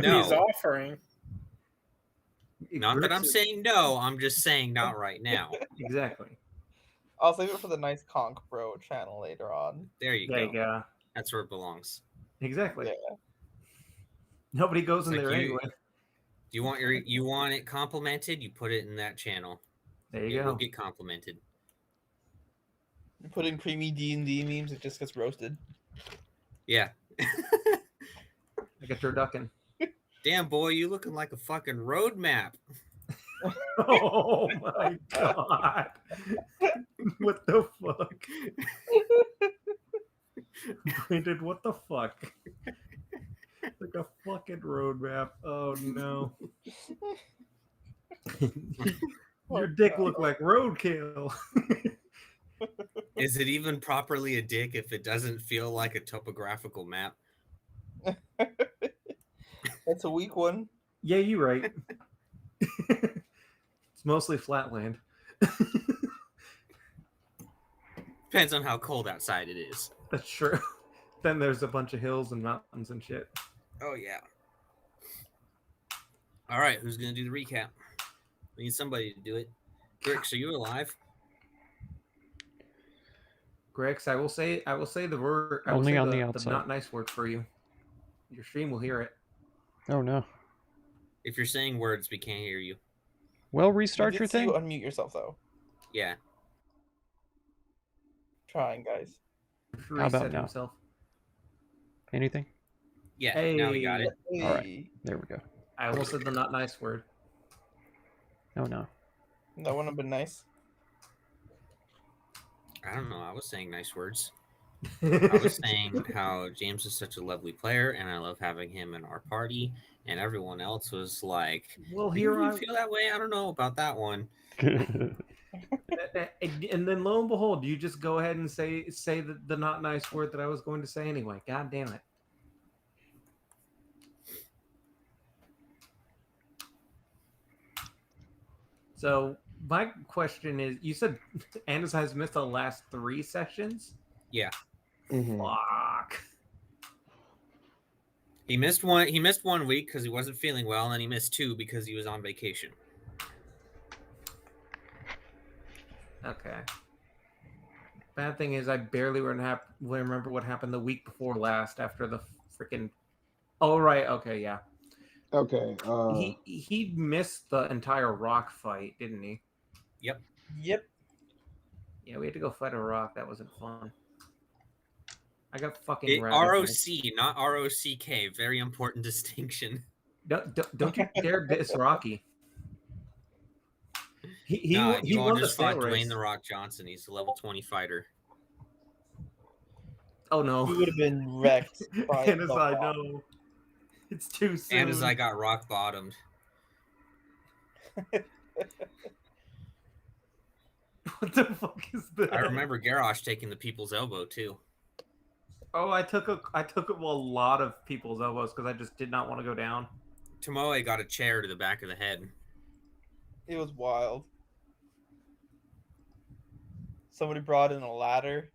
No. He's offering. Not that I'm saying no. I'm just saying not right now. Exactly. I'll save it for the nice Conk Bro channel later on. There you There go. you go. That's where it belongs. Exactly. Yeah. Nobody goes in Like there anyway. You want it complimented? You put it in that channel. There you It go. will get complimented. You put in creamy D&D memes, it just gets roasted. Yeah. Like a turducken. Damn, boy, you looking like a fucking road map. Oh my god. What the fuck? Brandon, what the fuck? Like a fucking roadmap. Oh no. Your dick looked like roadkill. Is it even properly a dick if it doesn't feel like a topographical map? That's a weak one. Yeah, you're right. It's mostly flatland. Depends on how cold outside it is. That's true. Then there's a bunch of hills and mountains and shit. Oh, yeah. All right, who's going to do the recap? We need somebody to do it. Grix, are you alive? Grex, I will say the word. I will Only say on the outside. not nice word for you. Your stream will hear it. Oh no. If you're saying words, we can't hear you. Well, restart I your did see thing. you unmute yourself though. Yeah. Trying, guys. How about Reset now? himself. Anything? Yeah, Hey. now we got it. Hey. All right. There we go. I almost said the not nice word. Oh no. That wouldn't have been nice. I don't know. I was saying nice words. I was saying how James is such a lovely player, and I love having him in our party. And everyone else was like, Well, "Do here you I feel that way? I don't know about that one." and then lo and behold, you just go ahead and say the not nice word that I was going to say anyway. God damn it. So my question is, you said Anders has missed the last 3 sessions? Yeah, Fuck. he missed one. He missed 1 week because he wasn't feeling well, and then he missed 2 because he was on vacation. Okay. Bad thing is, I barely remember what happened the week before last after the freaking. Oh right, okay, yeah. Okay. He missed the entire rock fight, didn't he? Yep. Yep. Yeah, we had to go fight a rock. That wasn't fun. I got fucking ROC, not ROCK. Very important distinction. Don't you dare diss Rocky. He Nah, won you all the just sail fought race. Dwayne the Rock Johnson. He's a level 20 fighter. Oh no. He would have been wrecked by And as the I rock. know, it's too soon. And as I got rock bottomed. What the fuck is that? I remember Garrosh taking the people's elbow too. Oh, I took a lot of people's elbows because I just did not want to go down. Tomoe got a chair to the back of the head. It was wild. Somebody brought in a ladder.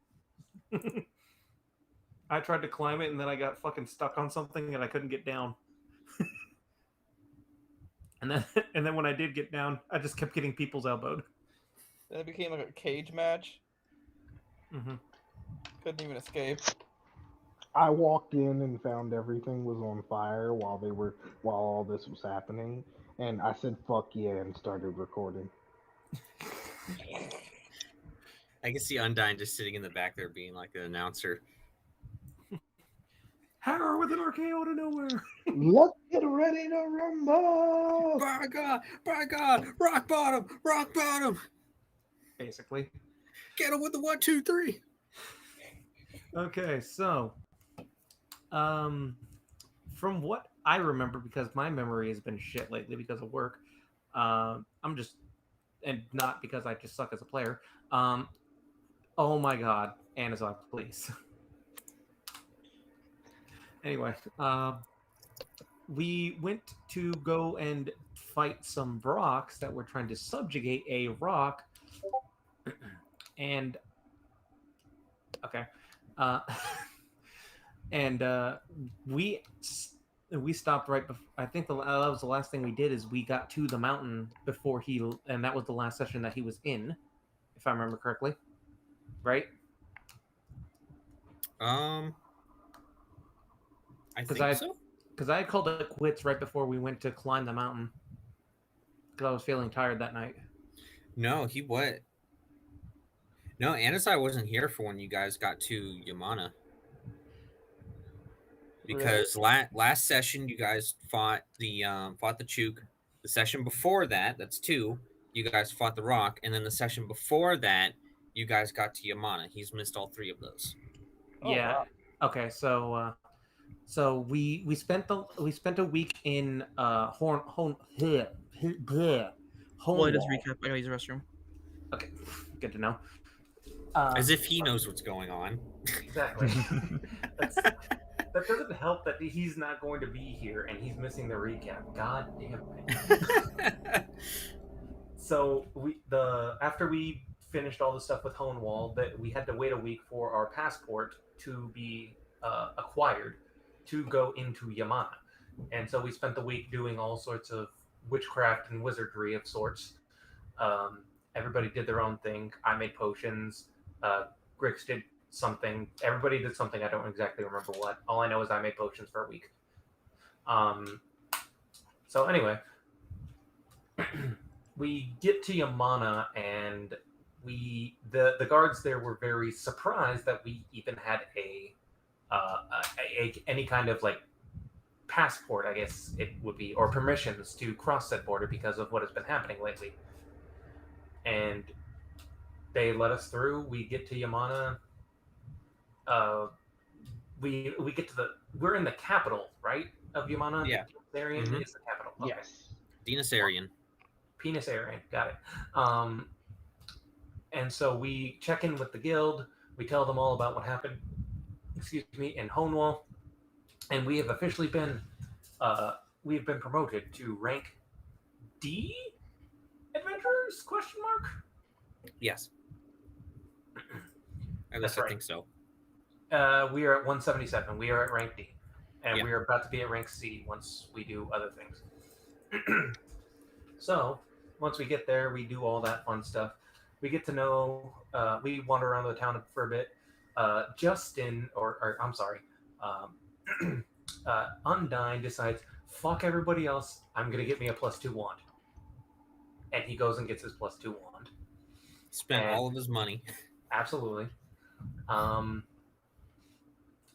I tried to climb it and then I got fucking stuck on something and I couldn't get down. and then when I did get down, I just kept getting people's elbowed. Then it became like a cage match. Mm-hmm. Couldn't even escape. I walked in and found everything was on fire while all this was happening, and I said "fuck yeah" and started recording. I can see Undyne just sitting in the back there being like an announcer. Power with an RKO out of nowhere. Let's get ready to rumble! By God, rock bottom. Basically. Get him with the 1, 2, 3. Okay, so from what I remember, because my memory has been shit lately because of work, and not because I just suck as a player. Oh my God, Anazog, please. Anyway, we went to go and fight some rocks that were trying to subjugate a rock, and okay, and we we stopped right before. I think that was the last thing we did. Is we got to the mountain before and that was the last session that he was in, if I remember correctly, right? I Because think so. I called it quits right before we went to climb the mountain because I was feeling tired that night. No, he what? No, Anasai wasn't here for when you guys got to Yamana Really? because last session you guys fought the Chook. The session before that, that's two, you guys fought the Rock, and then the session before that, you guys got to Yamana. He's missed all three of those. Oh, Yeah. wow. Okay. So we spent a week in Well, just Homewall. recap. I gotta use the restroom. Okay, good to know. As if he knows what's going on. Exactly. That doesn't help that he's not going to be here and he's missing the recap. God damn it. So after we finished all the stuff with Honewall, that we had to wait a week for our passport to be acquired to go into Yamana, and so we spent the week doing all sorts of witchcraft and wizardry of sorts. Everybody did their own thing. I made potions. Grix did something. Everybody did something. I don't exactly remember what. All I know is I made potions for a week. So anyway, we get to Yamana and the guards there were very surprised that we even had any kind of like passport, I guess it would be, or permissions to cross that border because of what has been happening lately. And they let us through. We get to Yamana. We get to we're in the capital, right, of Yamana. Yeah. Darian Mhm. is the capital. Okay. Yes. Dinasarian. Penis Aryan, got it. And so we check in with the guild. We tell them all about what happened. Excuse me, in Honewall, and we have officially been promoted to rank D. Adventurers? Question mark. Yes. At That's least I right. think so. We are at 177. We are at rank D, and Yeah. we are about to be at rank C once we do other things. So once we get there, we do all that fun stuff. We get to know. We wander around the town for a bit. Justin, or I'm sorry, Undyne decides, fuck everybody else. I'm gonna get me a +2 wand, and he goes and gets his +2 wand. Spent And- all of his money. Absolutely.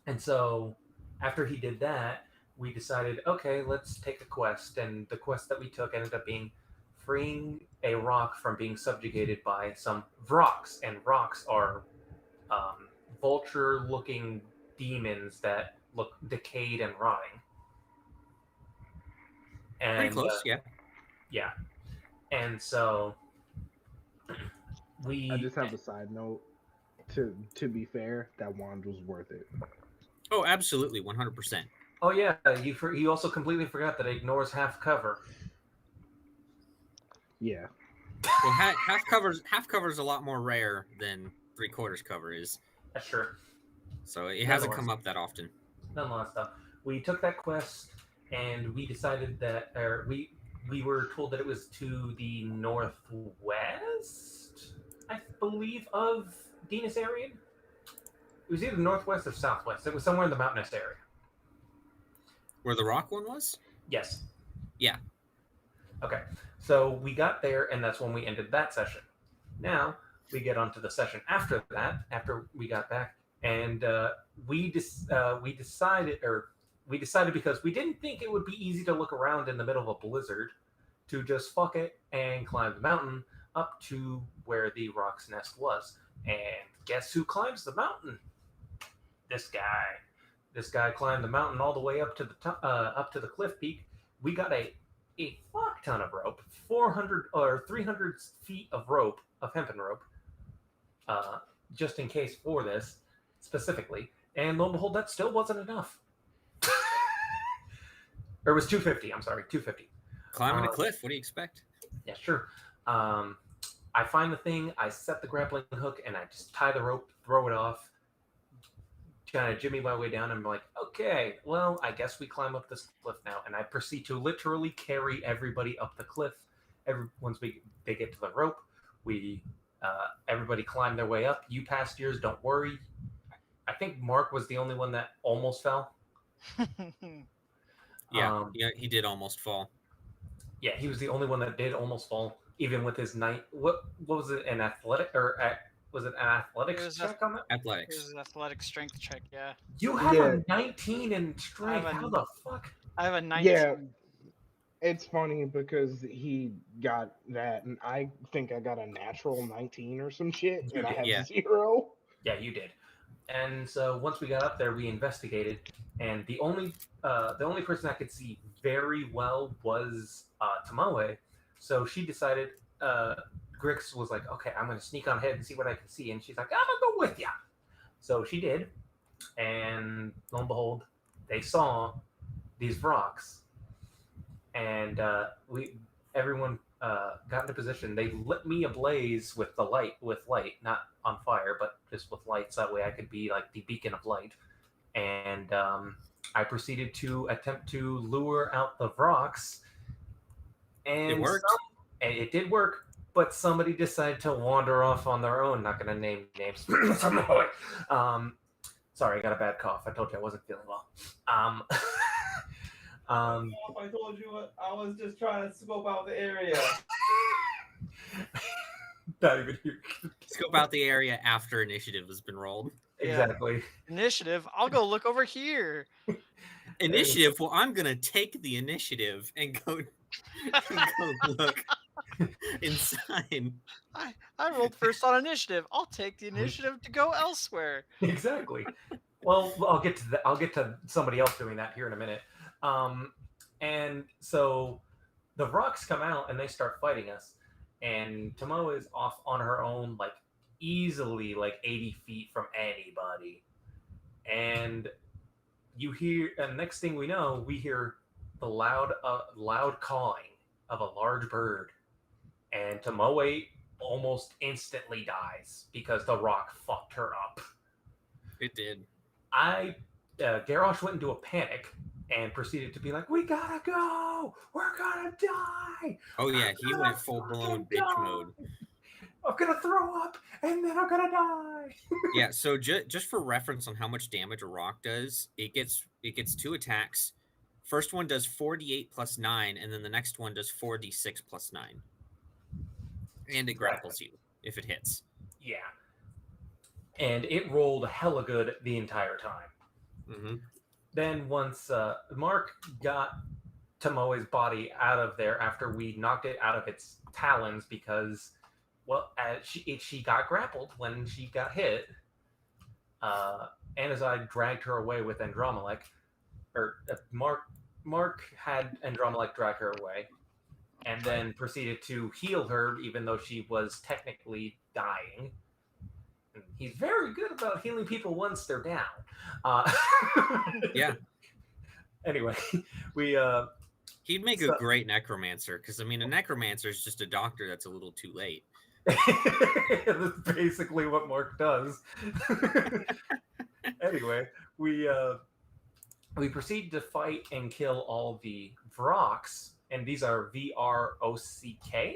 And so after he did that, we decided, okay, let's take a quest. And the quest that we took ended up being freeing a rock from being subjugated by some Vrox. And Vrox are vulture-looking demons that look decayed and rotting. And, Pretty close, yeah. Yeah. And so I just have a side note. To be fair, that wand was worth it. Oh, absolutely, 100%. Oh yeah, you also completely forgot that it ignores half cover. Yeah. Well, half cover's a lot more rare than 3/4 cover is. That's true. So it hasn't come up that often. Nonetheless, though, we took that quest and we decided that, or we were told that it was to the northwest, I believe, of Dinasarian. It was either northwest or southwest. It was somewhere in the mountainous area. Where the rock one was? Yes. Yeah. Okay. So we got there, and that's when we ended that session. Now we get onto the session after that, after we got back, and we decided because we didn't think it would be easy to look around in the middle of a blizzard to just fuck it and climb the mountain up to where the rock's nest was. And guess who climbs the mountain? This guy. This guy climbed the mountain all the way up to the up to the cliff peak. We got a fuck ton of rope, 400 or 300 feet of rope, of hempen rope, just in case for this specifically. And lo and behold, that still wasn't enough. Or it was 250. I'm sorry, 250. Climbing a cliff. What do you expect? Yeah, sure. I find the thing, I set the grappling hook, and I just tie the rope, throw it off. kind of jimmy my way down. And I'm like, okay, well, I guess we climb up this cliff now. And I proceed to literally carry everybody up the cliff. Once they get to the rope, everybody climb their way up. You passed yours, don't worry. I think Mark was the only one that almost fell. Yeah, he did almost fall. Yeah, he was the only one that did almost fall, even with his night. What was it? An athletic was it an athletics check on that? It Athletics. was an athletic strength check. Yeah, You have Yeah. a 19 in strength. How the fuck? I have a 19. Yeah, it's funny because he got that, and I think I got a natural 19 or some shit, and I have Yeah. 0. Yeah, you did. And so once we got up there, we investigated, and the only person I could see very well was Tomoe. So she decided. Grix was like, "Okay, I'm going to sneak on ahead and see what I can see," and she's like, "I'm gonna go with ya." So she did, and lo and behold, they saw these rocks, and everyone got into position. They lit me ablaze with light, not on fire, but just with lights. That way I could be like the beacon of light. And I proceeded to attempt to lure out the rocks. And It worked. And it did work, but somebody decided to wander off on their own. Not going to name names. Sorry, I got a bad cough. I told you I wasn't feeling well. I told you I was just trying to scope out the area. Not even here. Scope out the area after initiative has been rolled. Exactly. Initiative. I'll go look over here. Initiative. Well, I'm gonna take the initiative and go look inside. I rolled first on initiative. I'll take the initiative to go elsewhere. Exactly. Well, I'll get to somebody else doing that here in a minute. And so the rocks come out and they start fighting us. And Tomo is off on her own, like easily like 80 feet from anybody. And you hear, and next thing we know, we hear the loud cawing of a large bird. And Tomoe almost instantly dies because the rock fucked her up. It did. Garrosh went into a panic and proceeded to be like, "We gotta go! We're gonna die! Oh yeah, he went full blown bitch mode. I'm gonna throw up and then I'm gonna die." Yeah. So just for reference on how much damage a rock does, it gets 2 attacks. First one does 4d8 plus 9, and then the next one does 4d6 plus 9. And it grapples you if it hits. Yeah. And it rolled hella good the entire time. Mm-hmm. Then once Mark got Tomoe's body out of there after we knocked it out of its talons because, well, she got grappled when she got hit. Anazai dragged her away with Andromelech. Mark had Andromelech drag her away and then proceeded to heal her even though she was technically dying. And he's very good about healing people once they're down. Yeah. Anyway, he'd make a great necromancer because I mean a necromancer is just a doctor that's a little too late. That's basically what Mark does. Anyway, we proceed to fight and kill all the Vroks, and these are VROCK.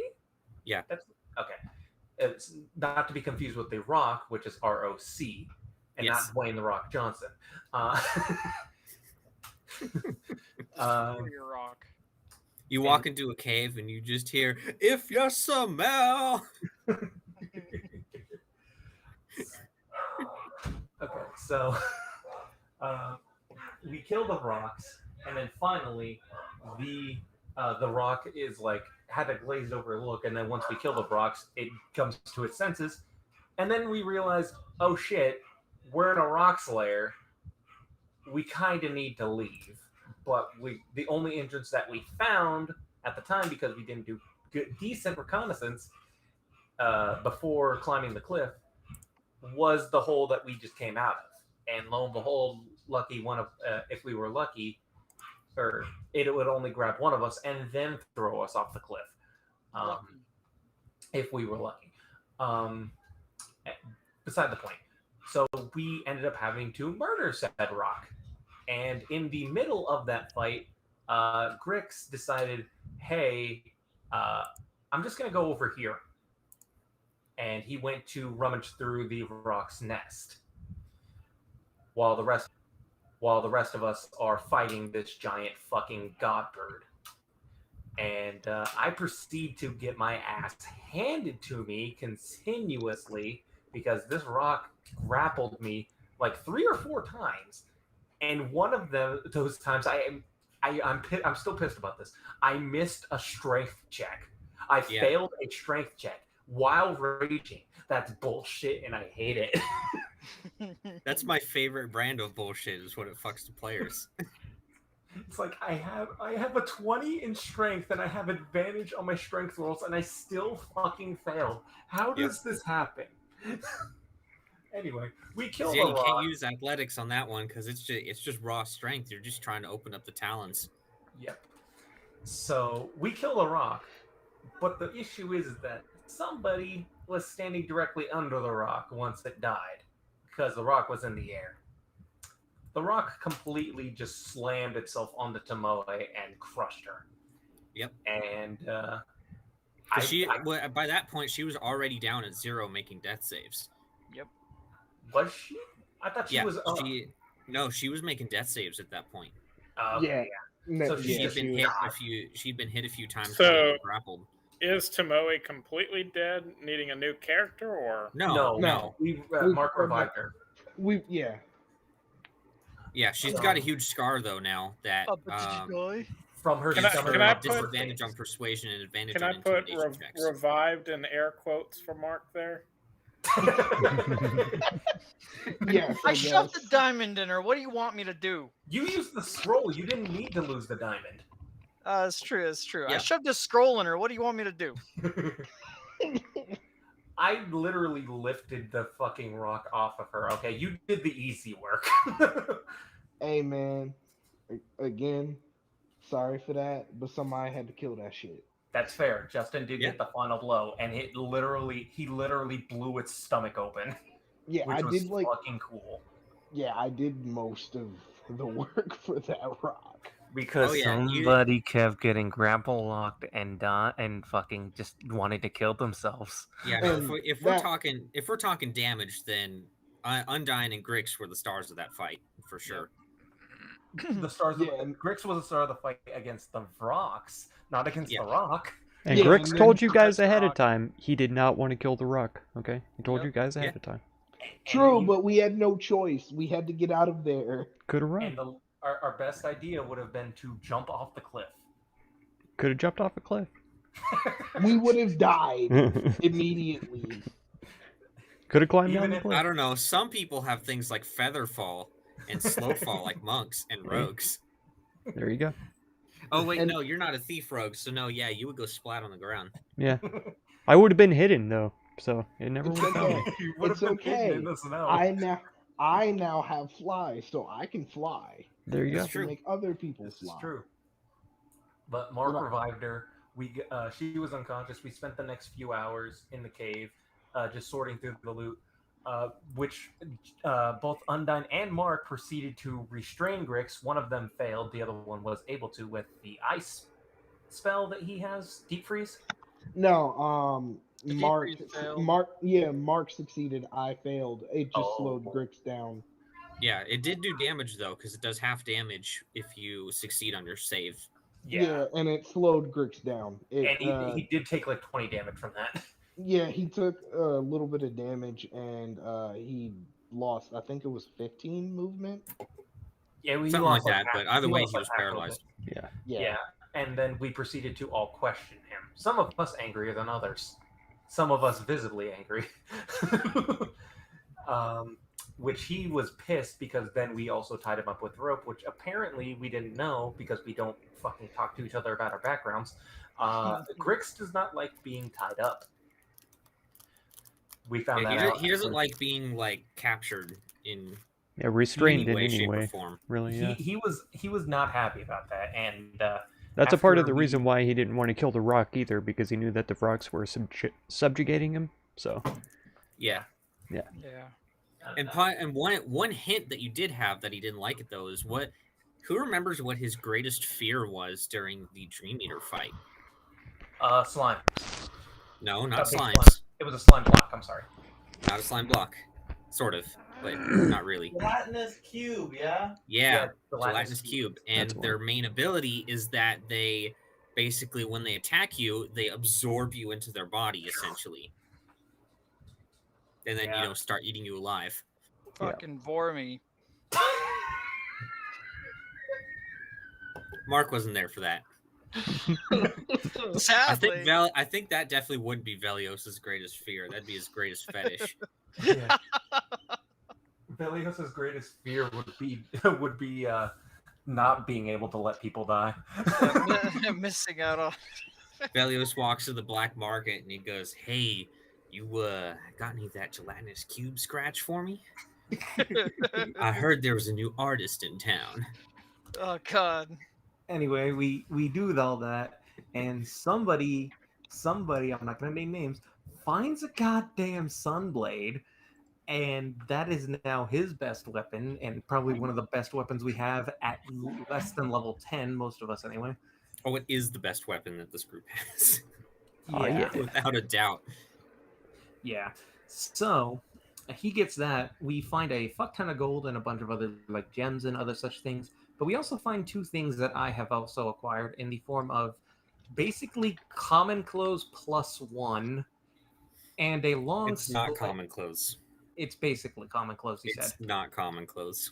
Yeah. That's okay. It's not to be confused with the Rock, which is ROC, and Yes. not Dwayne the Rock Johnson. Your rock. You walk into a cave and you just hear, "If you smell." Okay, so we kill the rocks, and then finally the rock is like had a glazed over look, and then once we kill the rocks, it comes to its senses, and then we realize, oh shit, we're in a rock's lair. We kind of need to leave, but the only entrance that we found at the time, because we didn't do decent reconnaissance before climbing the cliff, was the hole that we just came out of. And lo and behold, if we were lucky, or it would only grab one of us and then throw us off the cliff. If we were lucky. Beside the point. So we ended up having to murder said rock. And in the middle of that fight, Grix decided, hey, I'm just going to go over here. And he went to rummage through the rock's nest. While the rest of us are fighting this giant fucking god bird. And I proceed to get my ass handed to me continuously because this rock grappled me like 3 or 4 times. And one of those times, I'm still pissed about this. I missed a strength check. I failed a strength check while raging. That's bullshit, and I hate it. That's my favorite brand of bullshit. Is what it fucks the players. It's like I have a 20 in strength, and I have advantage on my strength rolls, and I still fucking failed. How does this happen? Anyway, we killed Yeah, a you rock. can't use athletics on that one because it's just raw strength. You're just trying to open up the talons. Yep. So we kill a rock, but the issue is that somebody was standing directly under the rock once it died because the rock was in the air. The rock completely just slammed itself onto Tomoe and crushed her. Yep. And by that point, she was already down at 0 making death saves. Yep. Was she? I thought she was up. No, she was making death saves at that point. Okay, No, So She'd been hit a few times. So- grappled. Is Tomoe completely dead, needing a new character, or No. We Mark revived her. Yeah, she's got a huge scar though now that Oh, but did you die? From her Can I- stomach. can I put- disadvantage on persuasion and advantage can on I put intimidation checks. revived in air quotes for Mark there? Yes, I shoved guess. a diamond in her. What do you want me to do? You used the scroll. You didn't need to lose the diamond. It's true. It's true. I Yeah. shoved a scroll in her. What do you want me to do? I literally lifted the fucking rock off of her. Okay, you did the easy work. Hey man, again, sorry for that, but somebody had to kill that shit. That's fair. Justin did Yeah. get the final blow, and he literally blew its stomach open, Yeah, which I was did like. fucking cool. Yeah, I did most of the work for that rock. Because Oh, yeah, you- somebody kept getting grapple locked and fucking just wanting to kill themselves. Yeah, no, And if we're talking damage, then Undyne and Grix were the stars of that fight for sure. The stars. Yeah, and- Grix was the star of the fight against the rocks, not against Yeah. the rock. And Yeah, Grix and told then- you guys That's ahead of rock. time he did not want to kill the rock. Okay, he told Yep. you guys ahead Yeah. of time. True, And but we had no choice. We had to get out of there. Could have and run. our best idea would have been to jump off the cliff. Could have jumped off a cliff. We would have died Could immediately. have climbed Even down the if- cliff. I don't know. Some people have things like feather fall and slow fall, like monks and rogues. There you go. Oh wait, And- no, you're not a thief rogue, so no, yeah, you would go splat on the ground. Yeah, I would have been hidden though, so it never It's would have found me. okay. You would It's have been hidden okay. in the snow. I now have fly, so I can fly. There you I go. That's can true. make other people This is fly. true. But Mark Well, revived her. She was unconscious. We spent the next few hours in the cave, just sorting through the loot, which both Undyne and Mark proceeded to restrain Grix. One of them failed. The other one was able to with the ice spell that he has, Deep Freeze. No, The deep Mark, freeze failed. Mark succeeded. I failed. It just Oh. slowed Grix down. Yeah, it did do damage though, because it does half damage if you succeed on your save. Yeah. And it slowed Grix down. It, And he did take like 20 damage from that. yeah, he took a little bit of damage and he lost. I think it was 15 movement. Yeah, he Something lost like that, half- but either way, lost he was half of it. paralyzed. Yeah. Yeah. And then we proceeded to all question him. Some of us angrier than others. Some of us visibly angry. Which he was pissed because then we also tied him up with rope, which apparently we didn't know because we don't fucking talk to each other about our backgrounds. Grix does not like being tied up. We found Yeah, that out. he doesn't like being like captured in Yeah, restrained any in way, any shape, or way. form. Really, yeah. He was not happy about that, and That's a part of after the reason we- why he didn't want to kill the rock either, because he knew that the rocks were subjugating him. So, Yeah. Yeah. And one hint that you did have that he didn't like it though is what. Who remembers what his greatest fear was during the Dream Eater fight? Slime. No, not big slimes. slime. It was a slime block. I'm sorry. Not a slime block. Sort of, but not really. Gelatinous cube, yeah? Yeah, gelatinous gelatinous cube. And That's their main ability is that they basically, when they attack you, they absorb you into their body, essentially. And then, Yeah. start eating you alive. Fucking bore me. Mark wasn't there for that. Sadly. I think that definitely would be Velios's greatest fear. That'd be his greatest fetish. Yeah. Velios's greatest fear would be not being able to let people die. Missing out on. Velios walks to the black market and he goes, "Hey, you got any of that gelatinous cube scratch for me? I heard there was a new artist in town." Oh god. Anyway, we do all that, and somebody, I'm not gonna name names, finds a goddamn sunblade, and that is now his best weapon, and probably one of the best weapons we have at less than level 10, most of us anyway. Oh, it is the best weapon that this group has. Yeah. Without a doubt. Yeah. So he gets that. We find a fuck ton of gold and a bunch of other like gems and other such things. But we also find two things that I have also acquired in the form of basically common clothes +1 and a long. It's not common clothes. It's basically common clothes. He It's said. not common clothes.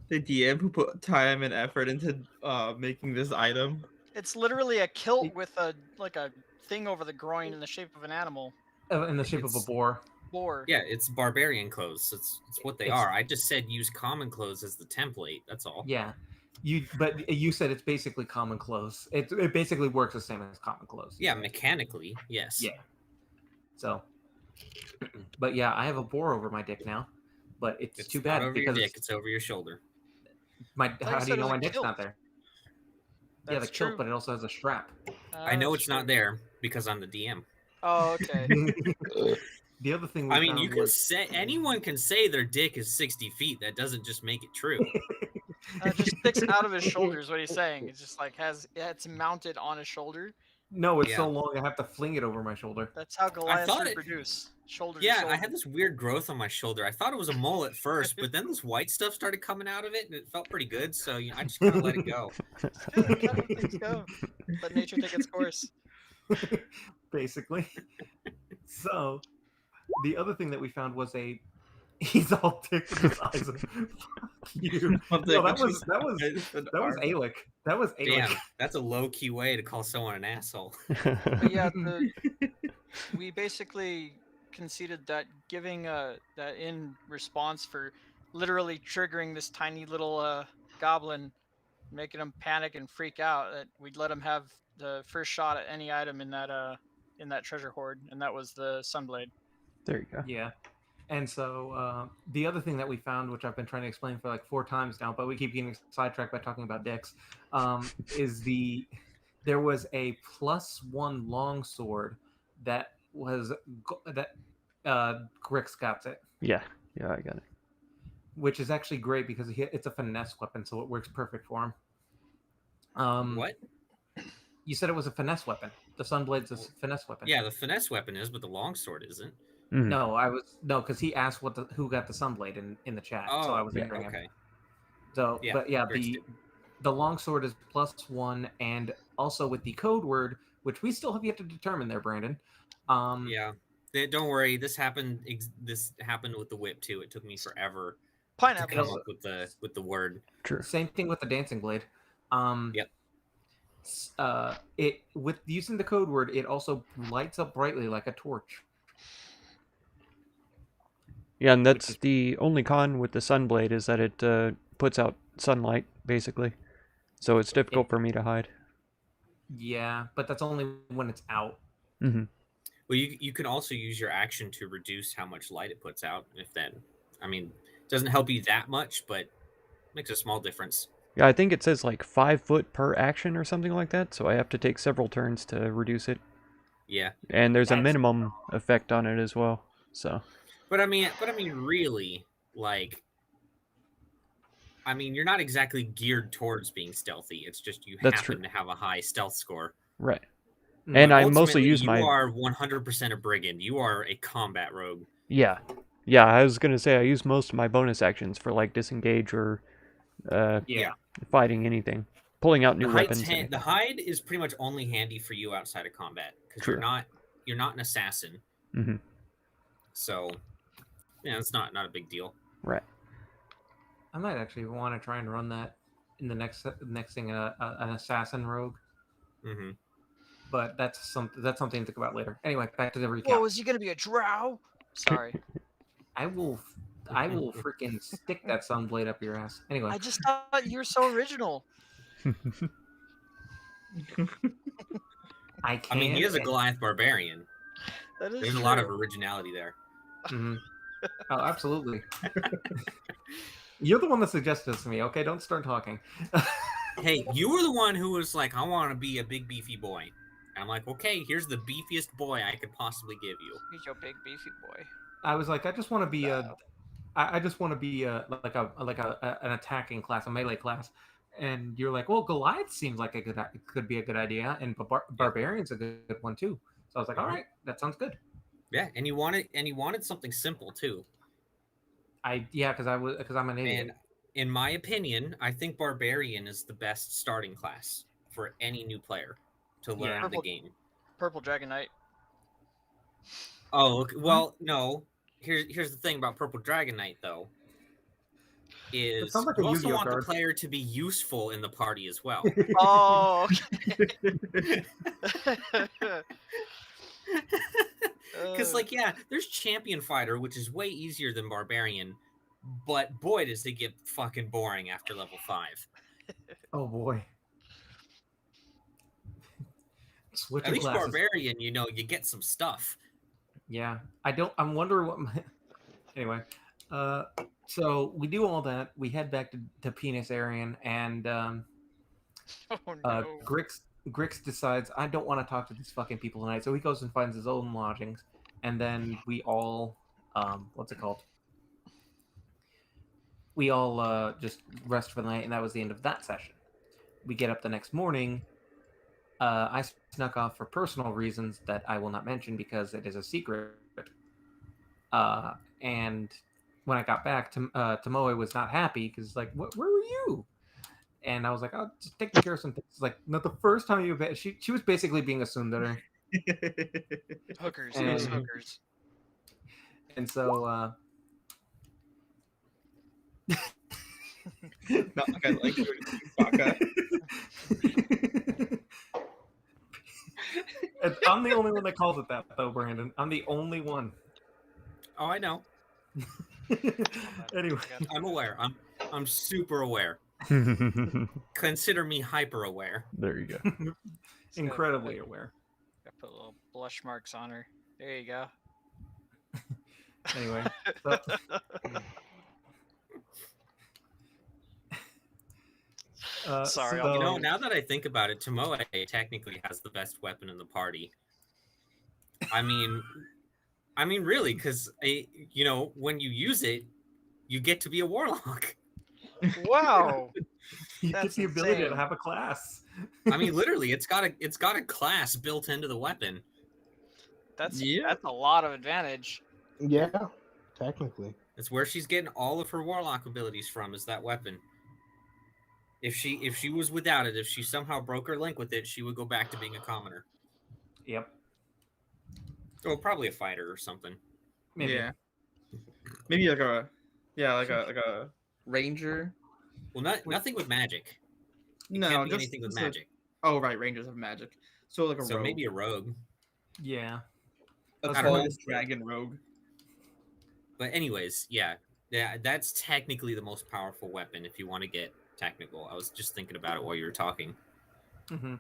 The DM who put time and effort into making this item. It's literally a kilt with a thing over the groin in the shape of an animal. In the shape of a boar. Boar. Yeah, it's barbarian clothes. It's what they It's- are. I just said use common clothes as the template. That's all. Yeah. But you said it's basically common clothes. It basically works the same as common clothes. Yeah, mechanically, yes. Yeah. So, but yeah, I have a boar over my dick now, but it's too bad not over because your dick. It's over your shoulder. my. thought you How do said you it know was my a dick's kilt. not there? Yeah, the That's kilt, true. but it also has a strap. I know That's it's not true. there because I'm the DM. Oh, okay. The other thing we I mean, found you can was say anyone can say their dick is 60 feet. That doesn't just make it true. It just sticks out of his shoulders. What he's saying? It's just like it's mounted on his shoulder. no, it's Yeah. so long I have to fling it over my shoulder. That's how Goliaths thought it- reproduce. Shoulder to Yeah, shoulder. I had this weird growth on my shoulder. I thought it was a mole at first, but then this white stuff started coming out of it, and it felt pretty good. So I just kind of let it go. Good, kind of things go. Let nature take its course. Basically. So, the other thing that we found was he's all dick in his eyes. Fuck you. No, that was Alec. That was Alec. Damn, that's a low key way to call someone an asshole. But yeah, we basically conceded that giving that in response for literally triggering this tiny little goblin, making him panic and freak out, that we'd let him have the first shot at any item in that treasure hoard, and that was the Sunblade. There you go. Yeah. And so the other thing that we found, which I've been trying to explain for like 4 times now, but we keep getting sidetracked by talking about dicks, is there was a +1 longsword that was Grix got it, Yeah, I got it. which is actually great because it's a finesse weapon, so it works perfect for him. What? You said it was a finesse weapon. The Sunblade's a finesse weapon. Yeah, the finesse weapon is, but the longsword isn't. Mhm. No, because he asked who got the Sunblade in the chat, so I was answering him. okay. So, Yeah, but yeah, Grix did. the longsword is +1, and also with the code word, which we still have yet to determine there, Brandon. Yeah. Don't worry. This happened. This happened with the whip too. It took me forever to Pineapple. come up with the word. True. Same thing with the dancing blade. Yep. It with using the code word, it also lights up brightly like a torch. Yeah, and that's the only con with the Sunblade is that it puts out sunlight, basically. So it's difficult for me to hide. Yeah, but that's only when it's out. Mm-hmm. Well, you can also use your action to reduce how much light it puts out. If that, I mean, doesn't help you that much, but makes a small difference. Yeah, I think it says like 5 foot per action or something like that, so I have to take several turns to reduce it. Yeah. And there's a That's- minimum effect on it as well, so... But I mean, really, like, I mean, you're not exactly geared towards being stealthy. It's just you That's happen true. to have a high stealth score. Right. Mm. And But I mostly ultimately, use you my are 100% a brigand. You are a combat rogue. yeah. Yeah, I was gonna say I use most of my bonus actions for like disengage or Yeah. fighting anything, pulling out new The hide's weapons. Anything. the hide is pretty much only handy for you outside of combat because True. you're not an assassin. Mm-hmm. So yeah, it's not a big deal. Right. I might actually want to try and run that in the next thing, an assassin rogue. Mm-hmm. But that's something to think about later. Anyway, back to the recap. Whoa, is he gonna be a drow? Sorry. I will freaking stick that sunblade up your ass. Anyway, I just thought you were so original. I can't. I mean, he is a Goliath barbarian. That is There's true. a lot of originality there. Mm-hmm. Oh, absolutely. You're the one that suggested this to me. Okay, don't start talking. Hey, you were the one who was like, I want to be a big beefy boy. And I'm like, okay, here's the beefiest boy I could possibly give you. He's your big beefy boy. I was like, I just want to be I just want to be an attacking class, a melee class. And you're like, well, Goliath seems like could be a good idea, and Barbarian's a good one too. So I was like, all right, that sounds good. Yeah, and you wanted something simple too. Because I'm an idiot. And in my opinion, I think Barbarian is the best starting class for any new player to learn the game. Purple Dragon Knight. Oh, okay. Well, no. Here's the thing about Purple Dragon Knight, though, is sounds like you a also Yu-Gi-Oh want card. the player to be useful in the party as well. Oh, okay. Because, like, yeah, there's Champion Fighter, which is way easier than Barbarian, but boy, does it get fucking boring after level 5. Oh boy. At least Barbarian, you get some stuff. Yeah, I'm wondering what. Anyway, so we do all that. We head back to Penis Arian, and oh no. Grix decides I don't want to talk to these fucking people tonight, so he goes and finds his own lodgings, and then we all, what's it called? We all just rest for the night, and that was the end of that session. We get up the next morning. I snuck off for personal reasons that I will not mention because it is a secret. And when I got back, Tomoe was not happy because like, where were you? And I was like, oh, just taking care of some things. It's like, not the first time you met. She was basically being a tsundere. Hookers. And- Those hookers. And so, Not like I like you, Baka. I'm the only one that calls it that, though, Brandon. I'm the only one. Oh, I know. Anyway, I'm aware. I'm super aware. Consider me hyper aware. There you go. incredibly aware. Gotta put little blush marks on her. There you go. Anyway, Sorry, so- Now that I think about it, Tomoe technically has the best weapon in the party. I mean, really, because when you use it, you get to be a warlock. Wow. you get That's the ability to insane. have a class. I mean, literally, it's got a class built into the weapon. That's Yeah. a lot of advantage. Yeah, technically. It's where she's getting all of her warlock abilities from. Is that weapon? If she was without it, if she somehow broke her link with it, she would go back to being a commoner. Yep. Or probably a fighter or something. Maybe. Yeah. Maybe like a ranger. Well, nothing with magic. It No, can't be just anything with just like- magic. Oh right, rangers have magic. So like a So rogue. maybe a rogue. Yeah. a I don't know. tall dragon rogue. But anyways, yeah, that's technically the most powerful weapon if you want to get technical. I was just thinking about it while you were talking. Mm-hmm.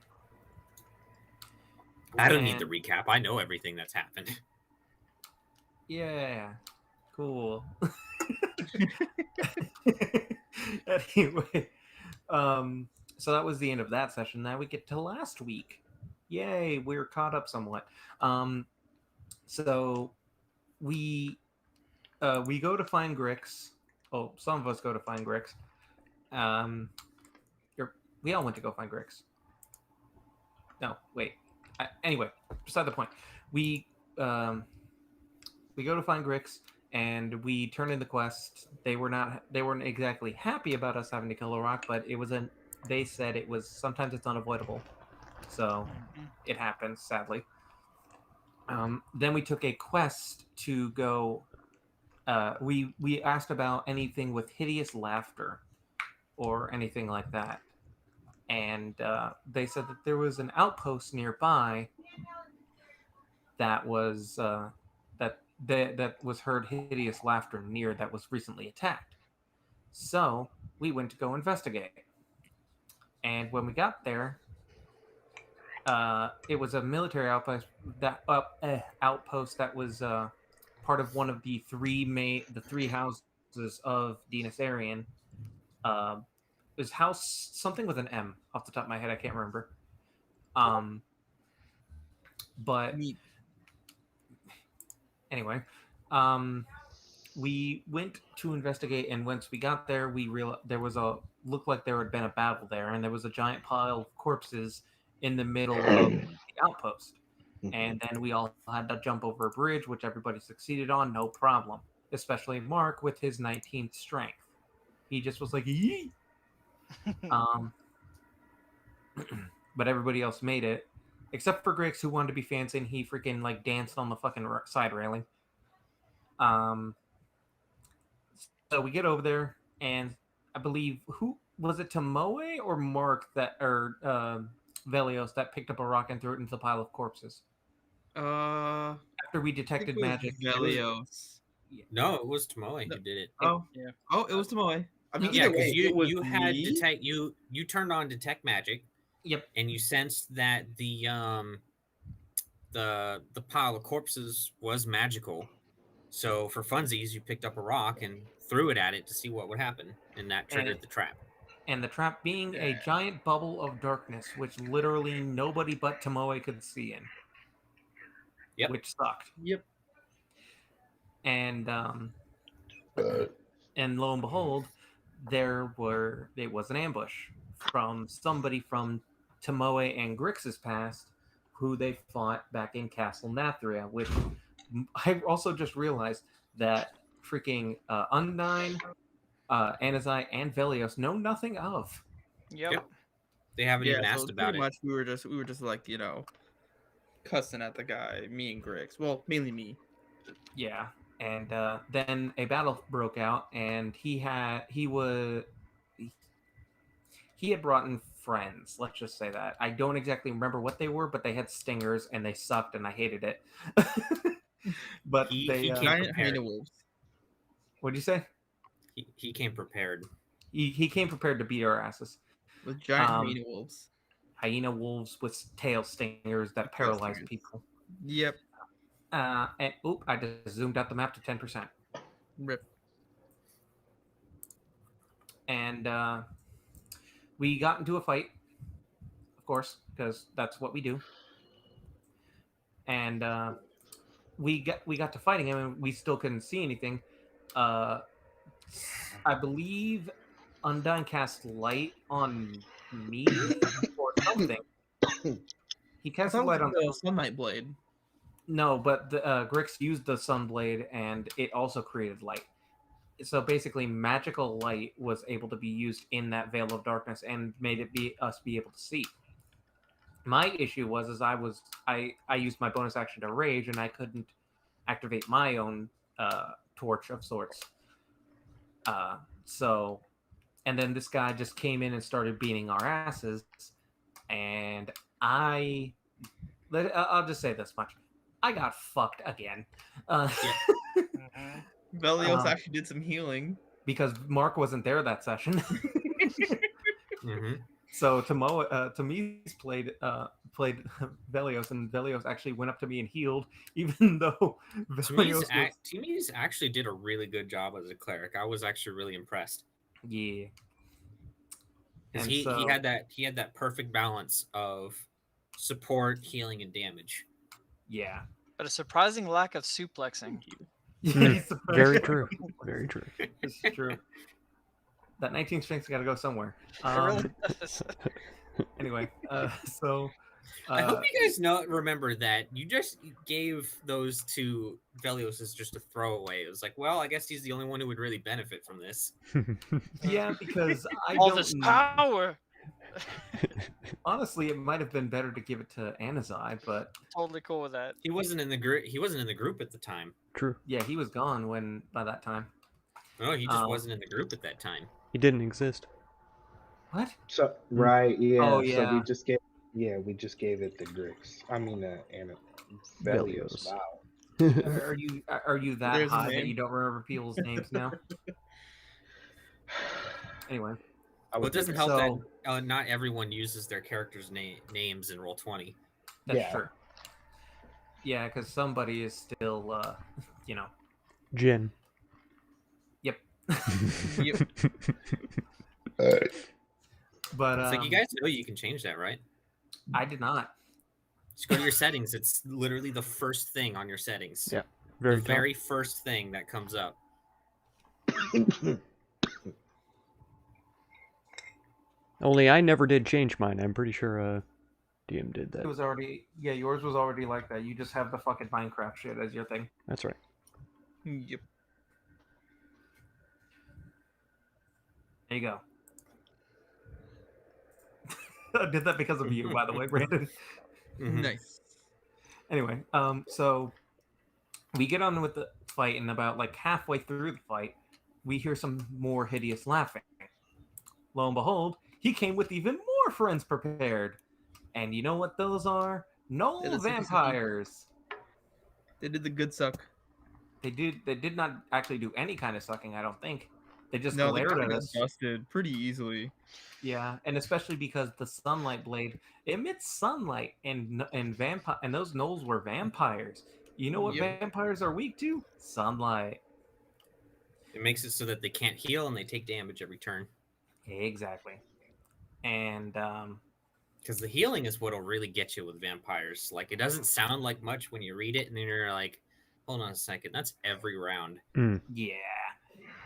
I don't need the recap. I know everything that's happened. Yeah. Cool. Anyway, so that was the end of that session. Now we get to last week. Yay, we're caught up somewhat. So we we go to find Grix. Oh, some of us go to find Grix. We all went to go find Grix. No, wait. Anyway, beside the point. We go to find Grix and we turn in the quest. They weren't exactly happy about us having to kill a rock, but they said it was sometimes it's unavoidable. So it happens, sadly. Then we took a quest to go. We asked about anything with hideous laughter or anything like that, and they said that there was an outpost nearby that was that was heard hideous laughter near that was recently attacked. So we went to go investigate, and when we got there, it was a military outpost that was part of one of the three houses of Dinas Arian. Is house something with an M off the top of my head? I can't remember. But anyway, we went to investigate, and once we got there, we realized looked like there had been a battle there, and there was a giant pile of corpses in the middle of the outpost. And then we all had to jump over a bridge, which everybody succeeded on, no problem. Especially Mark with his 19th strength. He just was like, yee! But everybody else made it, except for Grix, who wanted to be fancy, and he freaking like danced on the fucking side railing. So we get over there, and I believe who was it, Tomoe or Mark Velios that picked up a rock and threw it into the pile of corpses. After we detected magic. Velios. No, it was Tomoe who did it. Oh, Yeah. Oh, it was Tomoe. I mean, Yeah, either because way, it was you had me. detect you turned on detect magic. Yep. And you sensed that the pile of corpses was magical. So for funsies, you picked up a rock and threw it at it to see what would happen, and that triggered the trap. And the trap being a giant bubble of darkness, which literally nobody but Tomoe could see in. Yep. Which sucked. Yep. And lo and behold, it was an ambush from somebody from Tomoe and Grix's past, who they fought back in Castle Nathria, which I also just realized that freaking Undyne, Anazai, and Velios know nothing of. Yep. They haven't even so asked about pretty it. much we were just like, cussing at the guy, me and Grix. Well, mainly me. Yeah. And then a battle broke out, and he had brought in friends. Let's just say that. I don't exactly remember what they were, but they had stingers, and they sucked, and I hated it. But He they came Giant prepared. hyena wolves. What'd you say? He came prepared. He came prepared to beat our asses. With giant hyena wolves. Hyena wolves with tail stingers that paralyze people. Yep. And I just zoomed out the map to 10%. Rip. And we got into a fight, of course, because that's what we do. And we got to fighting him, and we still couldn't see anything. I believe Undyne cast light on me or something. He cast light on the Sunlight Blade. No, but the Grix used the Sunblade, and it also created light. So basically, magical light was able to be used in that veil of darkness and made it us be able to see. My issue was I used my bonus action to rage, and I couldn't activate my own torch of sorts. And then this guy just came in and started beating our asses, and I'll just say this much. I got fucked again. Velios actually did some healing. Because Mark wasn't there that session. Mm-hmm. So Tamis played Velios, and Velios actually went up to me and healed, even though Tamis actually did a really good job as a cleric. I was actually really impressed. Yeah. Because he had that perfect balance of support, healing, and damage. Yeah. But a surprising lack of suplexing. Thank you. Yeah, Very true. Very true. This is true. That 19 strength's got to go somewhere. It really does. Anyway, so I hope you guys remember that you just gave those to Velios as just a throwaway. It was like, well, I guess he's the only one who would really benefit from this. yeah, because I All don't this power. honestly, it might have been better to give it to Anazai, but Totally cool with that. He wasn't in the group. He wasn't in the group at the time. True. yeah, he was gone by that time. No, he just wasn't in the group at that time. He didn't exist. What? So right, yeah. Oh, So yeah. we just gave it to Grix. I mean, and Velios. Velios. Wow. Are you that There's a high that name. you don't remember people's names now? Anyway, Well, it doesn't help So- that not everyone uses their characters' names in Roll20. that's Yeah. true. Yeah, because somebody is still, Jin. Yep. Yep. But It's like, you guys know you can change that, right? I did not. Just go to your settings. It's literally the first thing on your settings. Yeah. The Very very first thing that comes up. Only I never did change mine. I'm pretty sure DM did that. It was already yours was already like that. You just have the fucking Minecraft shit as your thing. That's right. Yep. There you go. I did that because of you, by the way, Brandon. Mhm. Nice. Anyway, so we get on with the fight, and about like halfway through the fight, we hear some more hideous laughing. Lo and behold, he came with even more friends prepared. And you know what those are? No Yeah, that's like a vampires. They did the good suck. They did not actually do any kind of sucking, I don't think. They just No, they glared kinda at got us. busted pretty easily. Yeah, and especially because the sunlight blade emits sunlight, and vampire, and those gnolls were vampires. You know what Yep. vampires are weak to? Sunlight. It makes it so that they can't heal and they take damage every turn. Exactly. And Because the healing is what'll really get you with vampires. Like, it doesn't sound like much when you read it, and then you're like, hold on a second, that's every round. yeah,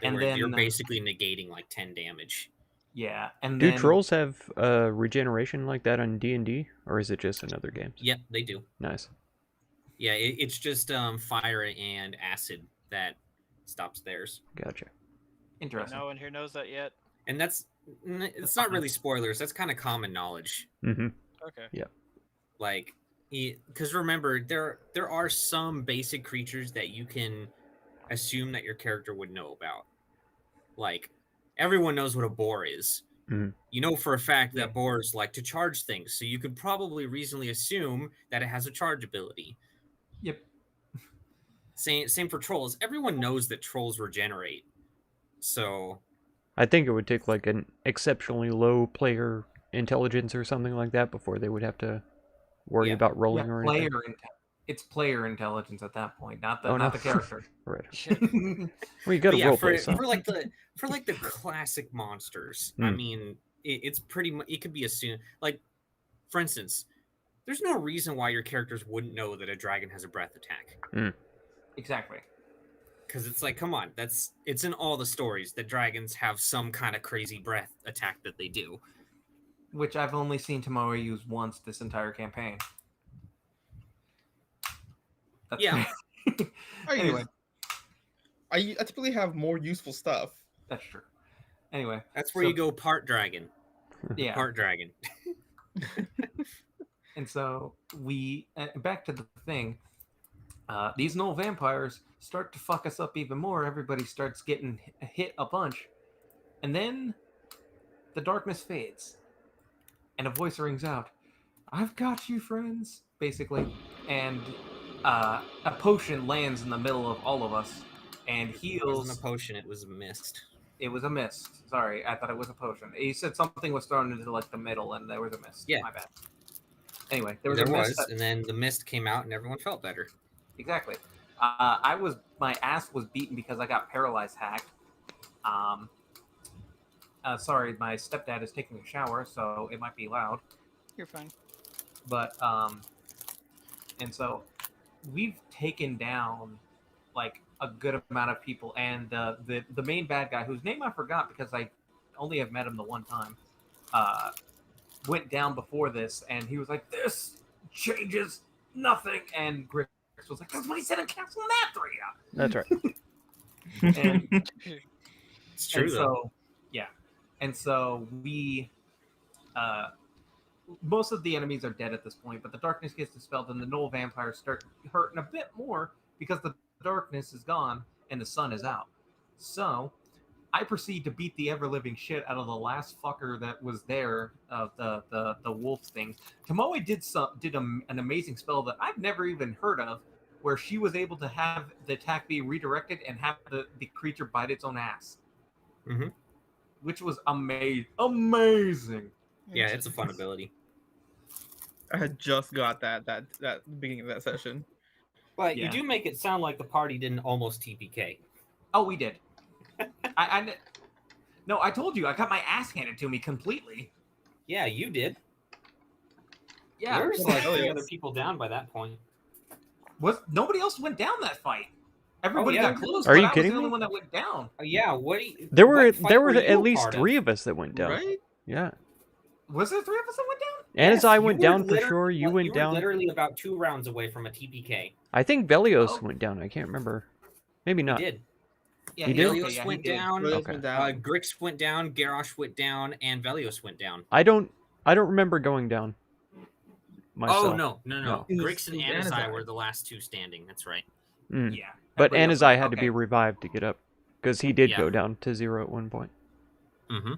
And And you're then, basically negating like 10 damage. yeah, and Do then trolls have regeneration like that on D&D, or is it just in other games? Yep, they do. Nice. Yeah, it's just fire and acid that stops theirs. Gotcha. interesting. No one here knows that yet. And it's not really spoilers. That's kind of common knowledge. Mm-hmm. Okay. Like, because remember, there are some basic creatures that you can assume that your character would know about. Like, everyone knows what a boar is. Mhm. You know for a fact Yeah. that boars like to charge things, so you could probably reasonably assume that it has a charge ability. Yep. Same for trolls. Everyone knows that trolls regenerate. So I think it would take like an exceptionally low player intelligence or something like that before they would have to worry Yeah. about rolling or anything. It's player intelligence at that point, not the Oh, no. not the character. Right. Shit. Well, you got But to yeah, roll for play, like the classic monsters. I Mm. mean, it's pretty much, it could be assumed. Like, for instance, there's no reason why your characters wouldn't know that a dragon has a breath attack. Exactly. Because it's like, come on, it's in all the stories that dragons have some kind of crazy breath attack that they do. Which I've only seen Tamori use once this entire campaign. That's Yeah. Anyway. I typically have more useful stuff. That's true. Anyway, That's where So- you go part dragon, yeah. part dragon. And so we back to the thing. These null vampires start to fuck us up even more. Everybody starts getting hit a bunch, and then the darkness fades, and a voice rings out, "I've got you, friends," basically, and a potion lands in the middle of all of us and It heals. wasn't a potion, it was a mist. It was a mist. Sorry, I thought it was a potion. He said something was thrown into like the middle, and there was a mist. Yeah. My bad. Anyway, there was There a mist. was, that- and then the mist came out, and everyone felt better. Exactly. My ass was beaten because I got paralyzed hacked. Sorry, my stepdad is taking a shower, so it might be loud. You're fine. But and so we've taken down like a good amount of people, and the main bad guy, whose name I forgot because I only have met him the one time, went down before this, and he was like, "This changes nothing," and Grix was like, "That's what he said in Castle Nathria." That's right. And It's true and though. so yeah, and so we most of the enemies are dead at this point, but the darkness gets dispelled and the Knoll vampires start hurting a bit more because the darkness is gone and the sun is out. So I proceed to beat the ever-living shit out of the last fucker that was there, the wolf thing. Tomoe did an amazing spell that I've never even heard of, where she was able to have the attack be redirected and have the creature bite its own ass. Mm-hmm. Which was amazing. Yeah, it's a fun ability. I had just got that beginning of that session. But Yeah. you do make it sound like the party didn't almost TPK. Oh, we did. No, I told you I got my ass handed to me completely. Yeah, you did. Yeah, There was like Oh, 3 yes. other people down by that point. nobody else went down that fight. Everybody yeah? got close. Are but you I was kidding the only me? one that went down. Yeah, There were what fight there were you at a least part 3 of us that went down. Right? Yeah. Was there 3 of us that went down? And as Yes, I you went were down for literally- sure, you went were down. literally about 2 rounds away from a TPK. I think Velios Oh. went down. I can't remember. Maybe He not. did. Yeah, He did? okay, Velios yeah, went he did. down. Velios Okay. went down. Grix went down. Garrosh went down, and Velios went down. I don't remember going down myself. Oh no. No. It was- Grix and it was Anazai Anazai. were the last 2 standing. That's right. Mm. Yeah. But Everybody else Anazai went- had to be okay. revived to get up because he did Yeah. go down to 0 at one point. Mm-hmm.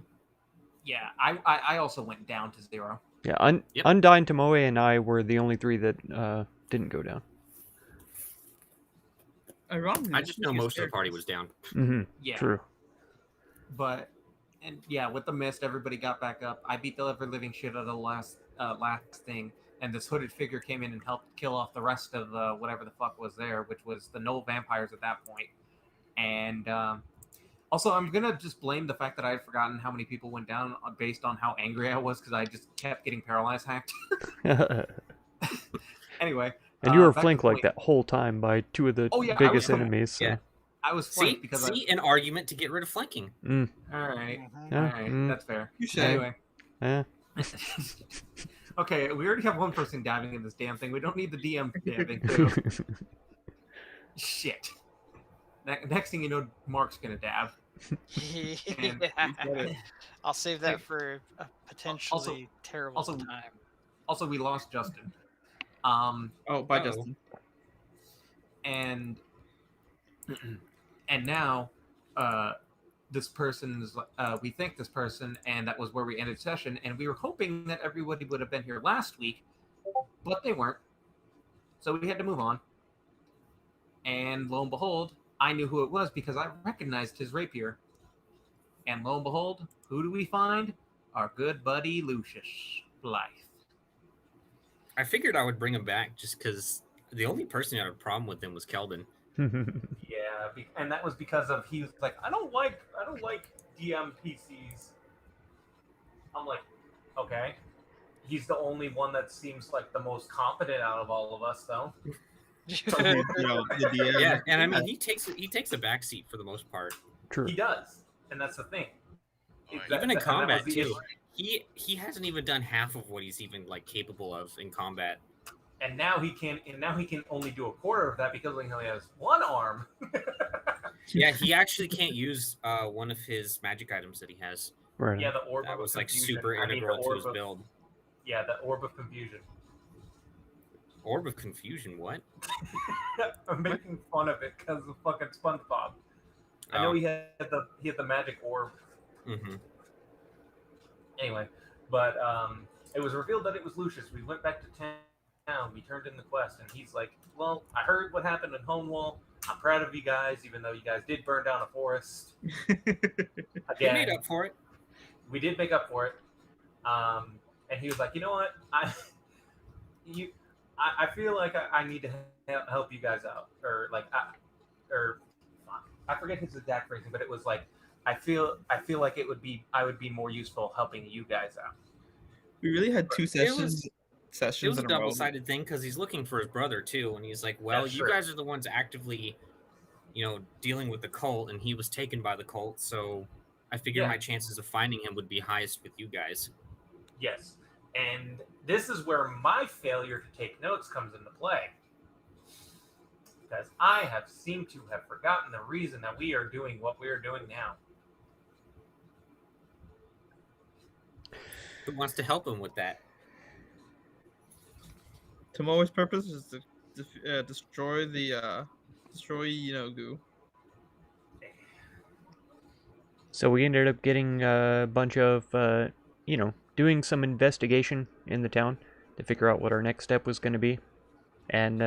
Yeah, I also went down to 0. Yeah, Yep. Undyne, Tomoe, and I were the only 3 that didn't go down. Ironically, I just know most of the party was down. Mm-hmm. Yeah. True. But and yeah, with the mist, everybody got back up. I beat the ever living shit out of the last thing, and this hooded figure came in and helped kill off the rest of the whatever the fuck was there, which was the Knoll vampires at that point. And also, I'm gonna just blame the fact that I had forgotten how many people went down based on how angry I was because I just kept getting paralyzed hacked. And Anyway, you were back to flanked the like point. that whole time by 2 of the Oh, yeah, I biggest was- enemies. So. Yeah. I was See, flanked because an argument to get rid of flanking. Mm. all right, Yeah, all right, mm. that's fair. You should. Anyway. Eh. Okay, we already have one person diving in this damn thing. We don't need the DM diving too. Shit. Next thing you know, Mark's gonna dab. Yeah. I'll save that for a potentially terrible also- time. Also, we lost Justin. Oh, bye, Uh-oh. Justin. And now, this person's. We think this person, and that was where we ended session. And we were hoping that everybody would have been here last week, but they weren't. So we had to move on. And lo and behold, I knew who it was because I recognized his rapier. And lo and behold, who do we find? Our good buddy Lucius Blythe. I figured I would bring him back just because the only person who had a problem with him was Keldon. Yeah, and that was because of he was like, I don't like DM PCs. I'm like, okay. He's the only one that seems like the most competent out of all of us, though. Probably, the DM. Yeah, and I mean he takes a back seat for the most part. True. He does, and that's the thing. Even in combat and that was the too. issue. He hasn't even done half of what he's even like capable of in combat. And now he can only do a quarter of that because he only has one arm. Yeah, he actually can't use one of his magic items that he has. Right. Yeah, the orb That of was like confusion. super I mean, the integral to orb his of- build. Yeah, the orb of confusion. Orb of Confusion, what? I'm making fun of it because of fucking SpongeBob. I know Oh. he had the magic orb. Mm-hmm. Anyway, but it was revealed that it was Lucius. We went back to town. We turned in the quest, and he's like, "Well, I heard what happened in Homewall. I'm proud of you guys, even though you guys did burn down a forest. He Again, made up for it. we did make up for it." And he was like, "You know what? I feel like I need to help you guys out, or like, I forget his exact phrasing, but it was like, I feel like I would be more useful helping you guys out." We really had 2 It sessions was sessions a in a row. double-sided thing because he's looking for his brother too, and he's like, "Well, That's you true. guys are the ones actively dealing with the cult, and he was taken by the cult. So I figured Yeah. my chances of finding him would be highest with you guys. Yes. And this is where my failure to take notes comes into play. Because I seem to have forgotten the reason that we are doing what we are doing now. Who wants to help him with that? Tomoe's purpose is to destroy Inogu. So we ended up getting a bunch of, doing some investigation in the town to figure out what our next step was going to be. And,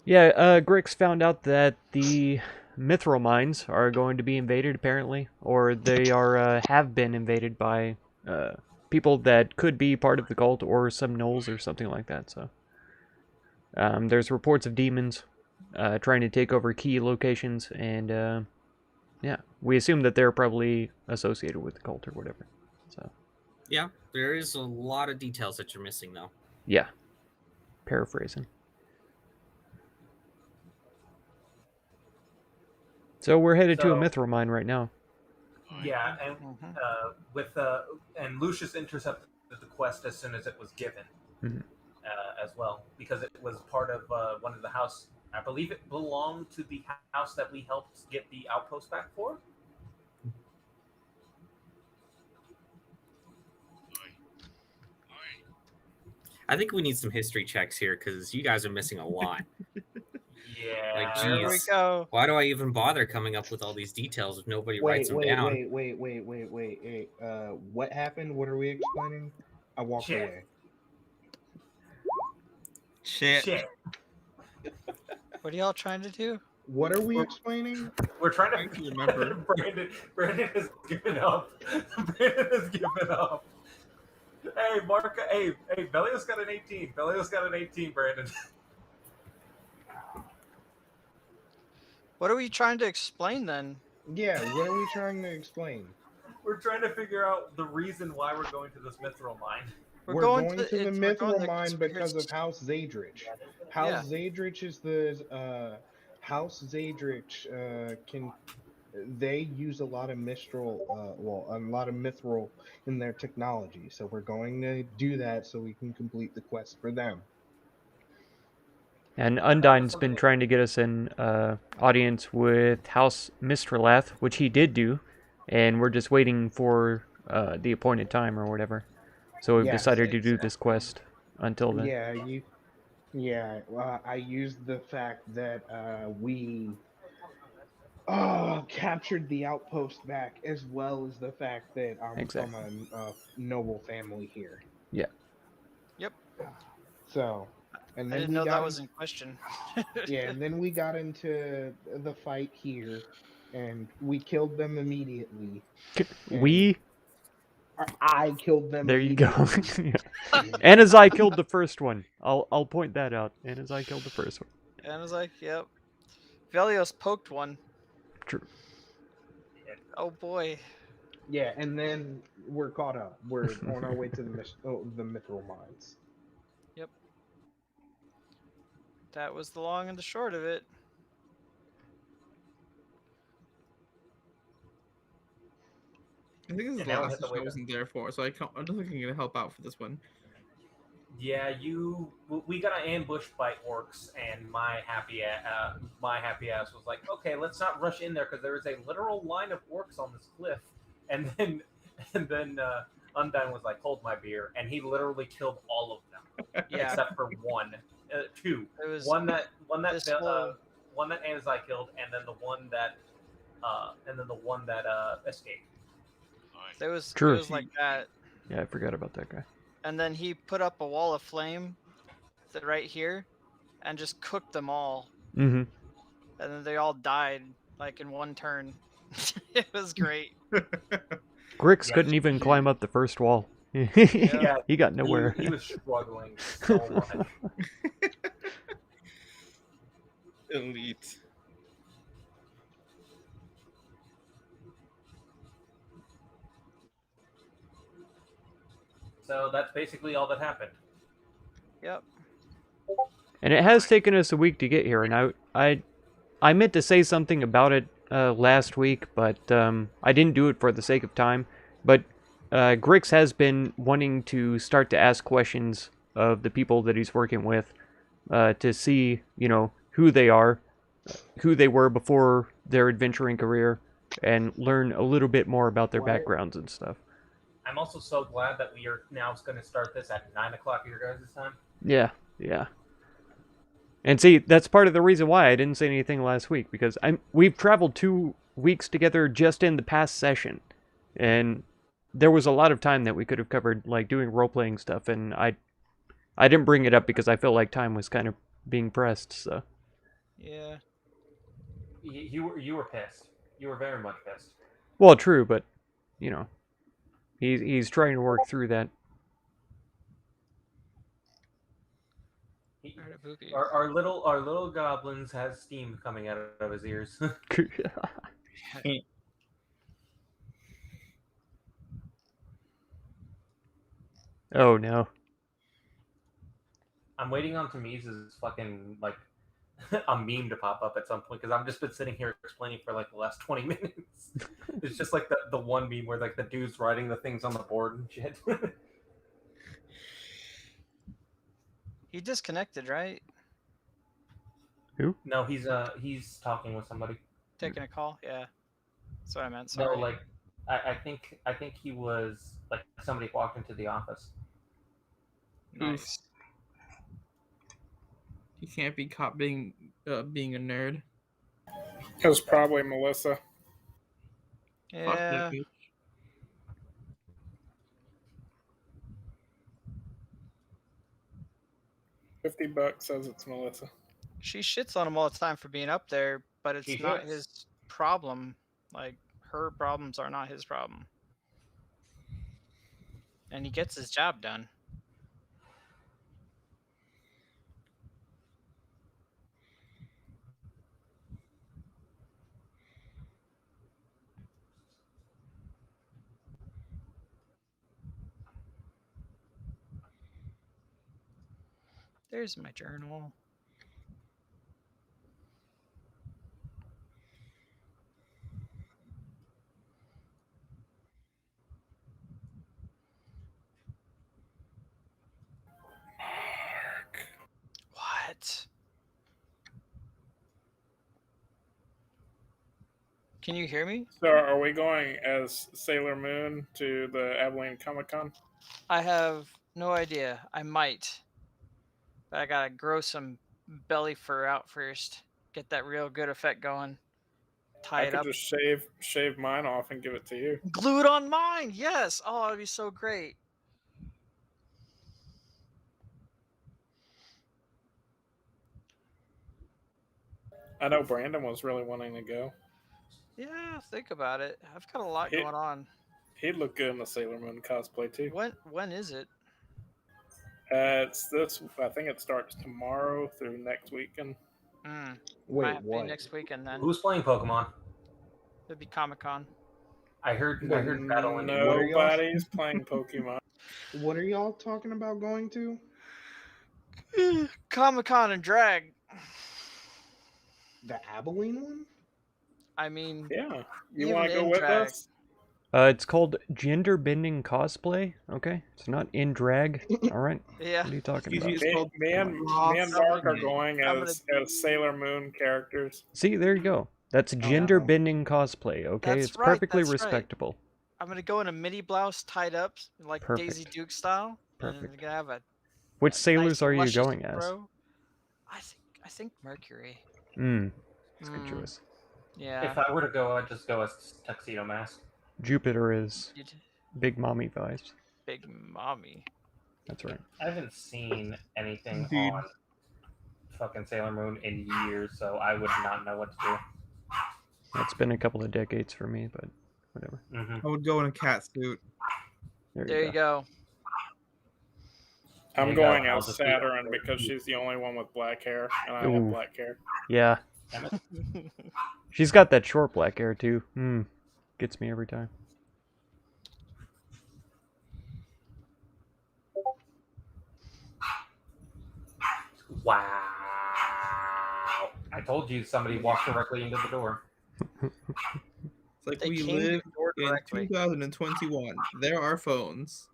Grix found out that the mithril mines are going to be invaded, apparently. Or they have been invaded by people that could be part of the cult or some gnolls or something like that. So there's reports of demons trying to take over key locations, and we assume that they're probably associated with the cult or whatever. So Yeah, there is a lot of details that you're missing, though. yeah, paraphrasing. So we're headed to a mithril mine right now. Yeah, and and Lucius intercepted the quest as soon as it was given, as well, because it was part of one of the house. I believe it belonged to the house that we helped get the outpost back for. I think we need some history checks here because you guys are missing a lot. Yeah. Like, Here we geez, go. why do I even bother coming up with all these details if nobody writes them down? Wait. What happened? What are we explaining? I walked Shit. away. Shit. What are y'all trying to do? What are we explaining? We're trying I to can remember. Brandon has given up. Brandon has given up. Hey, Mark. Hey, Belio's got an 18. Belio's got an 18, Brandon. What are we trying to explain then? Yeah, what are we trying to explain? We're trying to figure out the reason why we're going to this mithril mine. We're going to the we're going mithril there mine because of conspiracy- House Zadrich. Yeah. House Zadrich is the House Zadrich they use a lot of a lot of mithril in their technology. So we're going to do that so we can complete the quest for them. And Undyne's been trying to get us an audience with House Mistralath, which he did do, and we're just waiting for the appointed time or whatever. So we've Yes, decided to do this quest until then. I used the fact that we captured the outpost back, as well as the fact that I'm from a noble family here. Yeah. Yep. So, and I then didn't know that was in question. Yeah, and then we got into the fight here, and we killed them immediately. I killed them. There you go. Anazai killed the first one. I'll point that out. Anazai killed the first one. And I was like, yep. Velios poked one. True. Oh boy. Yeah, and then we're caught up. We're on our way to the mithril mines. Yep. That was the long and the short of it. I think this is the last session I wasn't there for, so I don't think I'm gonna help out for this one. Yeah, we got ambushed by orcs, and my happy ass was like, okay, let's not rush in there because there is a literal line of orcs on this cliff. And then Undyne was like, hold my beer, and he literally killed all of them, except for two. It was one that Anazai killed, and then the one that escaped. It was True. It was like that. Yeah, I forgot about that guy. And then he put up a wall of flame right here and just cooked them all. Mm-hmm. And then they all died like in one turn. It was great. Grix couldn't even climb up the first wall. Yeah, he got nowhere. He was struggling so much. Elite. So that's basically all that happened. Yep. And it has taken us a week to get here, and I meant to say something about it last week, but I didn't do it for the sake of time. But Grix has been wanting to start to ask questions of the people that he's working with to see, who they are, who they were before their adventuring career, and learn a little bit more about their backgrounds and stuff. I'm also so glad that we are now going to start this at 9 o'clock your guys' time. Yeah. And see, that's part of the reason why I didn't say anything last week, because we've traveled 2 weeks together just in the past session, and there was a lot of time that we could have covered, like, doing role-playing stuff, and I didn't bring it up because I felt like time was kind of being pressed, so. Yeah. You were pissed. You were very much pissed. Well, true, but, he's trying to work through that. Our little goblins has steam coming out of his ears. Oh, no. I'm waiting on Tamiz's fucking, like, a meme to pop up at some point, because I've just been sitting here explaining for, like, the last 20 minutes. It's just, like, the one meme where, like, the dude's writing the things on the board and shit. He disconnected, right? Who? No, he's talking with somebody. Taking a call? Yeah. That's what I meant. Sorry. No, like, I think he was, like, somebody walked into the office. Nice. He can't be caught being a nerd. It was probably Melissa. Yeah. $50 says it's Melissa. She shits on him all the time for being up there, but it's not his problem. Like, her problems are not his problem. And he gets his job done. There's my journal. What? Can you hear me? So are we going as Sailor Moon to the Abilene Comic-Con? I have no idea. I might. But I gotta grow some belly fur out first. Get that real good effect going. Tie I it could up. just shave mine off and give it to you. Glue it on mine. Yes. Oh, it'd be so great. I know Brandon was really wanting to go. Yeah, think about it. I've got a lot going on. He'd look good in the Sailor Moon cosplay too. When is it? It's this. I think it starts tomorrow through next weekend. Might have to be next weekend then. Who's playing Pokemon? It'd be Comic-Con. I heard battling. Nobody's playing Pokemon. What are y'all talking about going to? Comic-Con and drag. The Abilene one? I mean, yeah. You want to go with us? It's called gender bending cosplay. Okay, it's not in drag. All right. Yeah. What are you talking about? Me and Mark are going as Sailor Moon characters. See, there you go. That's gender bending cosplay. Okay, That's it's right, perfectly that's right. respectable. I'm gonna go in a midi blouse tied up like Perfect. Daisy Duke style. Perfect. And I'm gonna have a. Which sailors nice, are you luscious going as? fro. I think Mercury. That's a good choice. Yeah. If I were to go, I'd just go as Tuxedo Mask. Jupiter is Big Mommy vibes. Big Mommy. That's right. I haven't seen anything Dude. on fucking Sailor Moon in years, so I would not know what to do. It's been a couple of decades for me, but whatever. I would go in a cat suit. There you go. I'm going as Saturn because she's the only one with black hair, and I have black hair. Yeah. She's got that short black hair too. Gets me every time. Wow. I told you somebody walked directly into the door. It's like They we came to live the door in directly. 2021. There are phones.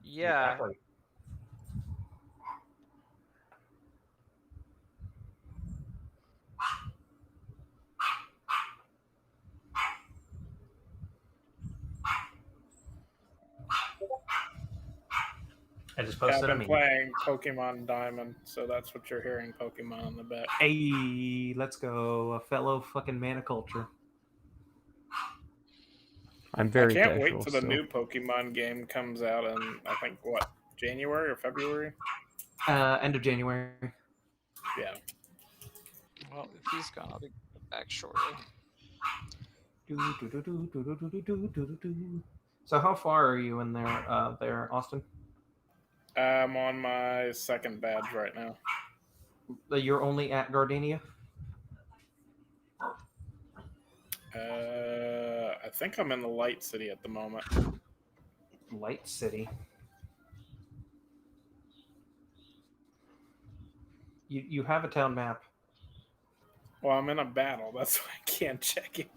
Yeah. Exactly. I just Yeah, I've posted a been meme. playing Pokemon Diamond, so that's what you're hearing, Pokemon in the back. Hey, let's go. A fellow fucking man of culture. I'm I very can't wait casual till the still. new Pokemon game comes out in, I think, what, January or February? End of January. Yeah. Well, if he's gone, I'll be back shortly. So how far are you in there, Austin? I'm on my second badge right now. You're only at Gardenia? I think I'm in the Light City at the moment. Light City. You have a town map. Well, I'm in a battle. That's why I can't check it.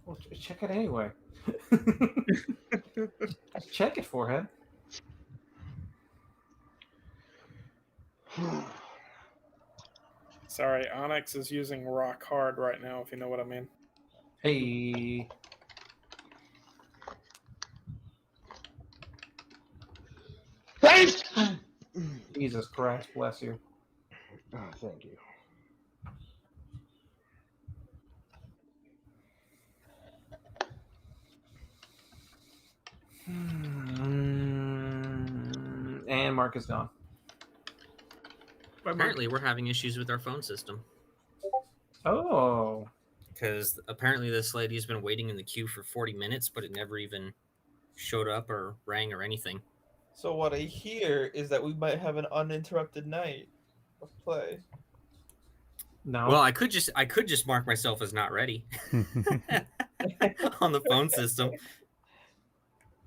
Well, check it anyway. Check it, forehead. Sorry, Onyx is using Rock Hard right now, if you know what I mean. Hey. Jesus Christ, bless you. Oh, thank you. And Mark is gone. Apparently, we're having issues with our phone system Oh. because apparently this lady's been waiting in the queue for 40 minutes, but it never even showed up or rang or anything. So what I hear is that we might have an uninterrupted night of play. No. Well, I could just mark myself as not ready on the phone system,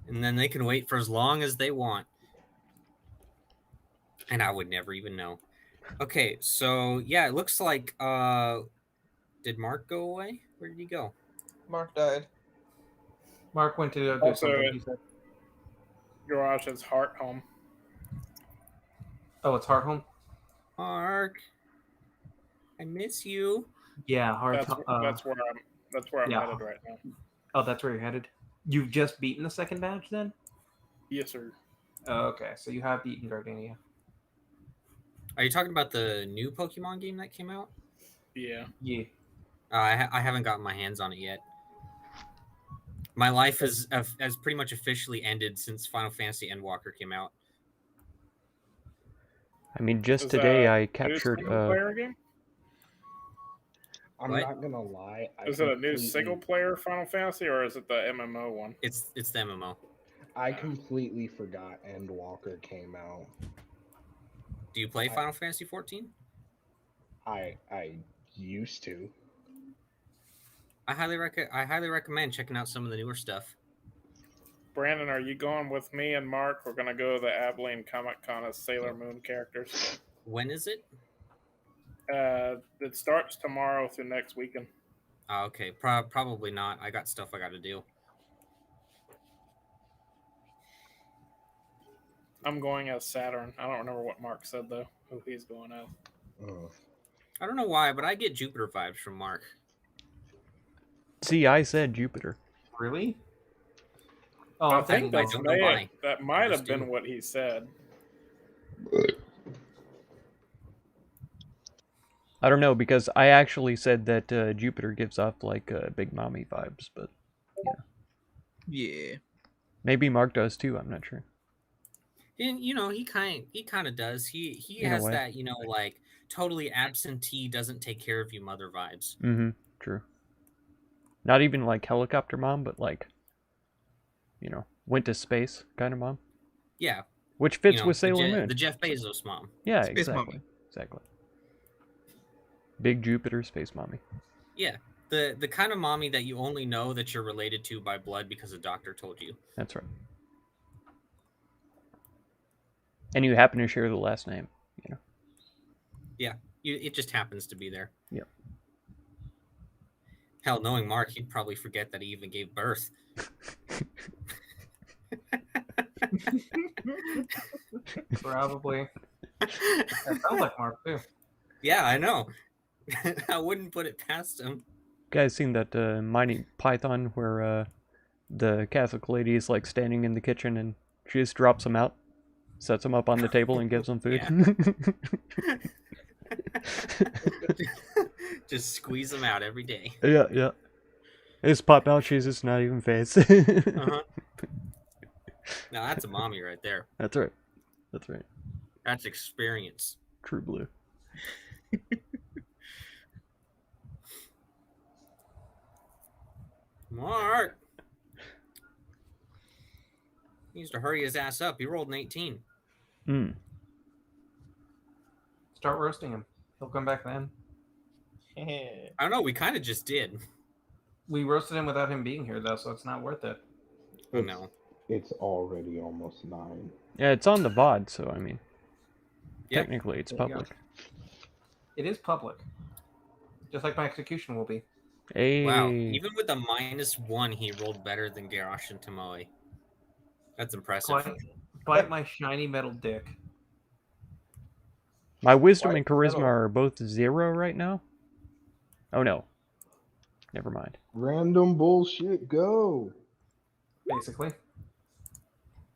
and then they can wait for as long as they want, and I would never even know. Okay, so yeah, it looks like did Mark go away? Where did he go? Mark died. Mark went to do Also, something. He said, Garash's Heart Home. "Oh, it's Heart Home." Mark, I miss you. Yeah, Heart. That's where I'm yeah. headed right now. Oh, that's where you're headed. You've just beaten the second badge, then? Yes, sir. Oh, okay, so you have beaten Gardenia. Are you talking about the new Pokemon game that came out? Yeah. Yeah. I haven't gotten my hands on it yet. My life has pretty much officially ended since Final Fantasy Endwalker came out. I mean, just Is today that I a captured. single player game? I'm What? not gonna lie. Is it a new single player Final Fantasy or is it the MMO one? It's the MMO. I completely forgot Endwalker came out. Do you play Final Fantasy 14? I used to. I highly recommend checking out some of the newer stuff. Brandon, are you going with me and Mark? We're gonna go to the Abilene Comic Con as Sailor Moon characters. When is it? It starts tomorrow through next weekend. Oh, okay, probably not. I got stuff I got to do. I'm going as Saturn. I don't remember what Mark said though. Who he's going as. Oh. I don't know why, but I get Jupiter vibes from Mark. See, I said Jupiter. Really? Oh, I think I that's don't know why. that might just have been do. what he said. I don't know, because I actually said that Jupiter gives off like big mommy vibes, but Yeah. maybe Mark does too. I'm not sure. And he kind of does. He In a has way. that like totally absentee, doesn't take care of you mother vibes. Mm-hmm. True. Not even like helicopter mom, but like, went to space kind of mom. Yeah, Which fits with Sailor Moon. the Jeff Bezos mom. Yeah, Space exactly. mommy. Exactly. Big Jupiter space mommy. Yeah, the kind of mommy that you only know that you're related to by blood because a doctor told you. That's right. And you happen to share the last name, Yeah. It just happens to be there. Yep. Hell, knowing Mark, he'd probably forget that he even gave birth. Probably. That sounds like Mark too. Yeah, I know. I wouldn't put it past him. Guys, seen that Mighty Python where the Catholic lady is like standing in the kitchen and she just drops them out, sets them up on the table, and gives them food? Just squeeze them out every day. Yeah, yeah. It's pop out. She's just not even phased. Uh-huh. Now that's a mommy right there. That's right. That's right. That's experience. True blue. Mark. He needs to hurry his ass up. He rolled an 18. Mm. Start roasting him. He'll come back then. I don't know. We kind of just did. We roasted him without him being here though, so it's not worth it. Oh, no. It's already almost 9. Yeah, it's on the VOD, so I mean, Yep. technically it's There you go. public. It is public. Just like my execution will be. Hey. Wow. Even with the -1, he rolled better than Garrosh and Tomoe. That's impressive. Bite my shiny metal dick. My wisdom Why- and charisma no. are both 0 right now. Oh no. Never mind. Random bullshit, go. Basically.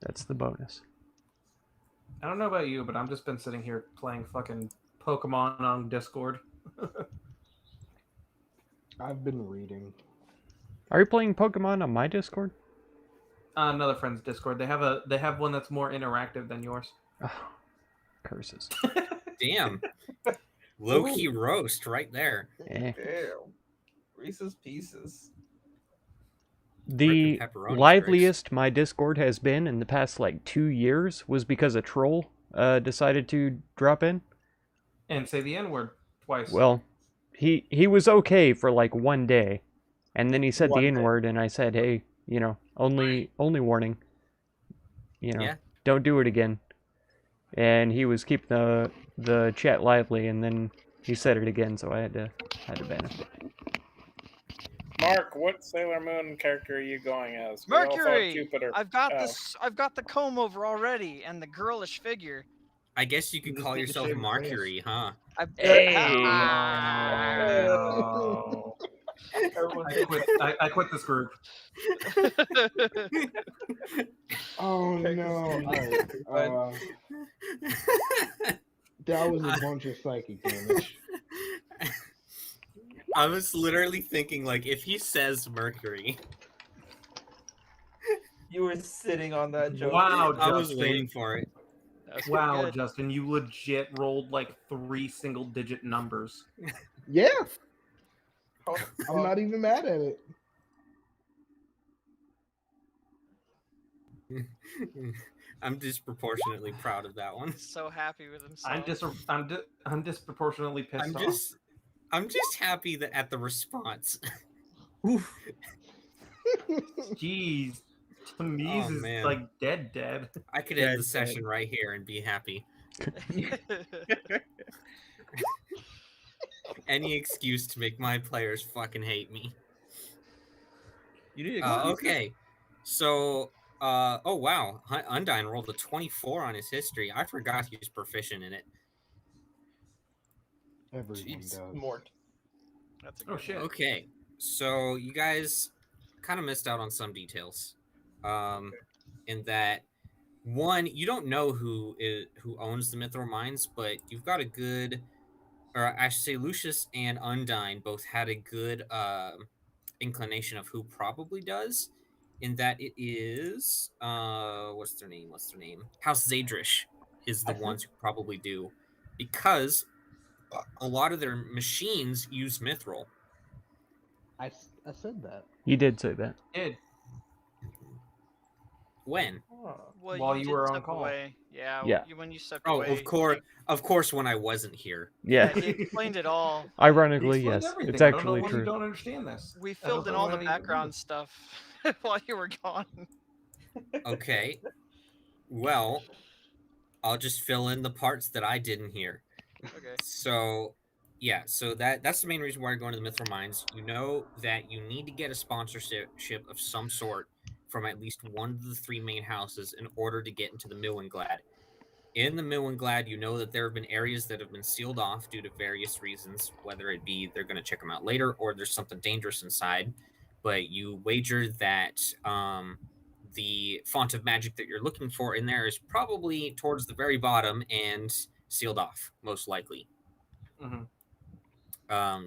That's the bonus. I don't know about you, but I've just been sitting here playing fucking Pokemon on Discord. I've been reading. Are you playing Pokemon on my Discord? Another friend's Discord. They have one that's more interactive than yours. Oh, curses. Damn. Low-key roast right there. Eh. Damn. Reese's Pieces. The Ripping pepperoni liveliest my Discord has been in the past like 2 years was because a troll decided to drop in. And say the N-word twice. Well, he was okay for like 1 day, and then he said One the day. N-word, and I said, hey, you know, only warning, you know, Yeah. don't do it again. And he was keeping the chat lively, and then he said it again, so I had to ban him. Mark, what Sailor Moon character are you going as? We all thought Mercury. Jupiter. I've got Oh. this. I've got the comb over already and the girlish figure. I guess you could You just call need to yourself shave his face. Mercury, huh? I, No. I quit this group. Oh no! Alright, that was a bunch of psychic damage. I was literally thinking, like, if he says Mercury, You were sitting on that joke. Wow, I was Justin. waiting for it. that was pretty Wow, good. Justin, you legit rolled like 3 single-digit numbers. Yeah, How- I'm not even mad at it. I'm disproportionately proud of that one. So happy with himself. I'm disproportionately pissed I'm off. just happy that at the response. Jeez, Tamiz Oh, is man. like dead. I could Yeah, end the it's session right here and be happy. Any excuse to make my players fucking hate me. You need to go. Okay, so oh wow, Undyne rolled a 24 on his history. I forgot he was proficient in it. Everyone Jeez, does. Mort. That's a Oh good shit. one. Okay, so you guys kind of missed out on some details. In that one, you don't know who owns the Mithril mines, but you've got a good, or I should say, Lucius and Undyne both had a good inclination of who probably does. In that it is what's their name? House Zadrish is the ones who probably do, because a lot of their machines use Mithril. I said that. You did say that. Did When? Oh. Well, While you did were on step call. away. Yeah. Yeah. When you stepped Oh, away. of course, when I wasn't here. Yeah. He explained it all. Ironically, He explained yes. everything. It's I don't know actually why true. You don't understand this. We I don't filled in know all why the you don't background stuff while you were gone. Okay. Well, I'll just fill in the parts that I didn't hear. Okay. So, yeah, so that's the main reason why you're going to the Mithril Mines. You know that you need to get a sponsorship of some sort from at least one of the 3 main houses in order to get into the Millenglad. In the Millenglad, you know that there have been areas that have been sealed off due to various reasons, whether it be they're going to check them out later or there's something dangerous inside. But you wager that the font of magic that you're looking for in there is probably towards the very bottom and sealed off, most likely.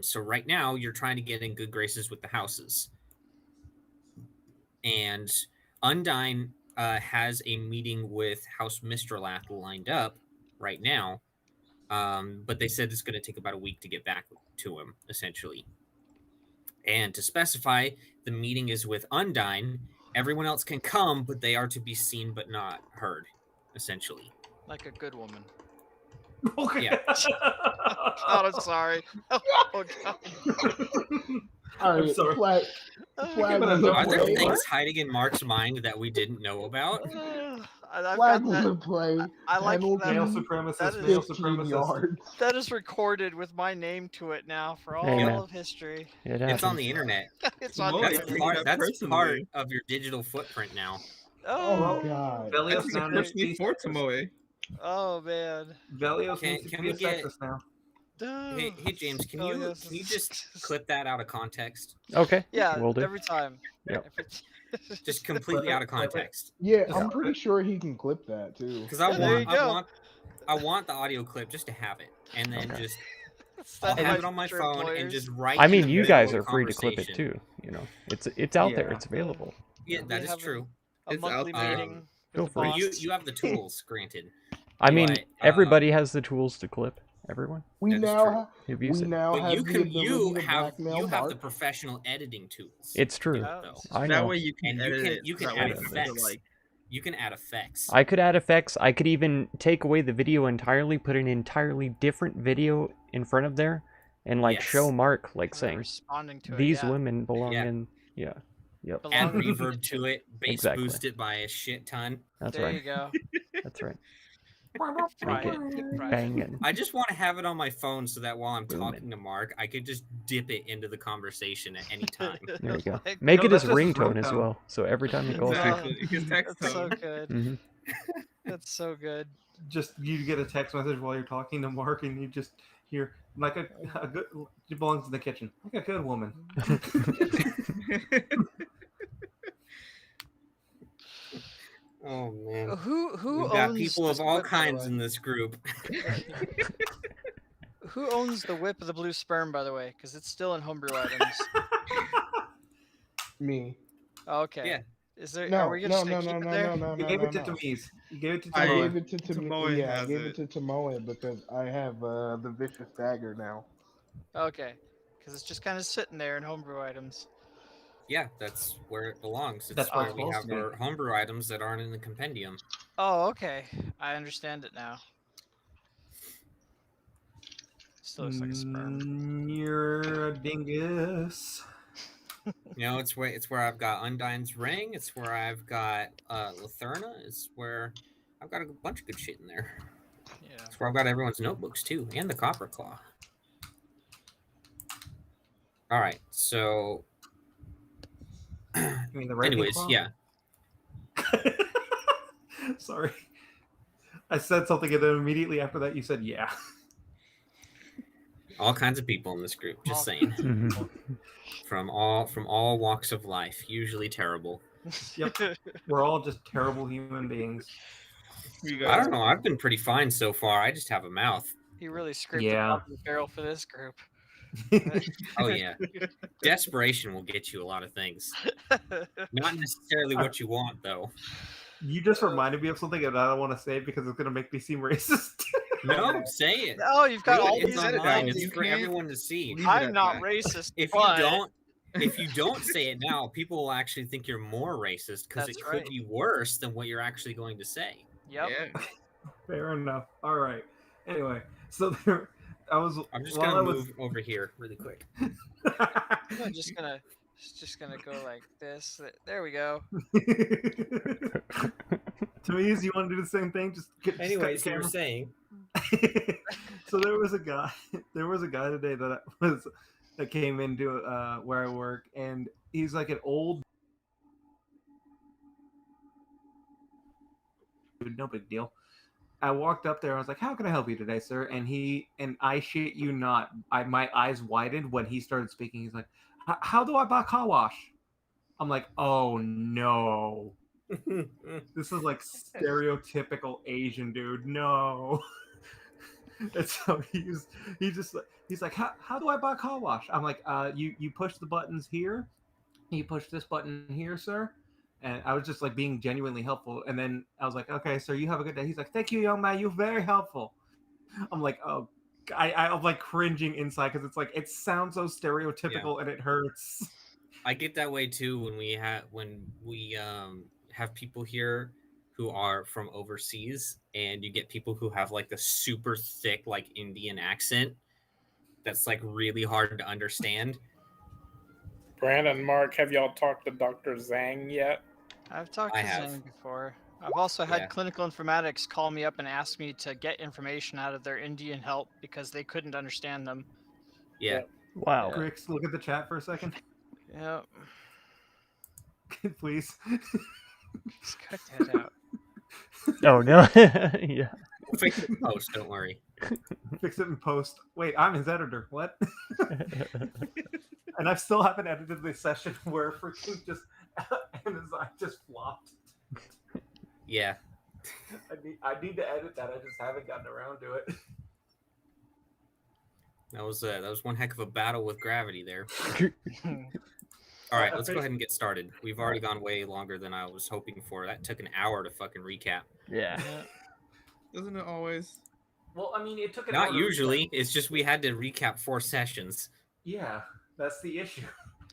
So right now, you're trying to get in good graces with the houses. And Undyne has a meeting with House Mistralath lined up right now. But they said it's going to take about a week to get back to him, essentially. And to specify, the meeting is with Undyne. Everyone else can come, but they are to be seen but not heard, essentially. Like a good woman. Okay. Yeah. God, I'm sorry. Oh God. All I'm right, sorry. flag Give it a was no a Are there play. things hiding in Mark's mind that we didn't know about? I've Flag got was that. a play. I like Male that. Penalty, supremacist, That is- male 15 supremacist. yards. That is recorded with my name to it now for all Amen. of history. It It's on happens. the internet. It's on Whoa, the That's you're internet. taking that part personally. of your digital footprint now. Oh, God. Velios That's now needs to personally be for sexist. Tomoe. Oh man. Velios Can- needs to can be we a get- sexist now. Hey James, can you just clip that out of context? Okay. Yeah, Will do. every time. Yep. Just completely out of context. Yeah, Just I'm clip pretty sure he can clip that too. Because Yeah, there you go. I want the audio clip just to have it, and then Okay. just Send I'll have my it on my future phone and employers. just write. I in mean, the you middle guys of are free to clip it conversation. too. You know, it's out there. Yeah. It's available. Yeah, We that is have true. A It's monthly out there. meeting Feel with the free. boss. You have the tools, granted. I mean, But, everybody has the tools to clip. Everyone. We That is now true. ha- You've we used it. now But have the ability to blackmail you have the Mark. professional editing tools. It's true. Yeah, though. I That know. way you can And edit it. you so can that add way it doesn't, effects. like, You can add effects. I could add effects. I could even take away the video entirely, put an entirely different video in front of there, and like Yes. show Mark like They're saying responding to these it. Yeah. women belong Yeah. in. Yeah. Yep. Add Belong- reverb to it, bass Exactly. boost it by a shit ton. That's There right. you go. That's right. Right. Make it banging. I just want to have it on my phone so that while I'm Booming. talking to Mark, I could just dip it into the conversation at any time. There you go. Like, Make No, it his that's just his ringtone as ringtone. well. So every time you call Exactly. His text That's so tone. good. hmm That's so good. Just you get a text message while you're talking to Mark, and you just hear like a good. She belongs in the kitchen, like a good woman. Oh man. Who We've got owns people of this all whip, by the kinds way? in this group. Who owns the whip of the blue sperm, by the way? Because it's still in homebrew items. Me. Okay. Yeah. Is there? No, Are we no, just no, gonna no, keep no, it there? no, no, You no, gave no, it to no. Tamiz. You gave it to I Tamiz. gave it to Tomoe yeah, I has gave it. it to Tomoe because I have the vicious dagger now. Okay. Because it's just kind of sitting there in homebrew items. Yeah, that's where it belongs. It's That's where where it's we supposed have to be. our homebrew items that aren't in the compendium. Oh, okay. I understand it now. Still looks like a sperm. You're a dingus. You know, it's where I've got Undyne's ring. It's where I've got Latherna. It's where I've got a bunch of good shit in there. Yeah. It's where I've got everyone's notebooks too, and the copper claw. All right, so You mean the Ravenclaw? anyways, yeah. Sorry. I said something, and then immediately after that, you said, "Yeah." All kinds of people in this group, just saying. hmm From all walks of life, usually terrible. Yep. We're all just terrible human beings. You I guys- don't know. I've been pretty fine so far. I just have a mouth. He really scraped Yeah. the top of the barrel for this group. Oh yeah. Desperation will get you a lot of things. Not necessarily what you want, though. You just reminded me of something that I don't want to say because it's gonna make me seem racist. No, say it. Oh, you've got all It's these online. edited. It's for everyone to see. Leave it I'm at not that. racist. If but you don't say it now, people will actually think you're more racist because it That's could right. be worse than what you're actually going to say. Yep. Yeah. Fair enough. All right. Anyway, so there, I was. I'm just while gonna I was- move over here really quick. I'm just gonna go like this. There we go. Tamiz, you want to do the same thing? Just cut the Anyways, you were camera. saying. So there was a guy. There was a guy today that came into where I work, and he's like an old dude, no big deal. I walked up there. I was like, "How can I help you today, sir?" And I shit you not, my eyes widened when he started speaking. He's like, "How do I buy car wash?" I'm like, "Oh no, this is like stereotypical Asian dude." No. And so he's like, "How do I buy car wash?" I'm like, you push the buttons here. You push this button here, sir." And I was just like being genuinely helpful. And then I was like, "Okay, sir, you have a good day." He's like, "Thank you, young man. You're very helpful." I'm like, "Oh," I'm like cringing inside because it's like it sounds so stereotypical and it hurts. I get that way too when we have people here who are from overseas, and you get people who have like the super thick like Indian accent that's like really hard to understand. Brandon, Mark, have y'all talked to Dr. Zhang yet? I've talked I to have. Zane before. I've also had Yeah. clinical informatics call me up and ask me to get information out of their Indian help because they couldn't understand them. Yeah. Wow. Grix, look at the chat for a second, Yeah, please. just cut that out. Oh no. Yeah. We'll fix it in post, don't worry. Fix it in post. Wait, I'm his editor. What? And I still haven't edited the session where freaking just Amazon just flopped. Yeah. I need to edit that. I just haven't gotten around to it. That was one heck of a battle with gravity there. All right, let's go ahead and get started. We've already gone way longer than I was hoping for. That took an hour to fucking recap. Yeah. Doesn't it always? Well, I mean, it took an Not hour to usually. It's just we had to recap 4 sessions. Yeah, that's the issue.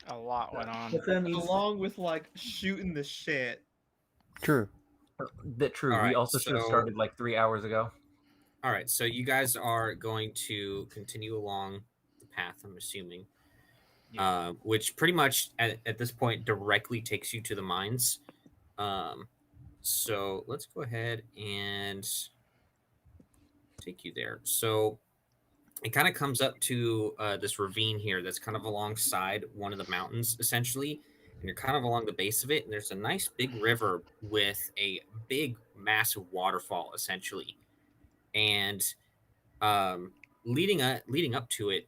A lot went on. But that means Along with like shooting the shit. True. true. All We right, also should have so- started like 3 hours ago. All right, so you guys are going to continue along the path, I'm assuming, which pretty much at this point directly takes you to the mines. So let's go ahead and take you there. So it kind of comes up to this ravine here that's kind of alongside one of the mountains, essentially. And you're kind of along the base of it. And there's a nice big river with a big, massive waterfall, essentially. And leading up to it,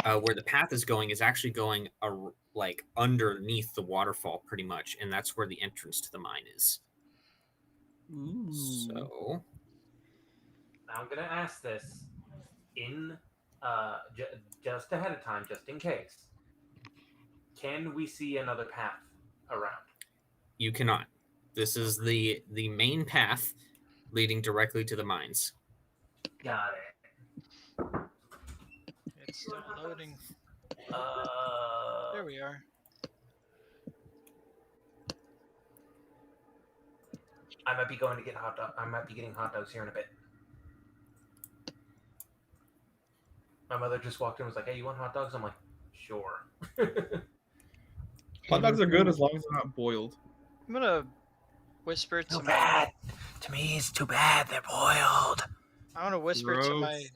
where the path is going is actually going like underneath the waterfall, pretty much. And that's where the entrance to the mine is. Ooh. So Now I'm gonna ask this in just ahead of time, just in case. Can we see another path around? you cannot. This is the main path leading directly to the mines. Got it. It's still loading. Uh, There we are. I might be going to get hot dog. I might be getting hot dogs here in a bit. My mother just walked in and was like, "Hey, you want hot dogs?" I'm like, "Sure." Hot dogs are good as long as they're not boiled. I'm gonna whisper to Too my. bad. To me, it's too bad they're boiled. I want to whisper to Gross.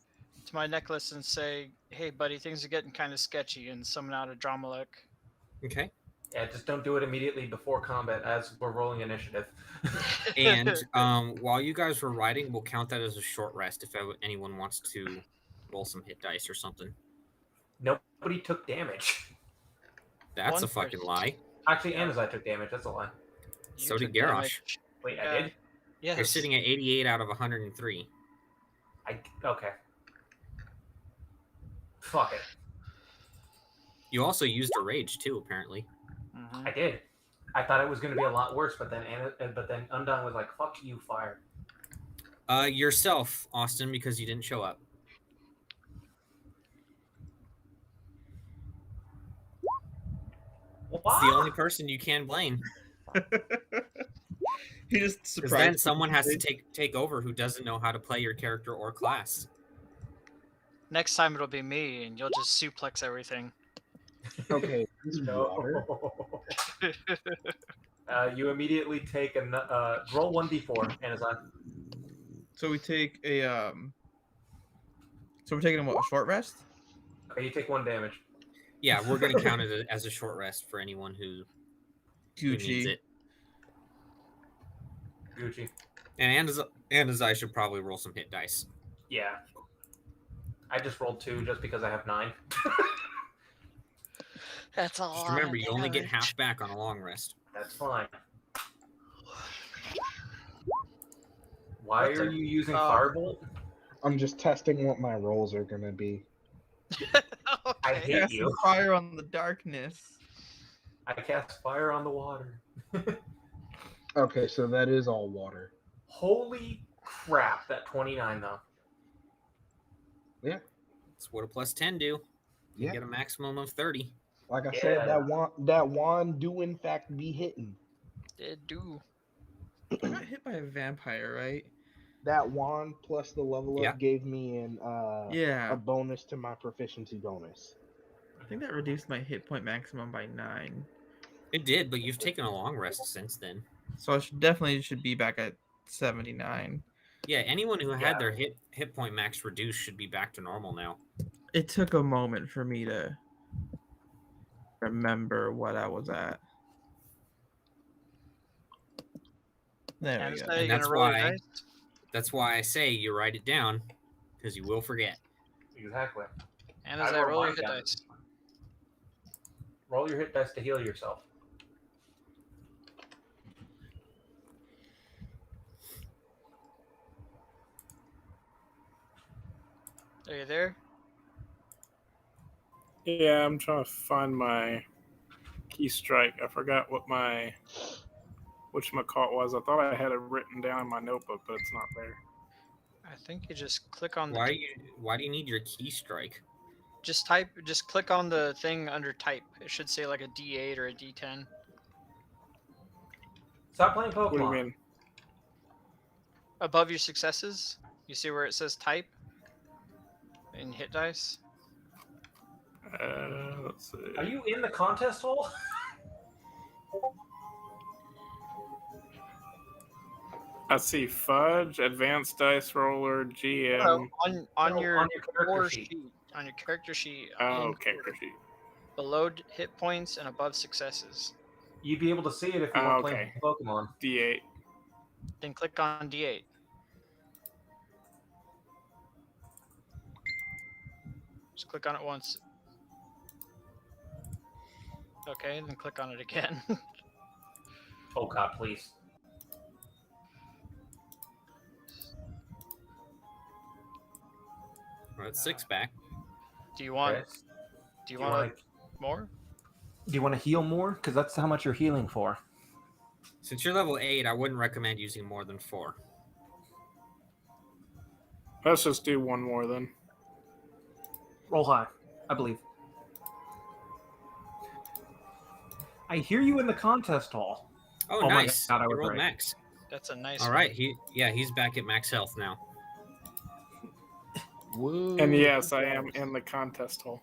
my necklace and say, "Hey, buddy, things are getting kind of sketchy," and summon out a Dramalek. Okay. Yeah, just don't do it immediately before combat as we're rolling initiative. And while you guys were riding, we'll count that as a short rest if anyone wants to roll some hit dice or something. Nobody took damage. That's One a fucking person. lie. Actually, Anazai took damage. That's a lie. You So did took Garrosh. damage. Wait, Yeah. I did? Yes. You're sitting at 88 out of 103. Okay. Fuck it. You also used a rage too, apparently. Mhm. I did. I thought it was going to be a lot worse, but then Undine was like, "Fuck you, fire." Yourself, Austin, because you didn't show up. What? It's the only person you can blame. He just Because surprised. then someone has to take over who doesn't know how to play your character or class. Next time it'll be me, and you'll just suplex everything. Okay, this water. You immediately take roll 1d4, Anazai. So we take a So we're taking a short rest. Okay, you take 1 damage. Yeah, we're gonna count it as a short rest for anyone who needs Gucci. it. Gucci. And as I should probably roll some hit dice. Yeah. I just rolled 2 just because I have 9. That's a Just lot. remember, of you only get damage. half back on a long rest. That's fine. Why What's are a- you using oh. Firebolt? I'm just testing what my rolls are gonna be. I Okay. hate Cast you. fire on the darkness. I cast fire on the water. Okay, so that is all water. Holy crap, that 29 though. Yeah, That's what a plus 10 do. You yeah. get a maximum of 30. Like I Yeah. said, that wand do in fact be hitting. It do. I got hit by a vampire, right? That wand plus the level up Yeah. gave me Yeah. a bonus to my proficiency bonus. I think that reduced my hit point maximum by 9. It did, but you've taken a long rest since then. So I definitely should be back at 79. Yeah, anyone who Yeah. had their hit point max reduced should be back to normal now. It took a moment for me to remember what I was at. There And we so go. you're And gonna that's roll your why- dice? That's why I say you write it down, because you will forget. Exactly. And as I I roll roll your mine hit down. dice. Roll your hit dice to heal yourself. Are you there? Yeah, I'm trying to find my key strike. I forgot what my whatchamacallit was. I thought I had it written down in my notebook, but it's not there. I think you just click on the. Why do you need your key strike? Just click on the thing under type. It should say like a D8 or a D10. Stop playing Pokemon. What do you mean? Above your successes, you see where it says type? And hit dice? Let's see. Are you in the contest hole? I see Fudge, Advanced Dice Roller, GM. No, on No, your on your character core sheet. sheet. On your character sheet. Oh, in character sheet. below hit points and above successes. You'd be able to see it if you Oh, weren't okay. playing Pokemon. D8. Then click on D8. Just click on it once. Okay, then click on it again. Oh god, please. Well, it's 6 back. Do you want? Okay. Do you want more? Do you want to heal more? Because that's how much you're healing for. Since you're level 8, I wouldn't recommend using more than 4. Let's just do one more then. Roll high, I believe. I hear you in the contest hall. Oh, Oh my nice. God, I You was rolled right. max. That's a nice. All one. right. He's back at max health now. Whoa. And yes, I am in the contest hole.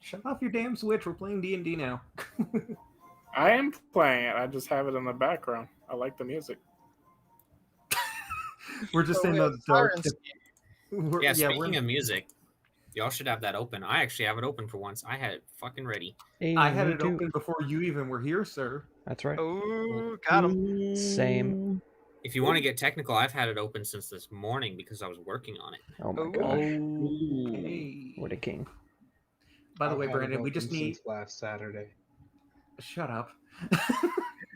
Shut off your damn Switch. We're playing D&D now. I am playing it. I just have it in the background. I like the music. We're just Oh, in we the have dark. sirens. Yeah, we're speaking in- of music, y'all should have that open. I actually have it open for once. I had it fucking ready. Hey, I had me it too. open before you even were here, sir. That's right. Ooh, got him. Same. If you want to get technical, I've had it open since this morning because I was working on it. Oh my Ooh. gosh. Okay. What a king. By the I've way, had it Brandon, we open just need. since last Saturday. Shut up.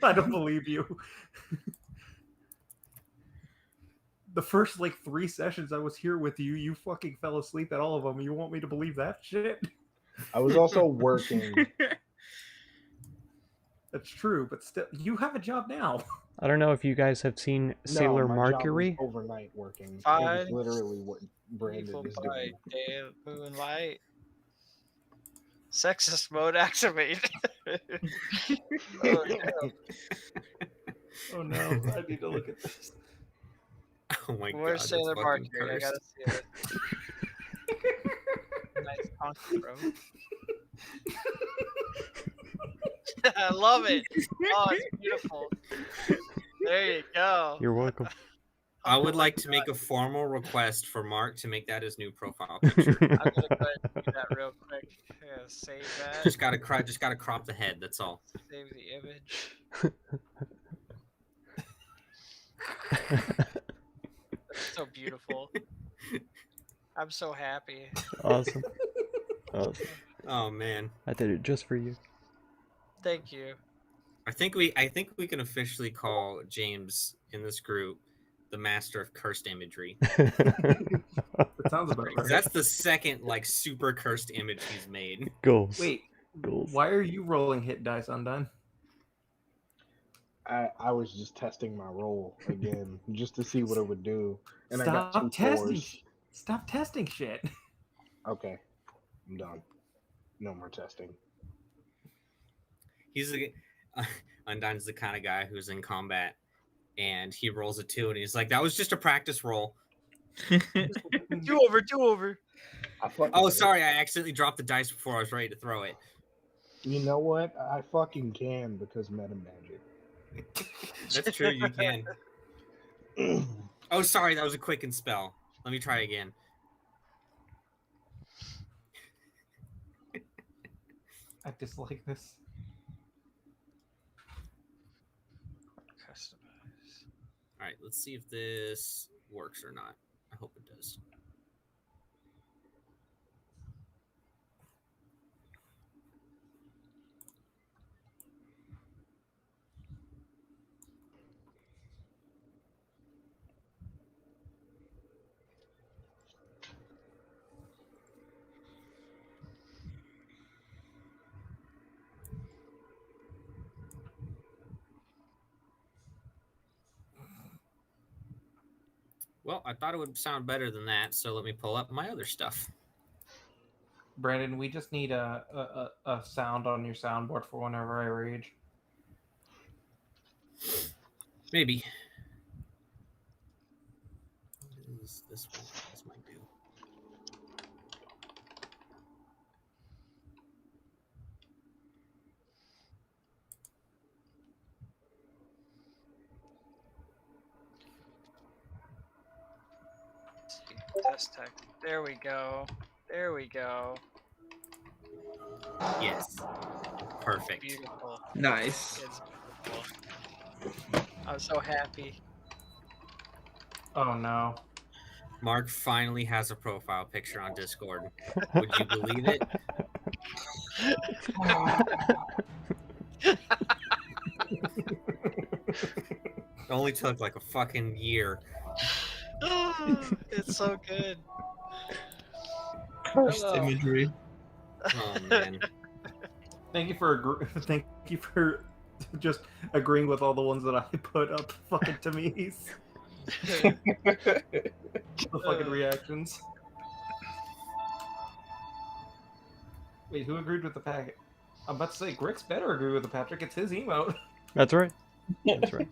I don't believe you. The first like 3 sessions I was here with you, you fucking fell asleep at all of them. You want me to believe that shit? I was also working. That's true, but still, you have a job now. I don't know if you guys have seen Sailor my job was Mercury. overnight working. It Five, was literally what Brandon Evil is by doing. day of moonlight. Sexist mode activated. Oh, no. Oh no, I need to look at this. Oh my god. Where's that's Sailor fucking Mercury? I cursed. gotta see it. Nice content, bro. I love it. Oh, it's beautiful. There you go. You're welcome. I would like to make a formal request for Mark to make that his new profile picture. I'm gonna go ahead and do that real quick. Save that. Just gotta crop the head. That's all. Save the image. That's so beautiful. I'm so happy. Awesome. Oh man, I did it just for you. Thank you. I think we can officially call James in this group the master of cursed imagery. That sounds about right. That's the second like super cursed image he's made. Goals. Wait, Goals. why are you rolling hit dice, Undone? I was just testing my roll again just to see what it would do, and I got Stop 2 testing. 4s. Stop testing shit. Okay, I'm done. No more testing. He's Undyne's the kind of guy who's in combat and he rolls a 2 and he's like, that was just a practice roll. Do over. Oh, sorry, I accidentally dropped the dice before I was ready to throw it. You know what? I fucking can because meta magic. That's true, you can. Oh, sorry, that was a quicken spell. Let me try again. I dislike this. Customize. All right, let's see if this works or not. I hope it does. Well, I thought it would sound better than that, so let me pull up my other stuff. Brandon, we just need a sound on your soundboard for whenever I rage. Maybe. What is this one? This might do. Test tech. There we go. Yes. Perfect. Beautiful. Nice. It's beautiful. I'm so happy. Oh no. Mark finally has a profile picture on Discord. Would you believe it? It only took like a fucking year. It's so good. Cursed Oh. imagery. Oh man. Thank you for just agreeing with all the ones that I put up. Fucking to me. The fucking reactions. Wait, who agreed with the packet? I'm about to say Grix better agree with the Patrick. It's his emote. That's right. That's right.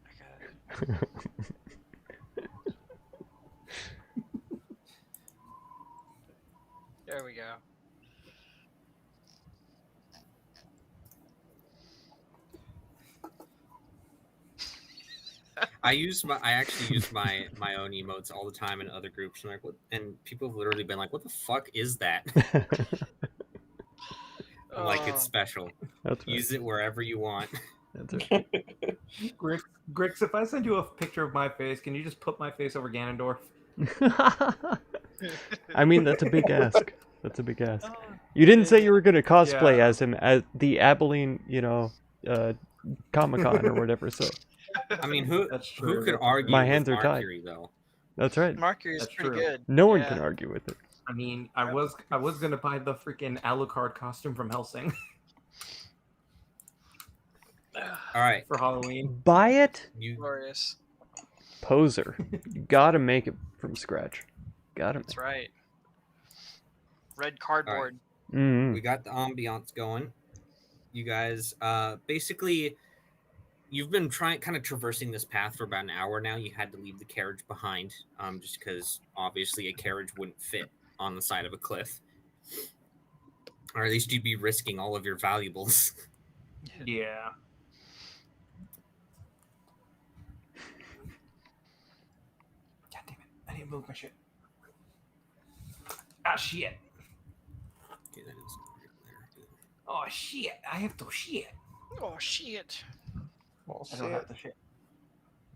I got it. There we go. I actually use my own emotes all the time in other groups, and and people have literally been like, "What the fuck is that?" I'm like, it's special. That's right. Use it wherever you want. That's right. Grix, if I send you a picture of my face, can you just put my face over Ganondorf? I mean, that's a big ask. That's a big ask. You didn't say you were going to cosplay Yeah. as him at the Abilene, Comic-Con or whatever, so I mean, who That's true. who could argue My with hands are tied. Mercury though? that's right. Mercury is That's pretty true. good. No one Yeah. can argue with it. I mean, I was gonna buy the freaking Alucard costume from Helsing All right, for Halloween. Buy it? you Glorious. Poser. You gotta make it from scratch. Gotta make That's right. Red cardboard. Mm-hmm. we got the ambiance going. You guys, basically, you've been kind of traversing this path for about an hour now. You had to leave the carriage behind, just because obviously a carriage wouldn't fit on the side of a cliff, or at least you'd be risking all of your valuables. Yeah. can't move my shit. Ah, shit. Okay, that is right there. Oh, shit. I have to shit. Oh shit. Well, I don't have shit. to shit.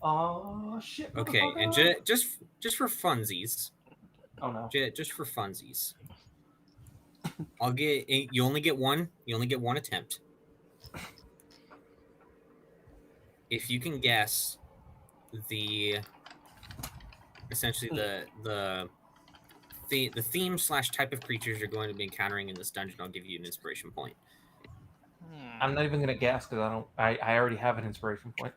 Oh, shit. Okay, and motherfucker. just for funsies, Oh, no. just for funsies, I'll get. You only get one. You only get one attempt. If you can guess essentially the theme / type of creatures you're going to be encountering in this dungeon, I'll give you an inspiration point. I'm not even going to guess because I already have an inspiration point.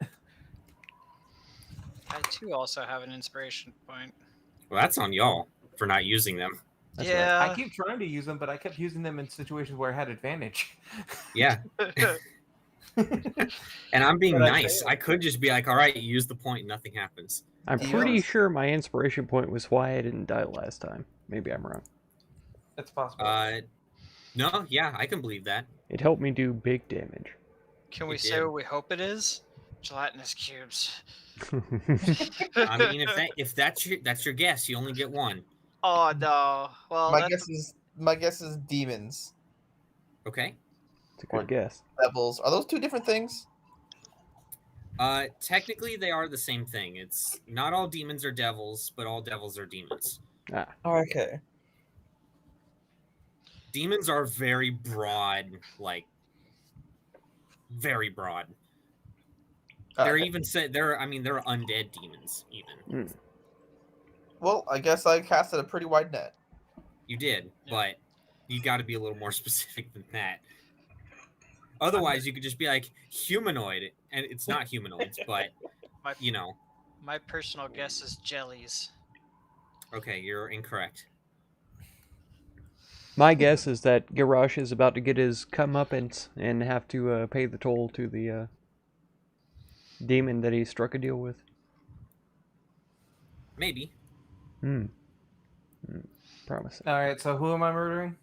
I too also have an inspiration point. Well, that's on y'all for not using them. That's yeah. I keep trying to use them, but I kept using them in situations where I had advantage. Yeah. And I'm being But I nice. failed. I could just be like, all right, you use the point and nothing happens. I'm To be pretty honest- sure my inspiration point was why I didn't die last time. Maybe I'm wrong. It's possible. No, yeah, I can believe that. It helped me do big damage. Can we It say did. what we hope it is? Gelatinous cubes. I mean, if that's your guess, you only get one. Oh no. Well, My that's guess is demons, Okay. It's a good guess. devils. Are those two different things? Technically, they are the same thing. It's not all demons are devils, but all devils are demons. Ah, Okay. Demons are very broad, like very broad. They're Okay. even said they're undead demons even. Well, I guess I casted a pretty wide net. You did, Yeah. but you got to be a little more specific than that. Otherwise, you could just be like humanoid, and it's not humanoids, but my you know. my personal guess is jellies. Okay, you're incorrect. my guess is that Garrosh is about to get his comeuppance and have to pay the toll to the demon that he struck a deal with. Maybe. Promising. All right, so who am I murdering?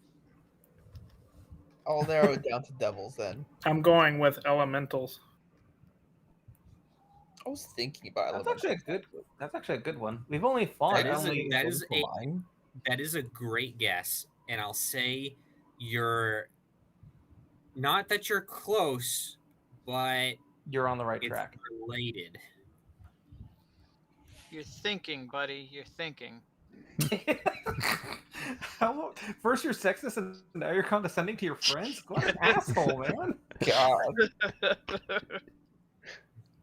I'll narrow it down to devils then. I'm going with elementals. I was thinking about That's actually a good one. We've only fought That is only mine. That is a great guess, and I'll say you're not that you're close, but you're on the right it's track. related. You're thinking, buddy. You're thinking. First you're sexist and now you're condescending to your friends? What an asshole, man. God.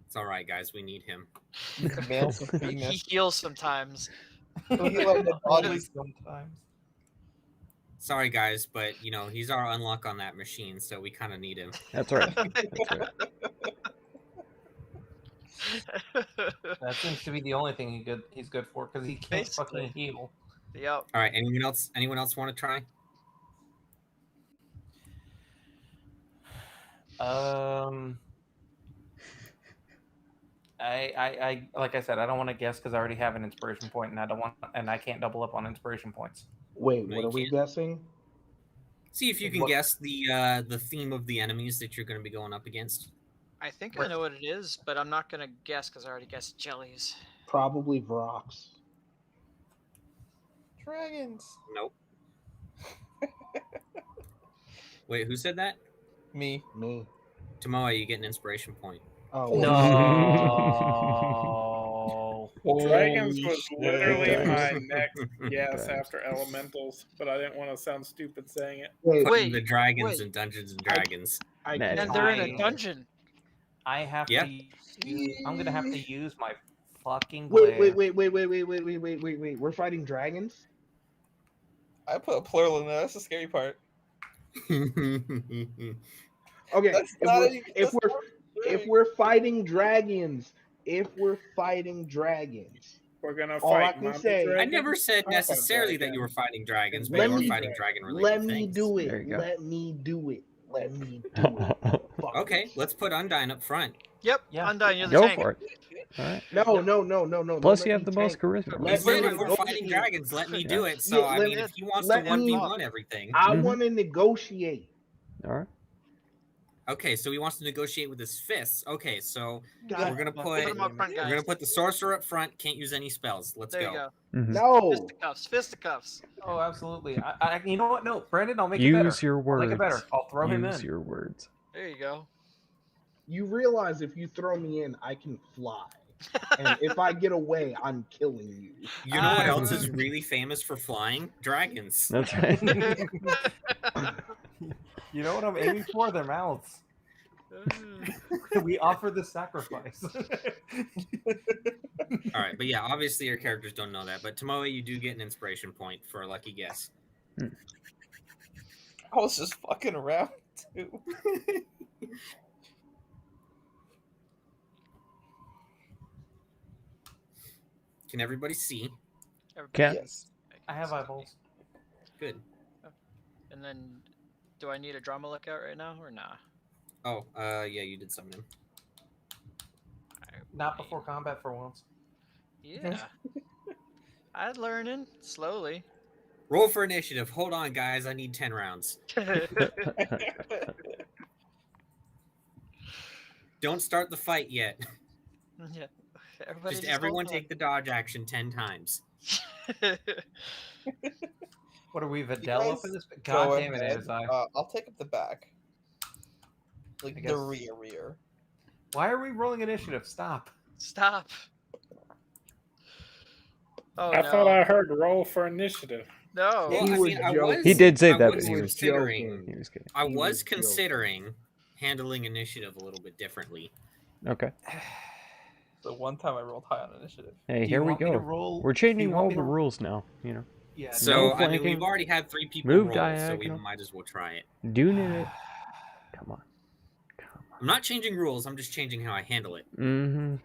It's all right, guys. We need him. Males and He females. heals sometimes. We love the Only bodies. sometimes. Sorry, guys, but he's our unlock on that machine, so we kind of need him. That's right. That's right. That seems to be the only thing he's good for because he can't Basically. fucking heal. Yep. All right. Anyone else? Anyone else want to try? I like I said, I don't want to guess because I already have an inspiration point, and I can't double up on inspiration points. Wait, No, what you are we can't. guessing? See if you can What- guess the theme of the enemies that you're going to be going up against. I think I know what it is, but I'm not gonna guess because I already guessed jellies. Probably Vrox. Dragons. Nope. Wait, who said that? Me. Me. Tomoa, you get an inspiration point. Oh No. Dragons Holy was shit. literally my Dragons. next guess Dragons. after elementals, but I didn't want to sound stupid saying it. Wait, Fighting Wait, the dragons wait. and Dungeons and Dragons. I Magic. can't- And they're in a I- dungeon. I have Yeah. to use, I'm gonna have to use my fucking Wait, glaive. wait. We're fighting dragons? I put a plural in there. That's the scary part. Okay, That's if not we're, even- if that's we're not if true. we're fighting dragons, We're gonna All I fight. can Mama say- I dragon, never said Papa necessarily that dragon. you were fighting dragons, but Let you were me- fighting dragon related let me things. do There it. you go. Let me do it. Let me do it. Fuck Okay, it. let's put Undyne up front. Yep. Yeah. Undyne, you're the Go tank. for it. All right. No. Plus, don't you let have the me most tank. charisma. You Let said me if we're fighting negotiate. dragons, let me do it. So Yeah, I let mean, me- if he wants let to me- 1v1 everything, I Mhm. want to negotiate. All right. Okay, so he wants to negotiate with his fists. Okay, so God we're gonna fucking put Put him up front, we're guys. gonna put the sorcerer up front. Can't use any spells. Let's There you go. go. Mhm. No. Fisticuffs. Fisticuffs. Oh, absolutely. You know what? No, Brandon, I'll make it better. Use your I'll make it words. better. I'll throw him Use in. your words. There you go. You realize if you throw me in, I can fly. And if I get away, I'm killing you. You know what I else would- is really famous for flying? Dragons. That's right. You know what I'm aiming for? Their mouths. We offer the sacrifice. All right, but yeah, obviously your characters don't know that. But Tomoe, you do get an inspiration point for a lucky guess. I was just fucking around too. Can everybody see? Can. Yes. I have eyeballs. Good. And then, do I need a drama lookout right now or nah? Oh, yeah, you did summon him. Not before combat for once. Yeah. I'm learning slowly. Roll for initiative. Hold on, guys. I need 10 rounds. Don't start the fight yet. Yeah. Everybody Just hold everyone on. take the dodge action 10 times. What are we, You Videl up guys in this? go God damn it, ahead. Azai. I'll take up the back. Like I the guess- rear. Why are we rolling initiative? Stop. Stop. Oh I no. thought I heard roll for initiative. No. Well, He I was mean, I joking. was. He did say I that, was but he was considering. joking. He was kidding. I He was was joking. considering handling initiative a little bit differently. Okay. The one time I rolled high on initiative. Hey, Do you here we want me to go. roll- We're do you changing want all me the to- rules now. You know, Yeah. So No I mean, flanking. we've already had 3 people Move roll, so we diagonal. might as well try it. doing it. Come on. I'm not changing rules. I'm just changing how I handle it. Mm-hmm.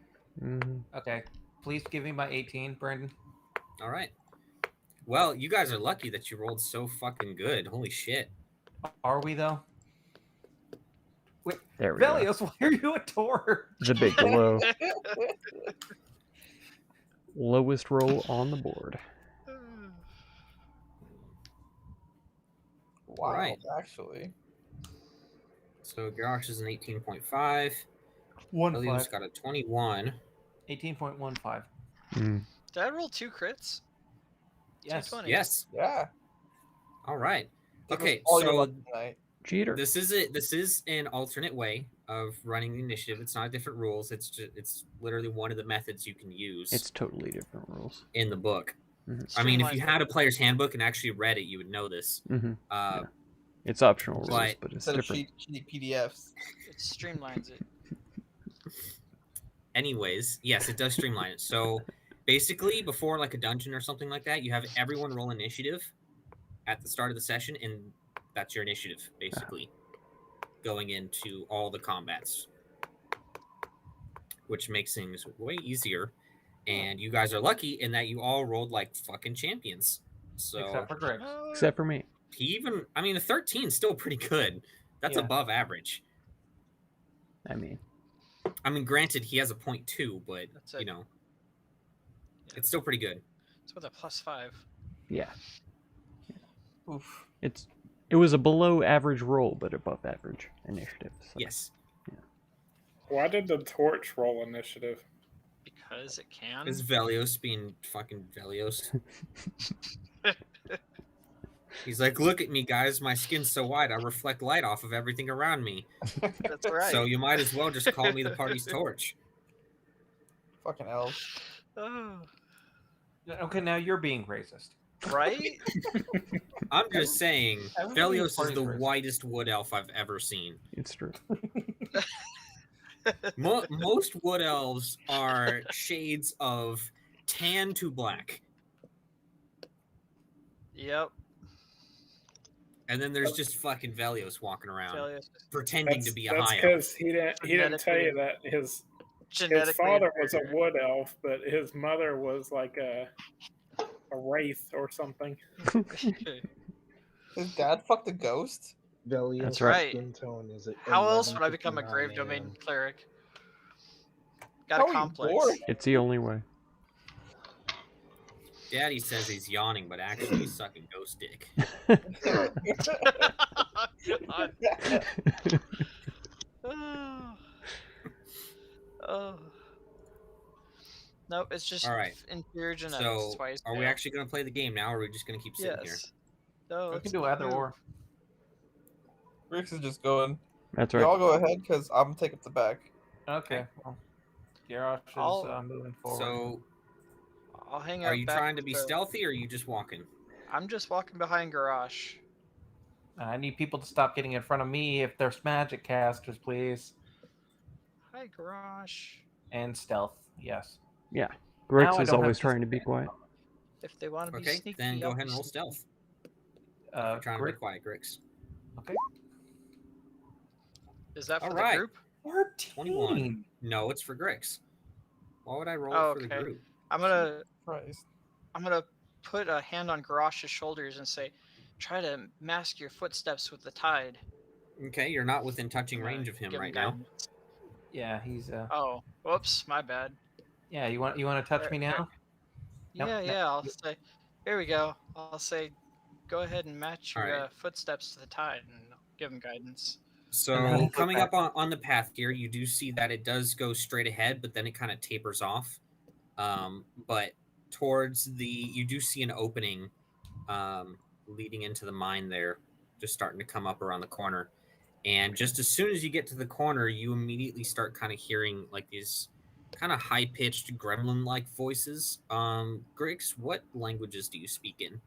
Mm-hmm. Okay. Please give me my 18, Brandon. All right. Well, you guys are lucky that you rolled so fucking good. Holy shit. Are we though? Wait, There we go. Velios, why are you a torch? It's a bit below. Lowest roll on the board. Wow, Right. actually. So Garrosh is an 18.5. 1 Williams got a 21. 18.15. Mm. Did I roll 2 crits? Yes. 220. Yes. Yeah. All right. That was Okay, all your so luck tonight. Cheater. this is it. This is an alternate way of running the initiative. It's not different rules. It's literally one of the methods you can use It's totally different rules. in the book. Mhm. I mean, if you Streamlines had a player's handbook and actually read it, you would know this. Mm-hmm. Uh, It's optional rules, But but it's Instead of different. cheat PDFs. It streamlines it. Anyways, yes, it does streamline it. So basically, before like a dungeon or something like that, you have everyone roll initiative at the start of the session, and that's your initiative, basically, going into all the combats, which makes things way easier. And you guys are lucky in that you all rolled like fucking champions. So Except for Greg. Except for me. he even, I mean, a 13 is still pretty good. That's Yeah. above average. I mean, Granted, he has a 0.2, but That's you it. know, Yeah. it's still pretty good. It's with a +5. yeah. Oof. It was a below average roll, but above average initiative. So. Yes. Why did the torch roll initiative? Because it can. Is Velios being fucking Velios? He's like, look at me, guys. My skin's so white, I reflect light off of everything around me. That's right. So you might as well just call me the party's torch. Fucking elves. Oh, Okay, now you're being racist. right? I'm just saying, Everybody Velios is parties the racist. whitest wood elf I've ever seen. It's true. Most wood elves are shades of tan to black. Yep. And then there's just fucking Velios walking around, Velios. pretending to be a That's high elf. because he didn't tell you Genetically- that his Genetically father was a inferior. wood elf, but his mother was like a wraith or something. His dad fucked a ghost? Velios' That's right. skin tone is at How else would I become a 11:59 grave domain a.m. cleric? Got How a are you complex. bored? It's the only way. Daddy says he's yawning, but actually he's sucking ghost dick. God. Oh. Oh. Nope, it's just All right. inferior genetics. So, That's why he's are we pale. actually going to play the game now, or are we just going to keep sitting here? Yes. No, We let's can do either move. or. Grix is just going. That's You right. all go ahead because I'm taking the back. Okay. Well, Garrosh is I'll- moving forward. So, I'll hang out. are you back trying to with be the- stealthy, or are you just walking? I'm just walking behind Garage. I need people to stop getting in front of me if there's magic casters, please. Hi, Garage. And stealth, yes. Yeah. Now Grix I is don't have always to- trying to be quiet. If they want to be Okay, sneaky, then go I'll ahead be and roll sneaky. stealth. If you're trying to be Grit. quiet, Grix. Okay. Is that for All the right. group? 21. No, it's for Grix. Why would I roll Oh, for the okay. group? I'm gonna Christ. put a hand on Garash's shoulders and say, "Try to mask your footsteps with the tide." Okay, you're not within touching I'm gonna range of him give right now. guidance. Yeah, he's Oh, whoops, my bad. Yeah, you want to touch me now? Nope, Yeah, no. yeah. I'll say, here we go. I'll say, go ahead and match your Alright. footsteps to the tide, and I'll give him guidance. And then So he'll coming look up on the path here, you do see that it does go straight ahead, but then it kind of tapers off. But towards you do see an opening leading into the mine there, just starting to come up around the corner. And just as soon as you get to the corner, you immediately start kind of hearing like these kind of high-pitched gremlin-like voices. Grix, what languages do you speak in?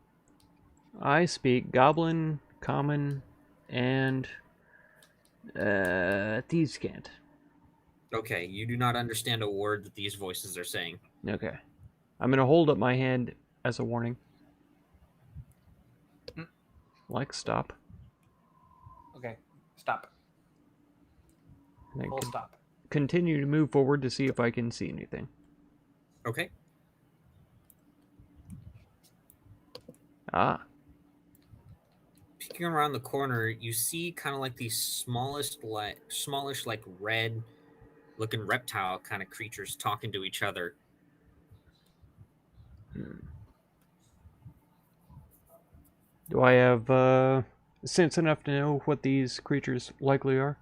I speak Goblin, Common, and Thieves' Cant. Okay, you do not understand a word that these voices are saying. Okay. I'm going to hold up my hand as a warning. Like, stop. Okay, stop. And then Full stop. continue to move forward to see if I can see anything. Okay. Ah. Peeking around the corner, you see kind of like these smallish, like red looking reptile kind of creatures talking to each other. Do I have sense enough to know what these creatures likely are?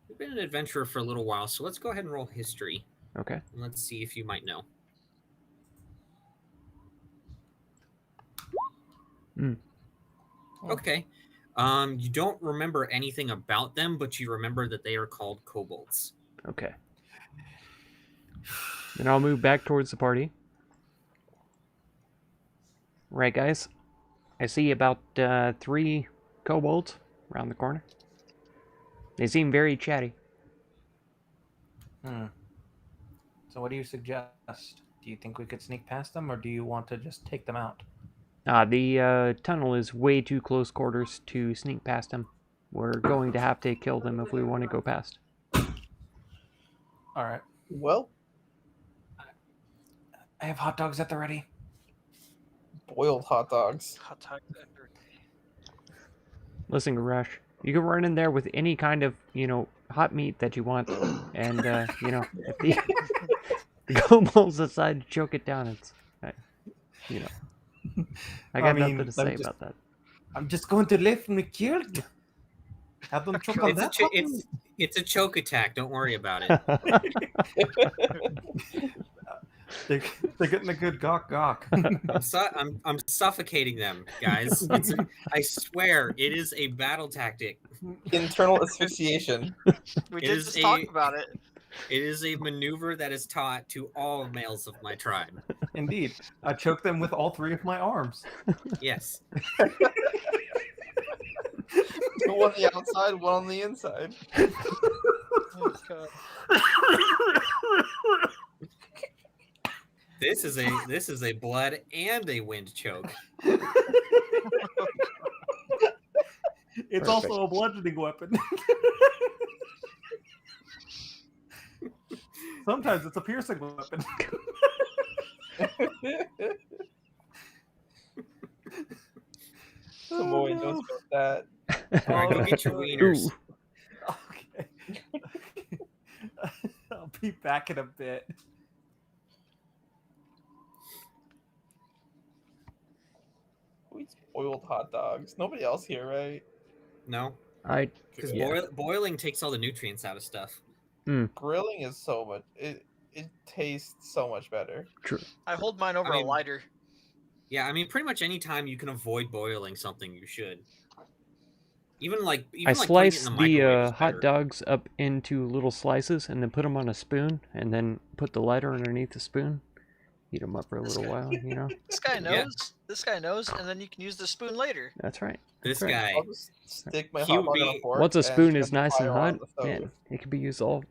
You've been an adventurer for a little while, so let's go ahead and roll history. Okay. And let's see if you might know. Okay. You don't remember anything about them, but you remember that they are called kobolds. Okay. Then I'll move back towards the party. Right, guys. I see about 3 kobolds around the corner. They seem very chatty. So what do you suggest? Do you think we could sneak past them, or do you want to just take them out? The tunnel is way too close quarters to sneak past them. We're going to have to kill them if we want to go past. All right. Well, I have hot dogs at the ready. boiled hot dogs. Hot dog every day. Listen, Garash, you can run in there with any kind of, hot meat that you want. And, if the kobolds decide to choke it down, it's, I got nothing to say about that. I'm just going to let me killed. I don't choke on that. It's a choke attack. Don't worry about it. They're getting a good gawk. I'm suffocating them, guys. I swear, it is a battle tactic. Internal asphyxiation. We It did is just talk a- about it. It is a maneuver that is taught to all males of my tribe. Indeed. I choked them with all 3 of my arms. Yes. One on the outside, one on the inside. Oh, God. This is a blood and a wind choke. It's also a bludgeoning weapon. Sometimes it's a piercing weapon. Some boy knows about that. All right, go get your wieners. Okay. I'll be back in a bit. Who eats boiled hot dogs? Nobody else here, right? No. Because Yeah. boiling takes all the nutrients out of stuff. Grilling is so much. It tastes so much better. True. I hold mine over I mean- a lighter. Yeah, I mean, pretty much any time you can avoid boiling something, you should. Even I like putting it slice in the the microwave is hot better. dogs up into little slices and then put them on a spoon and then put the lighter underneath the spoon. Heat them up for a This little guy- while, you know? This guy knows. Yeah. This guy knows, and then you can use the spoon later. That's right. This That's right. guy, I'll just stick my He hot would dog on a be- fork. Once a and spoon get is the nice and fire on hot, the stove. man, it can be used all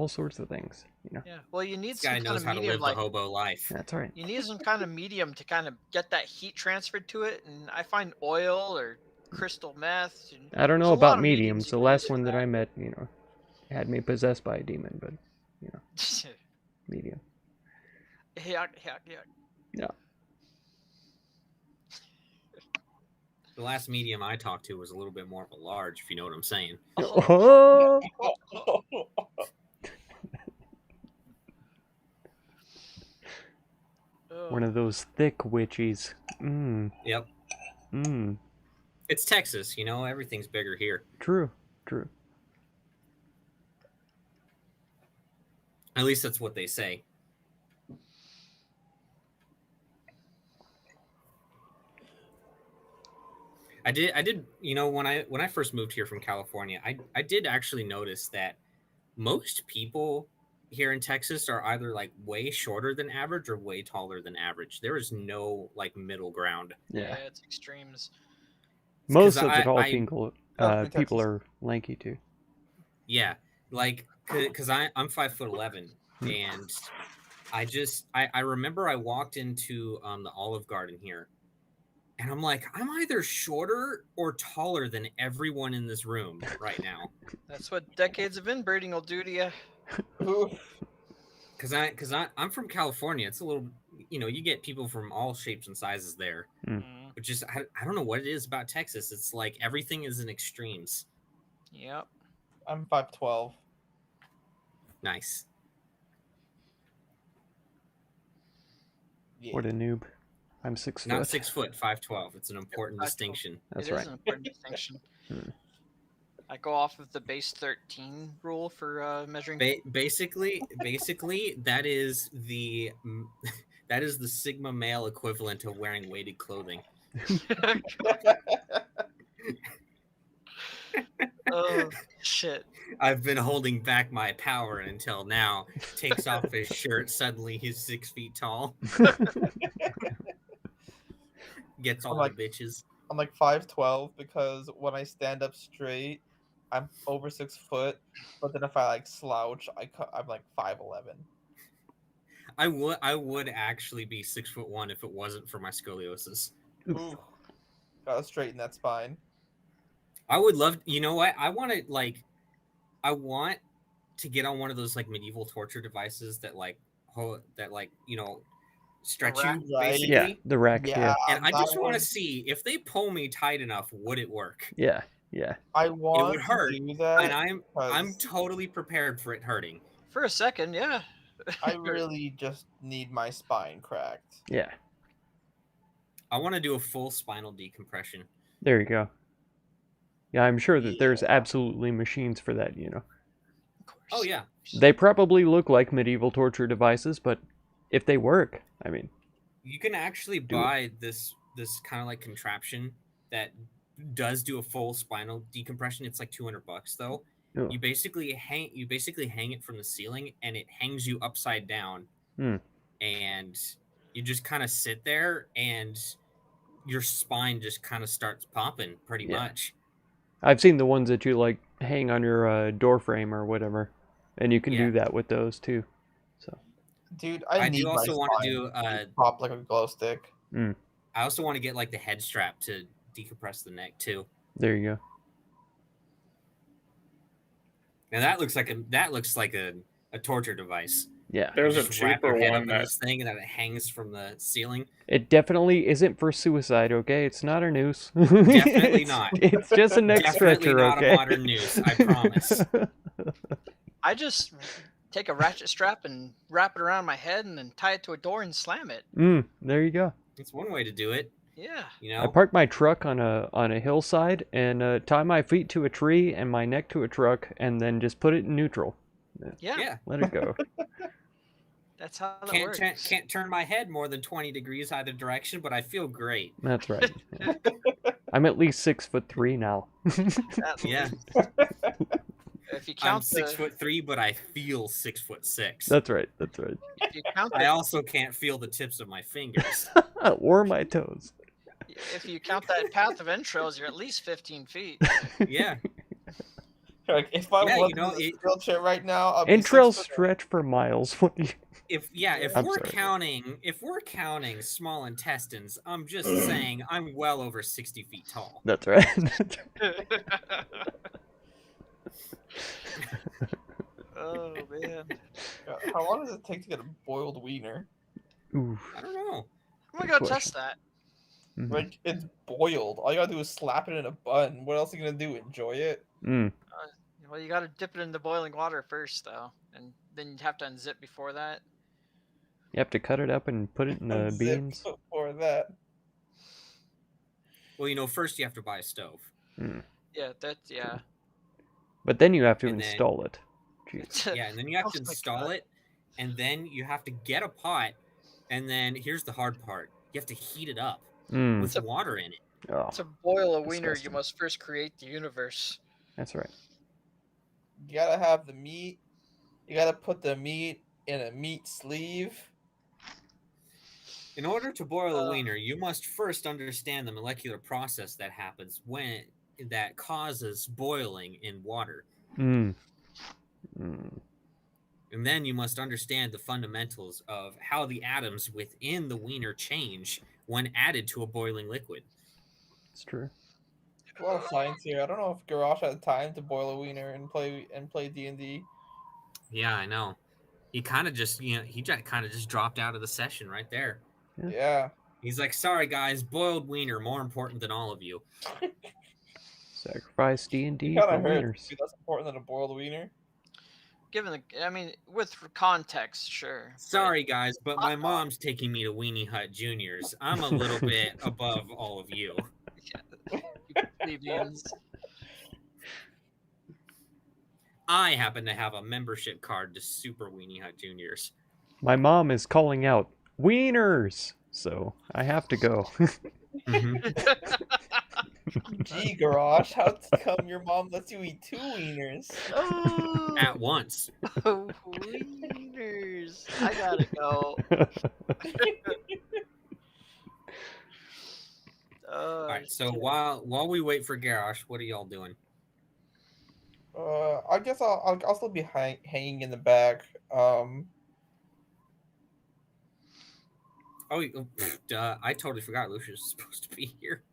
sorts of things, you know? Yeah. Well, you need this some guy kind knows of how to medium, live like the hobo life. That's right. you need some kind of medium to kind of get that heat transferred to it. And I find oil or crystal meth. And I don't there's know a lot about of mediums. you The can last use for one that I met, you know, had me possessed by a demon, but that. medium. Yeah. Yeah. The last medium I talked to was a little bit more of a large, if you know what I'm saying. Oh! One of those thick witchies. Mmm. Yep. Mmm. It's Texas, you know, everything's bigger here. True. True. At least that's what they say. I did, you know, when I first moved here from California, I did actually notice that most people here in Texas are either like way shorter than average or way taller than average. There is no like middle ground. Yeah. It's extremes. Most of the I- tall I- people, Texas. people are lanky too. Yeah, like because I'm 5'11", and I remember I walked into the Olive Garden here, and I'm like, I'm either shorter or taller than everyone in this room right now. That's what decades of inbreeding will do to you. Because I'm from California. It's a little, you know, you get people from all shapes and sizes there. But just I don't know what it is about Texas. It's like everything is in extremes. Yep. I'm 5'12". Nice. Yeah. What a noob. I'm 6 foot. Not 6 foot, 5'12". It's an important 5'12". distinction. That's It is right. an important distinction. I go off of the base 13 rule for measuring. Basically, that is the Sigma male equivalent of wearing weighted clothing. Oh shit! I've been holding back my power until now. Takes off his shirt. Suddenly, he's 6 feet tall. Gets all like- the bitches. I'm like 5'12" because when I stand up straight, I'm over 6 foot. But then if I like slouch, I'm like 5'11". I would actually be 6'1" if it wasn't for my scoliosis. Ooh, gotta straighten that spine. I would love. You know what? I want to get on one of those like medieval torture devices that you know stretch rack, you right? basically. Yeah, the rack. Yeah, And I just that want to one- see if they pull me tight enough, would it work? Yeah. Yeah. I want would hurt, to do that. And I'm 'cause totally prepared for it hurting. For a second, yeah. I really just need my spine cracked. Yeah. I want to do a full spinal decompression. There you go. Yeah, I'm sure that there's Yeah. absolutely machines for that, you know. Of course. Oh yeah, They probably look like medieval torture devices, but if they work, I mean, you can actually Do it. buy this kind of like contraption that does do a full spinal decompression. It's like $200 though. Oh. You basically hang it from the ceiling, and it hangs you upside down, and you just kind of sit there, and your spine just kind of starts popping pretty Yeah. much. I've seen the ones that you like hang on your door frame or whatever, and you can Yeah. do that with those too. So Dude, I I need do also my want to spine do pop like a glow stick. I also want to get like the head strap to decompress the neck too. there you go. And that looks like a torture device. Yeah, There's a Just wrap cheaper your head up one in that this thing, and then it hangs from the ceiling. it definitely isn't for suicide. Okay, it's not a noose. Definitely It's- not. It's just a neck Definitely stretcher. not Okay. a modern noose, I promise. I just take a ratchet strap and wrap it around my head, and then tie it to a door and slam it. There you go. It's one way to do it. Yeah. You I know, park my truck on a hillside and tie my feet to a tree and my neck to a truck, and then just put it in neutral. Yeah. yeah. Let it go. That's how that Can't works. can't turn my head more than 20 degrees either direction, but I feel great. That's right. Yeah. I'm at least 6'3" now. At Yeah. least. If you I'm count the 6'3", but I feel 6'6". That's right. That's right. if you count I the also can't feel the tips of my fingers. Or my toes. if you count that path of entrails, you're at least 15 feet. Yeah. Like, if I Yeah, was you know, in a wheelchair right now, I'll be Entrails 6'1". stretch for miles. What do you... if I'm we're sorry. counting small intestines, I'm just saying I'm well over 60 feet tall. That's right. Oh man. How long does it take to get a boiled wiener? Oof. I don't know. I'm gonna Good go question. test that. Mhm. Like, it's boiled. All you gotta do is slap it in a bun. What else are you gonna do? Enjoy it? Mm. Well, you gotta dip it in the boiling water first, though, and then you'd have to unzip before that. You have to cut it up and put it in the Unzip beans. before that. Well, you know, first you have to buy a stove. Mm. Yeah, that's yeah. But then you have to And then- install it. Jeez. Yeah, and then you have to Oh my install God. it, and then you have to get a pot, and then here's the hard part: you have to heat it up Mm. with water in it. Oh, To boil a wiener, Disgusting. you must first create the universe. that's right. You gotta have the meat. You gotta put the meat in a meat sleeve. In order to boil a Uh, wiener, you must first understand the molecular process that happens that causes boiling in water. Mm. Mm. And then you must understand the fundamentals of how the atoms within the wiener change when added to a boiling liquid. It's true. A lot of science here. I don't know if Garage had time to boil a wiener and play D&D. Yeah, I know. He kind of just, kind of just dropped out of the session right there. Yeah. He's like, sorry guys, boiled wiener more important than all of you. Sacrifice D&D You for kind of heard. wieners. That's important than a boiled wiener. given the, I mean, with context, sure. but- Sorry guys, but my mom's taking me to Weenie Hut Juniors. I'm a little bit above all of you. you plebeians. I happen to have a membership card to Super Weenie Hut Juniors. My mom is calling out wieners, so I have to go. Gee, Garage, how come your mom lets you eat 2 wieners? Oh, At once. wieners. I gotta go. All right, so while we wait for Garrosh, what are y'all doing? I guess I'll still be hanging in the back. Duh! I totally forgot Lucius was supposed to be here.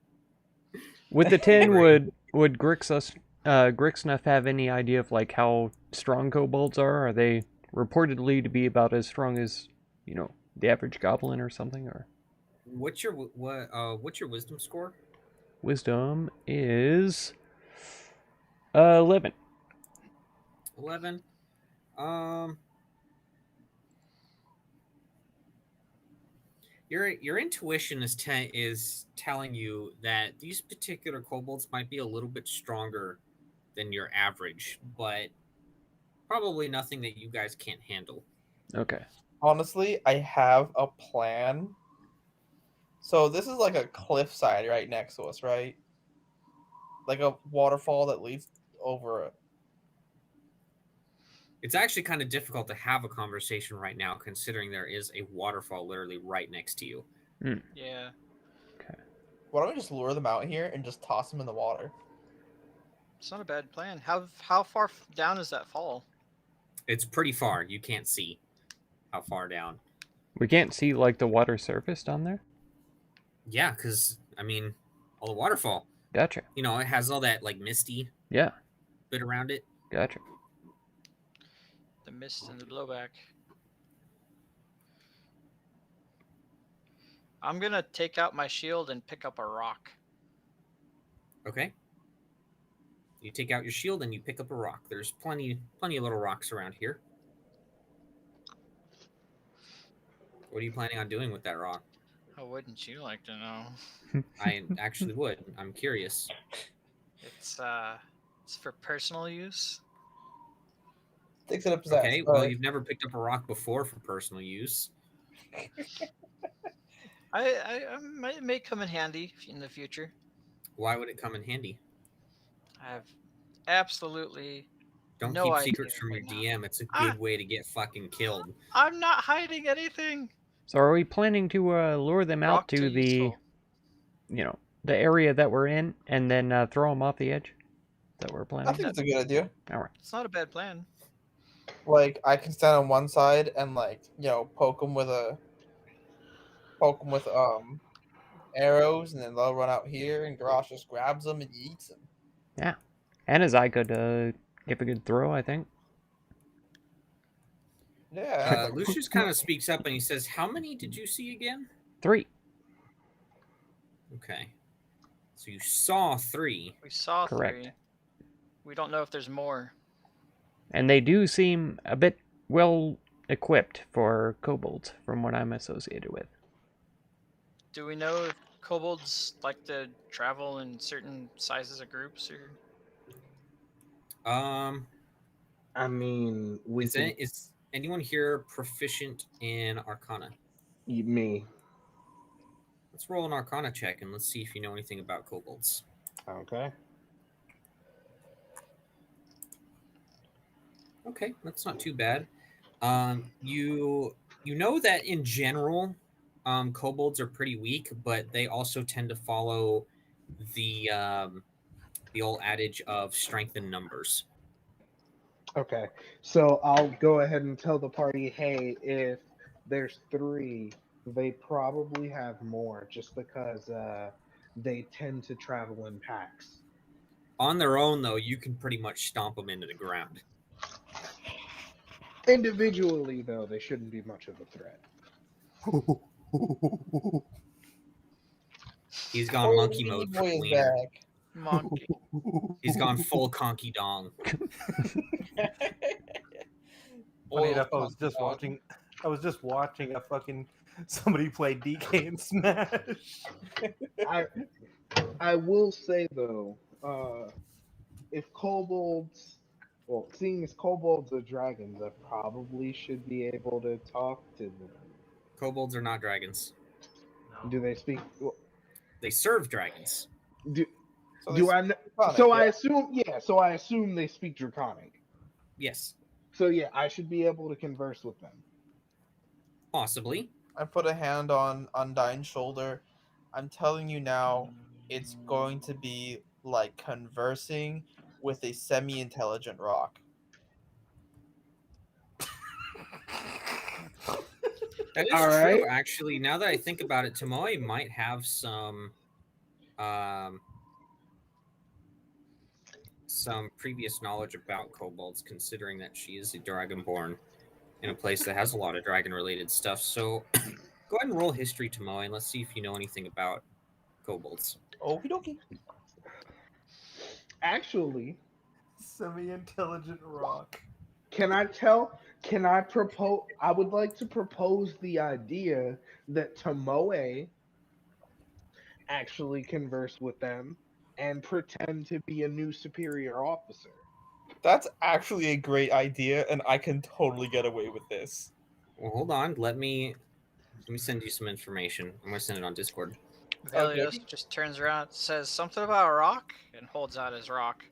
With the 10, would Grixnuff have any idea of like how strong kobolds are? Are they reportedly to be about as strong as, the average goblin or something? Or What's your wisdom score? wisdom is 11. 11. Your intuition is telling you that these particular kobolds might be a little bit stronger than your average, but probably nothing that you guys can't handle. Okay. Honestly, I have a plan. So this is like a cliffside right next to us, right? Like a waterfall that leads over it. It's actually kind of difficult to have a conversation right now, considering there is a waterfall literally right next to you. Yeah. Why don't we just lure them out here and just toss them in the water? It's not a bad plan. How far down is that fall? It's pretty far. You can't see how far down. We can't see like the water surface down there? Yeah, because, all the waterfall. Gotcha. It has all that, like, misty Yeah. bit around it. Gotcha. The mist and the blowback. I'm gonna take out my shield and pick up a rock. Okay. You take out your shield and you pick up a rock. There's plenty of little rocks around here. What are you planning on doing with that rock? How wouldn't you like to know? I actually would. I'm curious. It's for personal use. Takes it up his ass. Okay, well, you've never picked up a rock before for personal use. It may come in handy in the future. Why would it come in handy? I have absolutely Don't no keep idea secrets from your right now. DM. It's a good way to get fucking killed. I'm not hiding anything. So are we planning to lure them out Rock to too the, useful. The area that we're in, and then throw them off the edge? That we're I planning. think it's a good idea. All right. It's not a bad plan. Like I can stand on one side and poke them with arrows, and then they'll run out here, and Garrosh just grabs them and eats them. Yeah, and as I could give a good throw, I think. Yeah. Lucius kind of speaks up and he says, "How many did you see again?" 3. Okay, so you saw 3. We saw Correct. 3. We don't know if there's more. And they do seem a bit well equipped for kobolds, from what I'm associated with. Do we know if kobolds like to travel in certain sizes of groups, or? I mean, Is anyone here proficient in Arcana? me. Let's roll an Arcana check and let's see if you know anything about kobolds. Okay. Okay, that's not too bad. You know that in general, kobolds are pretty weak, but they also tend to follow the old adage of strength in numbers. Okay. So I'll go ahead and tell the party, hey, if there's 3, they probably have more, just because they tend to travel in packs. On their own, though, you can pretty much stomp them into the ground. Individually, though, they shouldn't be much of a threat. He's gone monkey mode for Boy is Cleaner. back. Monkey. He's gone full conky dong. Funny enough, I was just watching a fucking somebody play DK and Smash. I will say though, if kobolds, well, seeing as kobolds are dragons, I probably should be able to talk to them. Kobolds are not dragons. Do they speak? Well, They serve dragons. I assume they speak Draconic. Yes. So yeah, I should be able to converse with them. Possibly. I put a hand on Undyne's shoulder. I'm telling you now, it's going to be like conversing with a semi-intelligent rock. That is All true, right. actually. Now that I think about it, Tomoe might have some previous knowledge about kobolds, considering that she is a dragonborn in a place that has a lot of dragon-related stuff. So go ahead and roll history, Tomoe, and let's see if you know anything about kobolds. Okie dokie. Actually, Semi-intelligent rock. can I propose? I would like to propose the idea that Tomoe actually converse with them and pretend to be a new superior officer. That's actually a great idea, and I can totally get away with this. Well, hold on. Let me send you some information. I'm going to send it on Discord. Velios just turns around, says something about a rock, and holds out his rock.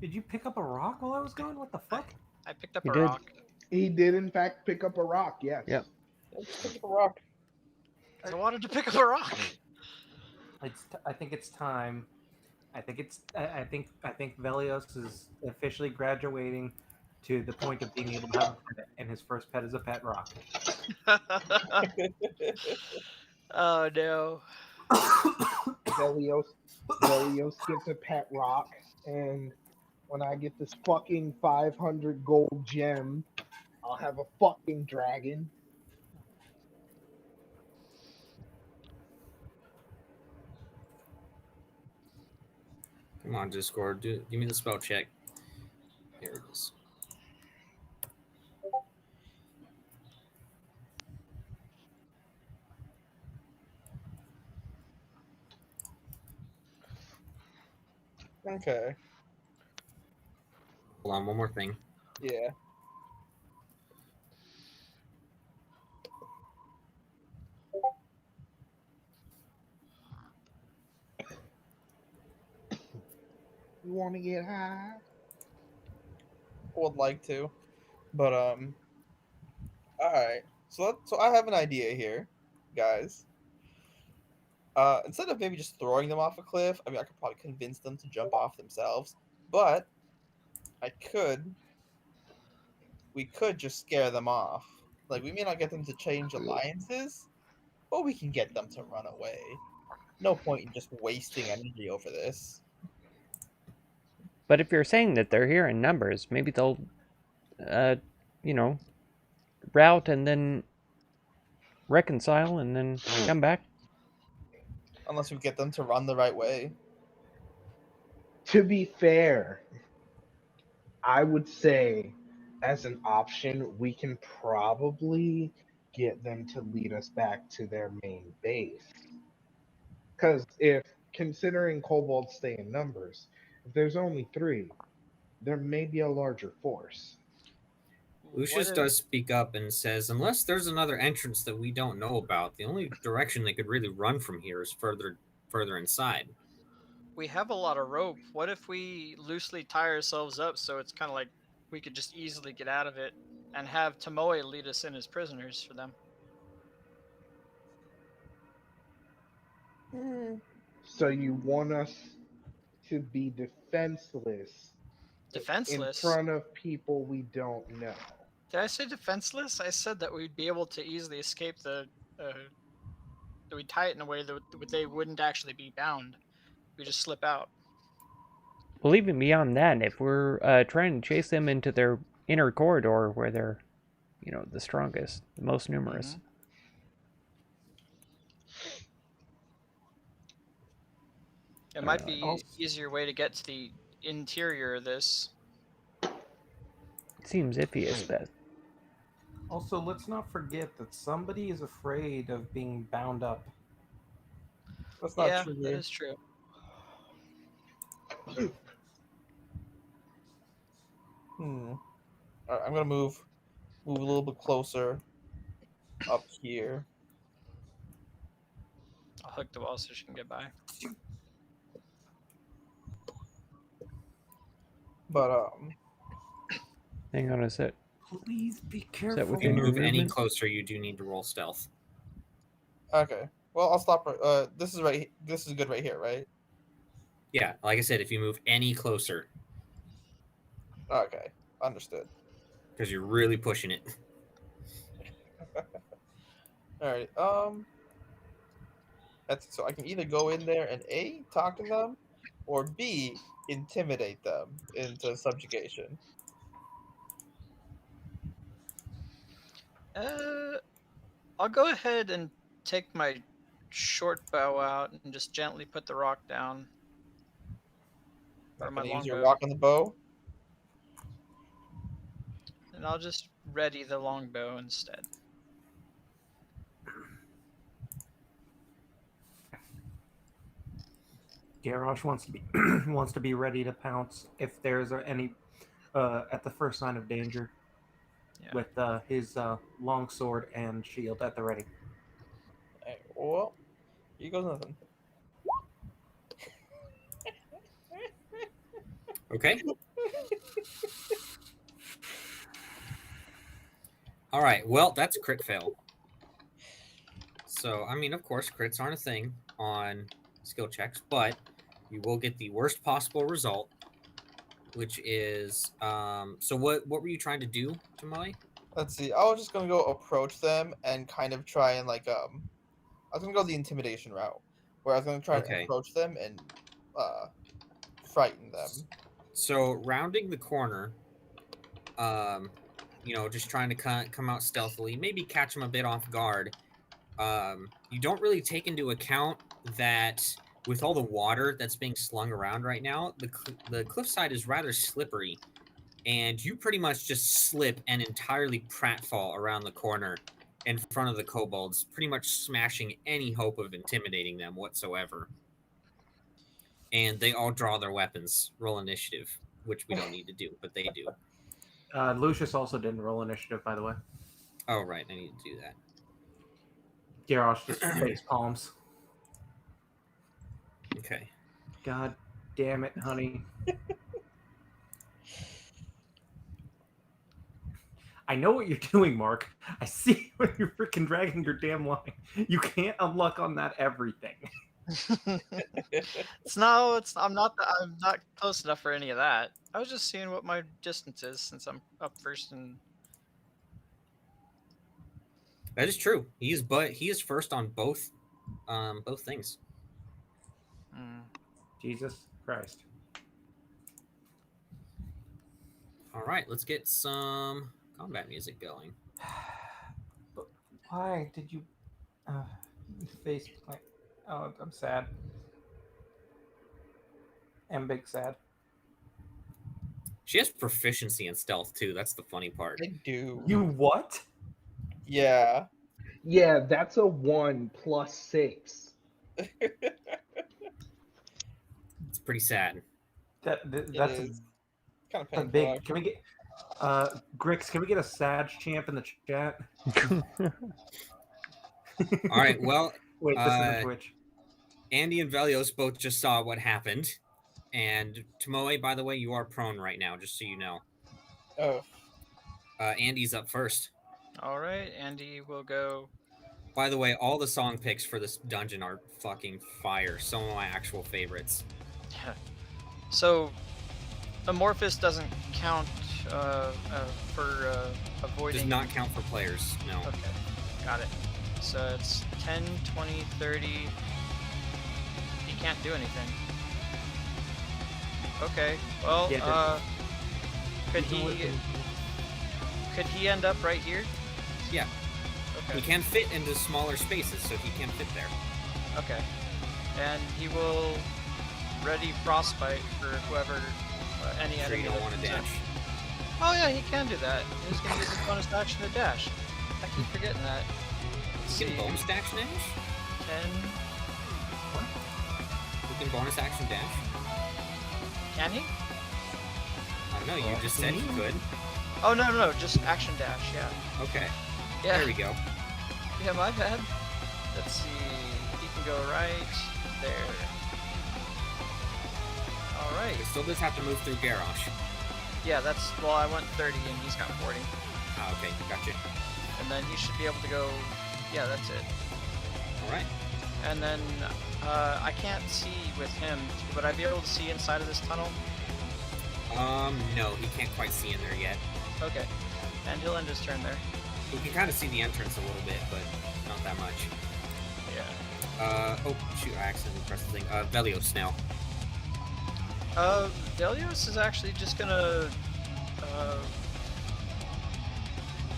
Did you pick up a rock while I was gone? What the fuck? I picked up He a did. rock. He did, in fact, pick up a rock. Yes. Yep. Let's pick up a rock. I wanted to pick up a rock. I think it's time. I think Velios is officially graduating to the point of being able to have a pet, and his first pet is a pet rock. Oh no. Velios gets a pet rock, and when I get this fucking 500 gold gem, I'll have a fucking dragon. Come on, Discord. Give me the spell check. Here it is. Okay. Hold on, one more thing. Yeah. You want to get high? Would like to, but all right. So I have an idea here, guys. Instead of maybe just throwing them off a cliff, I mean, I could probably convince them to jump off themselves, but I could. We could just scare them off. Like we may not get them to change alliances, but we can get them to run away. No point in just wasting energy over this. But if you're saying that they're here in numbers, maybe they'll, you know, route and then reconcile and then come back. Unless we get them to run the right way. To be fair, I would say as an option, we can probably get them to lead us back to their main base. Because if considering kobolds stay in numbers, if there's only three, there may be a larger force. Lucius does speak up and says, unless there's another entrance that we don't know about, the only direction they could really run from here is further inside. We have a lot of rope. What if we loosely tie ourselves up so it's kind of like we could just easily get out of it and have Tomoe lead us in as prisoners for them? So you want us to be defenseless in Defenseless? front of people we don't know. Did I say defenseless? I said that we'd be able to easily escape that we tie it in a way that they wouldn't actually be bound. We just slip out. Well, even beyond that, if we're trying to chase them into their inner corridor where they're, you know, the strongest, the most numerous. Mm-hmm. It might be easier way to get to the interior of this. It seems iffy as best. Also, let's not forget that somebody is afraid of being bound up. That's not Yeah, true. that is true. All right, I'm gonna move a little bit closer up here. I'll hook the wall so she can get by. But Hang on a sec. Please be Is careful. that If you within your move any movement? closer, you do need to roll stealth. okay. Well, I'll stop. This is right. This is good right here, right? Yeah, like I said, if you move any closer, Okay, understood. because you're really pushing it. All right. That's so I can either go in there and A, talk to them, or B, intimidate them into subjugation. I'll go ahead and take my short bow out and just gently put the rock down. Or my Can I use your longbow. rock on the bow? And I'll just ready the longbow instead. Garrosh wants to be ready to pounce if there's any at the first sign of danger. Yeah. With his long sword and shield at the ready. Hey, well, here goes nothing. Okay. All right. Well, that's a crit fail. So, I mean, of course, crits aren't a thing on skill checks, but you will get the worst possible result, which is so what were you trying to do, Tamale? Let's see. I was just gonna go approach them and kind of try and I was gonna go the intimidation route, where I was gonna try and approach them and frighten them. So rounding the corner, you know, just trying to come out stealthily, maybe catch them a bit off guard. You don't really take into account that with all the water that's being slung around right now, the cliffside is rather slippery, and you pretty much just slip and entirely pratfall around the corner in front of the kobolds, pretty much smashing any hope of intimidating them whatsoever. and they all draw their weapons. Roll initiative, which we don't need to do, but they do. Lucius also didn't roll initiative, by the way. Oh, right. I need to do that. Garrosh just face palms. Okay. God damn it, honey. I know what you're doing, Mark. I see when you're freaking dragging your damn line. You can't unlock on that everything. I'm not close enough for any of that. I was just seeing what my distance is since I'm up first and That is true. He is first on both things. Jesus Christ. All right, let's get some combat music going. But why did you face plant? Oh, I'm sad. I'm big sad. She has proficiency in stealth too. That's the funny part. I do. You what? Yeah. Yeah, that's a 1 plus 6. It's pretty sad. That's is. Kind of a painful. big. actually. Can we get Grix? Can we get a Sag champ in the chat? All right. Well, Wait, this is the Twitch. Andy and Velios both just saw what happened, and Tomoe, by the way, you are prone right now, just so you know. Oh. Andy's up first. all right, Andy will go. By the way, all the song picks for this dungeon are fucking fire. Some of my actual favorites. So, Amorphous doesn't count for avoiding. Does not count for players. No. Okay, got it. So it's 10, 20, 30. He can't do anything. Okay. Well, Yeah, could he end up right here? Yeah. Okay. He can fit into smaller spaces, so he can fit there. Okay. And he will ready frostbite for whoever, any Sure enemy. you don't that want to comes in. dash. Oh yeah, he can do that. He's gonna use his bonus action to dash. I keep forgetting that. Let's You see. can bonus action dash? 10. You can bonus action dash? Can he? I don't know, you just said he could. Oh no, just action dash. Yeah. Okay. Yeah. There we go. Yeah, my bad. Let's see. He can go right there. All right. He still does have to move through Garrosh. Yeah, that's well. I went 30 and he's got 40, Ah, okay, gotcha. and then he should be able to go. Yeah, that's it. All right. And then I can't see with him. Would I be able to see inside of this tunnel? No, he can't quite see in there yet. Okay. And he'll end his turn there. He can kind of see the entrance a little bit, but not that much. Yeah. Oh, shoot, I accidentally pressed the thing. Velios now. Velios is actually just gonna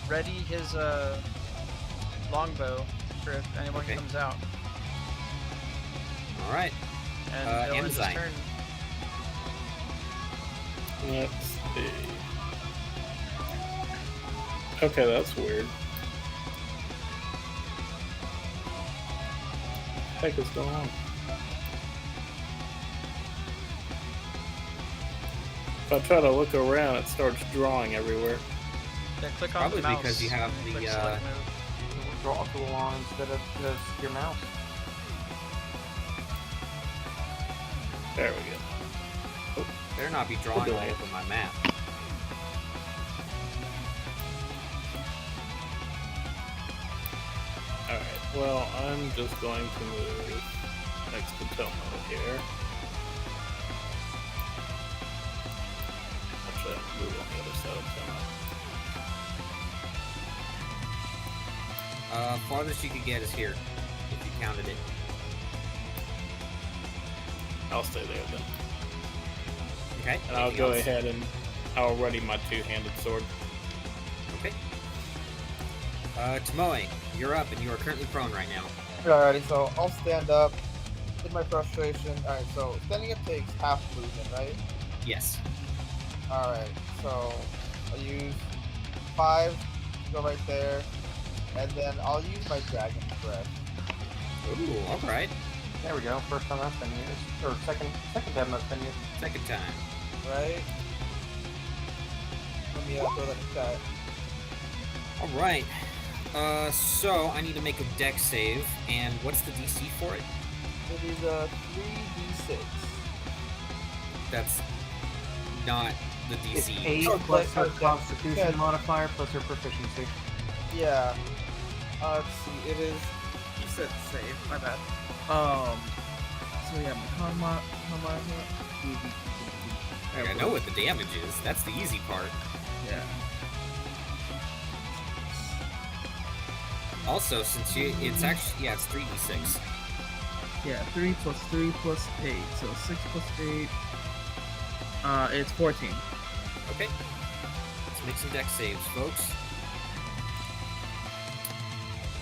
ready his longbow for if anyone Okay. comes out. All right. And he'll end his Enzyme. turn. Let's see. Okay, that's weird. What the heck is going on? If I try to look around, it starts drawing everywhere. Yeah, click on Probably the mouse. because you have and the, click select move. Draw to the line instead of just your mouse. There we go. Better not be drawing do all it. over my map. Alright, well, I'm just going to move next to Tomo here. Actually, I'll move on the other side of Tomo. Farthest you could get is here, if you counted it. I'll stay there then. Okay. And I'll anything go else? ahead and I'll ready my two-handed sword. Okay. Tomoe, you're up, and you are currently prone right now. Alrighty, so I'll stand up. In my frustration. Alright, so standing up takes half movement, right? Yes. Alright, so I'll use 5 to go right there. And then I'll use my dragon breath. Ooh, all right. There we go. First time that's been used. Or second time that's been used. Second time. Right? Let me throw that in chat. All right. So I need to make a deck save, and what's the DC for it? It is a 3d6. That's not the It's DC. 8 Oh, plus but- her constitution yeah. modifier plus her proficiency. Yeah. Let's see. It is. You said save. My bad. So yeah, my con mod. Like, I know what the damage is. That's the easy part. Yeah. Also, since it's actually it's 3d6. Yeah, 3 plus 3 plus 8. So 6 plus 8. It's 14. Okay. Let's make some deck saves, folks.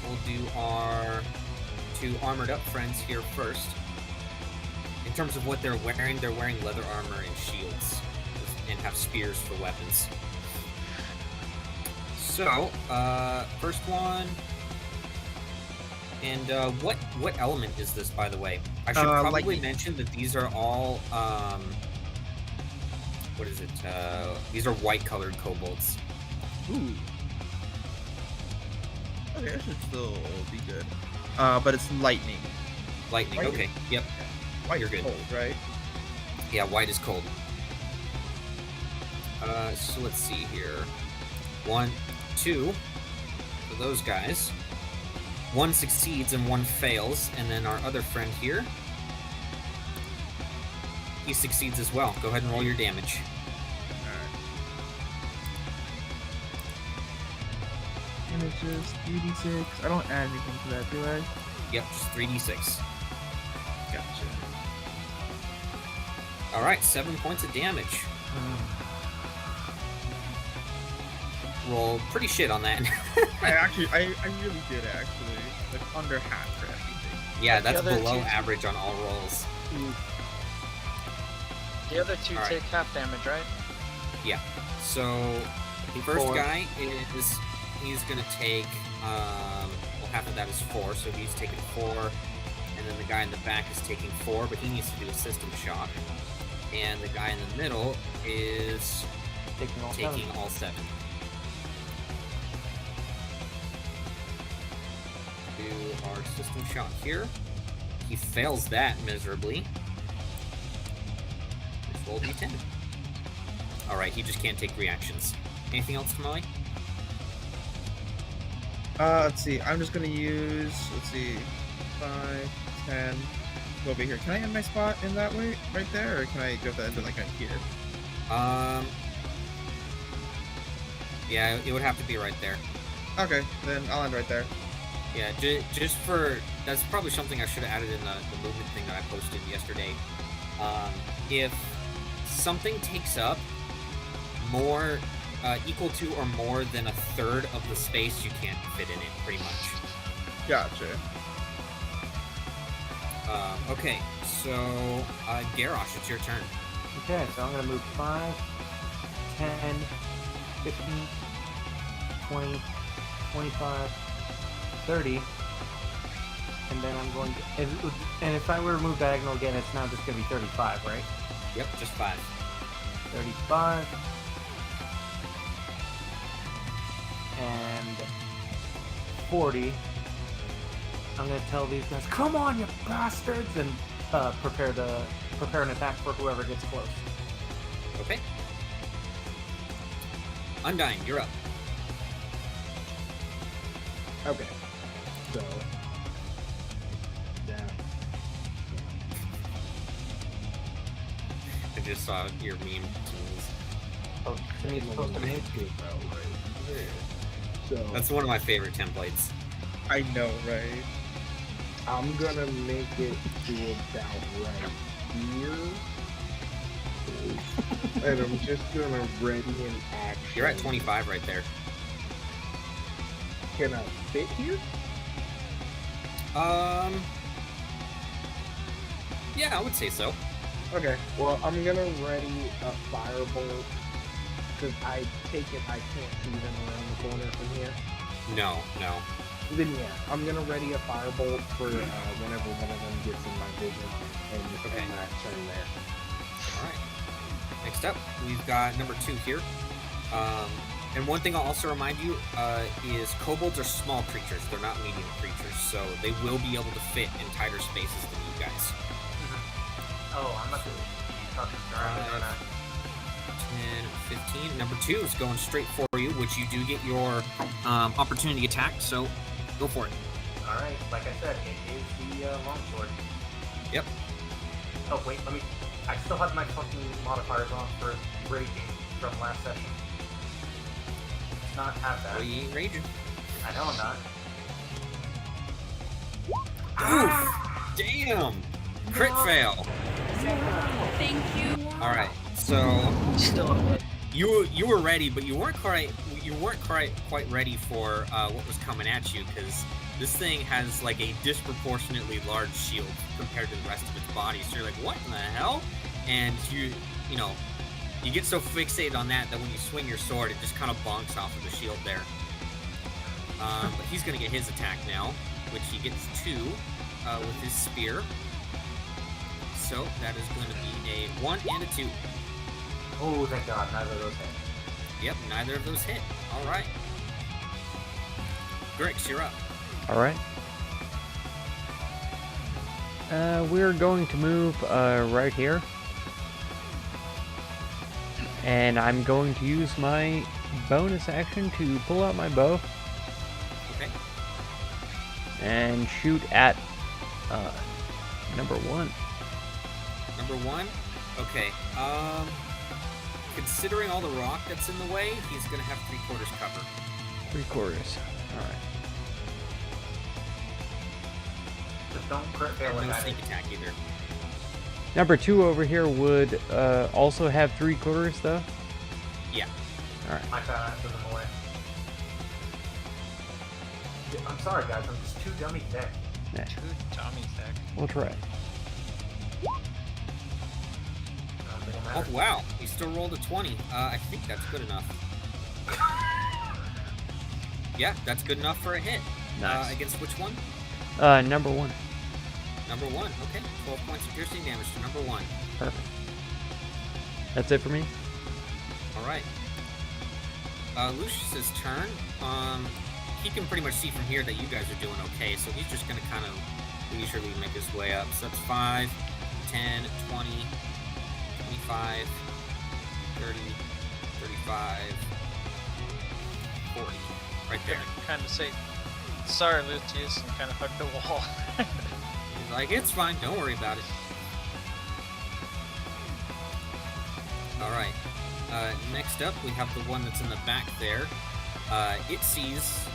We'll do our 2 armored up friends here first. In terms of what they're wearing leather armor and shields, and have spears for weapons. So, first one. And what element is this, by the way? I should probably lightning. mention that these are all what is it? These are white-colored kobolds. Ooh. Okay, that should still be good. But it's lightning. Lightning. Lightning. Okay. Yep. White You're good. Cold, right? Yeah, white is cold. So let's see here. 1, 2 for those guys. 1 succeeds and 1 fails, and then our other friend here, he succeeds as well. Go ahead and roll your damage. And it's just 3d6. I don't add anything to that, do I? Yep, just 3d6. Gotcha. All right, 7 points of damage. Roll pretty shit on that. I really did actually. Like under half for everything. Yeah, The that's other below 2 average on all rolls. The other 2 All right. take half damage, right? Yeah. So the first Four. guy he's gonna take well, half of that is 4, so he's taking 4, and then the guy in the back is taking 4, but he needs to do a system shock. And the guy in the middle is Taking all taking 7. all 7. Do our system shock here. He fails that miserably. Let's roll d10. Alright, he just can't take reactions. Anything else, Tamale? Let's see. I'm just gonna use. Let's see. 5, 10. Go over here. Can I end my spot in that way, right there, or can I go to the end like right here? Yeah, it would have to be right there. Okay, then I'll end right there. Yeah, just for that's probably something I should have added in the movement thing that I posted yesterday. If something takes up more equal to or more than a third of the space, you can't fit in it, pretty much. Gotcha. Okay, so Garrosh, it's your turn. Okay, so I'm going to move 5, 10, 15, 20, 25, 30, and then I'm going to... And if I were to move diagonal again, it's now just going to be 35, right? Yep, just 5. 35. And 40. I'm going to tell these guys, come on, you bastards! And prepare an attack for whoever gets close. Okay. Undyne, you're up. Okay. So. Down. I just saw your meme. Teams. Oh, to me, it's supposed to be. Right there. So That's one of my favorite templates. I know, right? I'm gonna make it to about right here. And I'm just gonna ready in action. You're at 25 right there. Can I fit here? Yeah, I would say so. Okay. Well, I'm gonna ready a firebolt because I take it I can't see them around the corner from here. No. Then yeah, I'm gonna ready a firebolt for whenever one of them gets in my vision, and just Okay. end that turn there. All right. Next up, we've got number 2 here. And one thing I'll also remind you is kobolds are small creatures. They're not medium creatures, so they will be able to fit in tighter spaces than you guys. Oh, I'm not going to be talking around. 10, 15. Number 2 is going straight for you, which you do get your opportunity attack, so go for it. All right, like I said, it is the longsword. Yep. Oh wait, I still have my fucking modifiers on for raging from last session. Let's not have that. Well, you ain't raging. I know I'm not. Oof! Damn! Crit fail. Thank you. All right, so Still a hit. you were ready, but you weren't quite ready for what was coming at you, because this thing has like a disproportionately large shield compared to the rest of its body. So you're like, what in the hell? And you get so fixated on that when you swing your sword, it just kind of bonks off of the shield there. But he's gonna get his attack now, which he gets 2 with his spear. So that is going to be a 1 and a 2. Oh, thank God, neither of those hit. Yep, neither of those hit. All right. Grix, you're up. All right. We're going to move right here. And I'm going to use my bonus action to pull out my bow. Okay. And shoot at number 1. Number 1? Okay. Considering all the rock that's in the way, he's going to have 3/4 cover. 3/4. Alright. Just don't crit fail And like no that. sneak attack either. Number 2 over here would also have 3/4 though? Yeah. Alright. My bad, I threw them away. I'm sorry, guys, I'm just too dummy thick. Yeah, Two Tommy Tech. we'll try. Oh, wow. He still rolled a 20. I think that's good enough. Yeah, that's good enough for a hit. Nice. Against which one? Number 1. Number 1. Okay. 12 points of piercing damage to number 1. Perfect. That's it for me? Alright. Lucius's turn. He can pretty much see from here that you guys are doing okay, so he's just going to kind of leisurely make his way up. So that's 5, 10, 20, 25, 30, 35, 40. Right there. Kind of say, sorry, Lucius, and kind of hug the wall. He's like, it's fine, don't worry about it. Alright. Next up, we have the one that's in the back there. It sees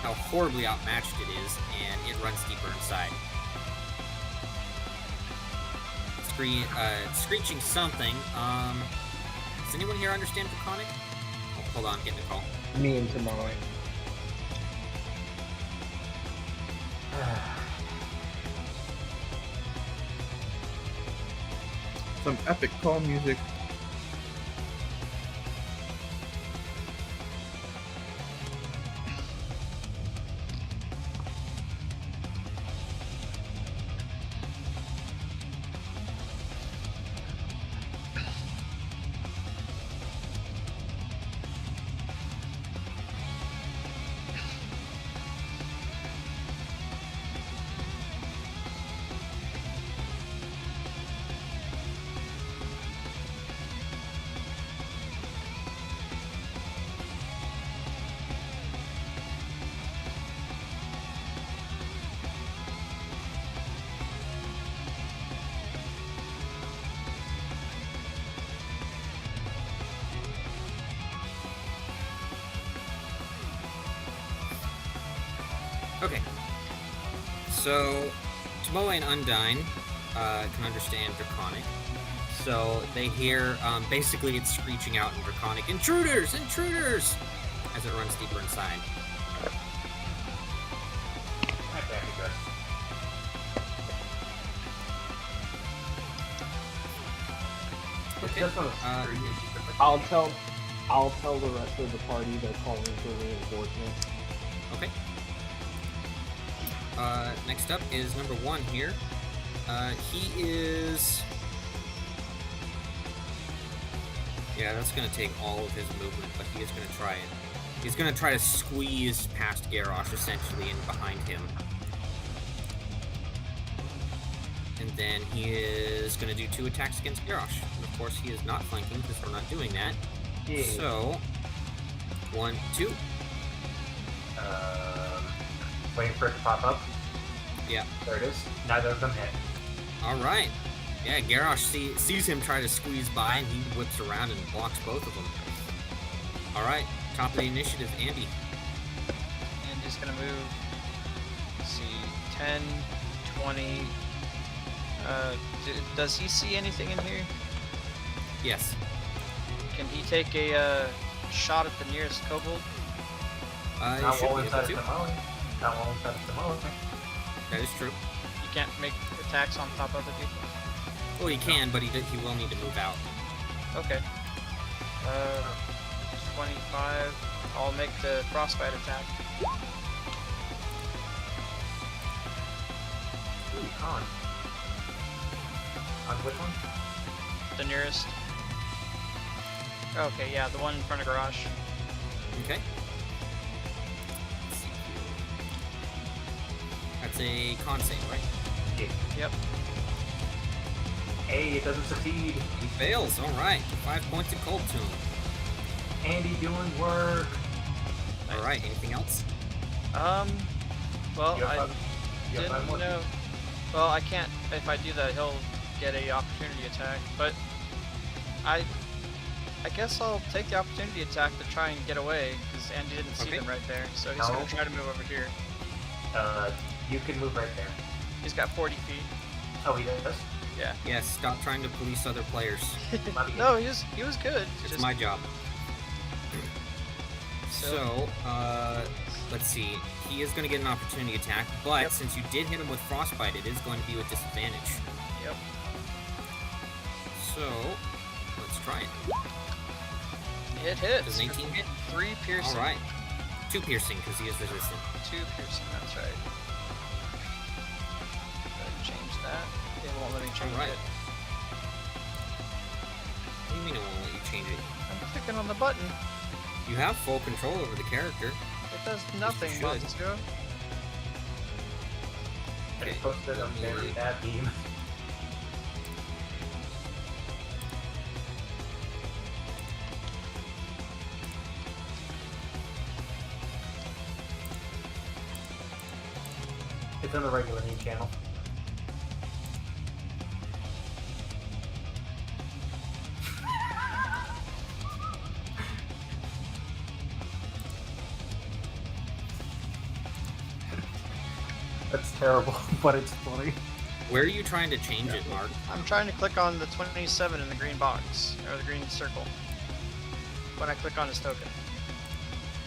how horribly outmatched it is, and it runs deeper inside. Screeching something. Does anyone here understand Draconic? Oh, hold on, getting a call. Me and Tamale. Some epic call music. Okay. So, Tomoe and Undyne can understand Draconic. So they hear, basically it's screeching out in Draconic, "Intruders! Intruders!" as it runs deeper inside. That can't be good. Okay. Just on the street, I'll tell the rest of the party they're calling for reinforcements. Okay. Next up is number 1 here. He is... Yeah, that's going to take all of his movement, but he is going to try it. He's going to try to squeeze past Garrosh, essentially, and behind him. And then he is going to do 2 attacks against Garrosh. And of course, he is not flanking because we're not doing that. Yeah. So, 1, 2. Waiting for it to pop up. Yeah. There it is. Neither of them hit. All right. Yeah, Garrosh sees him try to squeeze by, and he whips around and blocks both of them. All right. Top of the initiative, Andy. Andy's gonna move. Let's see, 10, 20. Does he see anything in here? Yes. Can he take a shot at the nearest kobold? You Not should while be inside able of to. Samoa. Not while inside of Samoa. That is true. You can't make attacks on top of other people. Well, he can, but he will need to move out. Okay. 25. I'll make the frostbite attack. Ooh, on. On which one? The nearest. Okay, yeah, the one in front of garage. Okay. Let's see here. That's a con save, right? Yeah. Yep. Hey, it doesn't succeed. He fails. All right. 5 points of cold to him. Andy doing work. All right. Anything else? Well, You have I five- you have five didn't more? know. Well, I can't. If I do that, he'll get a opportunity attack. But I guess I'll take the opportunity attack to try and get away because Andy didn't see Okay. them right there. So he's No. gonna try to move over here. You can move right there. He's got 40 feet. Oh, he does? Yeah. Yes. Stop trying to police other players. Might be No, he was good. It's Just- my job. So, let's see. He is going to get an opportunity attack, but Yep. since you did hit him with frostbite, it is going to be with disadvantage. Yep. So, let's try it. It hits. Does an 18 hit? 3 piercing. All right. 2 piercing because he is resistant. 2 piercing. That's right. Go ahead and change that. It won't let me change Alright. it. What do you mean it won't let you change it? I'm clicking on the button. You have full control over the character. It does nothing, should. Monster. They posted a very bad meme. It's on the regular meme channel. That's terrible, but it's funny. Where are you trying to change it, Mark? I'm trying to click on the 27 in the green box, or the green circle. When I click on his token.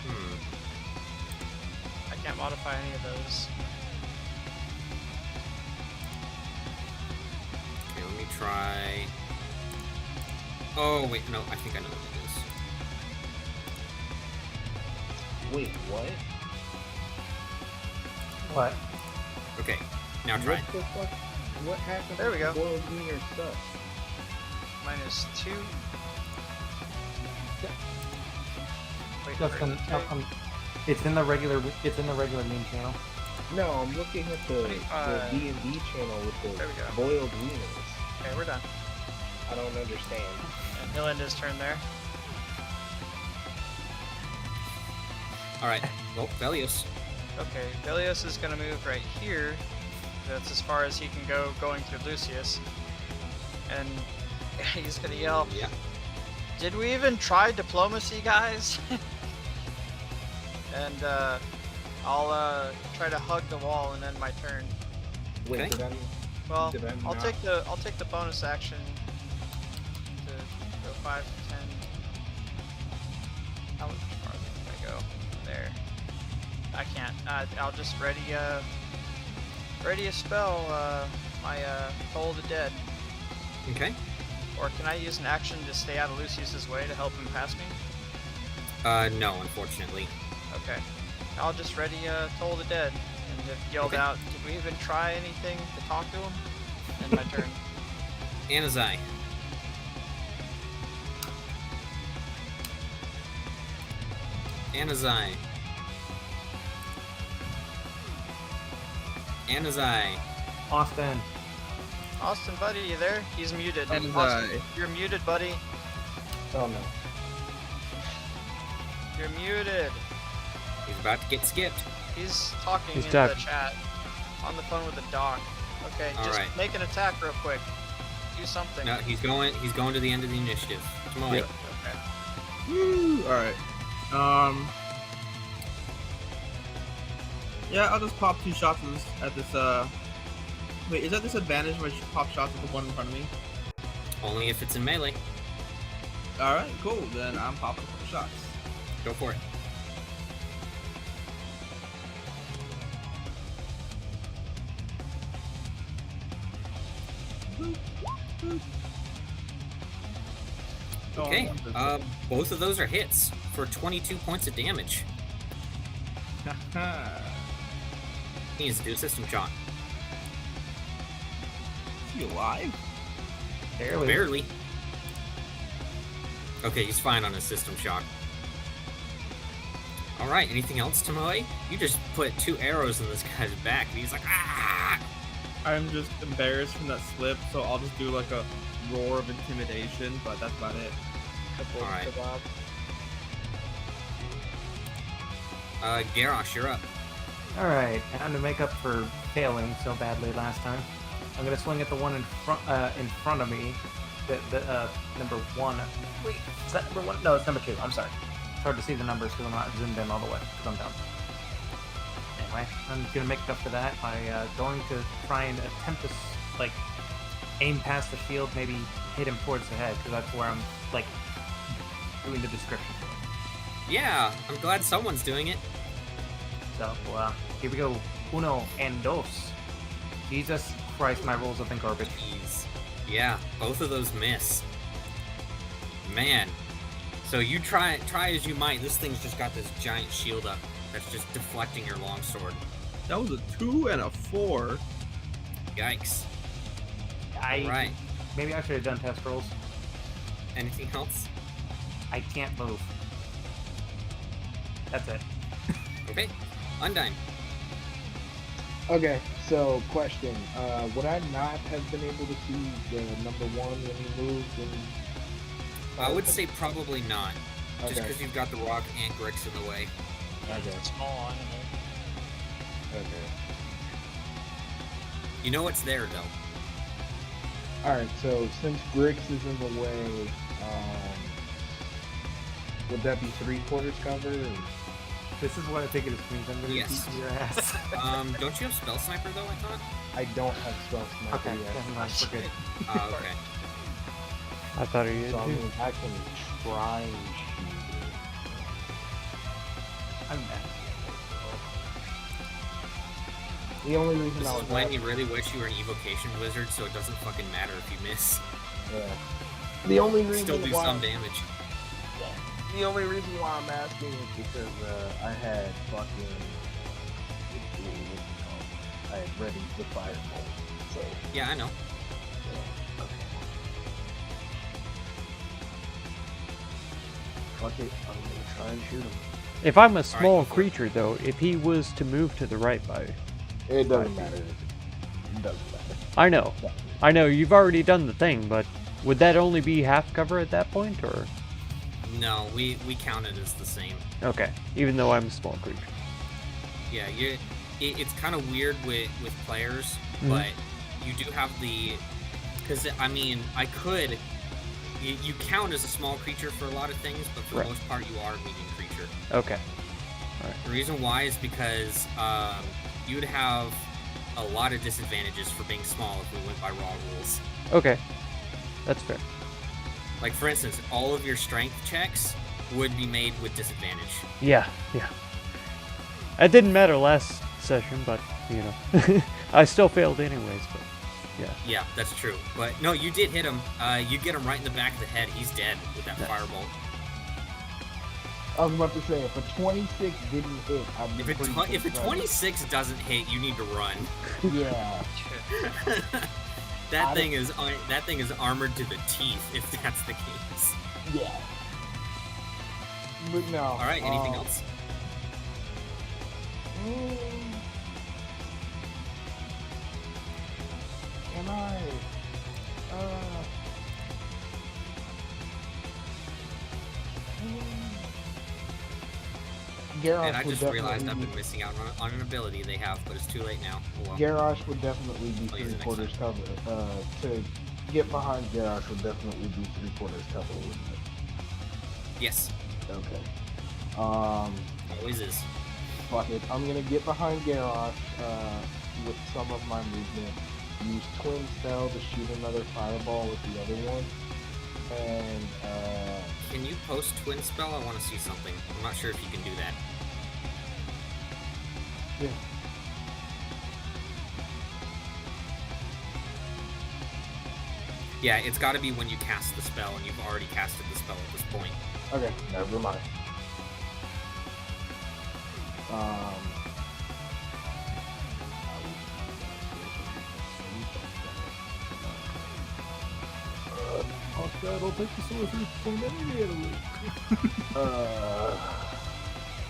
Hmm. I can't modify any of those. Okay, let me try. Oh, wait, no, I think I know what it is. Wait, what? What? Okay, now try it. What the fuck? What happened? There we to go. Boiled wiener stuff. -2. Wait That's for it to take. it's in the regular meme channel. No, I'm looking at the 25. D&D channel with There we the go. boiled wieners. Okay, we're done. I don't understand. And he'll end his turn there. All right, well, Velios. Okay, Velios is going to move right here. That's as far as he can go going through Lucius. And he's going to yell, Yeah. "Did we even try diplomacy, guys?" And I'll try to hug the wall and end my turn. Wait, Okay. did I? Well, Did I I'll not- take the bonus action to go 5 to 10. How much farther can I go? There. I can't. I'll just ready a spell. My Toll the Dead. Okay. Or can I use an action to stay out of Lucius's way to help him pass me? No, unfortunately. Okay. I'll just ready Toll the Dead. And if yelled out, did we even try anything to talk to him? And my turn. Anazai. Anazai. Anazai. Austin. Austin, buddy, you there? He's muted. Anazai. Austin, you're muted, buddy. Oh no. You're muted. He's about to get skipped. He's talking He's in talking. the chat. On the phone with the doc. Okay, All just right. make an attack real quick. Do something. No, he's going to the end of the initiative. Come on. Yep. Okay. Woo! Alright. Yeah, I'll just pop 2 shots at this, Wait, is that disadvantage when I pop shots at the one in front of me? Only if it's in melee. Alright, cool. Then I'm popping a couple shots. Go for it. Okay. Both of those are hits for 22 points of damage. He needs to do a system shot. Is he alive? Barely. Barely. Okay, he's fine on a system shock. Alright, anything else, Tomoe? You just put 2 arrows in this guy's back, and he's like, ah! I'm just embarrassed from that slip, so I'll just do like a roar of intimidation, but that's about it. Alright. Garrosh, you're up. Alright, time to make up for failing so badly last time. I'm gonna swing at the one in front of me. The number 1. Wait, is that number 1? No, it's number 2. I'm sorry. It's hard to see the numbers because I'm not zoomed in all the way because I'm down. Anyway, I'm gonna make up for that by going to try and attempt to aim past the shield, maybe hit him towards the head because that's where I'm doing the description. Yeah, I'm glad someone's doing it. So here we go. Uno and dos. Jesus Christ, my rolls have been garbage. Jeez. Yeah, both of those miss. Man. So you try as you might, this thing's just got this giant shield up that's just deflecting your longsword. That was a 2 and a 4. Yikes. Right. Maybe I should have done test rolls. Anything else? I can't move. That's it. Okay. Undyne. Okay, so question. Would I not have been able to see the number 1 when he moved? I would say probably not. Just Okay. because you've got the rock and Grix in the way. Okay. Small animal. Okay. You know it's there, though. Alright, so since Grix is in the way, would that be 3/4 cover? Or... This is what I think it means. I'm gonna Yes. beat your ass. Don't you have Spell Sniper, though, I thought? I don't have spell sniper Okay, yet. never mind. We're good. Okay. I thought he did So I too. mean, I can try and shoot it. I'm mad. The only reason This I is was when you really wish you were an evocation wizard, so it doesn't fucking matter if you miss. yeah. The only reason Still do why some damage. the only reason why I'm asking is because I had fucking I had ready the fireball. So Yeah, I know. fuck it, I'm gonna try and shoot him. If I'm a small go for it. creature, though, if he was to move to the right by... It doesn't matter. It doesn't matter. I know, you've already done the thing, but would that only be half cover at that point, or...? No, we count it as the same. Okay, even though I'm a small creature. Yeah, it's kind of weird with players, but you do have the... Because, I mean, I could... You count as a small creature for a lot of things, but for Right. the most part, you are a medium creature. Okay. The reason why is because you would have a lot of disadvantages for being small if we went by raw rules. Okay. That's fair. Like, for instance, all of your strength checks would be made with disadvantage. Yeah. It didn't matter last session, but, you know. I still failed anyways, but... Yeah. Yeah, that's true. But no, you did hit him. You get him right in the back of the head. He's dead with that Nice. fireball. I was about to say, if a 26 didn't hit, I'd be If a 26 doesn't hit, you need to run. Yeah. that thing is armored to the teeth. If that's the case. Yeah. But no. All right. Anything else? Can I? Garrosh And I would just realized definitely I've been missing out on an ability they have, but it's too late now. Oh, well. Garrosh would definitely be I'll use it next 3/4 cover. To get behind Garrosh would definitely be 3/4 cover, wouldn't it? Yes. Okay. Always is. Fuck it. I'm gonna get behind Garrosh with some of my movement. Use Twin Spell to shoot another fireball with the other one. And Can you post Twin Spell? I want to see something. I'm not sure if you can do that. yeah. Yeah, it's got to be when you cast the spell, and you've already casted the spell at this point. Okay, never mind. I'll take the sorcery point immediately.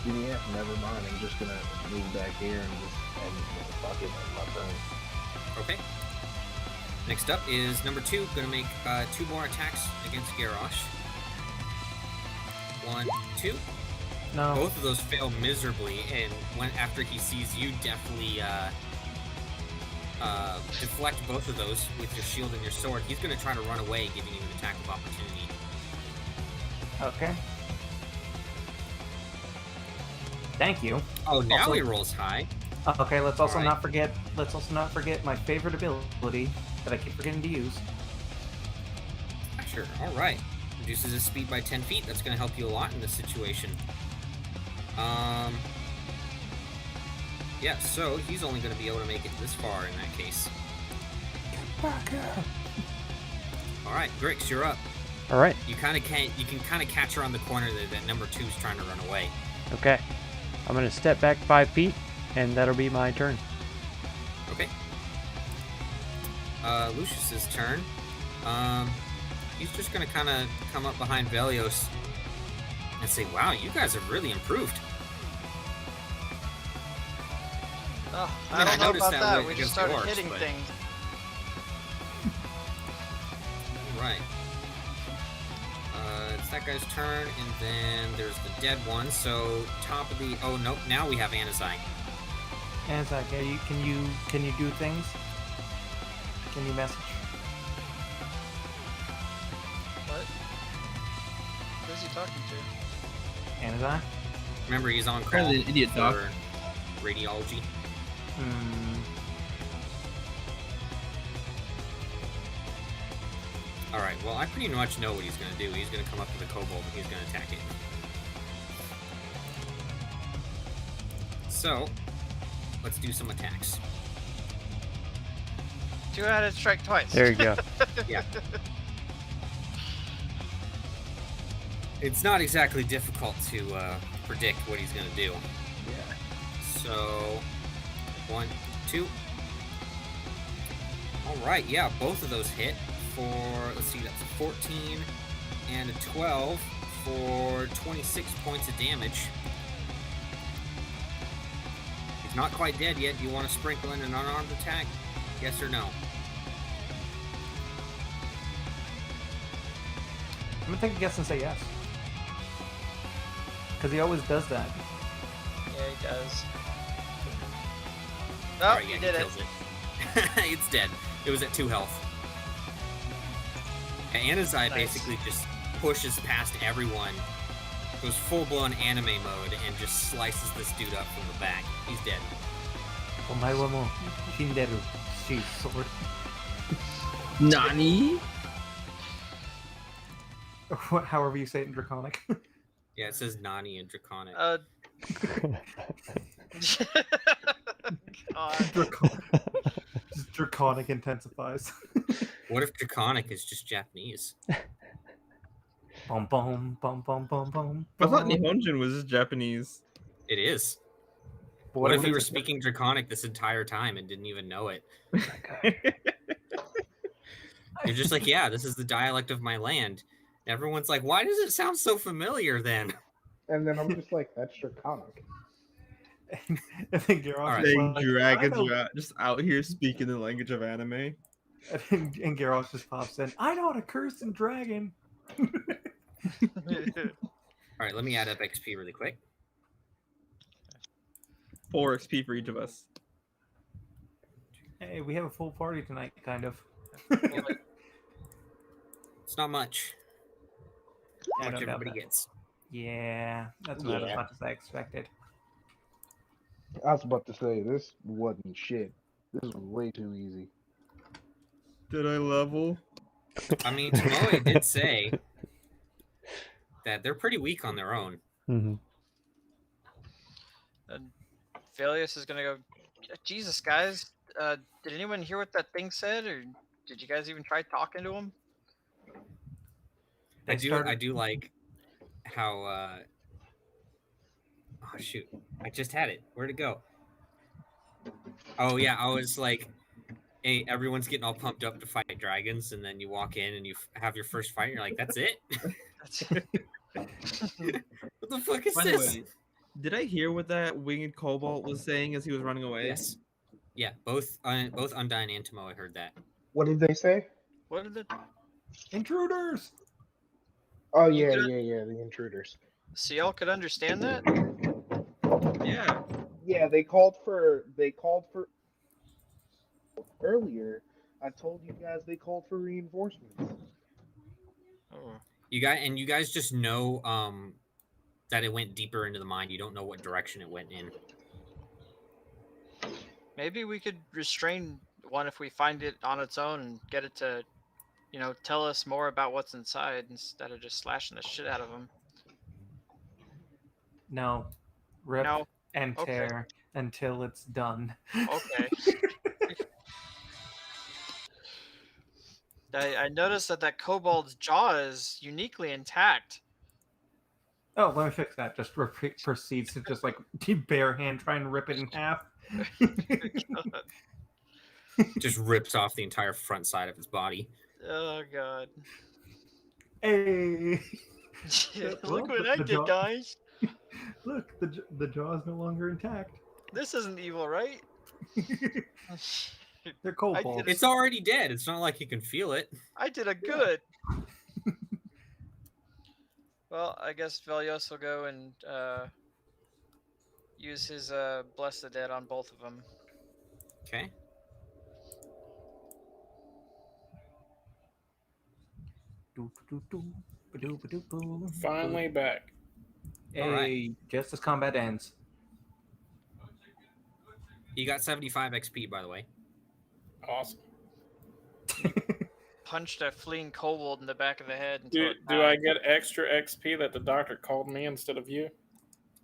Yeah, never mind. I'm just gonna move back here and fuck it, my turn. Okay. Next up is number 2. Gonna make 2 more attacks against Garrosh. 1, 2. No. Both of those fail miserably, and after he sees you definitely deflect both of those with your shield and your sword, he's gonna try to run away, giving you an attack of opportunity. Okay. Thank you. Oh, now Also- he rolls high. Okay, let's also Alright. not forget. Let's also not forget my favorite ability that I keep forgetting to use. Sure. All right. Reduces his speed by 10 feet. That's going to help you a lot in this situation. Yeah. So he's only going to be able to make it this far in that case. Get back here. All right, Grix, you're up. All right. You can kind of catch her on the corner that number 2's trying to run away. Okay. I'm gonna step back 5 feet, and that'll be my turn. Okay. Lucius's turn. He's just gonna kind of come up behind Velios and say, "Wow, you guys have really improved." Oh, I I mean, I don't know noticed about that that. We against just started orcs, hitting but- things. Right. It's that guy's turn, and then there's the dead one. So top of the. Oh nope. Now we have Anazai. And it's like, can you do things? Can you message? What? Who's he talking to? And is I? Remember, he's on call Probably an idiot doc. for radiology. All right. Well, I pretty much know what he's going to do. He's going to come up to the kobold and he's going to attack it. So, let's do some attacks. 2-handed strike twice. There you go. Yeah. It's not exactly difficult to predict what he's going to do. Yeah. So, 1, 2. All right. Yeah, both of those hit for, let's see, that's a 14 and a 12 for 26 points of damage. He's not quite dead yet. Do you want to sprinkle in an unarmed attack? Yes or no? I'm gonna take a guess and say yes. Because he always does that. Yeah, he does. Oh, All right, yeah, he did it. kills it. It's dead. It was at 2 health. And Anazai Nice. basically just pushes past everyone, goes full-blown anime mode, and just slices this dude up from the back. He's dead. Omae mo shinderu. She's sword. Nani? However you say it in Draconic. Yeah, it says Nani in Draconic. God. Draconic intensifies. What if Draconic is just Japanese? Boom, boom, boom, boom, boom, boom. I thought boom. Nihonjin was Japanese. It is. But What if is you were it? speaking Draconic this entire time and didn't even know it? You're just like, yeah, this is the dialect of my land. Everyone's like, why does it sound so familiar then? And then I'm just like, that's Draconic. I think Garrosh Alright. is Dang like, dragons I know- are just out here speaking the language of anime. and Garrosh just pops in. I know how to curse and dragon. All right, let me add up XP really quick. 4 XP for each of us. Hey, we have a full party tonight, kind of. It's not much. I How don't much doubt everybody that. gets. Yeah, that's about as Yeah. much as I expected. I was about to say, this wasn't shit. This was way too easy. Did I level? I mean, Tomoe did say that they're pretty weak on their own. Mm-hmm. And Valius is gonna go. Jesus, guys, did anyone hear what that thing said, or did you guys even try talking to him? I do like how oh shoot, I just had it. Where'd it go? Oh yeah, I was like, hey, everyone's getting all pumped up to fight dragons, and then you walk in and you have your first fight, and you're like, that's it? What the fuck is By the this? way, did I hear what that winged cobalt was saying as he was running away? Yes. Yeah, both Undyne and Tomoe heard that. What did they say? What did the Intruders. Oh You yeah, could- the intruders. CL could understand that? Yeah. Yeah, they called for earlier. I told you guys they called for reinforcements. Oh. You guys just know that it went deeper into the mine. You don't know what direction it went in. Maybe we could restrain one if we find it on its own and get it to, tell us more about what's inside instead of just slashing the shit out of them. No. Rip No. and Okay. tear until it's done. Okay. I noticed that kobold's jaw is uniquely intact. Oh, let me fix that. Just proceeds to just like bare hand try and rip it in half. Just rips off the entire front side of his body. Oh god. Hey. Look what the I did, jaw- guys. Look, the jaw is no longer intact. This isn't evil, right? They're kobolds. It's already dead. It's not like you can feel it. I did a good. Well, I guess Velios will go and use his Bless the Dead on both of them. Okay. Finally back. Hey, Alright. just as combat ends. He got 75 XP, by the way. Awesome. Punched a fleeing kobold in the back of the head. Do, Until it do I died. get extra XP that the doctor called me instead of you?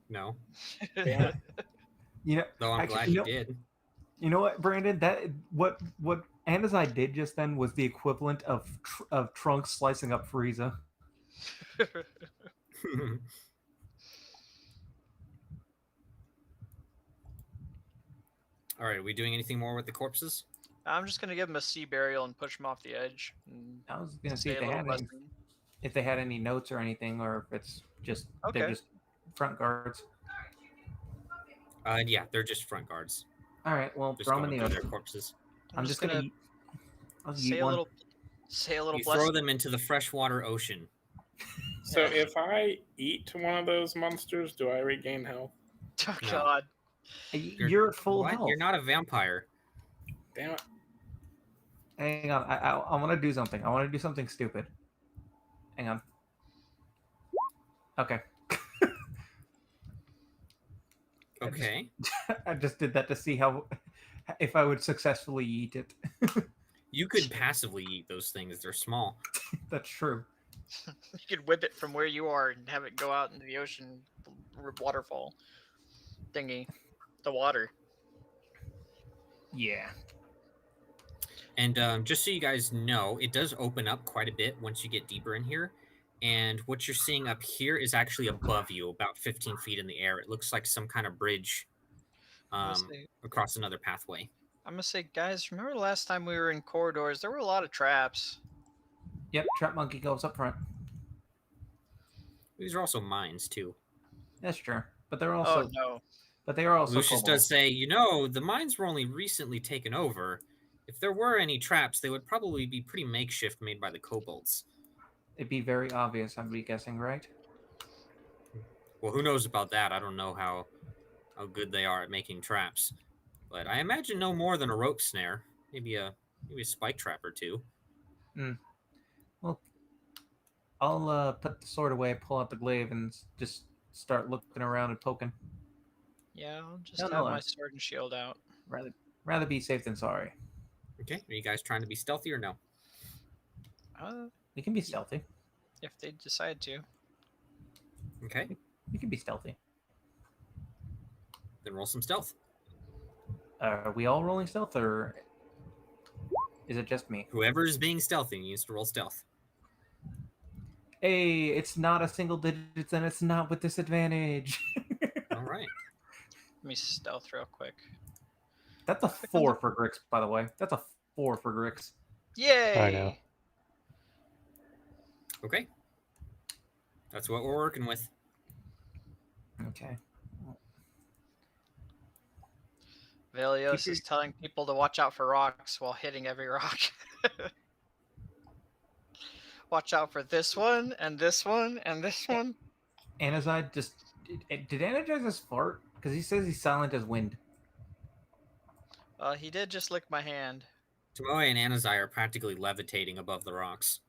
No. Damn it. You know, Though I'm actually, glad he did. You know what, Brandon? That what Anazai did just then was the equivalent of Trunks slicing up Frieza. All right, are we doing anything more with the corpses? I'm just gonna give him a sea burial and push him off the edge. And I was gonna see say if a they little had any, lesson. if they had any notes or anything, or if it's just they're Okay. just front guards. Yeah, they're just front guards. All right, well, Just throw them going in the through their ocean. corpses. I'm just gonna I'll say eat a one. little You blessing. throw them into the freshwater ocean. So if I eat one of those monsters, do I regain health? Oh No. god. You're at full What? health. You're not a vampire. Damn it. Hang on, I want to do something. I want to do something stupid. Hang on. Okay. Okay. I just did that to see if I would successfully eat it. You could passively eat those things. They're small. That's true. You could whip it from where you are and have it go out into the ocean waterfall thingy. The water. Yeah. And just so you guys know, it does open up quite a bit once you get deeper in here. and what you're seeing up here is actually above you, about 15 feet in the air. It looks like some kind of bridge across another pathway. I'm gonna say, guys, remember the last time we were in corridors? There were a lot of traps. Yep, trap monkey goes up front. These are also mines too. That's true, but they're also Oh no. But they are also Lucius kobolds. does say, the mines were only recently taken over. If there were any traps, they would probably be pretty makeshift, made by the kobolds. It'd be very obvious, I'd be guessing, right? Well, who knows about that? I don't know how good they are at making traps, but I imagine no more than a rope snare, maybe a spike trap or two. Well, I'll put the sword away, pull out the glaive, and just start looking around and poking. Yeah, I'll just have my sword and shield out. Rather be safe than sorry. Okay, are you guys trying to be stealthy or no? We can be stealthy. If they decide to. Okay. We can be stealthy. Then roll some stealth. Are we all rolling stealth, or is it just me? Whoever is being stealthy needs to roll stealth. Hey, it's not a single digits, and it's not with disadvantage. All right. Let me stealth real quick. That's a 4 for Grix, by the way. That's a 4 for Grix. Yay! I know. Okay. That's what we're working with. Okay. Velios is telling people to watch out for rocks while hitting every rock. Watch out for this one, and this one, and this one. Anazai just... Did Anazai just fart? Because he says he's silent as wind. He did just lick my hand. Tomoe and Anazai are practically levitating above the rocks.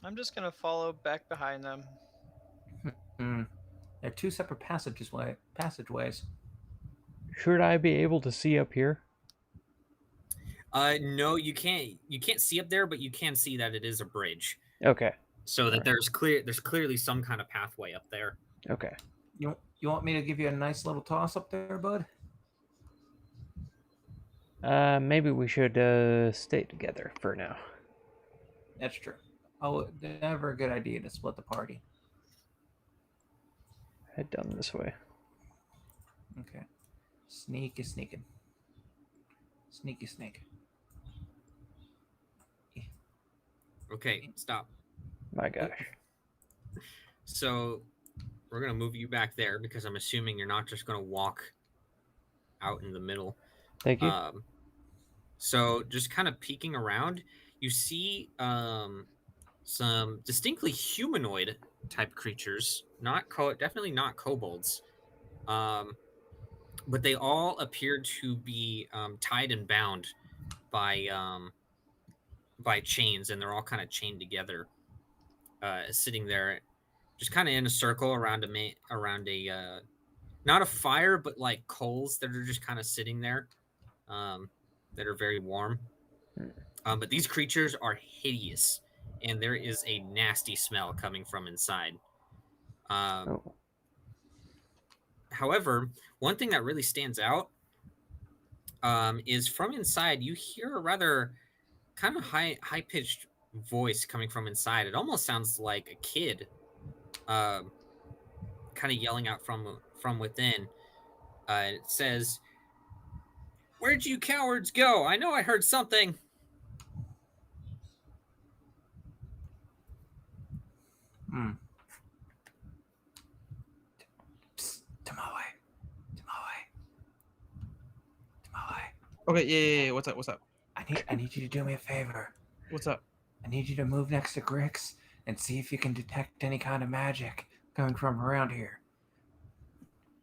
I'm just gonna follow back behind them. They're two separate passageways. Should I be able to see up here? No, you can't. You can't see up there, but you can see that it is a bridge. Okay. So that there's clearly some kind of pathway up there. Okay. You want me to give you a nice little toss up there, bud? Maybe we should stay together for now. That's true. Oh, never a good idea to split the party. Head down this way. Okay. Sneaky sneaking. Sneaky snake. Okay, stop. My gosh. So we're gonna move you back there because I'm assuming you're not just gonna walk out in the middle. Thank you. So just kind of peeking around, you see some distinctly humanoid type creatures, definitely not kobolds, but they all appear to be tied and bound by chains, and they're all kind of chained together, sitting there, just kind of in a circle around a not a fire, but like coals that are just kind of sitting there, that are very warm. But these creatures are hideous, and there is a nasty smell coming from inside. However, one thing that really stands out is from inside, you hear a rather kind of high-pitched voice coming from inside. It almost sounds like a kid kind of yelling out from within. It says, "Where'd you cowards go? I know I heard something." Psst, Tomoe. Okay, yeah. What's up? I need you to do me a favor. What's up? I need you to move next to Grix and see if you can detect any kind of magic coming from around here.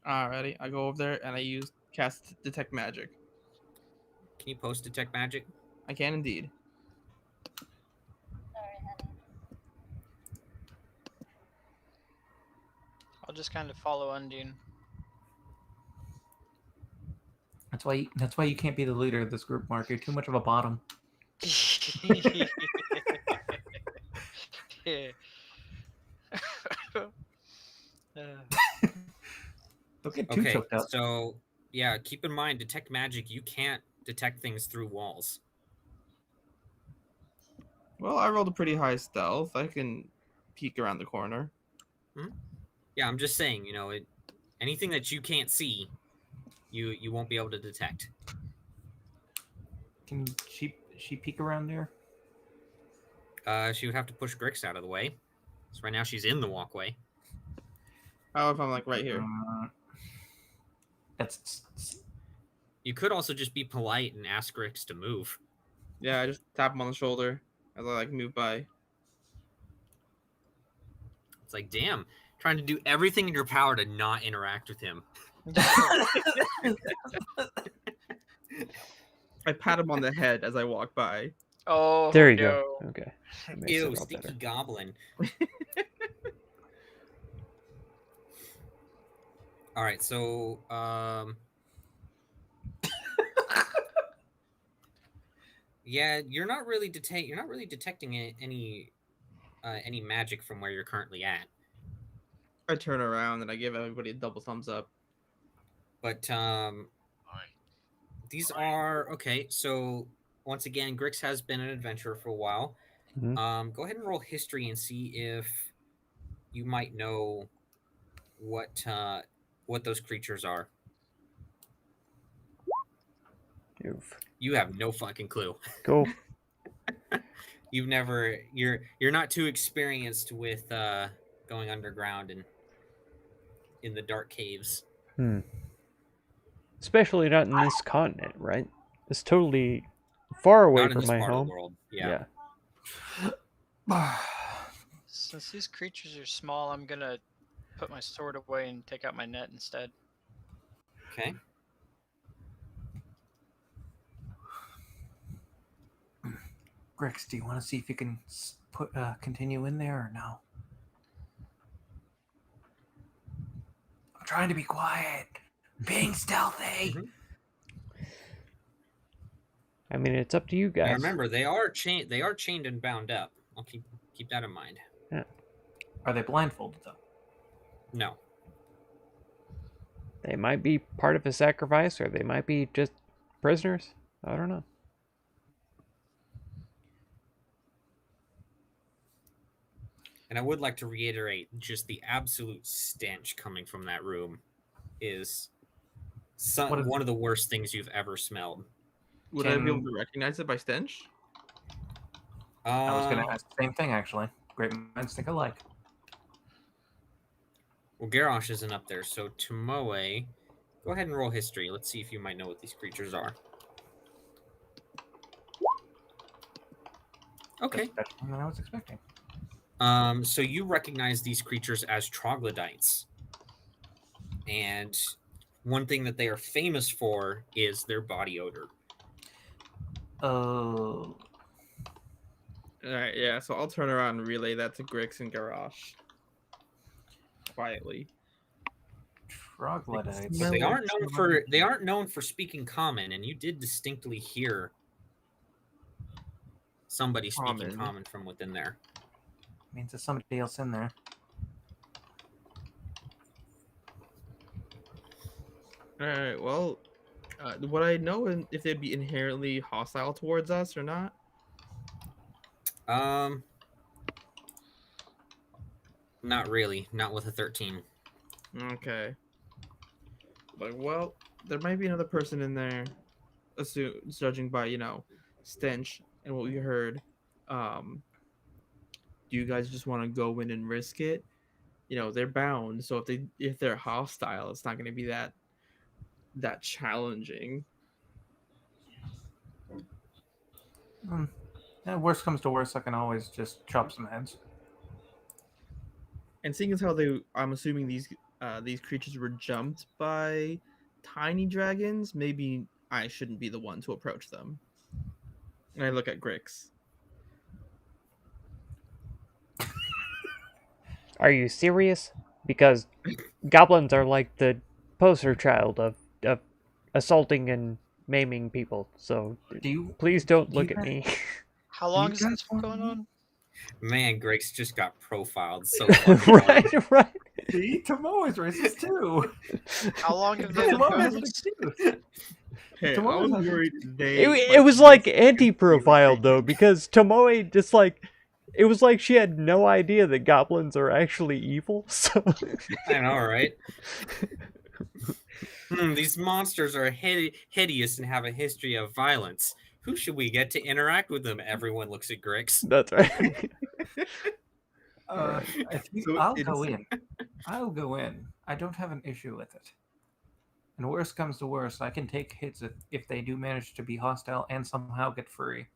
Alrighty, I go over there and I cast detect magic. Can you post detect magic? I can indeed. I'll just kind of follow Undine. That's why you can't be the leader of this group, Mark. You're too much of a bottom. Don't get too choked up. So yeah, keep in mind, detect magic. You can't detect things through walls. Well, I rolled a pretty high stealth. I can peek around the corner. Yeah, I'm just saying, anything that you can't see, you won't be able to detect. Can she peek around there? She would have to push Grix out of the way. So right now she's in the walkway. How if I'm like right here? That's You could also just be polite and ask Grix to move. Yeah, I just tap him on the shoulder as I like move by. It's like, damn, trying to do everything in your power to not interact with him. I pat him on the head as I walk by. Oh, There you no. go. Okay. That makes it Ew, all stinky better. goblin. All right, so yeah, you're not really detecting any magic from where you're currently at. I turn around and I give everybody a double thumbs up. But these are okay. So once again, Grix has been an adventurer for a while. Mhm. Go ahead and roll history and see if you might know what those creatures are. Oof. You have no fucking clue. Cool. You're not too experienced with going underground and in the dark caves. Especially not in this continent, right? It's totally far away Not in from this my part of home. the world. Yeah. Since these creatures are small, I'm gonna put my sword away and take out my net instead. Okay. Grix, do you want to see if you can continue in there or no? I'm trying to be quiet, being stealthy. I mean, it's up to you Now guys. remember, they are chained and bound up. I'll keep that in mind. Yeah. Are they blindfolded though? No. They might be part of a sacrifice, or they might be just prisoners. I don't know. And I would like to reiterate, just the absolute stench coming from that room is one of the worst things you've ever smelled. Would I be able to recognize it by stench? I was going to ask the same thing, actually. Great minds think alike. Well, Garrosh isn't up there, so Tomoe, go ahead and roll history. Let's see if you might know what these creatures are. Okay. That's better than I was expecting. So you recognize these creatures as troglodytes. And one thing that they are famous for is their body odor. Oh. Alright, yeah, so I'll turn around and relay that to Grix and Garrosh. Quietly. Troglodytes. But they aren't known for speaking common, and you did distinctly hear somebody speaking common from within there. Means there's somebody else in there. Alright, well, would I know if they'd be inherently hostile towards us or not? Not really. Not with a 13. Okay. Like, well, there might be another person in there, judging by, stench and what we heard. Do you guys just want to go in and risk it? They're bound, so if they're hostile, it's not going to be that challenging. Yeah, worst comes to worst, I can always just chop some heads. And seeing as how I'm assuming these creatures were jumped by tiny dragons, maybe I shouldn't be the one to approach them. And I look at Grix. Are you serious? Because goblins are like the poster child of assaulting and maiming people. So please don't look at me. How long is this going on? Man, Grix just got profiled so Right. See, Tomoe is racist too. How long have they been doing this? Hey, I Tomoe was has- worried It was like anti-profiled though, because Tomoe just like it was like she had no idea that goblins are actually evil. So I know, right? These monsters are hideous and have a history of violence. Who should we get to interact with them? Everyone looks at Grix. that's right. So I'll it's- go in. I'll go in. I don't have an issue with it. And worst comes to worst, I can take hits if they do manage to be hostile and somehow get free.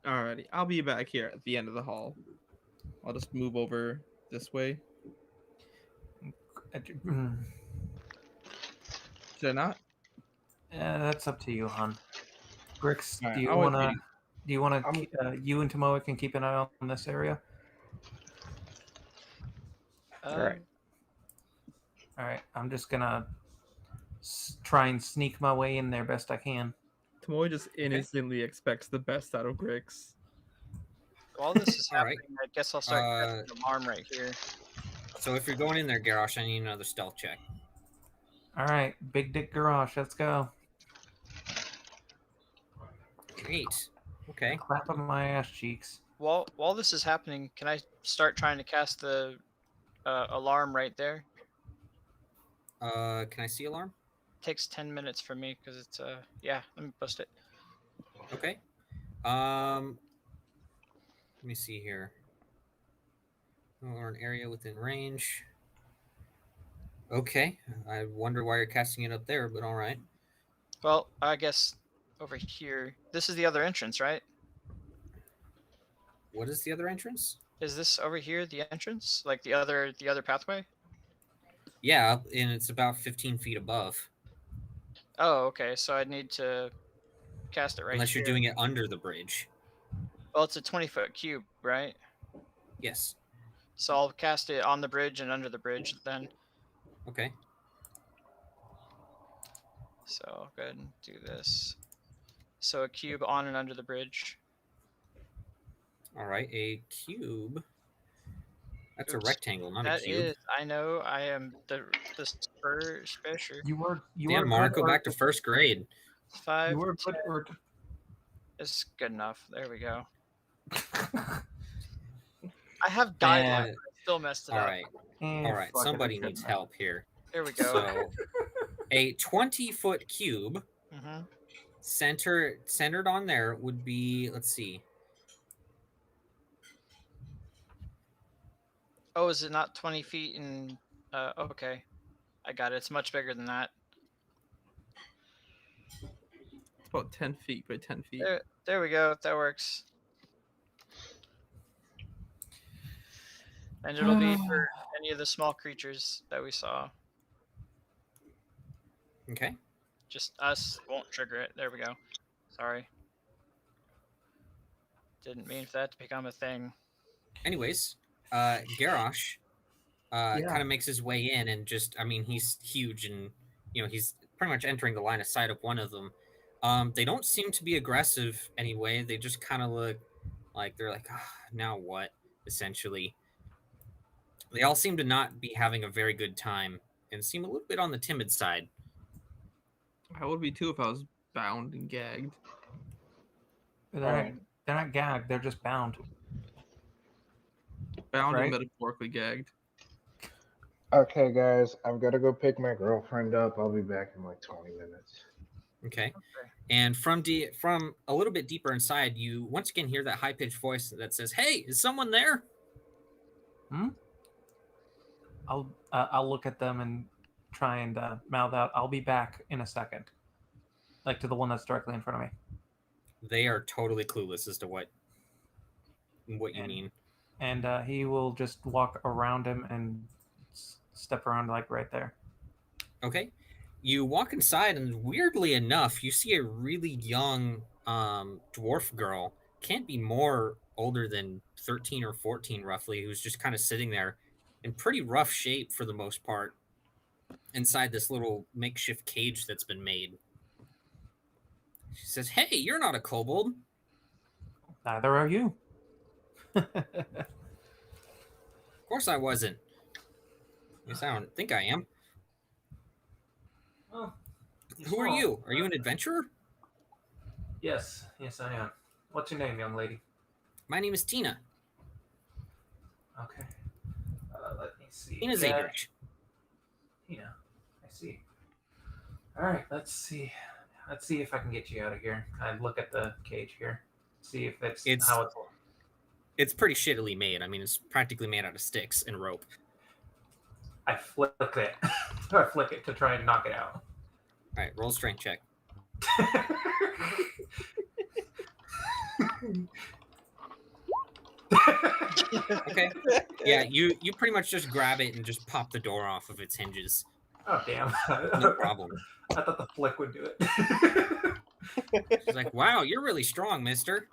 Alrighty, I'll be back here at the end of the hall. I'll just move over this way. Should I not? That's up to you, hon. Grix, Alright, do you I'll wait for wanna? you. Do you wanna? You and Tomoe can keep an eye on this area. All right. All right. I'm just gonna try and sneak my way in there best I can. Tomoe just innocently expects the best out of Grix. While this is All right. happening, I guess I'll start casting an alarm right here. So if you're going in there, Garrosh, I need another stealth check. All right, Big Dick Garage, let's go. Great. Okay. Clap on my ass cheeks. While this is happening, can I start trying to cast the alarm right there? Can I see alarm? Takes 10 minutes for me because it's yeah. Let me post it. Okay. Let me see here. Or an area within range. Okay. I wonder why you're casting it up there, but all right. Well, I guess over here. This is the other entrance, right? What is the other entrance? Is this over here the entrance? Like the other pathway? Yeah, and it's about 15 feet above. Oh, okay. So I'd need to cast it right Unless here. you're doing it under the bridge. Well, it's a 20-foot cube, right? Yes. So I'll cast it on the bridge and under the bridge then. Okay. So I'll go ahead and do this. So a cube on and under the bridge. All right. A cube. That's Oops. a rectangle, not That a cube. is, I know, I am the special. You were Damn, Mark, go back to first grade. 5. You were good. 10. It's good enough. There we go. I have guidelines. And- I still messed it All up. right. All right. Somebody needs help here. There we go. So, a 20-foot cube Mhm. centered on there would be, let's see. Oh, is it not 20 feet and okay. I got it. It's much bigger than that. It's about 10 feet by 10 feet. There we go. That works. And it'll be for any of the small creatures that we saw. Okay. Just us won't trigger it. There we go. Sorry. Didn't mean for that to become a thing. Anyways, Garrosh kind of makes his way in and just, I mean, he's huge and, he's pretty much entering the line of sight of one of them. They don't seem to be aggressive anyway. They just kind of look like they're like, now what, essentially. They all seem to not be having a very good time and seem a little bit on the timid side. I would be too if I was bound and gagged. They're not gagged. They're just bound. Bound Right. and metaphorically gagged. Okay, guys, I've got to go pick my girlfriend up. I'll be back in like 20 minutes. Okay. And from a little bit deeper inside, you once again hear that high-pitched voice that says, "Hey, is someone there?" I'll look at them and try and mouth out, "I'll be back in a second," like to the one that's directly in front of me. They are totally clueless as to what you mean. And he will just walk around him and step around like right there. Okay. You walk inside, and weirdly enough, you see a really young dwarf girl. Can't be more older than 13 or 14, roughly, who's just kind of sitting there in pretty rough shape for the most part inside this little makeshift cage that's been made. She says, "Hey, you're not a kobold." Neither are you. Of course I wasn't. At least I don't think I am. Who are you? Are you an adventurer? Yes, yes, I am. What's your name, young lady? My name is Tina. Okay. Let me see. Tina Zadrich. Tina. I see. All right. Let's see. Let's see if I can get you out of here. I look at the cage here. See if that's how it's. It's pretty shittily made. I mean, it's practically made out of sticks and rope. I flick it. I flick it to try and knock it out. All right, roll a strength check. Okay. Yeah, you pretty much just grab it and just pop the door off of its hinges. Oh damn! No problem. I thought the flick would do it. She's like, "Wow, you're really strong, mister."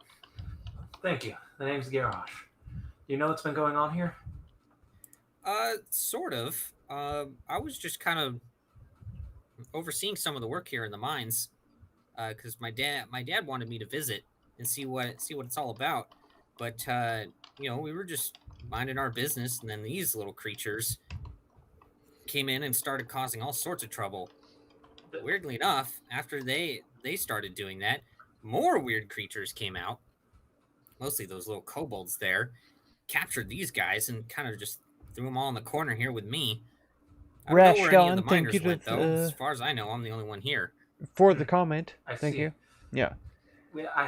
Thank you. The name's Garrosh. Do you know what's been going on here? Sort of. I was just kind of overseeing some of the work here in the mines, because my dad wanted me to visit and see what it's all about. But we were just minding our business, and then these little creatures came in and started causing all sorts of trouble. Weirdly enough, after they started doing that, more weird creatures came out. Mostly those little kobolds there, captured these guys and kind of just threw them all in the corner here with me. I don't know where any of the miners went, though. As far as I know, I'm the only one here. For the comment. Thank you. Yeah.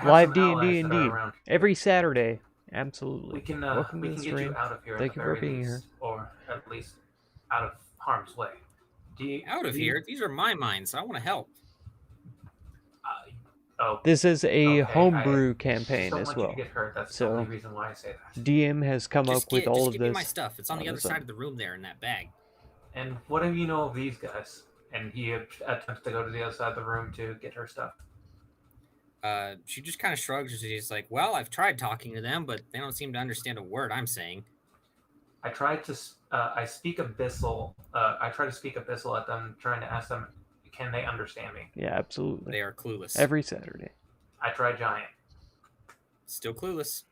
Live D&D indeed. Every Saturday. Absolutely. We can Welcome we to can the get stream. you out of here. Thank you for being here. Or at least out of harm's way. Out of here? These are my mines. I want to help. This is a homebrew campaign don't as want you well. to get hurt. That's the So only reason why I say that. DM has come up with all of give me this. my stuff. It's on the other side of the room there in that bag. And what do you know of these guys? And he attempts to go to the other side of the room to get her stuff. She just kind of shrugs. She's like, "Well, I've tried talking to them, but they don't seem to understand a word I'm saying." I tried to. I speak Abyssal. I try to speak Abyssal at them, trying to ask them, can they understand me? Yeah, absolutely. They are clueless. Every Saturday. I try Giant. Still clueless.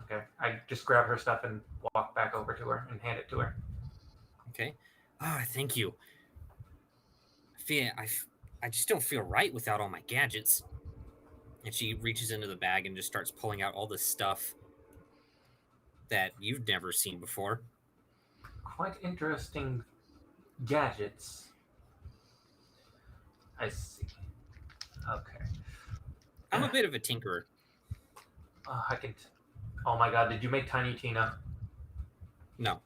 Okay. I just grab her stuff and walk back over to her and hand it to her. Okay. Ah, thank you. I just don't feel right without all my gadgets. And she reaches into the bag and just starts pulling out all this stuff that you've never seen before. Quite interesting gadgets. I see. Okay. I'm a bit of a tinkerer. I can. Oh my god! Did you make Tiny Tina? No.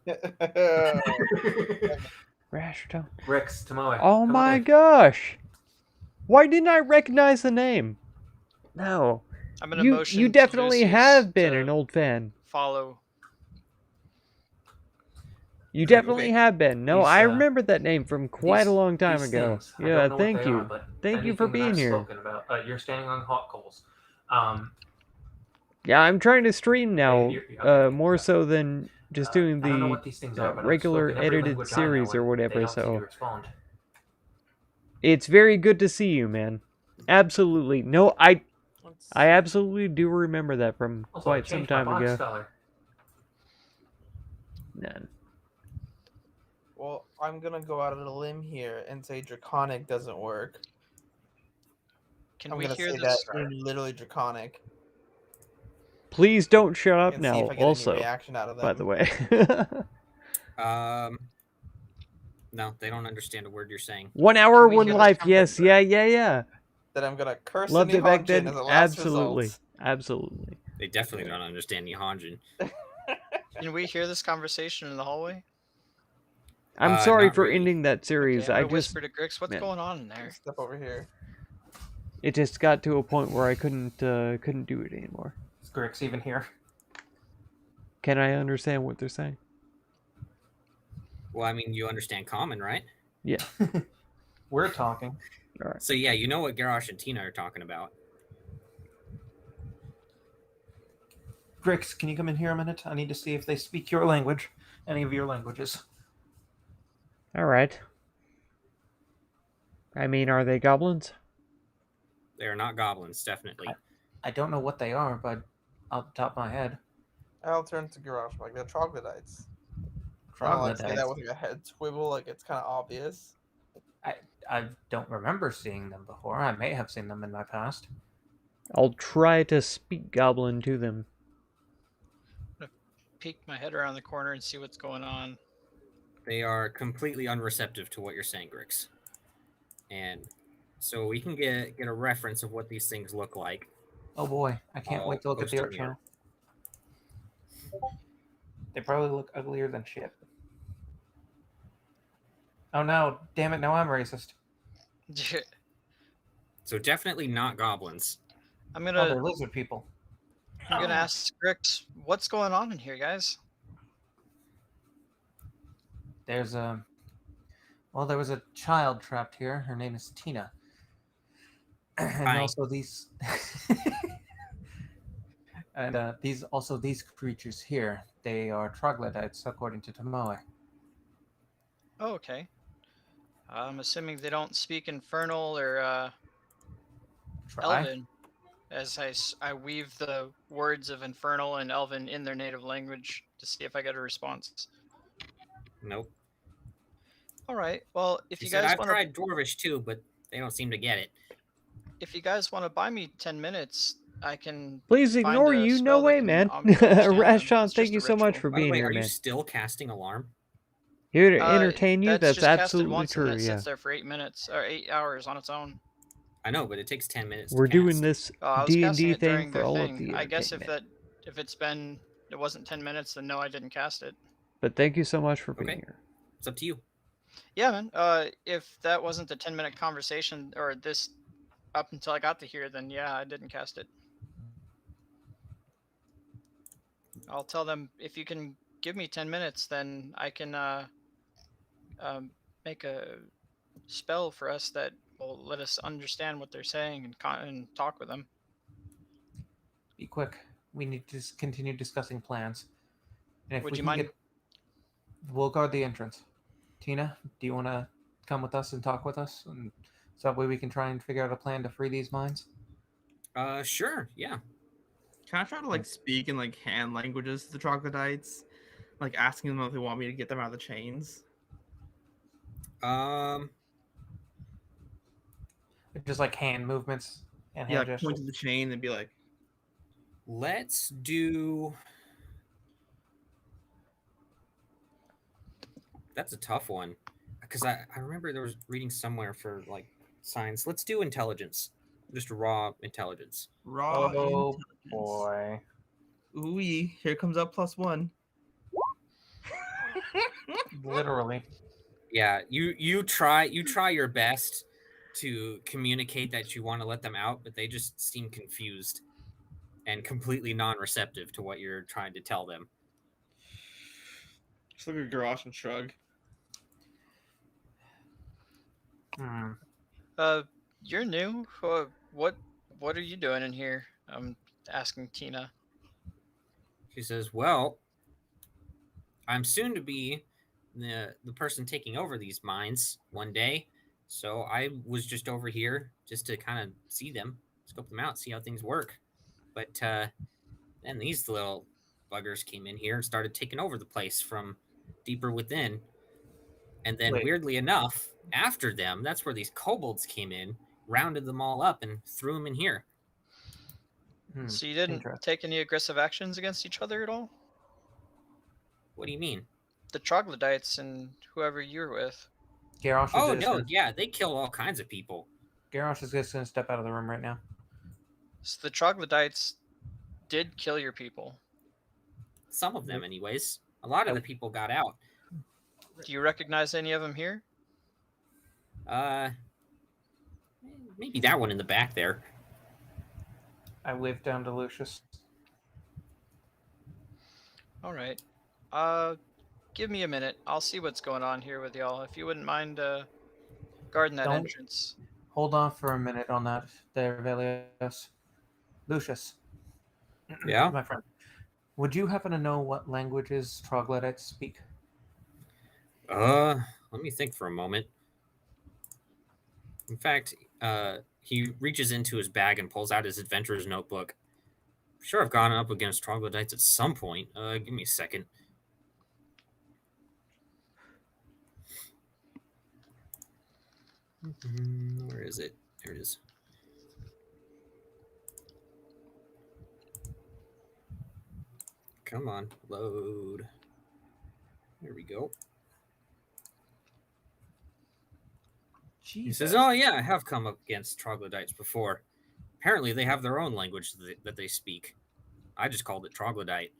Rashto. Rex Tomoe. Oh my gosh! Why didn't I recognize the name? No. I'm an emotion. You definitely have been an old fan. Follow. You definitely have been. No, I remember that name from quite a long time ago. Things, Yeah, thank you. Thank you for being here. About, you're standing on hot coals. Yeah, I'm trying to stream now, more so than just doing the regular edited series or whatever, so it's very good to see you, man. Absolutely. No, I absolutely do remember that from quite some time ago. None. Well, I'm gonna go out on a limb here and say Draconic doesn't work. Can we hear this? That in literally Draconic. Please don't shut up And now, see if I get also, any reaction out of by them. the way. No, they don't understand a word you're saying. 1 hour, 1 life, yes, yeah. That I'm gonna curse Loved it back then, as a last absolutely, result. absolutely. They definitely don't understand Nihonjin. Can we hear this conversation in the hallway? I'm sorry not for really. ending that series. Okay, I I'm just gonna whisper to Grix, what's man, going on in there? Step over here. it just got to a point where I couldn't do it anymore. Is Grix even here? Can I understand what they're saying? Well, I mean, you understand common, right? Yeah. We're talking. All right. So yeah, you know what Garrosh and Tina are talking about. Grix, can you come in here a minute? I need to see if they speak your language. Any of your languages. All right. I mean, are they goblins? They are not goblins, definitely. I don't know what they are, but off the top of my head. I'll turn to Garage like they're troglodytes. Trying to like say that with like a head swivel, like it's kind of obvious. I don't remember seeing them before. I may have seen them in my past. I'll try to speak Goblin to them. Peek my head around the corner and see what's going on. They are completely unreceptive to what you're saying, Grix. And so we can get a reference of what these things look like. Oh boy, I can't wait to look at the Post art them here. channel. They probably look uglier than shit. Oh no, damn it, now I'm racist. So definitely not goblins. I'm Oh, gonna they're lizard people. I'm gonna ask Grix, what's going on in here, guys? There's a... Well, there was a child trapped here. Her name is Tina. And Hi. also these... and these creatures here, they are troglodytes, according to Tomoe. Oh, okay. I'm assuming they don't speak Infernal or Try? Elven, as I weave the words of Infernal and Elven in their native language to see if I get a response. Nope. All right. Well, if She you said, guys I've want to, tried Dwarvish too, but they don't seem to get it. if you guys want to buy me 10 minutes, I can. Please find ignore a you. spell No that way, can man. understand them. Rashon, It's thank just you a so much ritual. for By the being way, here, are you man. still casting Alarm? Here to entertain you, that's just casted absolutely once and true, then it yeah. sits there for 8 minutes or 8 hours on its own. I know, but it takes 10 minutes We're to cast. doing this I was casting D&D it thing during for their all thing. of the I guess entertainment. if it wasn't 10 minutes, then no, I didn't cast it. But thank you so much for being Okay. here. It's up to you. Yeah, man. If that wasn't a 10-minute conversation or this up until I got to here, then yeah, I didn't cast it. I'll tell them if you can give me 10 minutes, then I can make a spell for us that will let us understand what they're saying and talk with them. Be quick. We need to continue discussing plans. And if Would we you can mind? get... We'll guard the entrance. Tina, do you want to come with us and talk with us? And so that way we can try and figure out a plan to free these mines? Sure, yeah. Can I try to like speak in like hand languages to the troglodytes? Like asking them if they want me to get them out of the chains? Just like hand movements and Yeah, hand like gestures. point to the chain and be like, Let's do... That's a tough one. Because I remember there was reading somewhere for like science. Let's do intelligence. Just raw intelligence. raw Oh intelligence. boy. Ooh, here comes up +1. Literally. Yeah, you try your best to communicate that you want to let them out, but they just seem confused and completely non-receptive to what you're trying to tell them. Just look at Garrosh and shrug. You're new. What are you doing in here? I'm asking Tina. She says, "Well, I'm soon to be the person taking over these mines one day, so I was just over here just to kind of see them, scope them out, see how things work. But then these little buggers came in here and started taking over the place from deeper within. And then, Wait. weirdly enough, after them, that's where these kobolds came in, rounded them all up, and threw them in here." So you didn't take any aggressive actions against each other at all? What do you mean? The troglodytes and whoever you're with. Garrosh is Oh, just no, gonna, yeah, they kill all kinds of people. Garrosh is just going to step out of the room right now. So the troglodytes did kill your people. Some of them, anyways. A lot of the people got out. Do you recognize any of them here? Maybe that one in the back there. I waved down to Lucius. All right. Give me a minute. I'll see what's going on here with y'all. If you wouldn't mind guarding that entrance. Hold on for a minute on that, there, Velios. Lucius. Yeah? My friend. Would you happen to know what languages troglodytes speak? Let me think for a moment. In fact, he reaches into his bag and pulls out his adventurer's notebook. Sure, I've gone up against troglodytes at some point. Give me a second. Where is it? There it is. Come on, load. There we go. He Jesus. says, "Oh yeah, I have come up against troglodytes before. Apparently, they have their own language that they speak. I just called it troglodyte."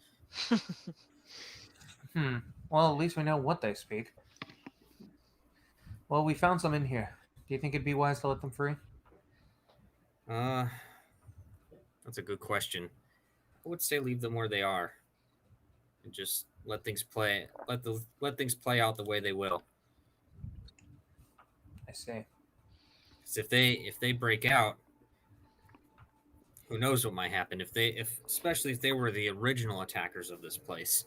Well, at least we know what they speak. Well, we found some in here. Do you think it'd be wise to let them free? That's a good question. I would say leave them where they are, and just let things play. Let things play out the way they will. I see. Because if they break out, who knows what might happen? Especially if they were the original attackers of this place.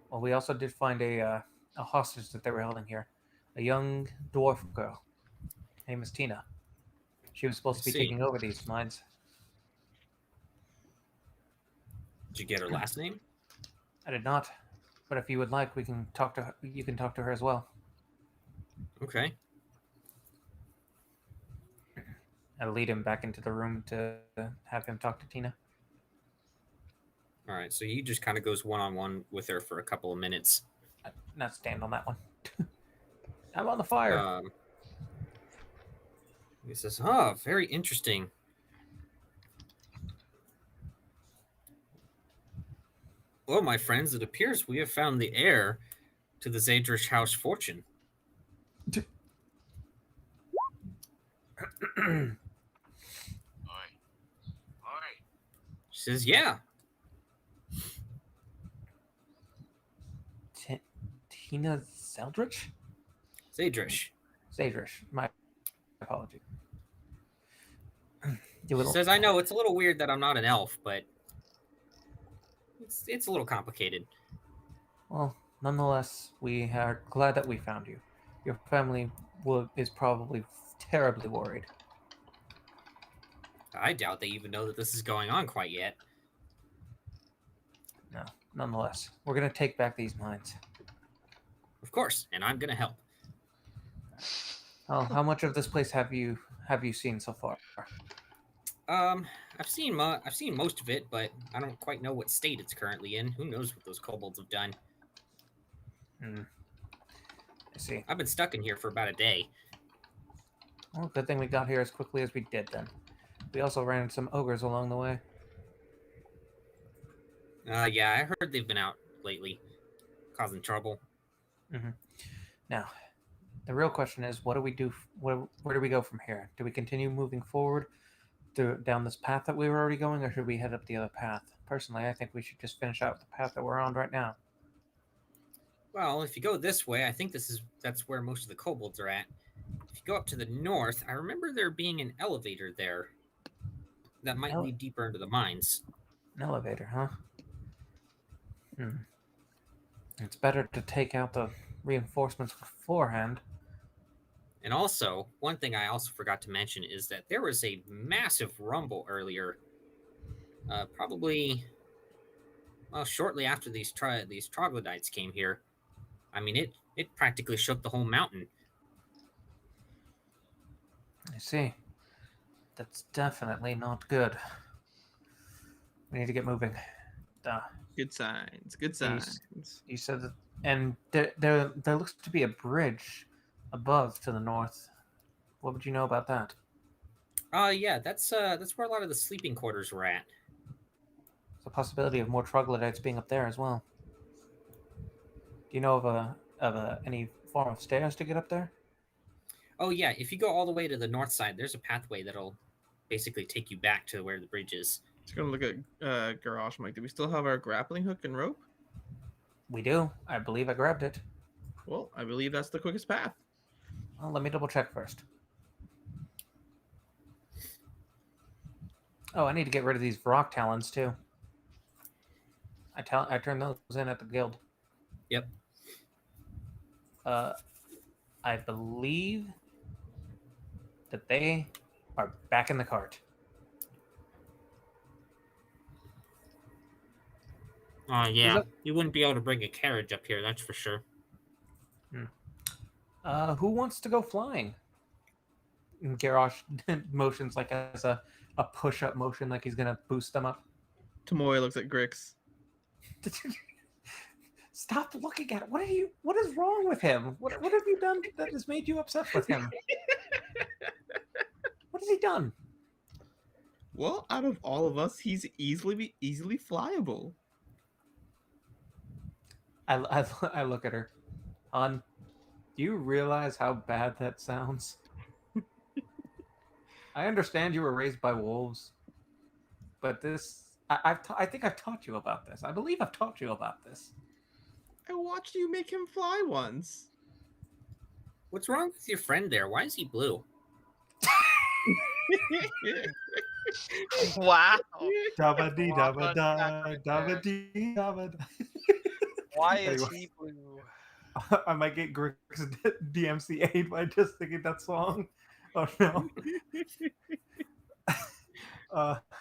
Well, we also did find a hostage that they were holding here, a young dwarf girl. Her name is Tina. She was supposed to be taking over these mines. Did you get her last name? I did not, but if you would like, we can talk to her. You can talk to her as well. Okay. I'll lead him back into the room to have him talk to Tina. All right. So he just kind of goes one-on-one with her for a couple of minutes. Not stand on that one. I'm on the fire. He says, "Oh, very interesting. Well, my friends, it appears we have found the heir to the Zadrish house fortune." She says, "Yeah." Tina Zeldrich? Zadrish. Zadrish. My apology. She says, "I know it's a little weird that I'm not an elf, but it's a little complicated." Well, nonetheless, we are glad that we found you. Your family is probably terribly worried. I doubt they even know that this is going on quite yet. No, nonetheless, we're going to take back these mines. Of course, and I'm going to help. Oh, how much of this place have you seen so far? I've seen most of it, but I don't quite know what state it's currently in. Who knows what those kobolds have done? I see. I've been stuck in here for about a day. Well, good thing we got here as quickly as we did then. We also ran into some ogres along the way. Yeah, I heard they've been out lately, causing trouble. Now, the real question is, what do we do? Where do we go from here? Do we continue moving forward down this path that we were already going, or should we head up the other path? Personally, I think we should just finish out the path that we're on right now. Well, if you go this way, I think that's where most of the kobolds are at. If you go up to the north, I remember there being an elevator there that might lead deeper into the mines. An elevator, huh? It's better to take out the reinforcements beforehand. And also, one thing I also forgot to mention is that there was a massive rumble earlier, probably shortly after these troglodytes came here. I mean, it practically shook the whole mountain. I see. That's definitely not good. We need to get moving. Good signs. Good signs. You said that, and there looks to be a bridge above to the north. What would you know about that? Yeah, that's where a lot of the sleeping quarters were at. There's a possibility of more troglodytes being up there as well. Do you know of any form of stairs to get up there? Oh yeah, if you go all the way to the north side, there's a pathway that'll basically take you back to where the bridge is. Just gonna look at Garage Mike. Do we still have our grappling hook and rope? We do. I believe I grabbed it. Well, I believe that's the quickest path. Well, let me double check first. Oh, I need to get rid of these rock talons too. I turned those in at the guild. Yep. I believe that they are back in the cart. Yeah. You wouldn't be able to bring a carriage up here, that's for sure. Who wants to go flying? And Garrosh motions like as a push-up motion, like he's gonna boost them up. Tomoe looks at Grix. Stop looking at it. What is wrong with him? What have you done that has made you upset with him? What has he done? Well, out of all of us, he's easily flyable. I look at her. Hon, do you realize how bad that sounds? I understand you were raised by wolves, but this I think I've taught you about this. I believe I've taught you about this. I watched you make him fly once. What's wrong with your friend there? Why is he blue? Wow. Dabba dee Walk dabba on da, back dabba there. dee dabba da. Why is Anyway. he blue? I might get Grix DMCA'd by just thinking that song. Oh no.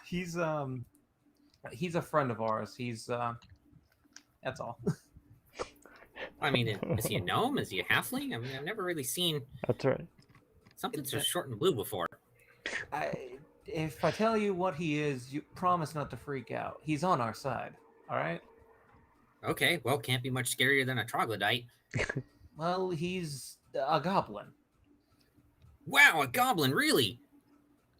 He's a friend of ours. He's that's all. I mean, is he a gnome? Is he a halfling? I mean, I've never really seen That's right. something so short and blue before. If I tell you what he is, you promise not to freak out. He's on our side. All right. Okay, well, can't be much scarier than a troglodyte. Well, he's a goblin. Wow, a goblin, really?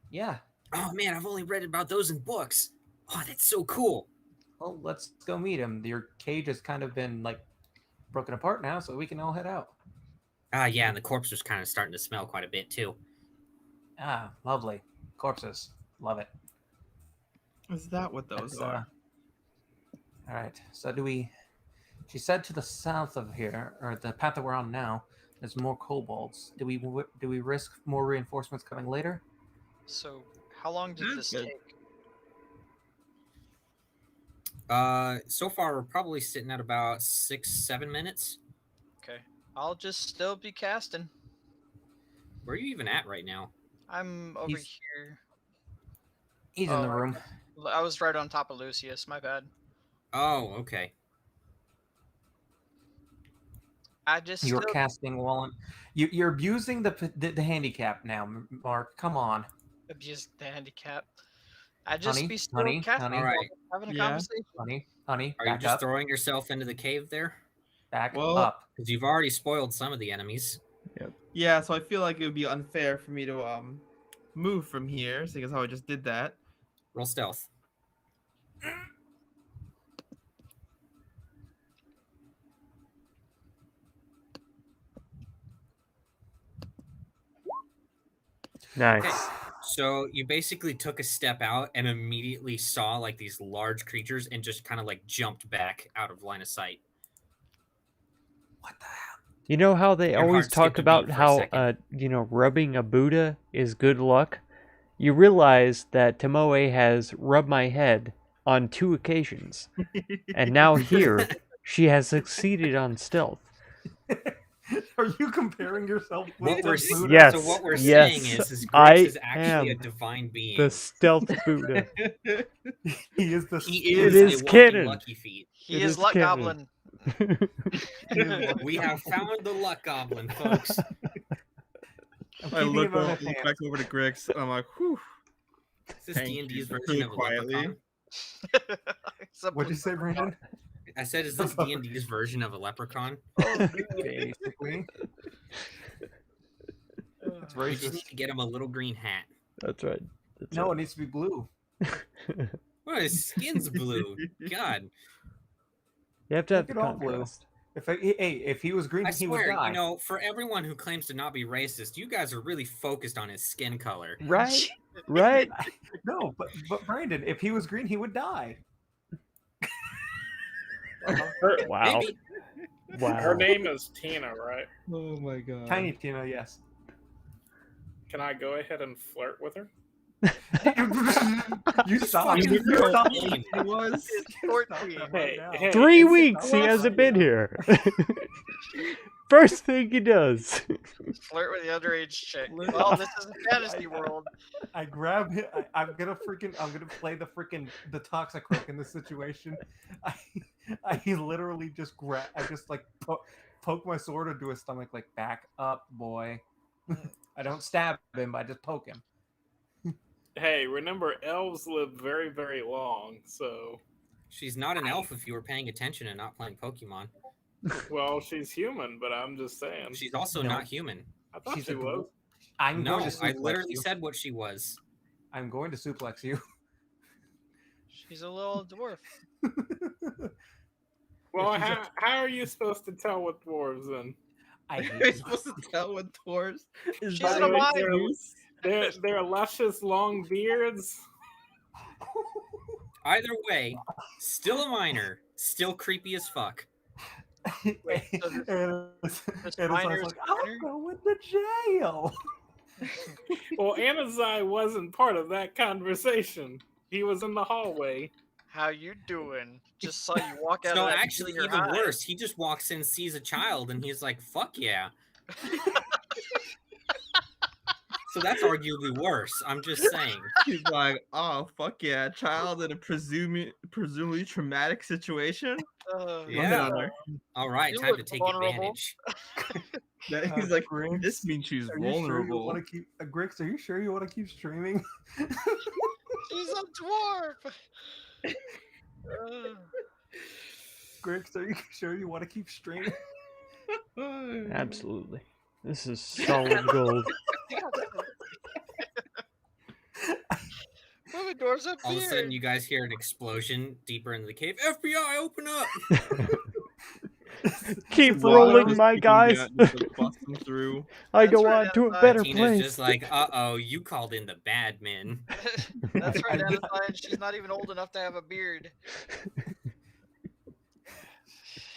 Yeah. Oh man, I've only read about those in books. Oh, that's so cool. Well, let's go meet him. Your cage has kind of been like broken apart now, so we can all head out. Yeah, and the corpse was kind of starting to smell quite a bit too. Ah, lovely. Corpses. Love it. Is that what those are? All right. So she said to the south of here, or the path that we're on now, there's more kobolds. Do we risk more reinforcements coming later? So, how long did this Good. take? So far we're probably sitting at about 6-7 minutes. Okay, I'll just still be casting. Where are you even at right now? I'm over He's- here. He's in the room. I was right on top of Lucius. My bad. Oh, okay. I just You're still casting while you're abusing the handicap now, Mark. Come on, abuse the handicap. I just honey, be still honey, casting honey, All right. while having a Yeah. conversation. honey. Are you Back just up, throwing yourself into the cave there? back Well- up. Because you've already spoiled some of the enemies. Yeah, so I feel like it would be unfair for me to move from here, seeing as how I just did that. Roll stealth. Nice. Okay. So you basically took a step out and immediately saw like these large creatures and just kind of like jumped back out of line of sight. What the hell? You know how they Your always heart talk skipped a about beat for a how second. rubbing a Buddha is good luck? You realize that Tomoe has rubbed my head on 2 occasions, and now here she has succeeded on stealth. Are you comparing yourself with What we're the Buddha? Yes, so what we're yes, saying is I Grix is actually a am divine being. The stealth Buddha. He is the. He It is, is a walking canon. lucky feet. He It is is Luck canon. Goblin. We have found the luck goblin, folks. I'm I keeping look him on his back hands. over to Grix, and I'm like, whew. Is this Thank D&D's you. version Really of a quietly. leprechaun? What'd you say, Brandon? I said, is this D&D's version of a leprechaun? Basically. It's We just racist. need to get him a little green hat. That's right. That's No, it right. needs to be blue. Well, his skin's blue. God. You have to have Make the it all blue. contrast. If he was green, I he would swear, die. you know, for everyone who claims to not be racist, you guys are really focused on his skin color. Right? Right? No, but Brandon, if he was green, he would die. Her, Wow. Maybe. Wow. her name is Tina, right? Oh my god. Tiny Tina, yes. Can I go ahead and flirt with her? You stop. fucking You stop. 13. It was. Stop that right Hey, now. hey. 3 it's- weeks he What? hasn't been here. First thing he does. Flirt with the underage chick. Well, this is a fantasy world. I grab him. I'm gonna play the toxic croak in this situation. I literally just I just like poke my sword into his stomach, like, back up, boy. I don't stab him. I just poke him. Hey, remember elves live very, very long, so She's not an elf if you were paying attention and not playing Pokemon. well, she's human, but I'm just saying. She's also No. not human. I thought She's she a was. I'm No, going to I suplex literally you. said what she was. I'm going to suplex you. She's a little dwarf. Well, she's how are you supposed to tell with dwarves then? I hate You're you. supposed to tell what dwarves is She's I an mean, Amaya. they're luscious long beards. Either way, still a minor, still creepy as fuck. Wait, so this miner's like, a minor? I'm going to jail. Well, Anazai wasn't part of that conversation. He was in the hallway. How you doing? Just saw you walk out So of that actually, junior even high. worse, he just walks in, sees a child, and he's like, "Fuck yeah." So that's arguably worse. I'm just saying. He's like, oh fuck yeah, child in a presumably traumatic situation. Yeah. on her. All right, You time to look take vulnerable. advantage. He's like, Griggs, this means she's are you sure you vulnerable. want to keep Griggs? Are you sure you want to keep streaming? She's a dwarf. Griggs, are you sure you want to keep streaming? Absolutely. This is solid gold. Moving doors up All of a sudden, here. you guys hear an explosion deeper into the cave. FBI, open up! Keep It's rolling, just my freaking guys. out, just, like, busting through. I That's go right, on to a outside. better Tina's place. just like, "Uh-oh, you called in the bad men." That's right, Anna. She's not even old enough to have a beard.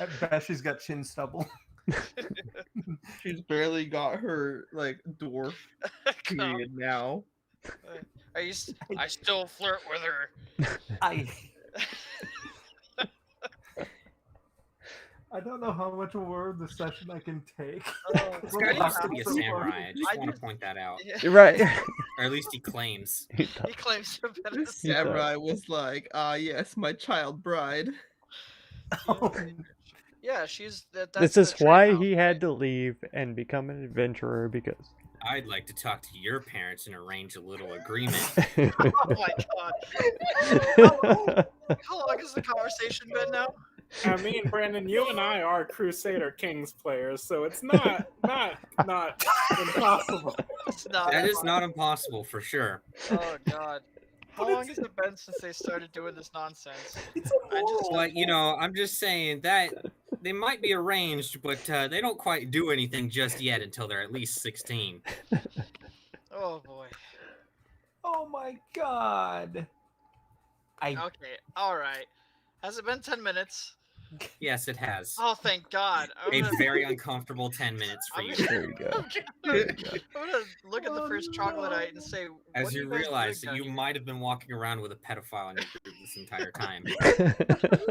I bet she's got chin stubble. She's barely got her like dwarf period now. I still flirt with her. I don't know how much more of the session I can take. This guy used to be a samurai. I just want to point that out. Right. Or at least he claims. He claims to be This samurai was like, yes, my child bride. Yeah, she's that's This is why he had to leave and become an adventurer, because I'd like to talk to your parents and arrange a little agreement. Oh my god. How long has the conversation been now? I mean, Brandon, you and I are Crusader Kings players, so it's not impossible. It's not. That is not impossible for sure. Oh god. How long has it been since they started doing this nonsense? But you know, I'm just saying that they might be arranged, but they don't quite do anything just yet until they're at least 16. Oh boy. Oh my god. Okay, alright. Has it been 10 minutes? Yes, it has. Oh, thank God. A very uncomfortable 10 minutes for you. There you go. I'm gonna look at the first troglodyte and say, As what are you guys realize doing that you down might have been walking around with a pedophile in your group this entire time. here?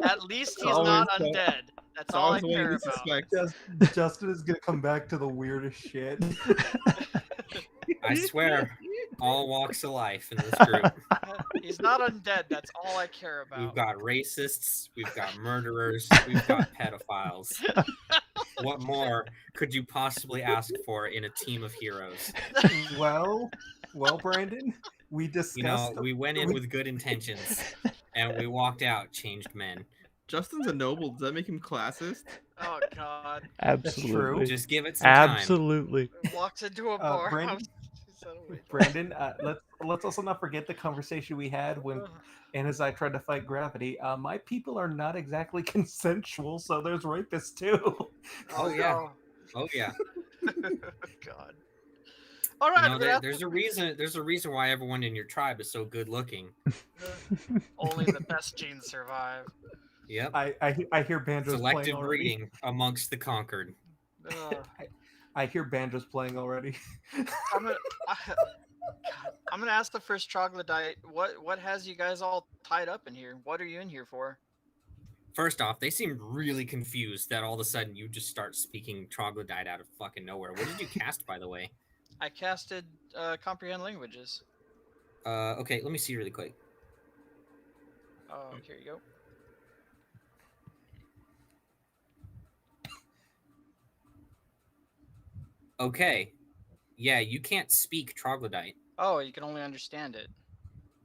At least he's not undead. That's all I care about. Justin is gonna come back to the weirdest shit. I swear, all walks of life in this group. He's not undead. That's all I care about. We've got racists, we've got murderers, we've got pedophiles. What more could you possibly ask for in a team of heroes? Well, Brandon, we discussed. You know, we went in with good intentions, and we walked out changed men. Justin's a noble. Does that make him classist? Oh God. Absolutely. Just give it some time. Absolutely. Walks into a bar. Brandon, house. Brandon, let's also not forget the conversation we had when as I tried to fight gravity. My people are not exactly consensual, so there's rapists too. Oh yeah. Oh yeah. God. All right. You know, there's a reason. There's a reason why everyone in your tribe is so good looking. Only the best genes survive. Yep. I hear banjos Selective playing already. breeding amongst the conquered. I hear banjos playing already. I'm gonna ask the first troglodyte. What has you guys all tied up in here? What are you in here for? First off, they seem really confused that all of a sudden you just start speaking troglodyte out of fucking nowhere. What did you cast, by the way? I casted comprehend languages. Okay, let me see really quick. Oh, here you go. Okay. Yeah, you can't speak troglodyte. Oh, you can only understand it.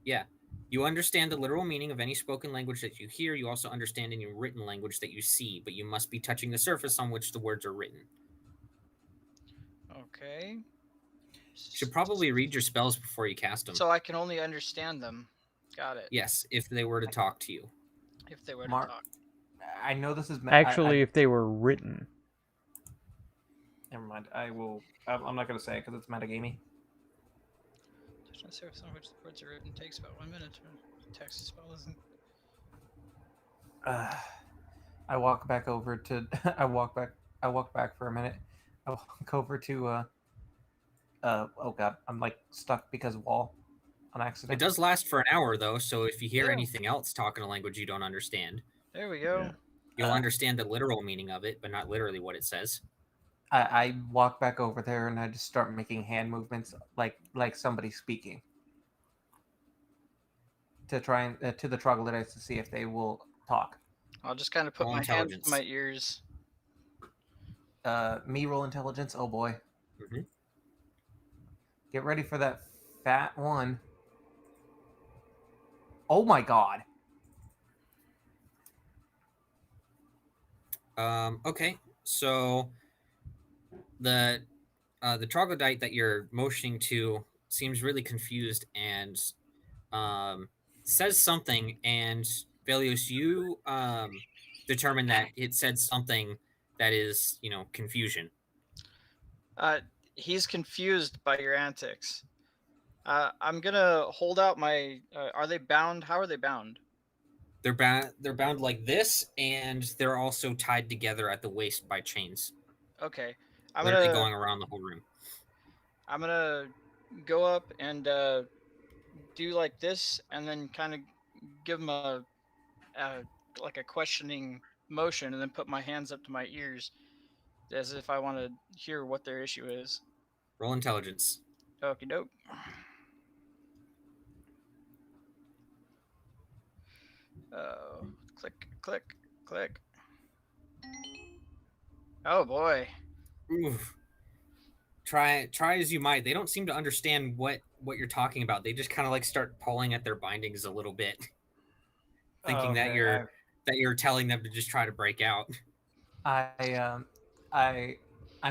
Yeah. You understand the literal meaning of any spoken language that you hear. You also understand any written language that you see, but you must be touching the surface on which the words are written. Okay. You should probably read your spells before you cast them. So I can only understand them. Got it. Yes, if they were to talk to you. If they were to Mark, talk. I know this is Actually, if they were written. Never mind. I will. I'm not gonna say it because it's metagamey. Touch the surface on which the words are written takes about 1 minute. Text spell isn't. I walk back over to. I walk back for a minute. I walk over to. Oh god, I'm like stuck because of wall on accident. It does last for an hour though, so if you hear Yeah. anything else talking a language you don't understand, There we go. Yeah. you'll understand the literal meaning of it, but not literally what it says. I walk back over there and I just start making hand movements like somebody speaking to try and to the troglodytes to see if they will talk. I'll just kind of put Roll my hands intelligence. to my ears. Me roll intelligence. Oh boy. Mhm. Get ready for that fat one. Oh my god. Okay, so the troglodyte that you're motioning to seems really confused and says something, and Velios, you determine that it said something that is, confusion. He's confused by your antics. I'm gonna hold out my. Are they bound? How are they bound? They're bound like this, and they're also tied together at the waist by chains. Okay, I'm Literally gonna going around the whole room. go up and do like this, and then kind of give them a like a questioning motion, and then put my hands up to my ears as if I want to hear what their issue is. Roll intelligence. Okie doke. Click, click, click. Oh boy. Oof. Try as you might, they don't seem to understand what you're talking about. They just kind of like start pulling at their bindings a little bit, thinking that you're telling them to just try to break out. I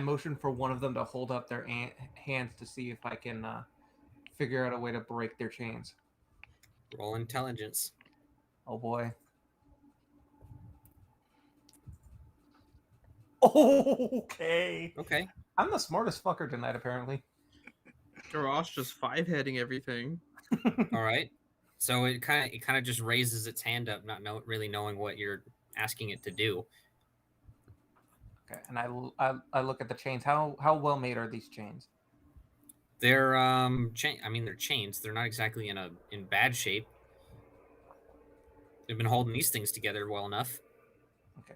motion for one of them to hold up their hands to see if I can figure out a way to break their chains. Roll intelligence. Oh boy. Okay. Okay. I'm the smartest fucker tonight, apparently. Garrosh just five-heading everything. All right. So it kind of just raises its hand up, not really knowing what you're asking it to do. Okay, and I look at the chains. How well made are these chains? They're they're chains. They're not exactly in bad shape. They've been holding these things together well enough. Okay.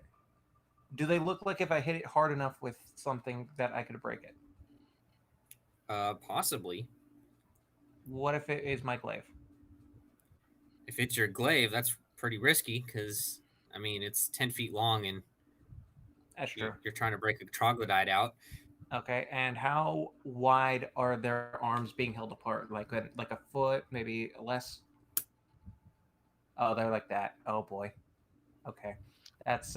Do they look like if I hit it hard enough with something that I could break it? Possibly. What if it is my glaive? If it's your glaive, that's pretty risky because it's 10 feet long and That's true. you're trying to break a troglodyte out. Okay, and how wide are their arms being held apart? Like a foot, maybe less? Oh, they're like that. Oh boy. Okay. That's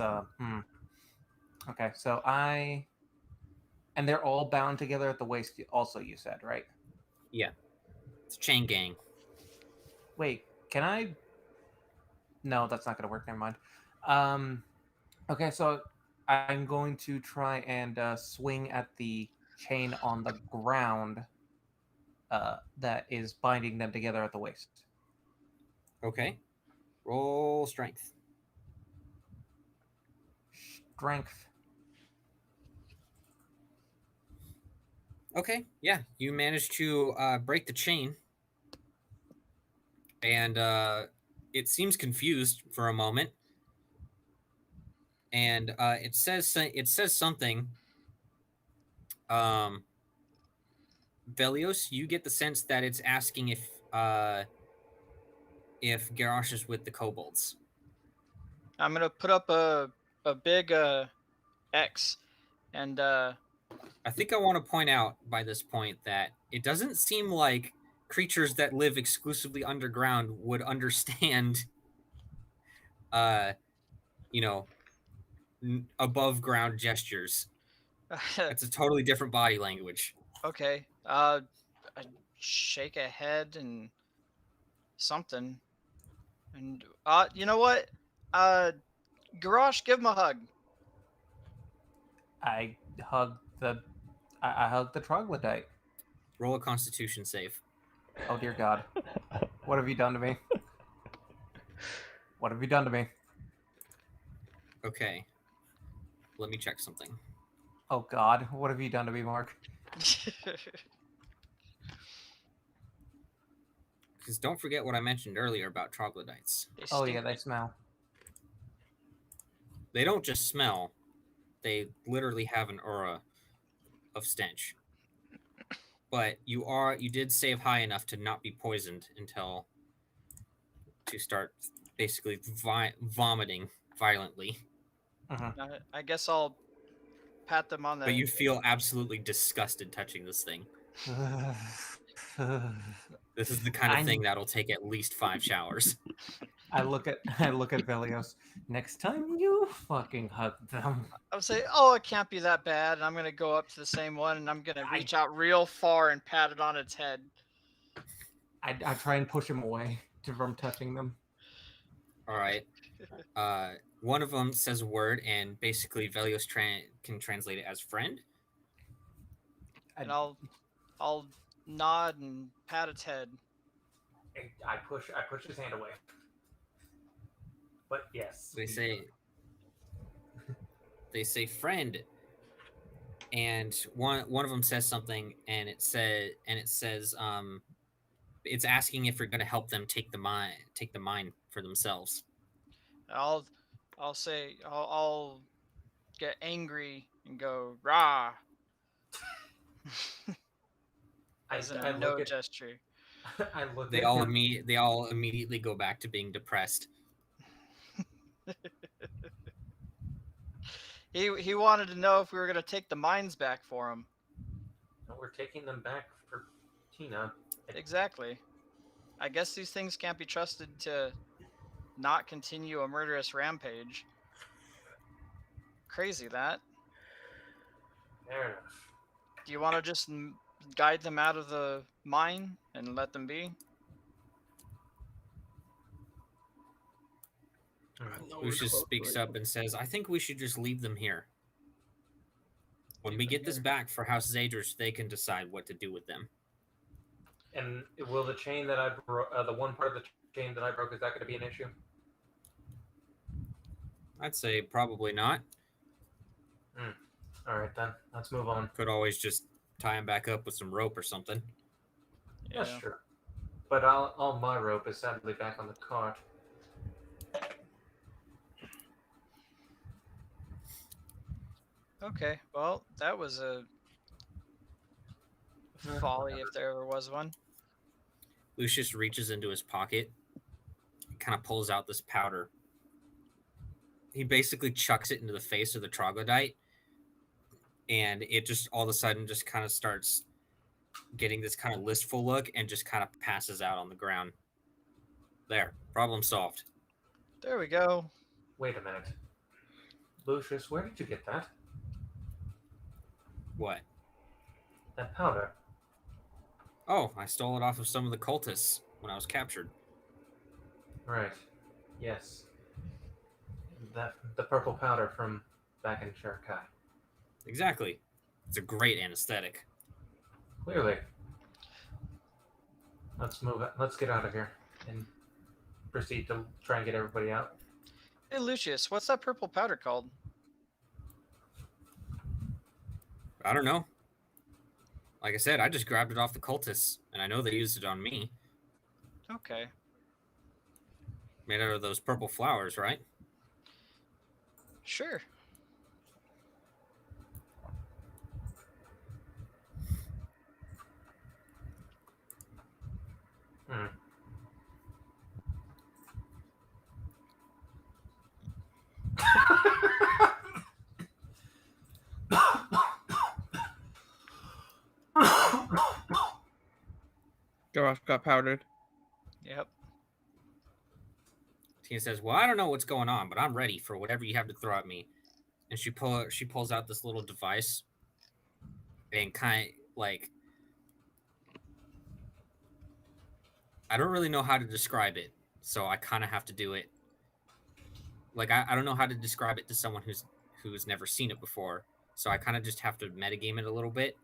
Okay, so and they're all bound together at the waist also, you said, right? Yeah. It's a chain gang. Wait, can I? No, that's not going to work. Never mind. Okay, so I'm going to try and swing at the chain on the ground that is binding them together at the waist. Okay. Roll strength. Strength. Okay. Yeah. You managed to break the chain. And it seems confused for a moment. And it says something. Velios, you get the sense that it's asking if Garrosh is with the kobolds. I'm gonna put up a big X, and I think I want to point out by this point that it doesn't seem like creatures that live exclusively underground would understand, uh, you know, above ground gestures. It's a totally different body language. Okay. I shake a head and something, and you know what? Garrosh, give him a hug. I hug I hug the troglodyte. Roll a Constitution save. Oh dear God, what have you done to me? What have you done to me? Okay. Let me check something. Oh God, what have you done to me, Mark? Because don't forget what I mentioned earlier about troglodytes. Oh yeah, they smell. They don't just smell; they literally have an aura of stench. But you did save high enough to not be poisoned until to start basically vomiting violently. I guess I'll pat them on the. But you feel absolutely disgusted touching this thing. This is the kind of thing that'll take at least 5 showers. I look at Velios. Next time you fucking hug them. I'll say, oh, it can't be that bad, and I'm gonna go up to the same one, and I'm gonna reach out real far and pat it on its head. I try and push him away from touching them. All right. One of them says a word, and basically Velios can translate it as friend. And I'll nod and pat its head. I push his hand away. But yes, they say friend, and one of them says something, and it says it's asking if you're going to help them take the mine for themselves. I'll say I'll get angry and go rah. As a no gesture. They all immediately go back to being depressed. He wanted to know if we were going to take the mines back for him. No, we're taking them back for Tina. Exactly. I guess these things can't be trusted to not continue a murderous rampage. Crazy that. Fair enough. Do you want to just guide them out of the mine and let them be? Lucius speaks up and says, I think we should just leave them here. When we get this back for House Zadrich, they can decide what to do with them. And will the chain that I broke, the one part of the chain that I broke, is that going to be an issue? I'd say probably not. All right, then. Let's move on. Could always just tie him back up with some rope or something. Yeah. That's true. But all my rope is sadly back on the cart. Okay, well, that was a folly if there ever was one. Lucius reaches into his pocket, kind of pulls out this powder. He basically chucks it into the face of the troglodyte, and it just all of a sudden just kind of starts getting this kind of listful look and just kind of passes out on the ground. There, problem solved. There we go. Wait a minute. Lucius, where did you get that? What? That powder. Oh, I stole it off of some of the cultists when I was captured. Right. Yes. The purple powder from back in Shirkai. Exactly. It's a great anesthetic. Clearly. Let's move it. Let's get out of here and proceed to try and get everybody out. Hey, Lucius, what's that purple powder called? I don't know. Like I said, I just grabbed it off the cultists, and I know they used it on me. Okay. Made out of those purple flowers, right? Sure. got powdered. Yep. Tina says, "Well, I don't know what's going on, but I'm ready for whatever you have to throw at me." And she pulls out this little device, and kind of like, I don't really know how to describe it, so I kind of have to do it. Like I don't know how to describe it to someone who's never seen it before, so I kind of just have to metagame it a little bit.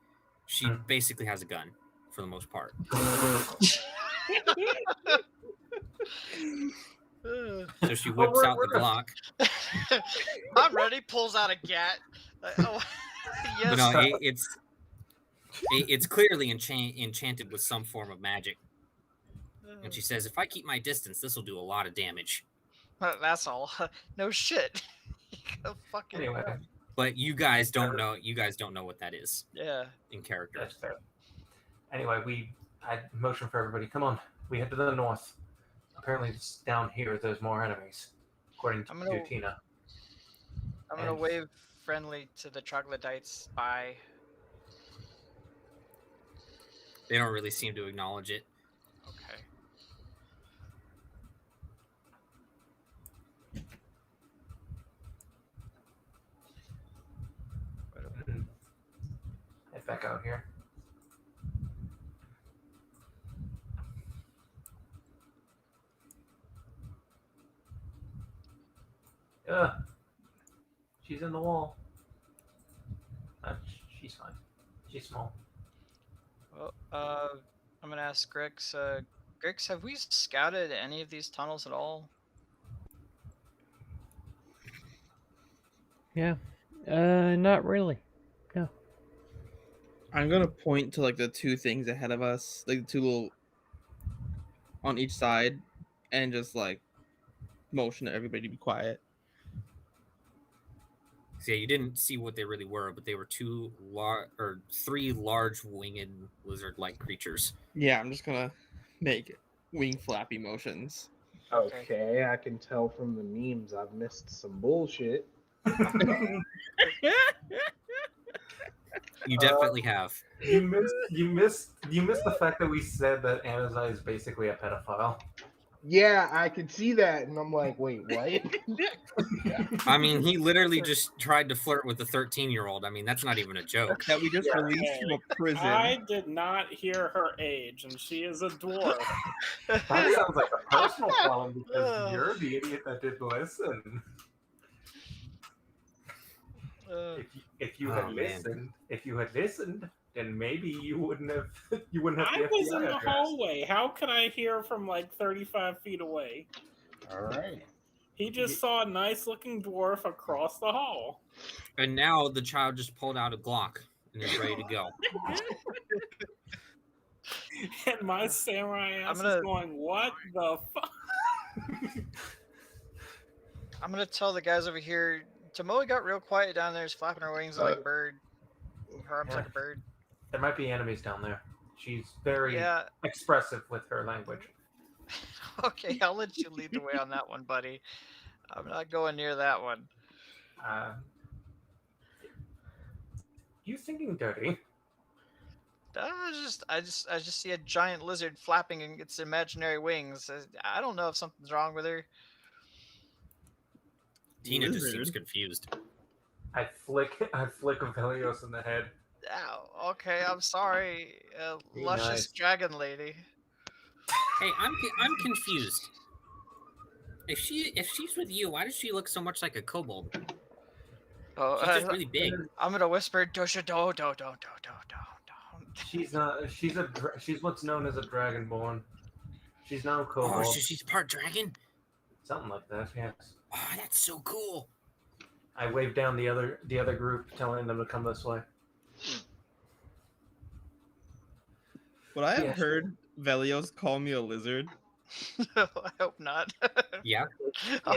She basically has a gun for the most part. So she whips out the Glock. I'm ready. Pulls out a gat. Oh, yes. But no, it's clearly enchanted with some form of magic. And she says, "If I keep my distance, this will do a lot of damage." That's all. No shit. Fucking Anyway, But you guys don't know. You guys don't know what that is yeah. in character. that's fair. Anyway, I motion for everybody. Come on, we head to the north. Apparently, it's down here. There's more enemies, according to Tina. I'm gonna wave friendly to the troglodytes. Bye. They don't really seem to acknowledge it. Okay. Head back out here. She's in the wall. She's fine. She's small. Well, I'm gonna ask Grix. Grix, have we scouted any of these tunnels at all? Yeah. Not really. No. I'm gonna point to like the two things ahead of us, like the two little on each side, and just like motion to everybody to be quiet. So yeah, you didn't see what they really were, but they were three large winged lizard-like creatures. Yeah, I'm just gonna make wing flappy motions. Okay, I can tell from the memes I've missed some bullshit. You definitely have. You missed the fact that we said that Anazai is basically a pedophile. Yeah, I could see that, and I'm like, wait, what? I mean, he literally just tried to flirt with a 13-year-old. I mean, that's not even a joke. That we just released from a prison. I did not hear her age, and she is a dwarf. That sounds like a personal problem because you're the idiot that didn't listen. If you had listened, then maybe you wouldn't have. I was in the hallway. How could I hear from like 35 feet away? All right. He just saw a nice-looking dwarf across the hall. And now the child just pulled out a Glock and is ready to go. And my samurai ass is going, "What the fuck?" I'm gonna tell the guys over here. Tomoe got real quiet down there. She's flapping her wings like a bird. Her arms like a bird. There might be enemies down there. She's very expressive with her language. Okay, I'll let you lead the way on that one, buddy. I'm not going near that one. You thinking dirty? I just see a giant lizard flapping its imaginary wings. I don't know if something's wrong with her. Tina just seems confused. I flick Velios in the head. Ow, okay, I'm sorry, luscious dragon lady. Hey, I'm confused. If she's with you, why does she look so much like a kobold? Oh, she's just really big. I'm gonna whisper, "Dosha do do do do do do." She's what's known as a dragonborn. She's no kobold. Oh, so she's part dragon? Something like that, yes. Oh, that's so cool. I waved down the other group, telling them to come this way. Would I have heard Velios call me a lizard? I hope not. Yeah.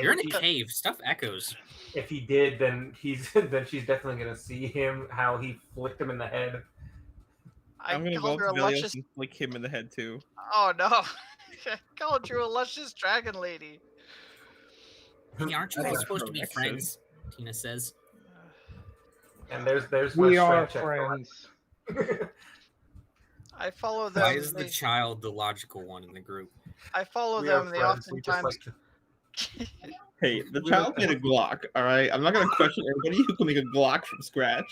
You're in a cave. Stuff echoes. If he did, then she's definitely gonna see him how he flicked him in the head. I'm gonna go up to Velios and flick him in the head too. Oh no! I called you a luscious dragon lady. Hey, aren't you guys supposed to be friends? Tina says. And there's we are friends. I follow Why them. is the child the logical one in the group? I follow We are them. They friends. We just oftentimes. like Hey, the We child like made a Glock. All right, I'm not gonna question anybody who can make a Glock from scratch.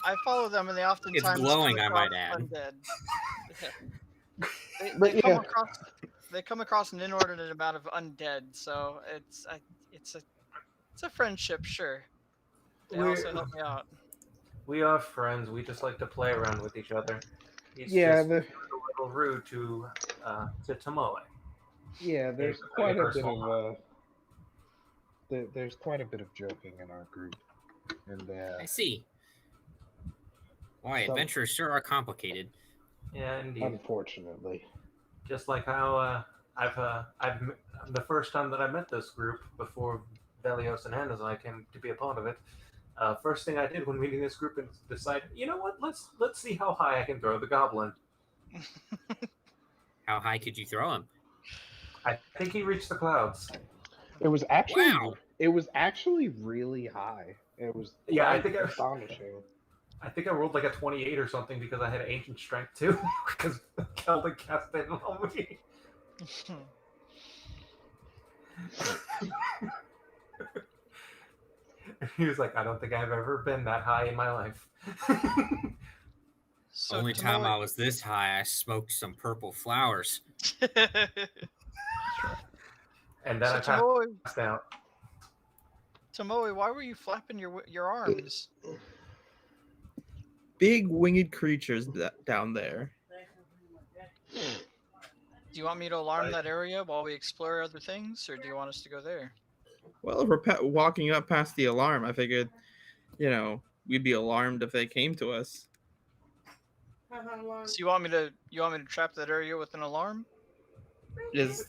I follow them, and they oftentimes glowing, come I might across add. undead. But They come yeah. across. They come across an inordinate amount of undead, so it's a friendship, sure. They also help me out. we are friends. We just like to play around with each other. It's Yeah, just a little rude to Tomoe. there's In quite a bit personal of there's quite a bit of joking in our group, and I see. Why, Some- adventures sure are complicated. Yeah, indeed. unfortunately, Just like how the first time that I met this group before Velios and Hannah's and I came to be a part of it. First thing I did when meeting this group and decided, you know what? Let's see how high I can throw the goblin. How high could you throw him? I think he reached the clouds. it was actually Wow. really high. It was Yeah, I quite think astonishing. I think I rolled like a 28 or something because I had ancient strength too, because Kelvin cast it on me. He was like, I don't think I've ever been that high in my life. So Only time Tomoe- I was this high, I smoked some purple flowers. And then So I Tomoe, passed out. Tomoe, why were you flapping your arms? Big winged creatures down there. Do you want me to alarm that area while we explore other things, or do you want us to go there? Well, if we're walking up past the alarm, I figured, we'd be alarmed if they came to us. So you want me to trap that area with an alarm? Is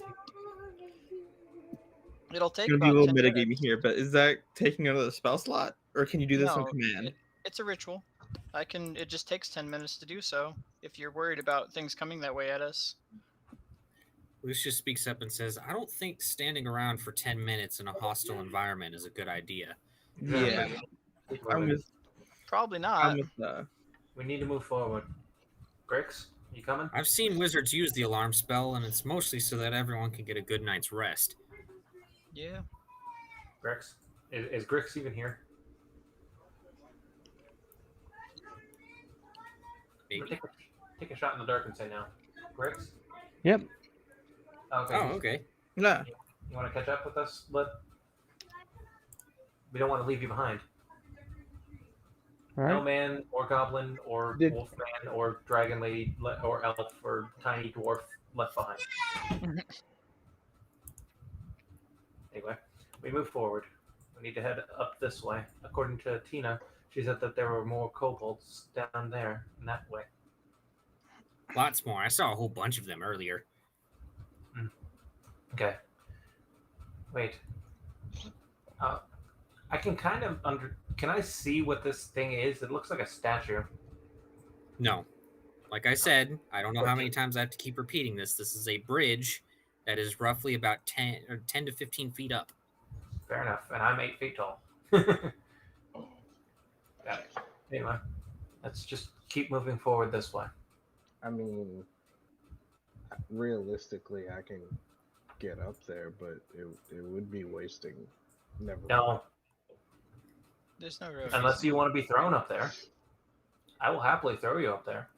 It'll take gonna be a about little 10 metagaming minutes. here, but is that taking another spell slot, or can you do this on No, command? it's a ritual. It just takes 10 minutes to do so if you're worried about things coming that way at us. Lucius speaks up and says, I don't think standing around for 10 minutes in a hostile environment is a good idea. Yeah, I'm with. Probably I'm not. with. We need to move forward. Grix, you coming? I've seen wizards use the alarm spell, and it's mostly so that everyone can get a good night's rest. Yeah. Grix? Is Grix even here? I'm Maybe. gonna take a shot in the dark and say no. Grix? Yep. Okay. Oh, okay. Yeah. You want to catch up with us? We don't want to leave you behind. All No right. man or goblin or wolf man or dragon lady or elf or tiny dwarf left behind. Anyway, we move forward. We need to head up this way. According to Tina, she said that there were more kobolds down there in that way. Lots more. I saw a whole bunch of them earlier. Okay. Wait. I can kind of Can I see what this thing is? It looks like a statue. No. Like I said, I don't know how many times I have to keep repeating this. This is a bridge that is roughly about 10 to 15 feet up. Fair enough. And I'm 8 feet tall. Got it. Anyway, let's just keep moving forward this way. I mean, realistically, I can get up there, but it would be wasting. Never. No. There's no road. Unless you want to be thrown up there. I will happily throw you up there.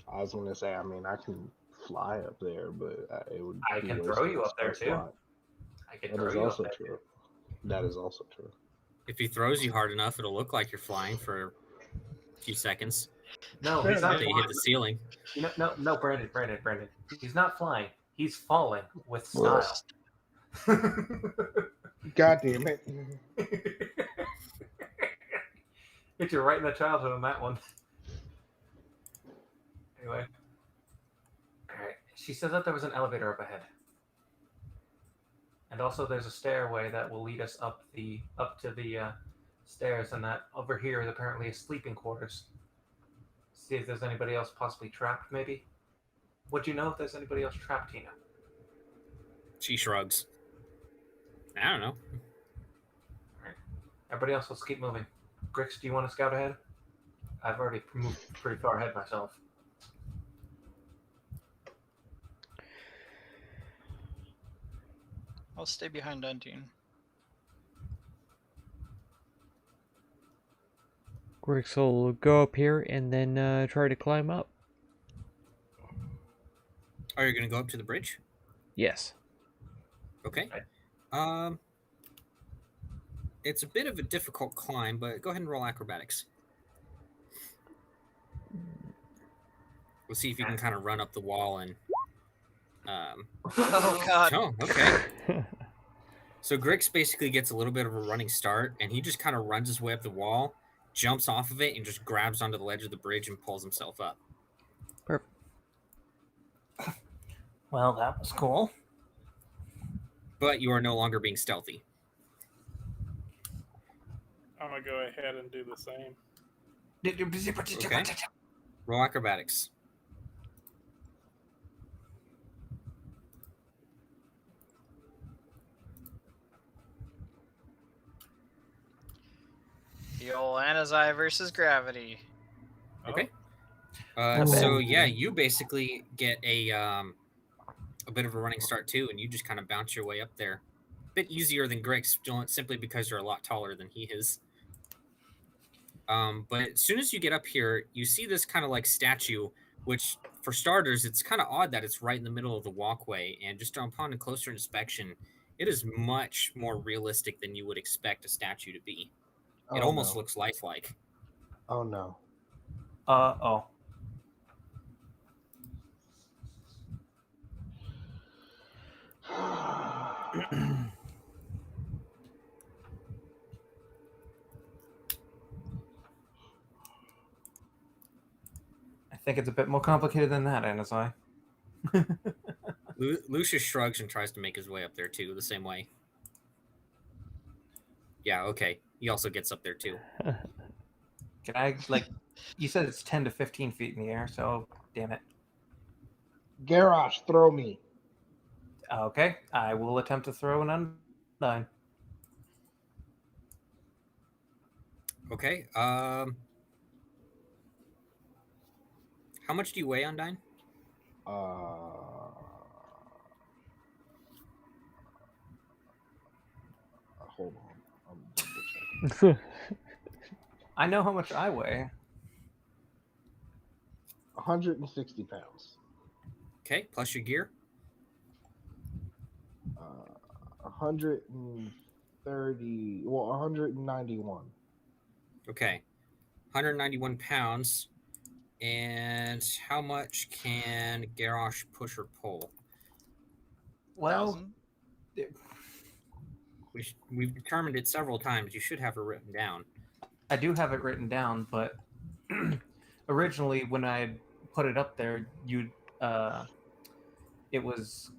I was gonna say, I mean, I can fly up there, but it would. I be can throw wasting you up there spell too. slot. I can That throw is you up also there. true. That is also true. If he throws you hard enough, it'll look like you're flying for a few seconds. No, Fair he's not Until you hit the ceiling. No, Brandon. He's not flying. He's falling with style. God damn it. Hit you right in the childhood on that one. Anyway. Alright. She said that there was an elevator up ahead. And also there's a stairway that will lead us up to the stairs, and that over here is apparently a sleeping quarters. See if there's anybody else possibly trapped, maybe? Would you know if there's anybody else trapped, Tina? She shrugs. I don't know. Alright. Everybody else, let's keep moving. Grix, do you want to scout ahead? I've already moved pretty far ahead myself. I'll stay behind Undine. Grix will go up here and then try to climb up. Are you going to go up to the bridge? Yes. Okay. It's a bit of a difficult climb, but go ahead and roll acrobatics. We'll see if you can kind of run up the wall and. Oh God. Oh, okay. So Grix basically gets a little bit of a running start, and he just kind of runs his way up the wall, jumps off of it, and just grabs onto the ledge of the bridge and pulls himself up. Perfect. Well, that was cool. But you are no longer being stealthy. I'm gonna go ahead and do the same. Okay. Roll acrobatics. The old Anazai versus gravity. Okay. So yeah, you basically get a bit of a running start too, and you just kind of bounce your way up there. A bit easier than Grix, simply because you're a lot taller than he is. But as soon as you get up here, you see this kind of like statue, which for starters, it's kind of odd that it's right in the middle of the walkway. And just upon a closer inspection, it is much more realistic than you would expect a statue to be. It almost looks lifelike. Oh no. Oh. I think it's a bit more complicated than that, Anazai. Lucius shrugs and tries to make his way up there too, the same way. Yeah, okay. He also gets up there too. Can I, like, you said it's 10 to 15 feet in the air, so damn it. Garrosh, throw me. Okay, I will attempt to throw an Undine. Okay. How much do you weigh, Undine? Hold on. I'm double checking. I know how much I weigh. 160 pounds. Okay, plus your gear. 130. Well, 191. Okay. 191 pounds. And how much can Garrosh push or pull? Well, we've determined it several times. You should have it written down. I do have it written down, but originally when I put it up there, it was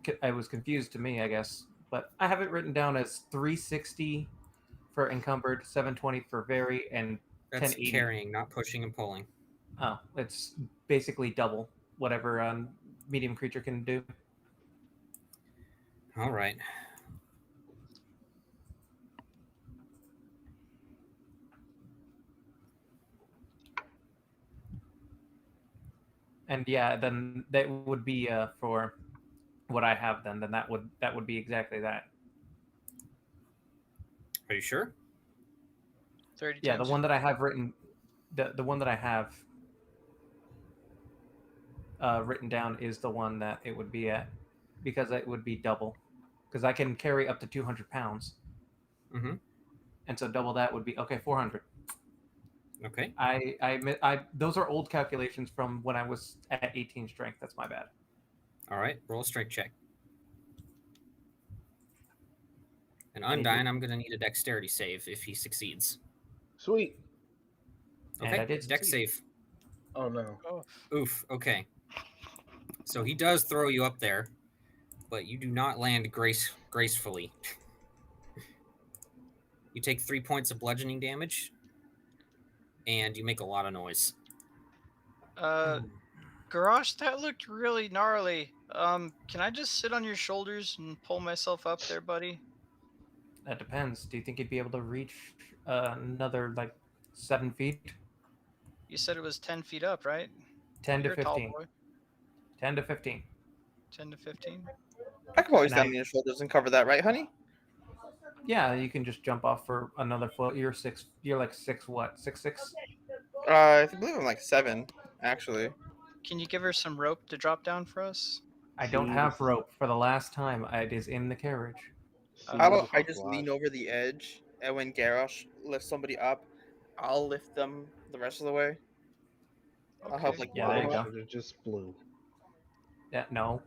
confused to me, I guess. But I have it written down as 360 for encumbered, 720 for very, and That's 1080. carrying, not pushing and pulling. Oh, it's basically double whatever a medium creature can do. All right. And yeah, then that would be for what I have. Then that would be exactly that. Are you sure? 30 Yeah, times. the one that I have written, the one that I have written down is the one that it would be at, because it would be double, because I can carry up to 200 pounds. Mm-hmm. And so double that would be 400. Okay. I those are old calculations from when I was at 18 strength. That's my bad. All right, roll a strength check. And Undine, I'm going to need a dexterity save if he succeeds. Sweet. And Okay, I did dex succeed. save. Oh no. Oof, okay. So he does throw you up there, but you do not land gracefully. You take 3 points of bludgeoning damage, and you make a lot of noise. Garrosh, that looked really gnarly. Can I just sit on your shoulders and pull myself up there, buddy? That depends. Do you think you'd be able to reach another 7 feet? You said it was 10 feet up, right? 10 to You're a tall 15. boy. 10 to 15. 10 to 15. I can always And stand I- on your shoulders and cover that, right, honey? Yeah, you can just jump off for another foot. You're six. You're like six. What? 6'6"? I believe I'm like 7, actually. Can you give her some rope to drop down for us? I don't Jeez. have rope for the last time. It is in the carriage. How about I Jeez, just Vlad. lean over the edge, and when Garrosh lifts somebody up, I'll lift them the rest of the way. I'll help Okay. like Yeah, there you pull go. them up. Should have just flew. Yeah, no.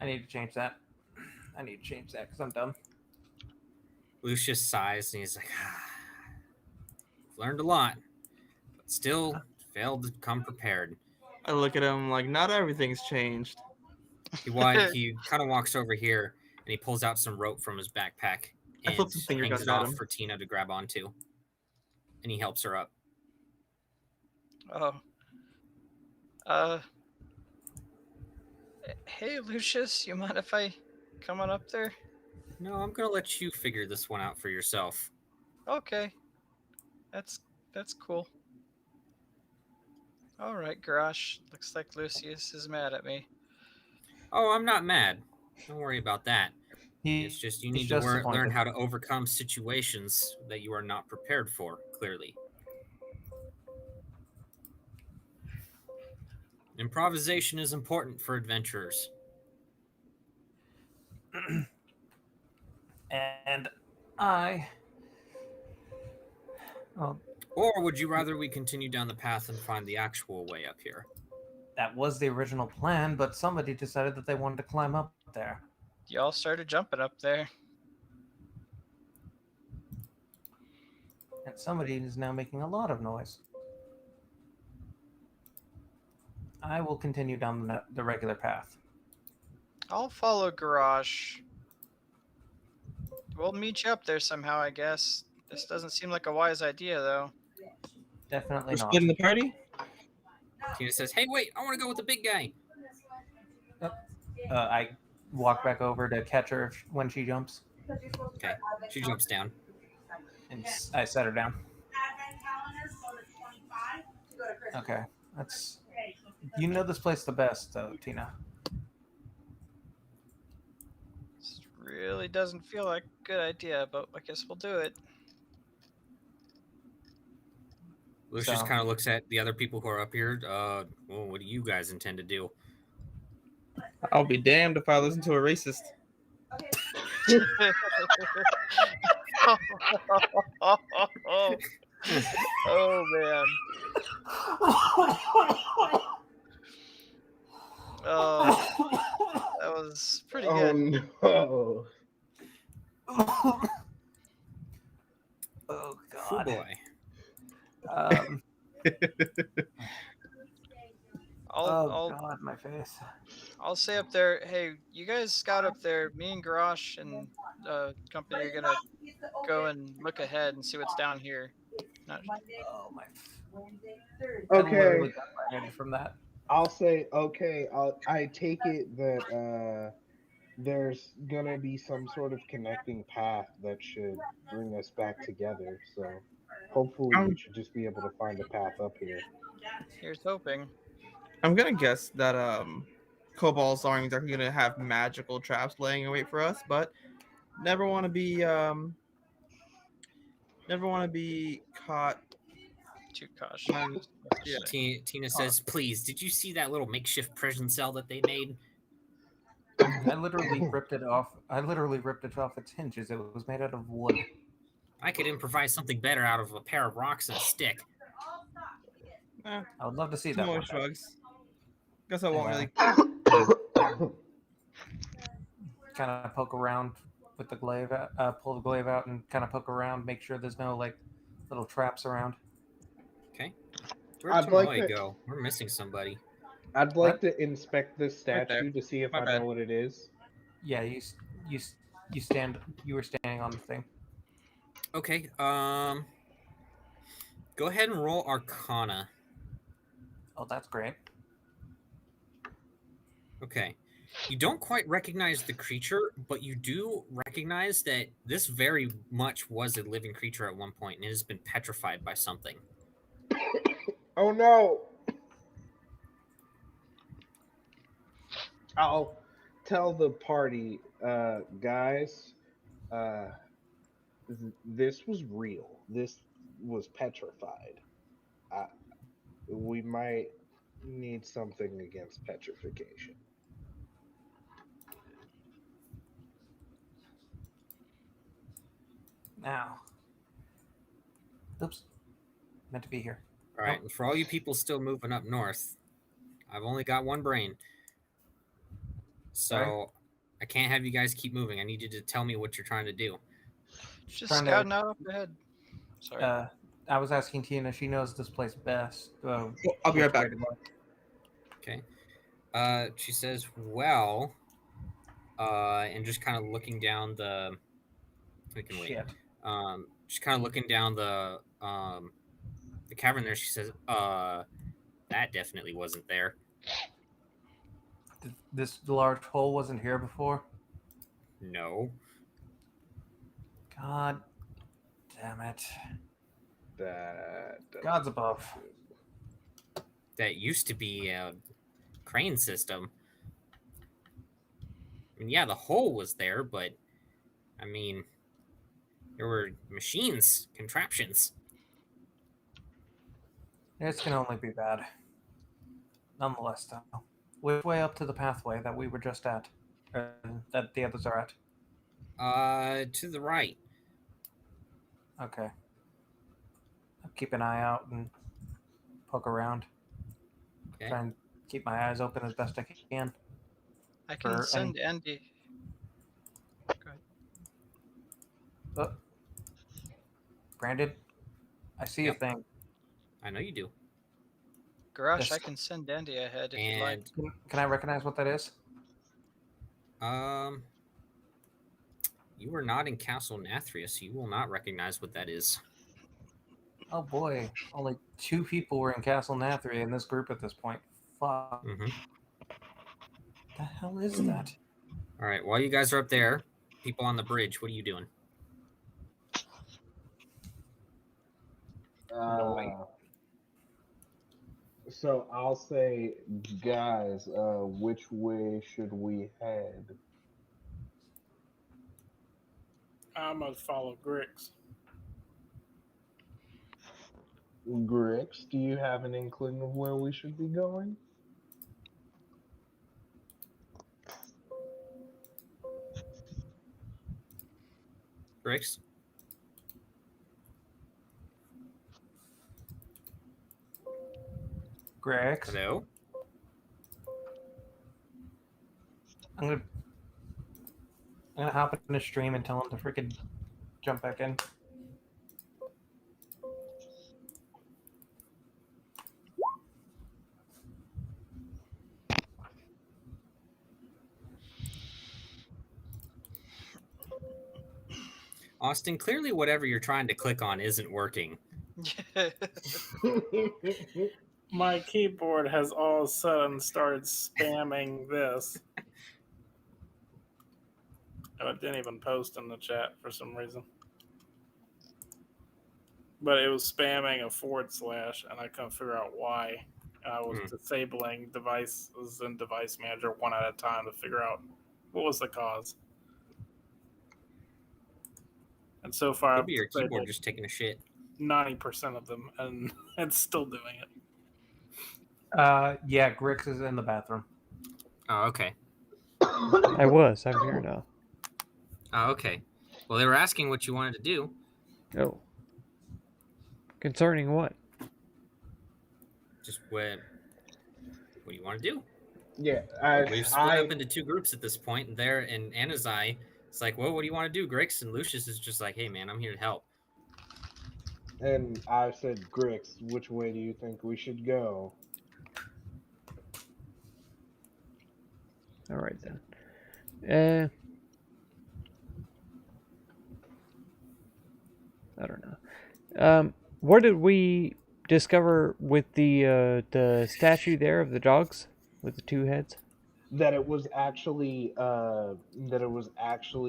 I need to change that. I need to change that because I'm dumb. Lucius sighs and he's like, I've learned a lot, but still failed to come prepared. I look at him like, not everything's changed. He kind of walks over here and he pulls out some rope from his backpack I and flip some finger hangs guns it at off him. for Tina to grab onto. And he helps her up. Oh. Hey, Lucius, you mind if I come on up there? No, I'm gonna let you figure this one out for yourself. Okay. That's cool. All right, Garrosh. Looks like Lucius is mad at me. Oh, I'm not mad. Don't worry about that. It's just you need to learn disappointed. how to overcome situations that you are not prepared for, clearly. Improvisation is important for adventurers. And I. Oh, Or would you rather we continue down the path and find the actual way up here? that was the original plan, but somebody decided that they wanted to climb up there. Y'all started jumping up there. And somebody is now making a lot of noise. I will continue down the regular path. I'll follow Garrosh. We'll meet you up there somehow, I guess. This doesn't seem like a wise idea, though. Definitely We're not. splitting the party? Tina says, hey, wait, I want to go with the big guy. I walk back over to catch her when she jumps, Okay, she jumps down. and I set her down. Okay, that's. You know this place the best, though, Tina. This really doesn't feel like a good idea, but I guess we'll do it. Lucius So- kind of looks at the other people who are up here. Well, what do you guys intend to do? I'll be damned if I listen to a racist. Oh man. Oh, that was pretty Oh good. no. Oh Oh God. boy. Oh God, my face. I'll say up there, hey, you guys scout up there. Me and Garrosh and company are gonna go and look ahead and see what's down here. Not, Oh my. I Okay. literally got my head from that. I'll say okay. I take it that there's gonna be some sort of connecting path that should bring us back together. So hopefully we should just be able to find a path up here. here's hoping. I'm gonna guess that kobolds aren't exactly gonna have magical traps laying in wait for us, but never want to be caught. Too cautious. Yeah. Tina says, please, did you see that little makeshift prison cell that they made? I literally ripped it off. I literally ripped it off its hinges. It was made out of wood. I could improvise something better out of a pair of rocks and a stick. Eh, I would love to see two that more one. shrugs. Guess I won't really. Kind of poke around with the glaive, pull the glaive out and kind of poke around, make sure there's no like little traps around. Okay. Where'd I'd like Tomoe to- go? We're missing somebody. I'd like to inspect this Right there. statue to see if My I bad. know what it is. Yeah, you were standing on the thing. Okay. Go ahead and roll Arcana. Oh, that's great. Okay. You don't quite recognize the creature, but you do recognize that this very much was a living creature at one point, and it has been petrified by something. Oh no! I'll tell the party, guys, uh, this was real. This was petrified. Uh, we might need something against petrification. Now. Oops. Meant to be here. All right, and for all you people still moving up north, I've only got one brain. So Sorry? I can't have you guys keep moving. I need you to tell me what you're trying to do. Just Trying to- scouting out up ahead. Sorry. I was asking Tina. She knows this place best. I'll be right back. Okay. She says, well, and just kind of looking down the. We can wait. Shit. Just kind of looking down the cavern there. She says, that definitely wasn't there. This large hole wasn't here before? No. God damn it. That God's above. That used to be a crane system. I mean, yeah, the hole was there, but I mean, there were machines, contraptions. This can only be bad. Nonetheless, though, which way up to the pathway that we were just at, that the others are at? To the right. Okay. I'll keep an eye out and poke around. Okay. Try and keep my eyes open as best I can. I can for send Andy. Go ahead. Brandon, I see Yep. a thing. I know you do. Garage, Yes. I can send Andy ahead if you like. And Can I recognize what that is? you were not in Castle Nathria, so you will not recognize what that is. Oh boy, only 2 people were in Castle Nathria in this group at this point. Fuck. Mm-hmm. The hell is that? All right. While you guys are up there, people on the bridge, what are you doing? So I'll say, guys, which way should we head? I'm gonna follow Grix. Grix, do you have an inkling of where we should be going? Grix? Grex. Hello? I'm gonna hop in the stream and tell him to freaking jump back in. Austin, clearly whatever you're trying to click on isn't working. My keyboard has all of a sudden started spamming this. And it didn't even post in the chat for some reason. But it was spamming a /, and I couldn't figure out why. And I was disabling devices in Device Manager one at a time to figure out what was the cause. And so far, Could be your I've disabled keyboard just taking a shit. 90% of them, and it's still doing it. Yeah, Grix is in the bathroom. Oh, okay. I was. I'm here now. Oh, okay. Well, they were asking what you wanted to do. Oh. Concerning what? Just what do you want to do? Yeah, We've split up into 2 groups at this point, and there and Anazai, it's like, well, what do you want to do, Grix? And Lucius is just like, hey, man, I'm here to help. And I said, Grix, which way do you think we should go? All right then. I don't know. What did we discover with the statue there of the dogs with the 2 heads? that it was actually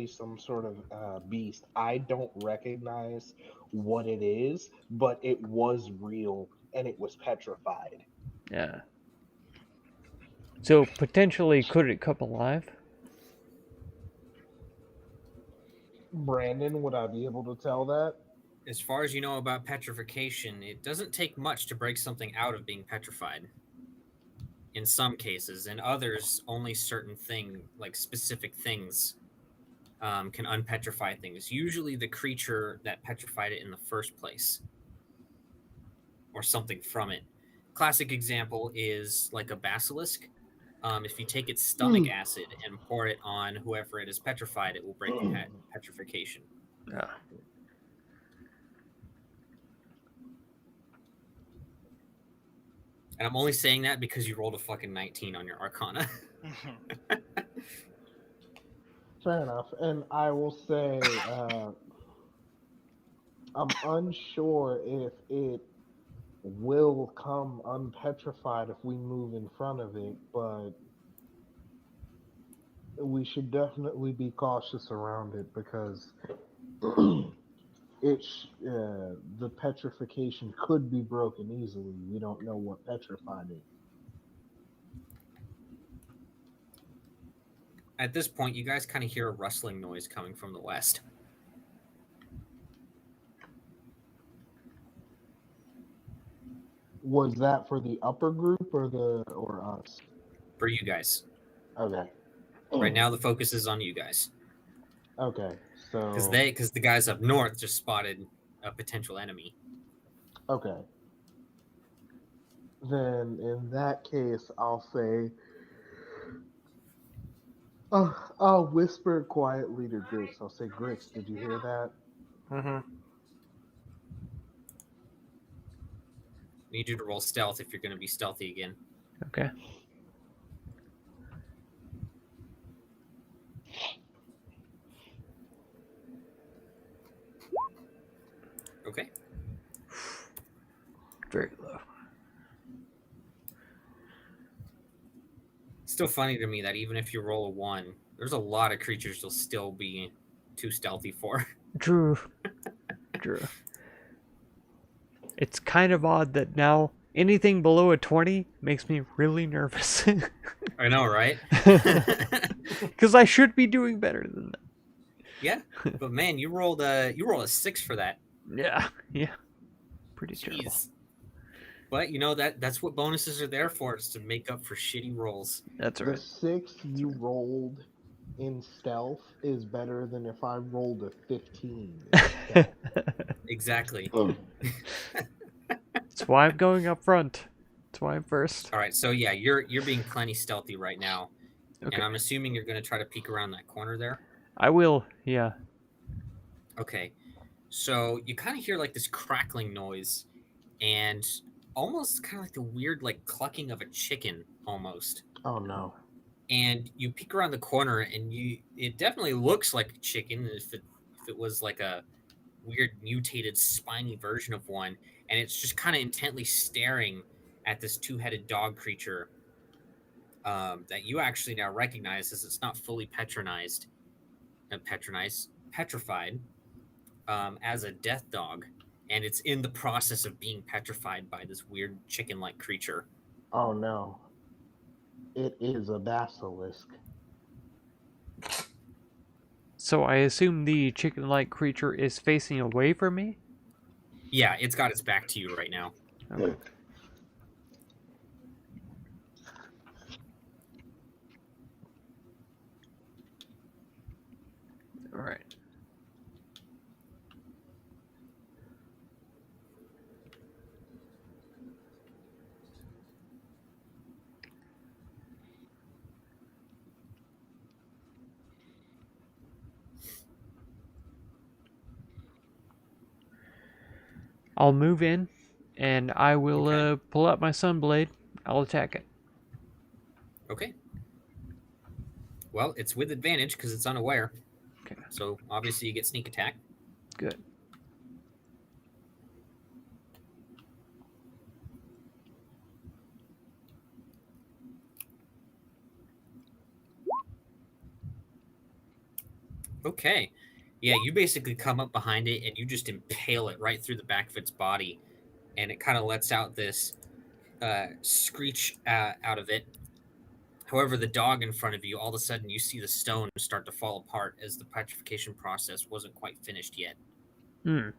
some sort of beast. I don't recognize what it is, but it was real and it was petrified. Yeah. So potentially, could it come alive? Brandon, would I be able to tell that? As far as you know about petrification, it doesn't take much to break something out of being petrified. In some cases, in others, only certain like specific things, can unpetrify things. Usually, the creature that petrified it in the first place, or something from it. Classic example is like a basilisk. If you take its stomach acid and pour it on whoever it is petrified, it will break the petrification. Yeah. And I'm only saying that because you rolled a fucking 19 on your Arcana. Fair enough. And I will say, I'm unsure if it will come unpetrified if we move in front of it, but we should definitely be cautious around it because the petrification could be broken easily. We don't know what petrified it. At this point, you guys kind of hear a rustling noise coming from the west. Was that for the upper group or us? For you guys. Okay. Right now, the focus is on you guys. Okay, so because the guys up north just spotted a potential enemy. Okay. Then in that case, I'll say, I'll whisper quietly to Grix. I'll say, Grix, did you hear that? Mm-hmm. Need you to roll stealth if you're going to be stealthy again. Okay. Okay. Very low. Still funny to me that even if you roll a 1, there's a lot of creatures you'll still be too stealthy for. True. True. It's kind of odd that now anything below a 20 makes me really nervous. I know, right? Because I should be doing better than that. Yeah, but man, you rolled a 6 for that. Yeah. Pretty terrible. But that's what bonuses are there for. It's to make up for shitty rolls. That's The right. 6 you rolled in stealth is better than if I rolled a 15 in stealth. Exactly. That's why I'm going up front. That's why I'm first. All right, so yeah, you're being plenty stealthy right now, Okay. and I'm assuming you're going to try to peek around that corner there. I will. Yeah. Okay, so you kind of hear like this crackling noise, and almost kind of like the weird like clucking of a chicken almost. Oh no. And you peek around the corner, and it definitely looks like a chicken if it was like a weird mutated spiny version of one, and it's just kind of intently staring at this 2-headed dog creature that you actually now recognize as it's not fully petrified as a death dog, and it's in the process of being petrified by this weird chicken-like creature. Oh no. It is a basilisk. So I assume the chicken-like creature is facing away from me? Yeah, it's got its back to you right now. Okay. All right. I'll move in, and I will pull out my sunblade. I'll attack it. Okay. Well, it's with advantage because it's unaware. Okay. So obviously you get sneak attack. Good. Okay. Yeah, you basically come up behind it and you just impale it right through the back of its body, and it kind of lets out this screech out of it. However, the dog in front of you, all of a sudden, you see the stone start to fall apart as the petrification process wasn't quite finished yet. Hmm.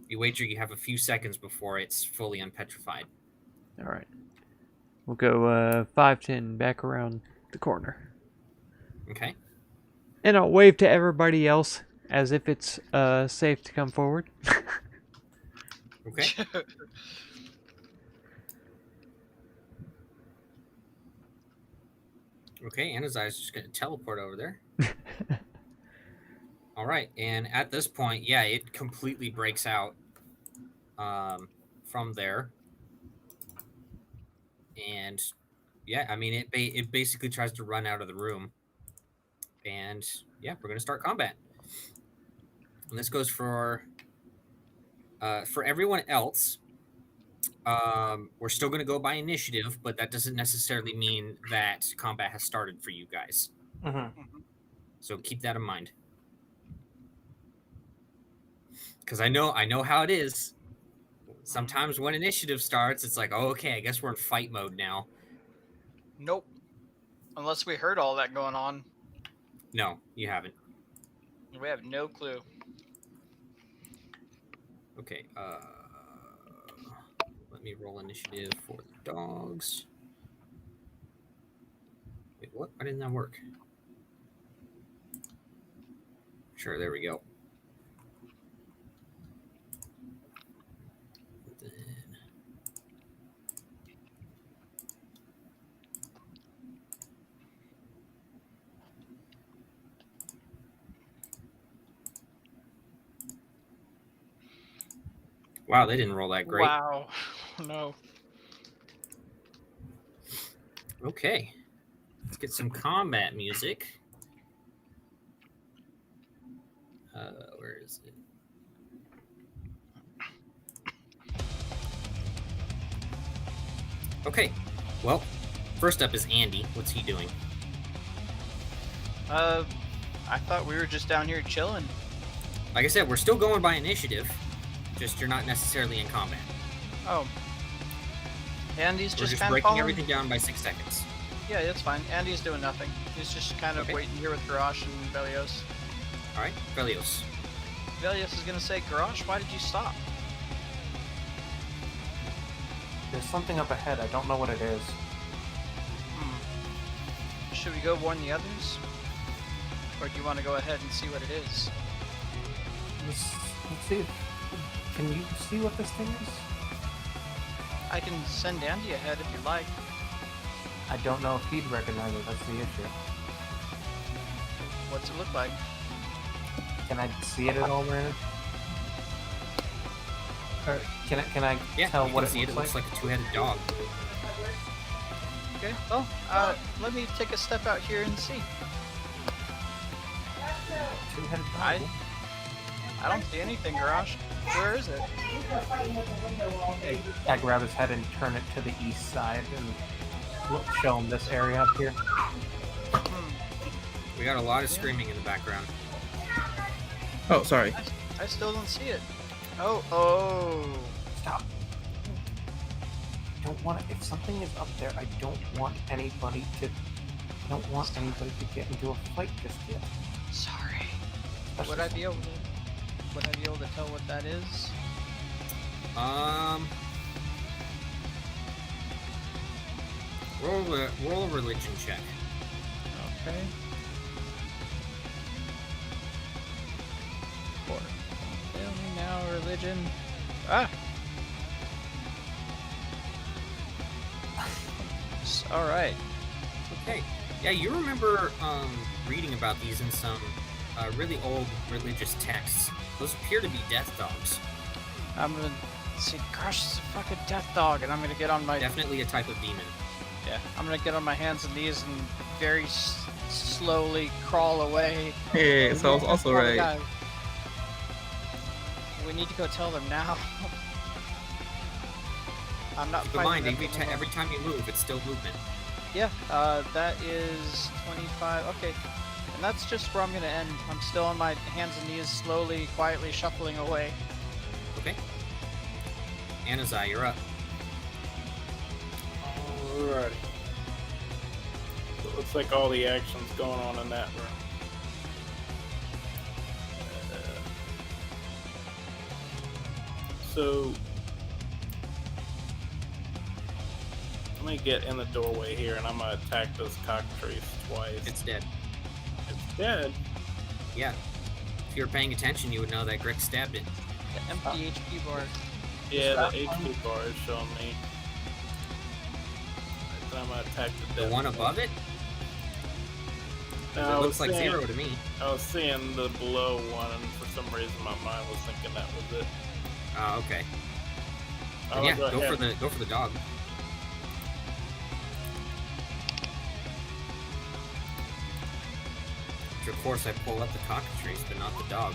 You wager you have a few seconds before it's fully unpetrified. All right. We'll go 5-10 back around the corner. Okay. And I'll wave to everybody else as if it's safe to come forward. Okay. Okay, Anazai's just going to teleport over there. All right, and at this point, yeah, it completely breaks out from there. And yeah, I mean, it basically tries to run out of the room. And yeah, we're going to start combat. And this goes for everyone else. We're still going to go by initiative, but that doesn't necessarily mean that combat has started for you guys. So keep that in mind. Because I know how it is. Sometimes when initiative starts, it's like, oh, okay, I guess we're in fight mode now. Nope. Unless we heard all that going on. No, you haven't. We have no clue. Okay, let me roll initiative for the dogs. Wait, what? Why didn't that work? Sure, there we go. Then... Wow, they didn't roll that great. Wow. No. Okay. Let's get some combat music. Where is it? Okay. Well, first up is Andy. What's he doing? I thought we were just down here chilling. Like I said, we're still going by initiative. Just you're not necessarily in combat. Oh. Andy's We're just just kind of breaking following. everything down by 6 seconds. Yeah, that's fine. Andy's doing nothing. He's just kind of Okay. waiting here with Garrosh and Velios. All right, Velios. Velios is gonna say, Garrosh, why did you stop? There's something up ahead. I don't know what it is. Should we go warn the others? Or do you want to go ahead and see what it is? Let's see. Can you see what this thing is? I can send Andy ahead if you like. I don't know if he'd recognize it. That's the issue. What's it look like? Can I see it at all, Brandon? Or can I Yeah, tell you what can it see looks it. It like? looks like a two-headed dog. Okay, well, let me take a step out here and see. Two-headed dog. I don't see anything, Garrosh. Where is it? I grab his head and turn it to the east side and show him this area up here. We got a lot of screaming in the background. Oh, sorry. I still don't see it. Oh. Stop. I don't want to. If something is up there, I don't want anybody to get into a fight just yet. Sorry. Especially Would I be able to tell what that is? Roll a religion check. Okay. 4. Fail me now, religion. Ah! Alright. Okay. Yeah, you remember reading about these in some really old religious texts. Those appear to be death dogs. I'm gonna see, gosh, it's a fucking death dog, and I'm gonna get on my... Definitely a type of demon. Yeah, I'm gonna get on my hands and knees and very slowly crawl away. Hey, so I was also Oh my right. God. We need to go tell them now. I'm not Keep in fighting mind, them every anymore. time you move, it's still movement. Yeah, that is 25. Okay, and that's just where I'm gonna end. I'm still on my hands and knees, slowly, quietly shuffling away. Okay. Anazai, you're up. Alrighty. So it looks like all the action's going on in that room. So let me get in the doorway here, and I'm gonna attack this cockatrice twice. It's dead. It's dead. Yeah. If you were paying attention, you would know that Grick stabbed it. The empty HP bar. Yeah, the HP bar is showing me. Then I'm gonna attack the The one above it? No, It looks like 0 to me. I was seeing the below one, and for some reason my mind was thinking that was it. Oh, okay. I'll Yeah, go ahead. go for the dog. Which of course I pull up the cockatrice, but not the dog.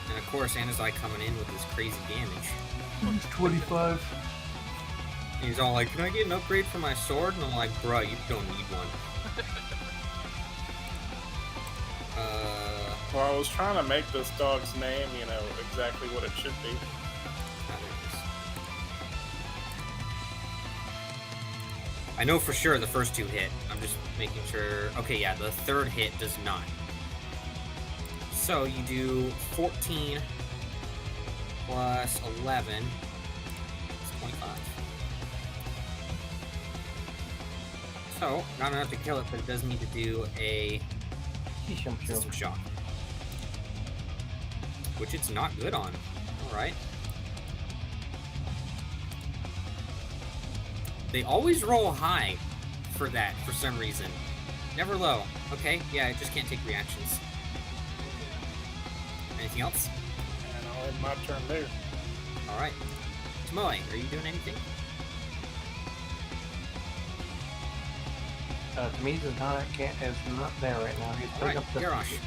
And of course Anazai coming in with this crazy damage. It's 25. He's all like, can I get an upgrade for my sword? And I'm like, bruh, you don't need one. Well, I was trying to make this dog's name, exactly what it should be. I know for sure the first 2 hit. I'm just making sure. Okay, yeah, the third hit does not. So you do 14 plus 11. It's 25. So, not enough to kill it, but it does need to do a system shock. Which it's not good on. Alright. They always roll high for that, for some reason. Never low. Okay, yeah, it just can't take reactions. Anything else? And I'll end my turn there. Alright. Tomoe, are you doing anything? Tamiz is not there right now. He's picking Alright, up the. Yarosh.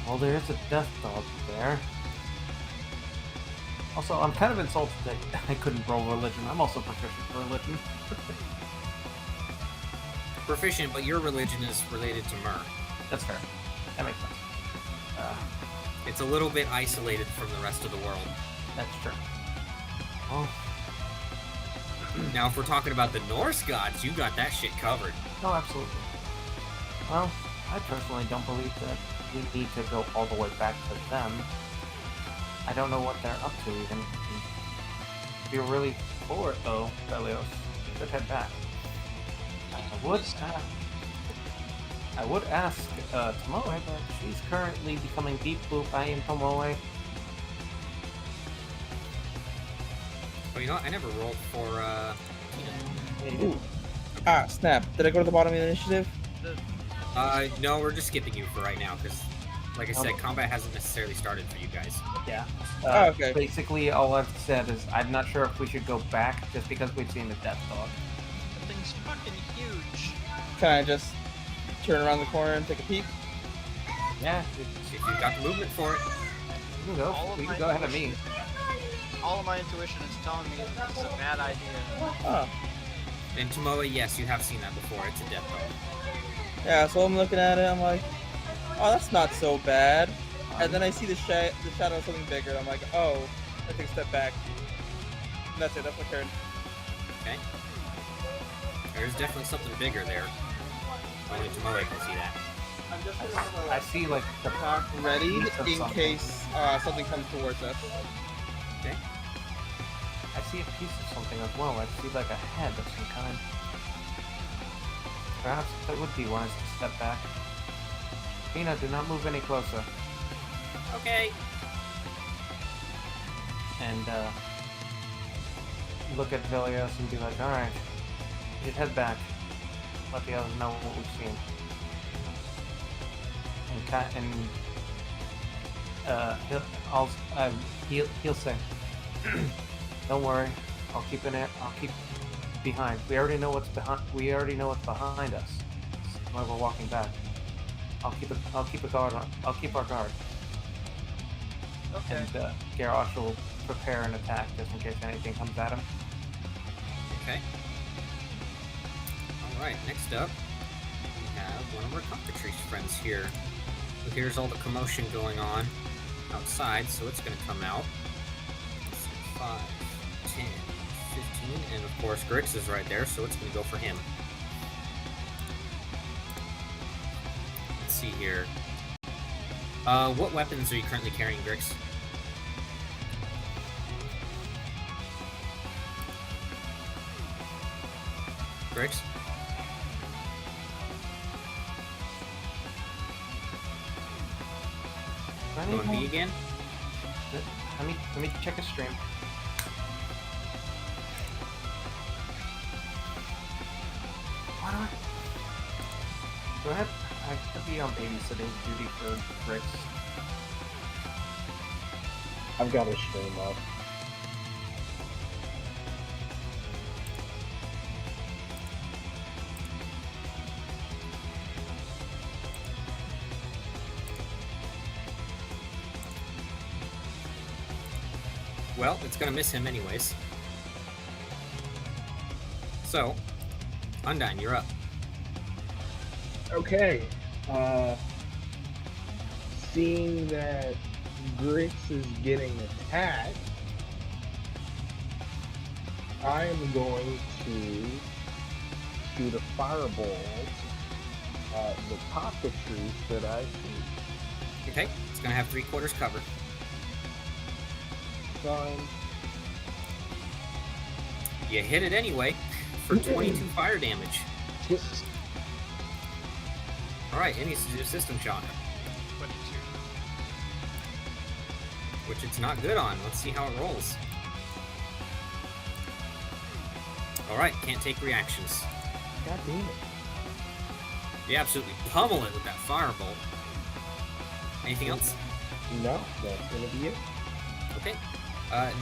Well, there is a death dog there. Also, I'm kind of insulted that I couldn't roll religion. I'm also proficient for religion. Proficient, but your religion is related to Myr. That's fair. That makes sense. It's a little bit isolated from the rest of the world. That's true. Well, Now, if we're talking about the Norse gods, you got that shit covered. no, absolutely. Well, I personally don't believe that we need to go all the way back to them. I don't know what they're up to even. If you're really for it though, Belios, you should head back. I would ask Tomoe, but she's currently becoming deep blue. I am Tomoe. Oh, you know what? I never rolled for, Tina. Ooh. Ah, snap. Did I go to the bottom of the initiative? No, we're just skipping you for right now, because, like I said, combat hasn't necessarily started for you guys. Yeah. Oh, okay. Basically, all I've said is I'm not sure if we should go back just because we've seen the death dog. That thing's fucking huge. Can I just turn around the corner and take a peek? Yeah, See if you've got the movement for it. you can go. All of You my can go ahead of me. All of my intuition is telling me that this is a bad idea. Oh. And Tomoe, yes, you have seen that before. It's a death dog. Yeah, so I'm looking at it, I'm like, oh, that's not so bad. And then I see the shadow of something bigger, and I'm like, oh, I take a step back. And that's it, that's my turn. Okay. There's definitely something bigger there. Only Tomoe can see that. I see like the Ready piece of in something. case something comes towards us. Okay. I see a piece of something as well. I see like a head of some kind. Perhaps it would be wise to step back. Tina, do not move any closer. Okay. And look at Vilios and be like, alright, you should head back. Let the others know what we've seen. He'll say, don't worry, I'll keep behind. We already know what's behind us. While we're walking back. I'll keep our guard. Okay. And Garrosh will prepare an attack just in case anything comes at him. Okay. Alright, next up, we have one of our cockatrice friends here. So here's all the commotion going on outside, so it's going to come out. 5, 10, 15, and of course Grix is right there, so it's going to go for him. Let's see here. What weapons are you currently carrying, Grix? Grix? Going B again? Let me check a stream. Why do I? Do I have to be on babysitting duty for Grix? I've got a stream up. Well, it's gonna miss him anyways. So, Undyne, you're up. Okay. Seeing that Grix is getting attacked, I am going to shoot a fireball at the cockatrice that I see. Okay, it's gonna have 3/4 cover. Fine. You hit it anyway for 22 fire damage. Alright, it needs to do a system shock, 22. which it's not good on. Let's see how it rolls. Alright, can't take reactions. God damn it. You absolutely pummel it with that firebolt. Anything else? No, that's gonna be it. Okay.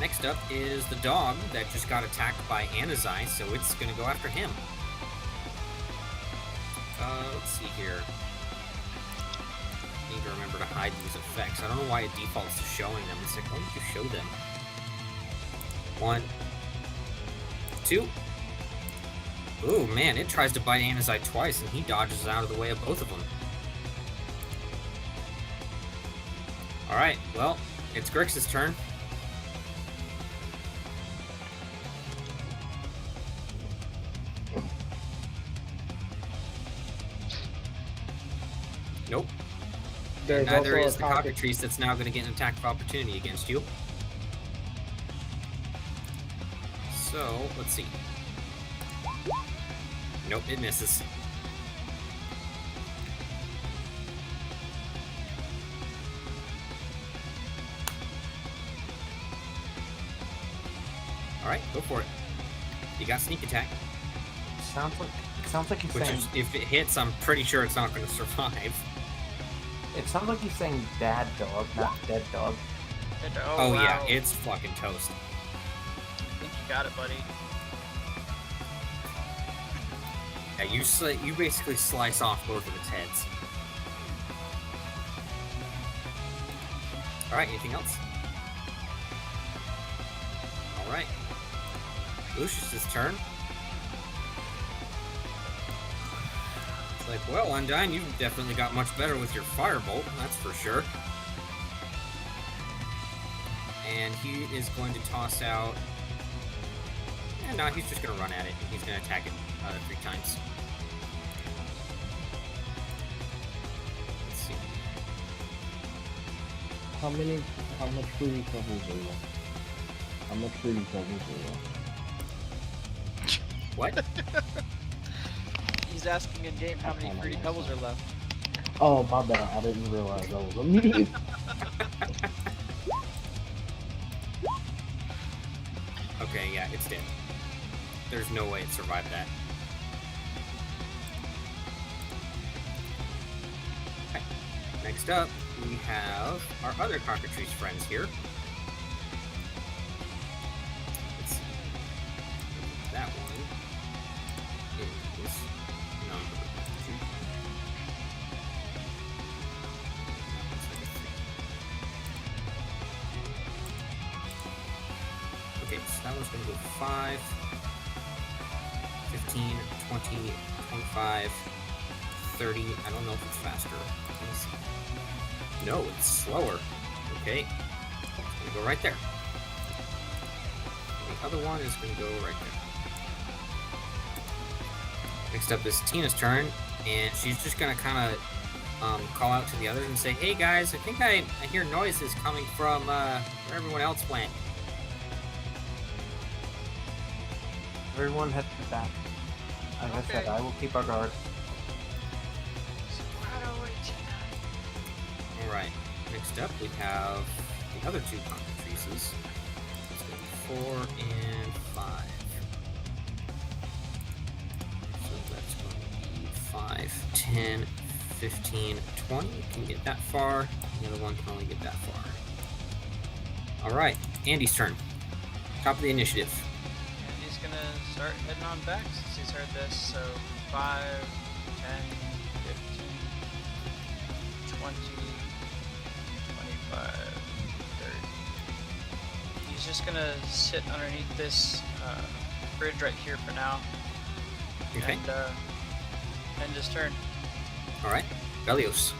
Next up is the dog that just got attacked by Anazai, so it's gonna go after him. Let's see here. Need to remember to hide these effects. I don't know why it defaults to showing them. It's like, why did you show them? 1, 2. Ooh, man, it tries to bite Anazai twice, and he dodges out of the way of both of them. Alright, well, it's Grix's turn. Nope. There's Neither also is the cockatrice that's now going to get an attack of opportunity against you. So, let's see. Nope, it misses. Alright, go for it. You got sneak attack. Sounds like he's Which saying. is, if it hits, I'm pretty sure it's not going to survive. It sounds like he's saying bad dog, not dead dog. Oh yeah, wow. it's fucking toast. I think you got it, buddy. Yeah, you basically slice off both of its heads. Alright, anything else? Alright. Lucius's turn. It's like, well, Undyne, you've definitely got much better with your firebolt, that's for sure. And he is going to toss out... And no, he's just going to run at it. He's going to attack it 3 times. Let's see. How much fruity pebbles are left? How much fruity pebbles are left? What? He's asking in game how many fruity pebbles are left. Oh, my bad. I didn't realize I was on mute. Okay, yeah, it's dead. There's no way it survived that. Okay. Next up, we have our other cockatrice friends here. Let's see. That one is number 2. Okay, so that one's going to go 5, 15, 20, 25, 30. I don't know if it's faster. Let me see. No, it's slower. Okay. It's going to go right there. The other one is going to go right there. Next up is Tina's turn, and she's just going to kind of call out to the others and say, hey guys, I think I hear noises coming from where everyone else went. Everyone head back. Like I said, I will keep our guard. Alright, next up we have the other two cockatrices. It's going to be 4 and 5. So that's going to be 5, 10, 15, 20. You can get that far. The other one can only get that far. Alright, Andy's turn. Top of the initiative. And he's gonna start heading on back since he's heard this. So 5, 10, 15, 20, 25, 30. He's just gonna sit underneath this bridge right here for now. Okay. And just turn. Alright, Belios.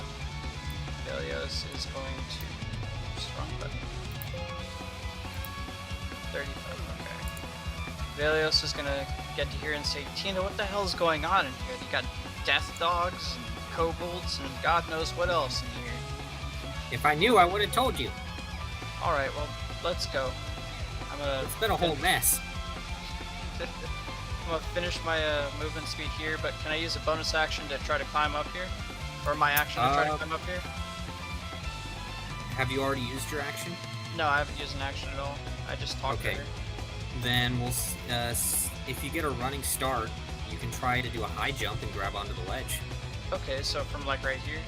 Belios is going to strong button. 35, okay. Belios is gonna get to here and say, Tina, what the hell is going on in here? You got death dogs and kobolds and God knows what else in here. If I knew, I would have told you. Alright, well, let's go. It's been a whole mess. I'm gonna finish my movement speed here, but can I use a bonus action to try to climb up here? Or my action to try to climb up here? Have you already used your action? No, I haven't used an action at all. I just talked to her. Then we'll, if you get a running start, you can try to do a high jump and grab onto the ledge. Okay, so from like right here?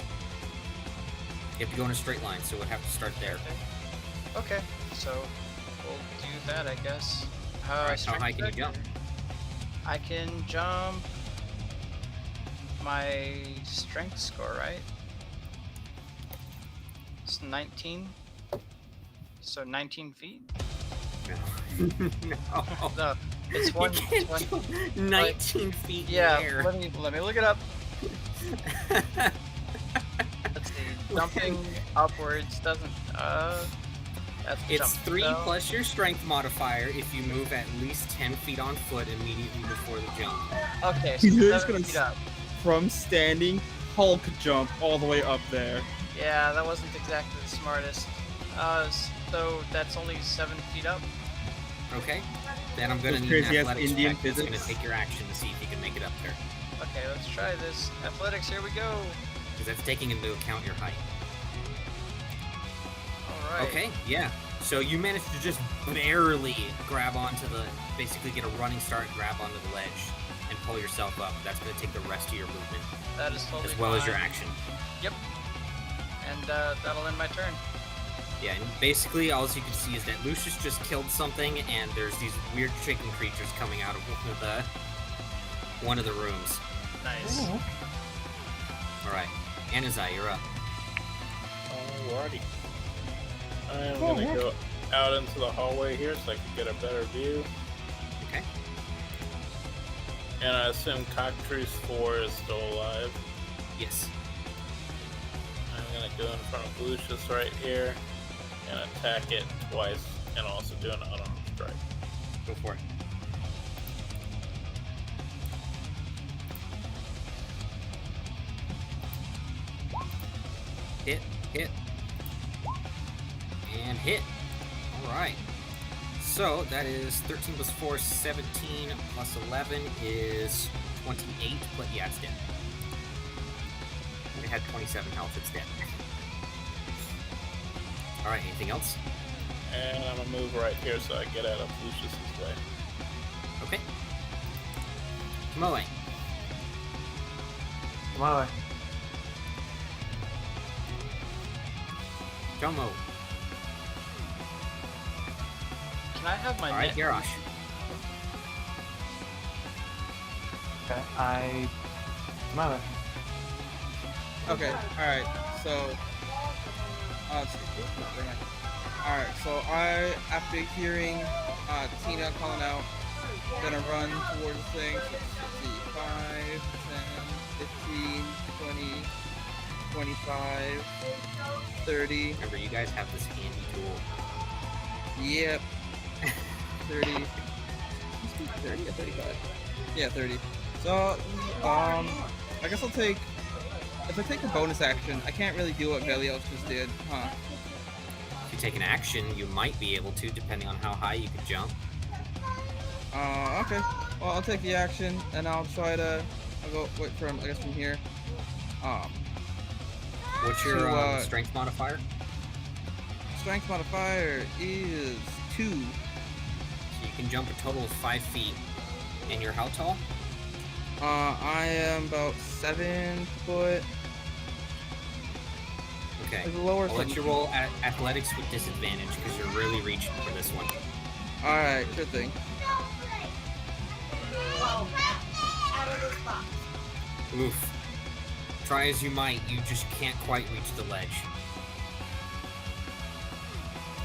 You have to go in a straight line, so we'd have to start there. Okay, so we'll do that, I guess. Alright, how high can you jump? I can jump my strength score, right? It's 19. So 19 feet? No. No, it's one. You can't jump 19 feet yeah, in the air. let me look it up. Let's see. Jumping upwards doesn't. That's It's jump, 3 so. plus your strength modifier if you move at least 10 feet on foot immediately before the jump. Okay, so He's just 7 gonna feet up. From standing, Hulk jump all the way up there. Yeah, that wasn't exactly the smartest. So that's only 7 feet up. Okay. Then I'm gonna Those need an crazy-ass athletics Indian check. It's gonna physics. take your action to see if you can make it up there. Okay, let's try this. Athletics, here we go. Because that's taking into account your height. Alright. Okay, yeah. So you managed to just barely grab onto basically get a running start and grab onto the ledge and pull yourself up. That's going to take the rest of your movement. That is totally as well as your fine. action. Yep. And that'll end my turn. Yeah, and basically all you can see is that Lucius just killed something and there's these weird chicken creatures coming out of one of the rooms. Nice. Alright, Anazai, you're up. Alrighty. I'm gonna go out into the hallway here so I can get a better view. Okay. And I assume Cockatrice 4 is still alive. Yes. I'm gonna go in front of Lucius right here and attack it twice and also do an unarmed strike. Go for it. Hit. And hit. Alright. So that is 13 plus 4, 17 plus 11 is 28, but yeah, it's dead. It had 27 health, it's dead. Alright, anything else? And I'm gonna move right here so I get out of Lucius's way. Okay. Moe. My way. Jomo. Can I have my Alright, net? Garrosh. Okay, my way. Okay, alright, so... let's see. Alright, so after hearing Tina calling out. Gonna run towards the thing. So let's see, 5, 10, 15, 20, 25, 30. Remember, you guys have this handy tool. Yep. 30. 30 or 35. Yeah, 30. So, I guess I'll take. If I take a bonus action, I can't really do what Velios just did, huh? If you take an action, you might be able to, depending on how high you can jump. Okay. Well, I'll take the action, and I'll try to. I'll go wait from. I guess from here. What's your strength modifier? Strength modifier is 2. So you can jump a total of 5 feet. And you're how tall? I am about 7 foot. Okay. Like lower I'll let you roll athletics with disadvantage because you're really reaching for this one. Alright, good thing. Oof. Try as you might, you just can't quite reach the ledge.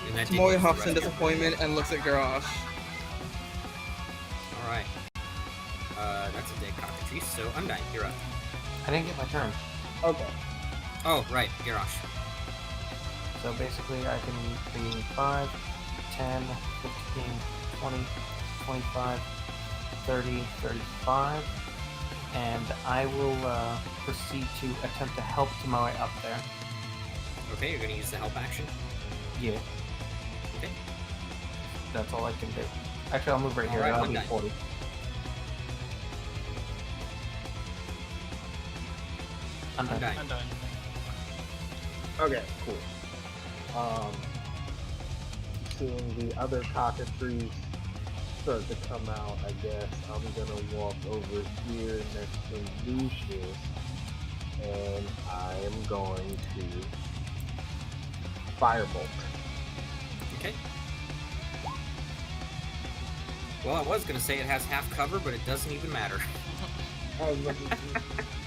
And that didn't Moy use the huffs in rest of your- disappointment and looks at Garrosh. Alright. That's a dead cockatrice, so Undyne, you're up. I didn't get my turn. Okay. Oh, right, Garrosh. So basically, I can be 5, 10, 15, 20, 25, 30, 35, and I will proceed to attempt to help Tomoe up there. Okay, you're gonna use the help action. Yeah. Okay. That's all I can do. Actually, I'll move right here. Alright, That'll be Undyne. 40. Undyne. Undyne. Okay, cool. Seeing the other cockatrices start to come out, I guess I'm gonna walk over here next to Lucius, and I am going to firebolt. Okay. Well, I was gonna say it has half cover, but it doesn't even matter.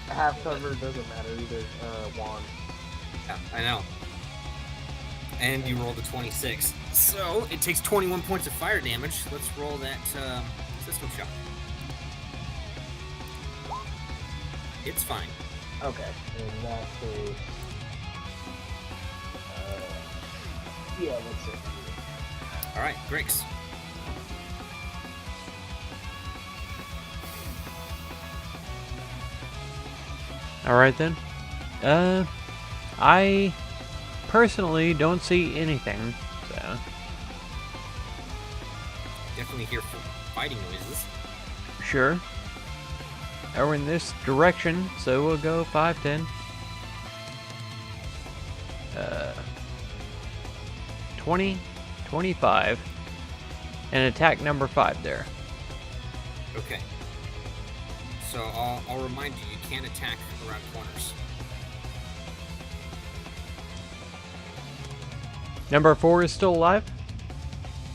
Half cover doesn't matter either. Wand. Yeah, I know. And you rolled a 26. So, it takes 21 points of fire damage. Let's roll that system shock. It's fine. Okay, in that case, yeah, that's it. Alright, Grix. Alright then. I personally don't see anything, so. Definitely hear fighting noises. Sure. We're in this direction, so we'll go 5, 10. 20, 25. And attack number 5 there. Okay. So I'll remind you, you can't attack around corners. Number 4 is still alive?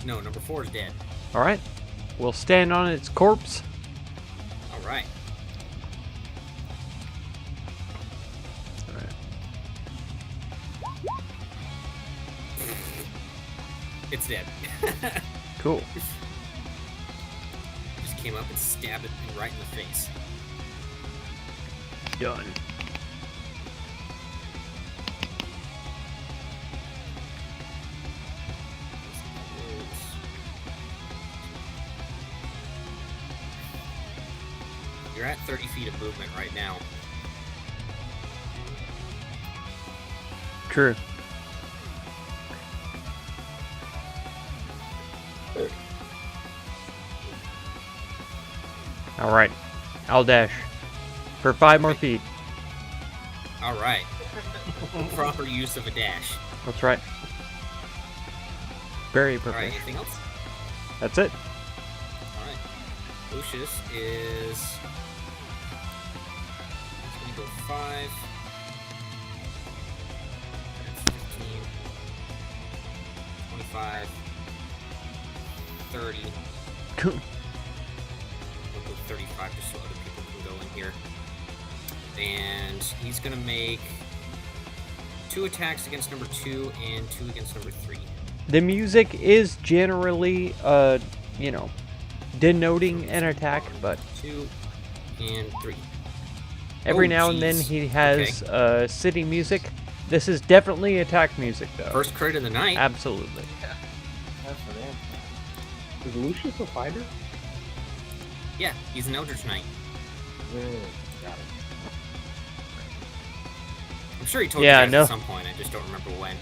No, number 4 is dead. Alright. We'll stand on its corpse. Alright. It's dead. Cool. Just came up and stabbed it right in the face. Done. You're at 30 feet of movement right now. True. Alright. I'll dash. For 5 more feet. Alright. Proper use of a dash. That's right. Very Alright, professional. anything else? That's it. Alright. Lucius is... He's gonna go 5. That's 15. 25. 30. Cool. We'll go 35 just so other people can go in here. And he's gonna make 2 attacks against number 2 and 2 against number 3. The music is generally, you know, denoting an attack, but 2 and 3. every Oh, now and then jeez. he has city music. This is definitely attack music, though. First crit of the night. Absolutely. That's what I am. Is Lucius a fighter? Yeah, he's an Eldritch Knight. Got it. I'm sure he told Yeah, you guys no. at some point. I just don't remember when.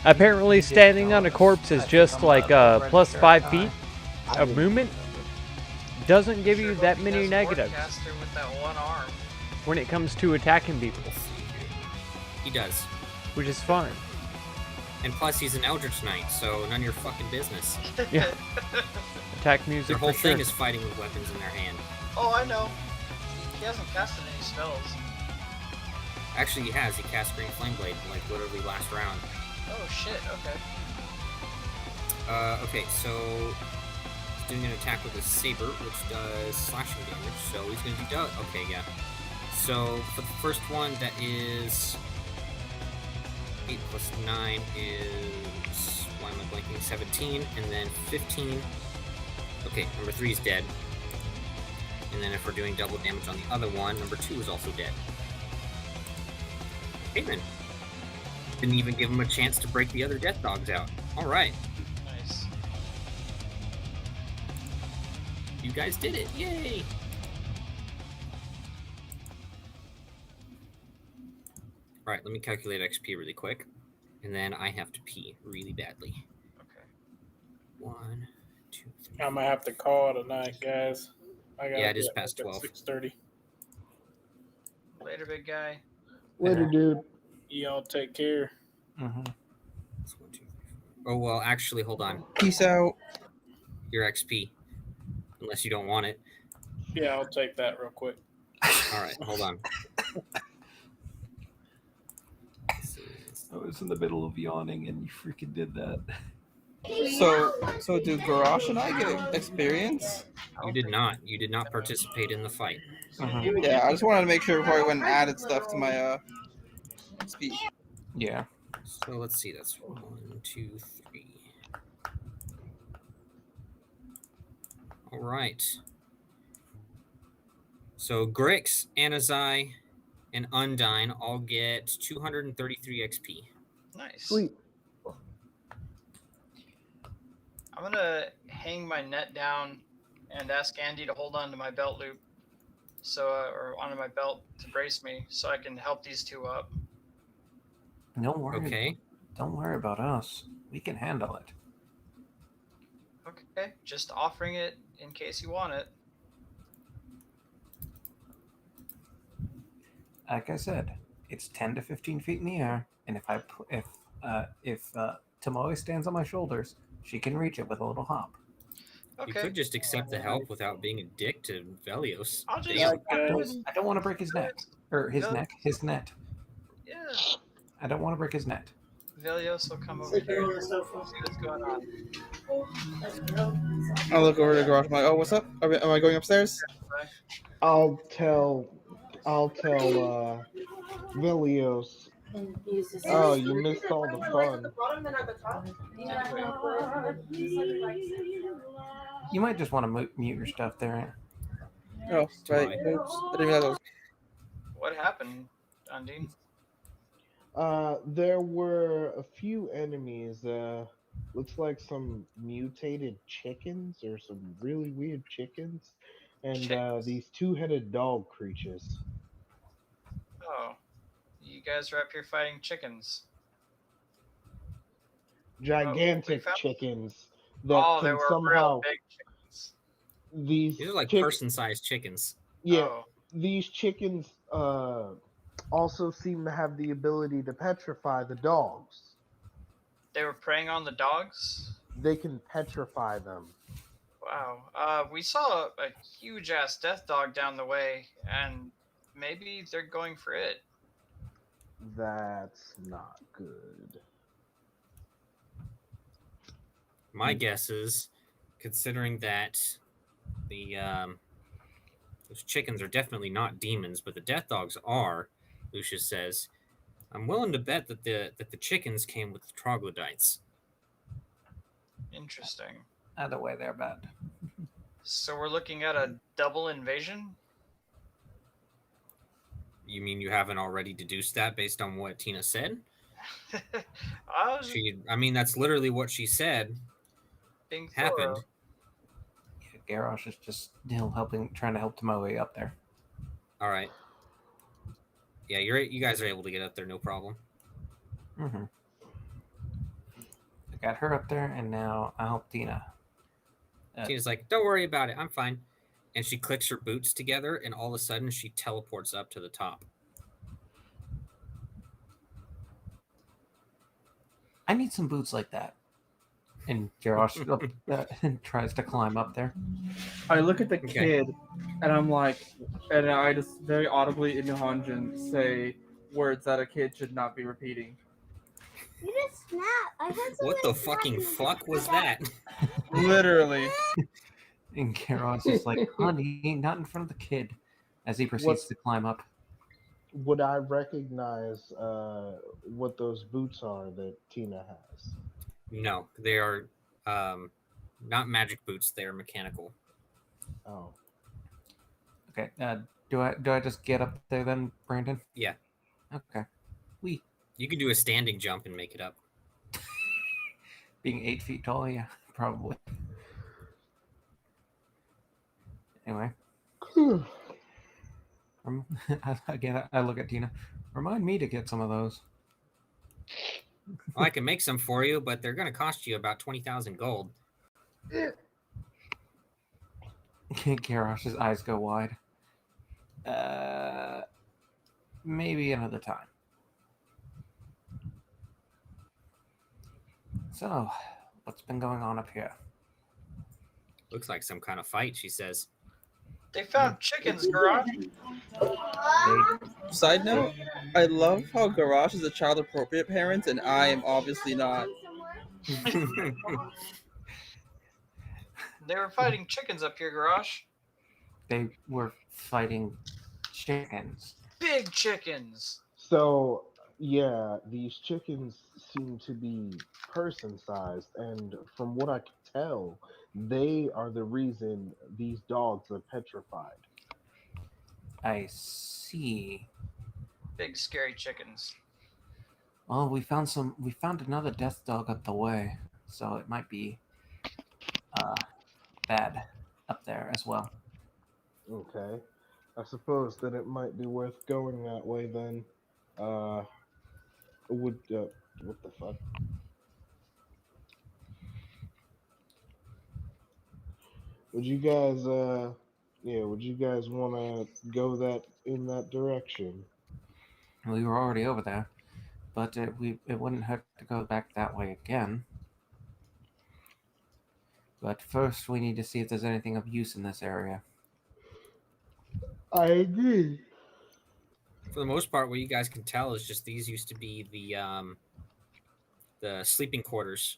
Apparently, standing on a corpse is just like plus 5 feet of movement. Doesn't give you that many negatives Sportcaster with that one arm. when it comes to attacking people, Let's see here. He does. which is fine. And plus, he's an Eldritch Knight, so none of your fucking business. Yeah. Attack music Their whole for thing sure. is fighting with weapons in their hand. Oh, I know. He hasn't casted any spells. Actually, he has. He cast Green Flame Blade, like, literally last round. Oh shit. Okay. Okay, so he's doing an attack with his saber, which does slashing damage. So he's gonna do okay, yeah. So for the first one, that is 8 plus 9 is, why am I blanking? 17, and then 15. Okay, number 3 is dead. And then if we're doing double damage on the other one, number 2 is also dead. Okay then. Didn't even give him a chance to break the other death dogs out. Alright. Nice. You guys did it! Yay! Alright, let me calculate XP really quick. And then I have to pee really badly. Okay. 1, 2, 3. I'm gonna have to call it a night, guys. I gotta Yeah, it is get past up at 12. 6:30. Later, big guy. Later, dude. Y'all take care. Mm-hmm. That's 1, 2, 3, 4. Oh, well, actually, hold on. Peace out. Your XP. Unless you don't want it. Yeah, I'll take that real quick. Alright, hold on. I was in the middle of yawning and you freaking did that. So do Garrosh and I get experience? You did not. You did not participate in the fight. Yeah, I just wanted to make sure before I went and added stuff to my speed. Yeah. So let's see. That's 1, 2, 3. All right. So Grix, Anazai, and Undyne all get 233 XP. Nice. Sweet. I'm gonna hang my net down and ask Andy to hold on to my belt loop, so or onto my belt to brace me, so I can help these two up. Don't worry. Okay. Don't worry about us. We can handle it. Okay. Just offering it in case you want it. Like I said, it's 10 to 15 feet in the air, and if Tomoe stands on my shoulders, she can reach it with a little hop. You Okay. could just accept the help without being a dick to Velios. I'll just. Yeah, I guys. don't want to break his neck or his No. his net. Yeah. I don't want to break his net. Velios will come over here. See what's going on. I'll look over to Garrosh. I'm like, oh, what's up? Am I going upstairs? I'll tell Velios. Oh, you missed all the fun. You might just want to mute your stuff there. Oh, right. Oops. I didn't realize I was. What happened, Undine? There were a few enemies. Looks like some mutated chickens or some really weird chickens, and Chickens. these two-headed dog creatures. Oh, you guys are up here fighting chickens. Gigantic found- chickens that Oh, they can were somehow. real big chickens. These These are like chick- person-sized chickens. Yeah, Oh, these chickens also seem to have the ability to petrify the dogs. they were preying on the dogs. They can petrify them. Wow. We saw a huge ass death dog down the way, and maybe they're going for it. That's not good. My guess is, considering that the those chickens are definitely not demons, but the death dogs are, Lucius says, I'm willing to bet that the chickens came with the troglodytes. Interesting. Either way, they're bad. So we're looking at a double invasion? You mean you haven't already deduced that based on what Tina said? I was I mean, that's literally what she said being happened. thorough. Yeah, Garrosh is just trying to help Tomoe up there. All right. Yeah, you guys are able to get up there, no problem. Mm-hmm. I got her up there, and now I'll help Tina. Tina's like, "Don't worry about it. I'm fine." And she clicks her boots together, and all of a sudden, she teleports up to the top. I need some boots like that. And Garrosh tries to climb up there. I look at the kid, and I'm like, and I just very audibly in Nihonjin say words that a kid should not be repeating. You just snap. I heard What the fucking fuck was that? Literally. And Garrosh is like, honey, not in front of the kid, as he proceeds to climb up. Would I recognize what those boots are that Tina has? No, they are not magic boots. They are mechanical. Oh. Okay. Do I just get up there then, Brandon? Yeah. Okay. You can do a standing jump and make it up. Being 8 feet tall, yeah, probably. Anyway. Again, I look at Tina. Remind me to get some of those. Well, I can make some for you, but they're going to cost you about 20,000 gold. Garrosh's eyes go wide. Maybe another time. So, what's been going on up here? Looks like some kind of fight, she says. They found chickens, Garage. Side note, I love how Garage is a child appropriate parent and I am obviously not. They were fighting chickens up here, Garage. They were fighting chickens. Big chickens. So, yeah, these chickens seem to be person-sized, and from what I can tell, they are the reason these dogs are petrified. I see. Big scary chickens. Well, we found another death dog up the way, so it might be bad up there as well. Okay. I suppose that it might be worth going that way then. What the fuck? Would you guys want to go in that direction? We were already over there, but it wouldn't hurt to go back that way again. But first, we need to see if there's anything of use in this area. I agree. For the most part, what you guys can tell is just these used to be the sleeping quarters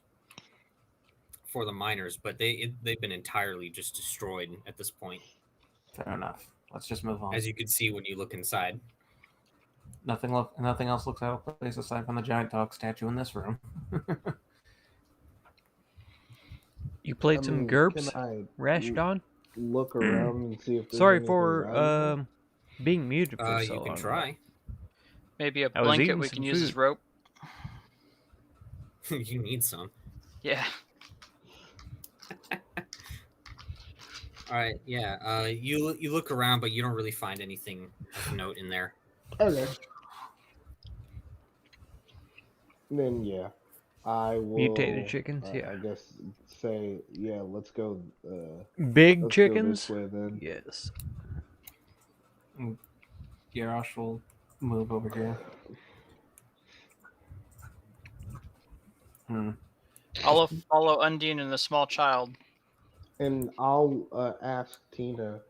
for the miners, but they've been entirely just destroyed at this point. Fair enough. Let's just move on. As you can see when you look inside. Nothing else looks out of place aside from the giant dog statue in this room. You played some GURPS, Rashdon? Look around and see if there's Sorry anything for valuable? being muted for so You long. can try. Maybe a I was blanket eating we some can use as food. rope. You need some. Yeah. All right, yeah. You look around, but you don't really find anything of note in there. Okay. Then yeah, I will. Mutated chickens, yeah. I guess say yeah. Let's go. Big let's chickens? Go this way, then. Yes. Garrosh will move over here. I'll follow Undine and the small child. And I'll ask Tina.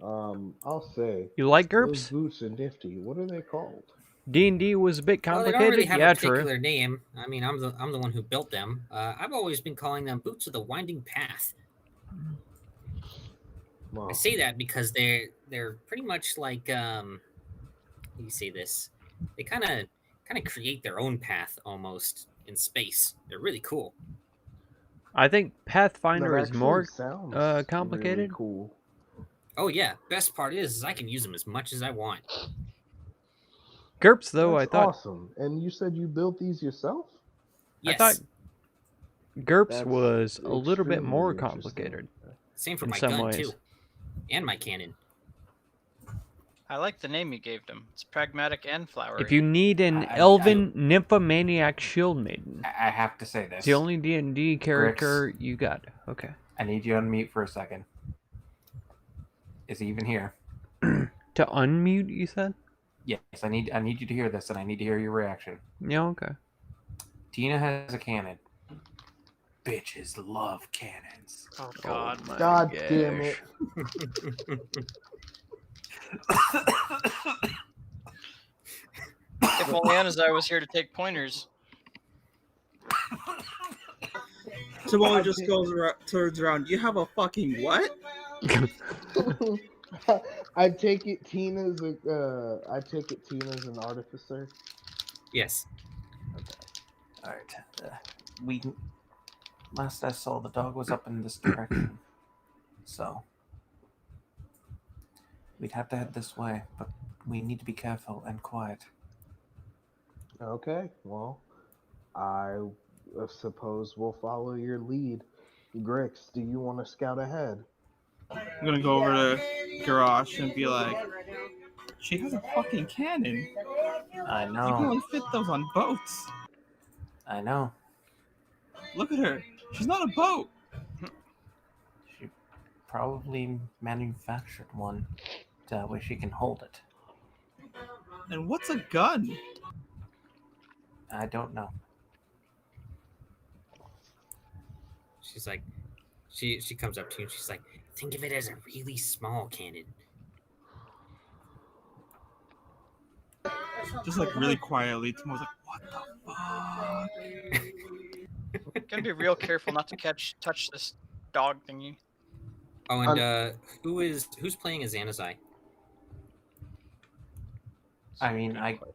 I'll say. You like Those GURPS? boots are nifty. What are they called? D&D was a bit Well, they complicated. don't really have yeah, a particular true. name. I mean, I'm the one who built them. I've always been calling them boots of the winding path. Wow. I say that because they're pretty much like how do you say this? They kind of create their own path almost in space. They're really cool. I think Pathfinder That is actually more sounds really complicated. cool. Oh yeah, best part is I can use them as much as I want. GURPS, though, That's I thought awesome. And you said you built these yourself? I thought Yes, GURPS That's was a little bit more extremely interesting. complicated same for in my some gun ways. too, and my cannon. I like the name you gave them. It's pragmatic and flowery. If you need an I- elven nymphomaniac shield maiden, I have to say it's this. the only D&D character you got. Okay. I need you to unmute for a second. Is he even here? To unmute, you said? Yes, I need you to hear this, and I need to hear your reaction. Yeah, okay. Tina has a cannon. Bitches love cannons. Oh God. my God damn it. If only Anazar was here to take pointers. Tomorrow just turns around. You have a fucking what? I take it Tina's an artificer. Yes. All right. Last I saw, the dog was up in this direction, so we'd have to head this way. But we need to be careful and quiet. Okay, well, I suppose we'll follow your lead. Grix, do you want to scout ahead? I'm gonna go over to Garrosh and be like, she has a fucking cannon. I You can know. only fit those on boats. I know. Look at her. She's not a boat. She probably manufactured one. That way she can hold it. And what's a gun? I don't know. She's like, she comes up to you and she's like, think of it as a really small cannon. Just like really quietly. Tomorrow's like, what the fuck? Gotta be real careful not to touch this dog thingy. Oh, and who's playing as Anazai? I mean, I could.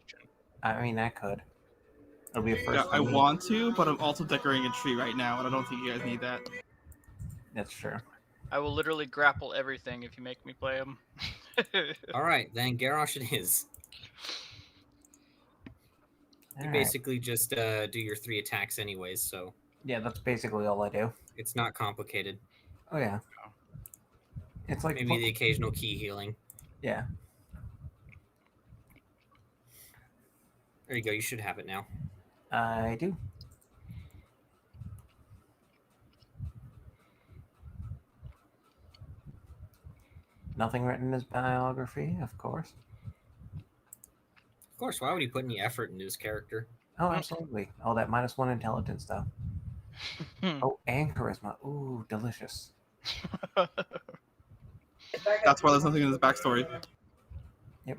It'll be a first. Yeah, I for me. want to, but I'm also decorating a tree right now, and I don't think you guys need that. That's true. I will literally grapple everything if you make me play him. All right, then Garrosh it is. You All right. basically just do your 3 attacks anyways, so Yeah, that's basically all I do. it's not complicated. Oh yeah. It's like Maybe the occasional key healing. yeah. There you go. You should have it now. I do. Nothing written in his biography, of course. Of course. Why would he put any effort into his character? Oh, absolutely. Oh, that -1 intelligence, though. Oh, and charisma. Ooh, delicious. That's why there's nothing in his backstory. Yep.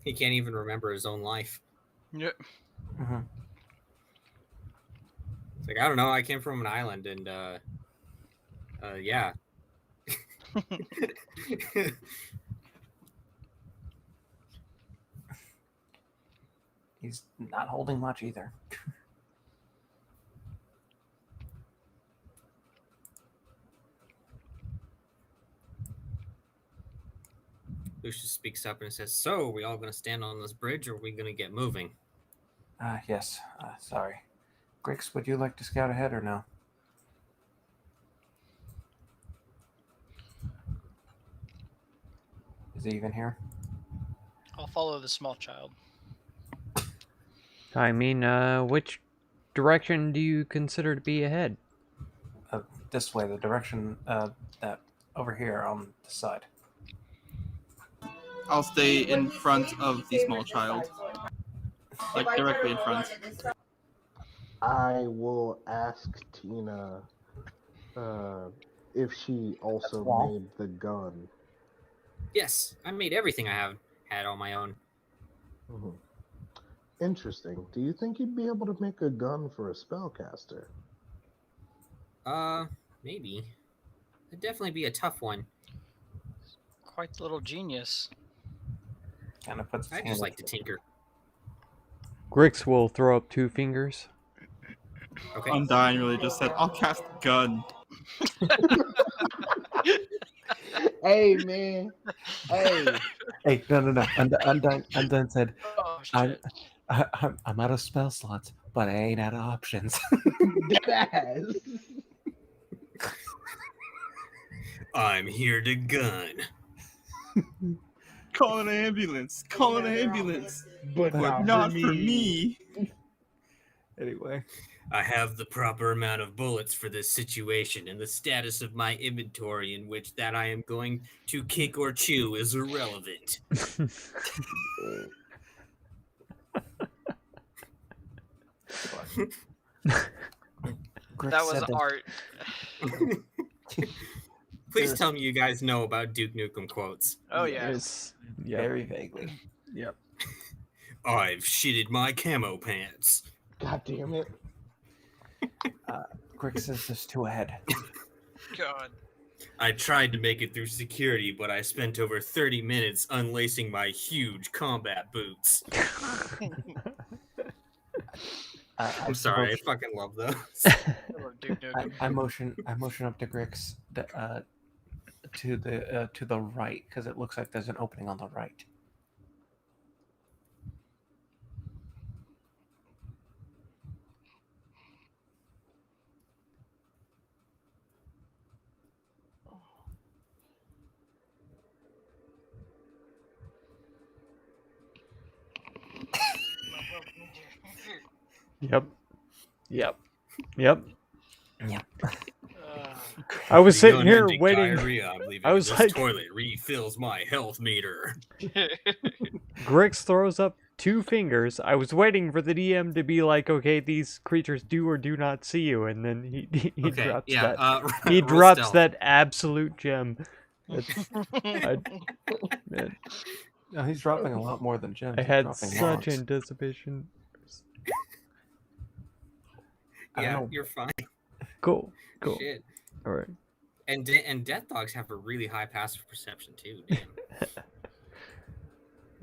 He can't even remember his own life. Yep. Mm-hmm. It's like, I don't know. I came from an island, and yeah. He's not holding much either. Lucius speaks up and says, "So, are we all going to stand on this bridge, or are we going to get moving?" Yes. Sorry. Grix, would you like to scout ahead or no? Is he even here? I'll follow the small child. I mean, which direction do you consider to be ahead? This way, the direction that over here on the side. I'll stay in front of the small child. Like directly in front. I will ask Tina if she also made the gun. Yes, I made everything I have had on my own. Mm-hmm. Interesting. Do you think you'd be able to make a gun for a spellcaster? Maybe. It'd definitely be a tough one. Quite the little genius. Kind of puts. I just like to tinker. Grix will throw up 2 fingers. Okay. Undying really just said, "I'll cast gun." Hey, man. Hey. Hey, no. Undone said, Oh I'm, shit. I'm out of spell slots, but I ain't out of options. Deadass. I'm here to gun. Call an ambulance. Call an ambulance. But But not for me. Anyway. I have the proper amount of bullets for this situation, and the status of my inventory in which that I am going to kick or chew is irrelevant. That was art. Please tell me you guys know about Duke Nukem quotes. Oh yeah. Yes. Yep. Very vaguely. Yep. I've shitted my camo pants. God damn it. Grix says there's two ahead. God. I tried to make it through security, but I spent over 30 minutes unlacing my huge combat boots. I'm sorry, I fucking love those. I love Duke Nukem. I motion up to Grix to the right because it looks like there's an opening on the right. Yep. Yep. Yep. Yep. I was sitting here Unending waiting. diarrhea, I'm leaving. I was This like, toilet refills my health meter. Grix throws up 2 fingers. I was waiting for the DM to be like, okay, these creatures do or do not see you, and then he Okay, drops yeah, that. He roll drops stealth. that absolute gem. Man, No, he's dropping a lot more than gems. I He's had dropping such logs. anticipation. I don't Yeah, know. you're fine. Cool. Shit. All right. And death dogs have a really high passive perception too. Damn.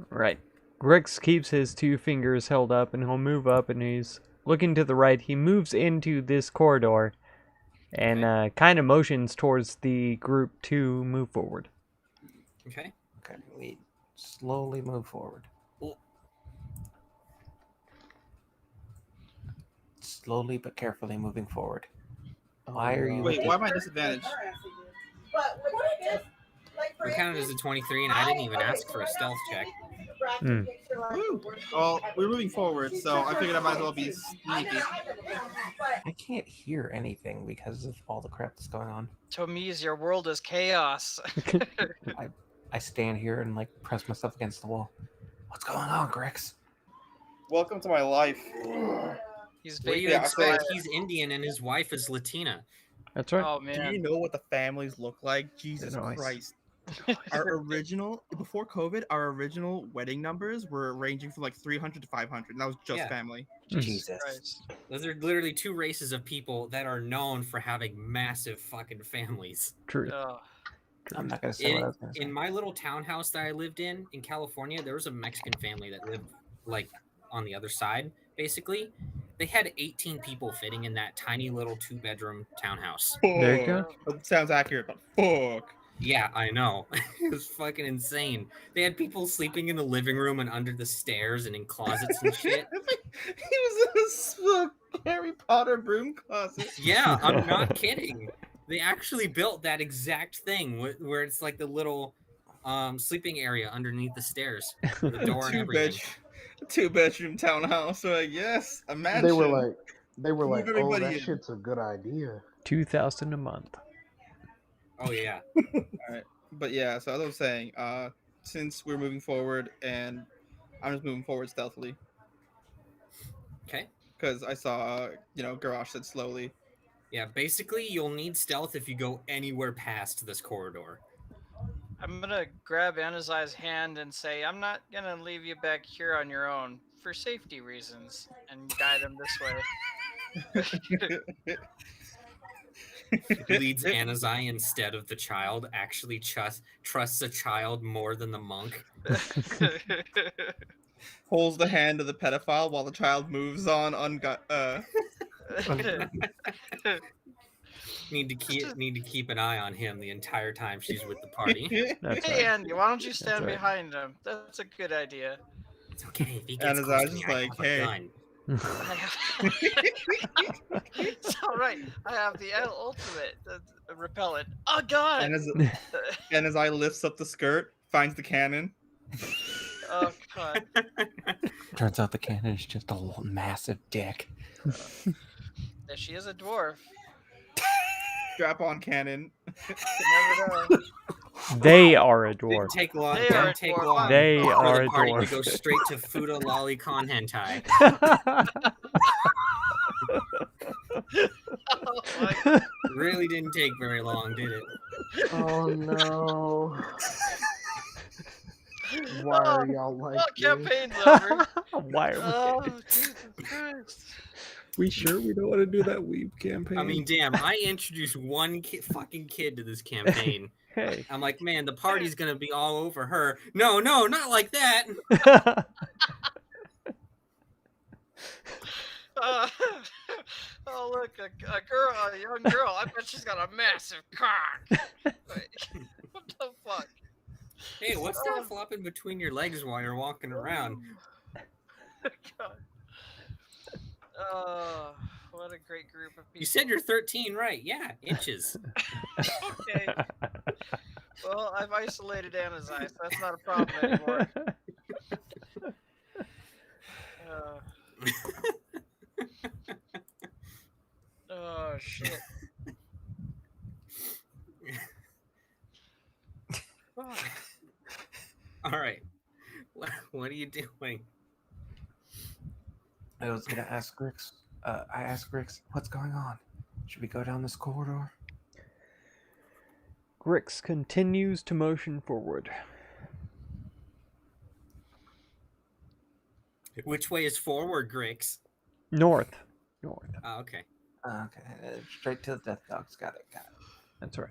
Right. Grix keeps his 2 fingers held up, and he'll move up, and he's looking to the right. He moves into this corridor, and kind of motions towards the group to move forward. Okay. Okay, we slowly move forward. Well, Slowly but carefully moving forward. Why are you? Wait, why am I disadvantaged? we counted as a 23, and I didn't even ask for a stealth check. Woo. Well, we're moving forward, so I figured I might as well be sneaky. I can't hear anything because of all the crap that's going on. Tomiz, your world is chaos. I stand here and like press myself against the wall. What's going on, Grix? Welcome to my life. He's What do you vaping expect? fire. He's Indian, and his wife is Latina. That's right. Oh Do you man. know what the families look like? Jesus Nice. Christ. Our original, before COVID, our original wedding numbers were ranging from like 300 to 500. And that was just Yeah. family. Jesus. Christ. Those are literally 2 races of people that are known for having massive fucking families. True. Ugh. I'm not gonna say what I In, was gonna say. in my little townhouse that I lived in California, there was a Mexican family that lived like on the other side. Basically, they had 18 people fitting in that tiny little 2-bedroom townhouse. There you go. That sounds accurate, but fuck. Yeah, I know. It was fucking insane. They had people sleeping in the living room and under the stairs and in closets and shit. He was in a Harry Potter broom closet. Yeah, I'm not kidding. They actually built that exact thing where it's like the little sleeping area underneath the stairs, with the door and everything. Two-bedroom townhouse. So yes, a mansion. They were Move like, oh, everybody that in." shit's a good idea. 2,000 a month. Oh yeah. But yeah, so as I was saying, since we're moving forward, and I'm just moving forward stealthily Okay. because I saw, Garage said slowly. Yeah, basically you'll need stealth if you go anywhere past this corridor. I'm gonna grab Anazai's hand and say, I'm not gonna leave you back here on your own for safety reasons, and guide him this way. Leads Anazai instead of the child, actually trusts a child more than the monk. Holds the hand of the pedophile while the child moves on. Need to keep an eye on him the entire time she's with the party. That's Hey, right. Andy, why don't you stand right. behind him? That's a good idea. It's okay if he And gets his close eyes to me. just I like, have a hey. gun. It's all right. I have the ultimate repellent. Oh God! And his eye lifts up the skirt, finds the cannon. Oh God! Turns out the cannon is just a massive dick. Yeah, she is a dwarf. Strap on cannon. Never know. They are a Didn't dwarf. take long. They are a Didn't take dwarf. long. They for are the a party dwarf. to go straight to Fuda Lolly Con Hentai. Oh my God. Really didn't take very long, did it? Oh no. Why are y'all like Well, this? campaign's over. Why are we? Oh Jesus Christ! We sure we don't want to do that weeb campaign? I mean, damn, I introduced one fucking kid to this campaign. Hey. I'm like, man, the party's gonna be all over her. No, not like that. Oh look, a young girl. I bet she's got a massive cock. Wait, what the fuck? Hey, what's that flopping between your legs while you're walking around? God. Oh, what a great group of people. You said you're 13, right? Yeah, inches. Okay. Well, I've isolated Anna's eye, so that's not a problem anymore. Oh shit. All right. What are you doing? I was gonna ask Grix. I asked Grix, what's going on? Should we go down this corridor? Grix continues to motion forward. Which way is forward, Grix? North. Oh, okay. Okay, straight to the death dogs. Got it. That's right.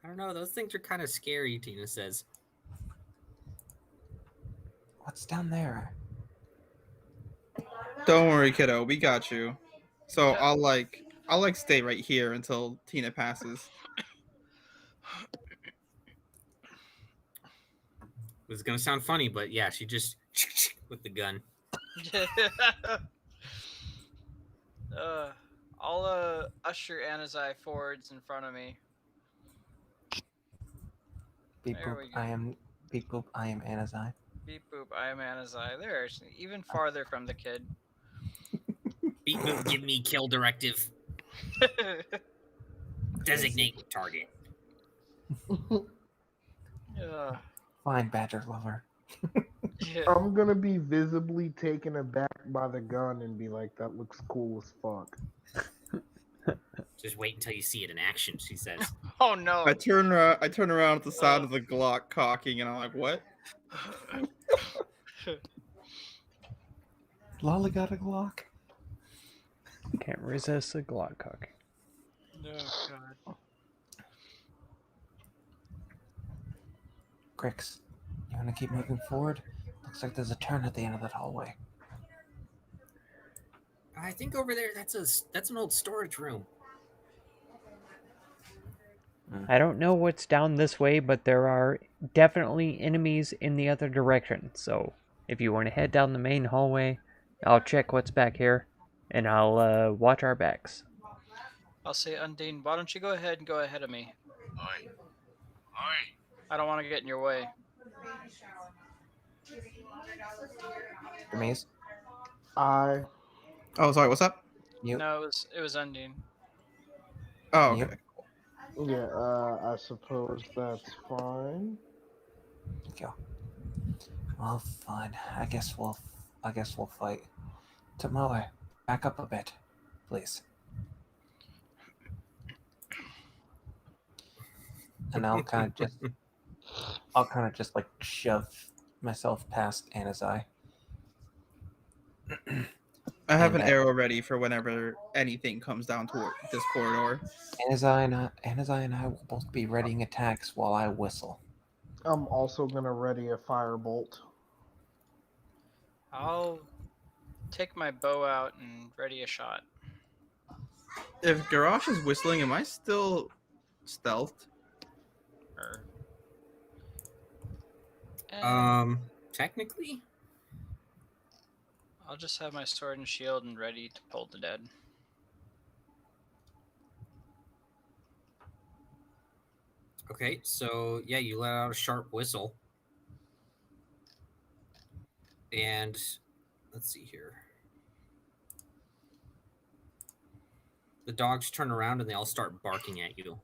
I don't know. Those things are kind of scary, Tina says. What's down there? Don't worry, kiddo. We got you. So I'll stay right here until Tina passes. This is gonna sound funny, but yeah, she just with the gun. I'll usher Anna's eye forwards in front of me. Beep There boop. we go. Beep boop. I am Anna's eye. Beep boop, I am Anna's eye. There, it's even farther from the kid. Beep boop, give me kill directive. Designate target. Fine, badger lover. Yeah. I'm gonna be visibly taken aback by the gun and be like, that looks cool as fuck. Just wait until you see it in action, she says. Oh no. I turn around at the sound of the Glock cocking, and I'm like, what? Lolly got a Glock. Can't resist a Glock cock. No, God. Grix, you want to keep moving forward? Looks like there's a turn at the end of that hallway. I think over there, that's an old storage room. I don't know what's down this way, but there are definitely enemies in the other direction. So if you want to head down the main hallway, I'll check what's back here, and I'll watch our backs. I'll say, Undine, why don't you go ahead and go ahead of me? Aye. I don't want to get in your way. Hermes? I Oh, sorry. What's up? You? No, it was Undine. Oh, okay. Yeah, I suppose that's fine. Thank you. Well, fine. I guess we'll fight. Tomoe, back up a bit, please. And I'll kind of just like shove myself past Anna's eye. I have an And, arrow ready for whenever anything comes down toward this corridor. Anna's eye and I will both be readying attacks while I whistle. I'm also gonna ready a firebolt. I'll take my bow out and ready a shot. If Garrosh is whistling, am I still stealthed? Or Technically, I'll just have my sword and shield and ready to pull the dead. okay. So yeah, you let out a sharp whistle, and let's see here. The dogs turn around and they all start barking at you.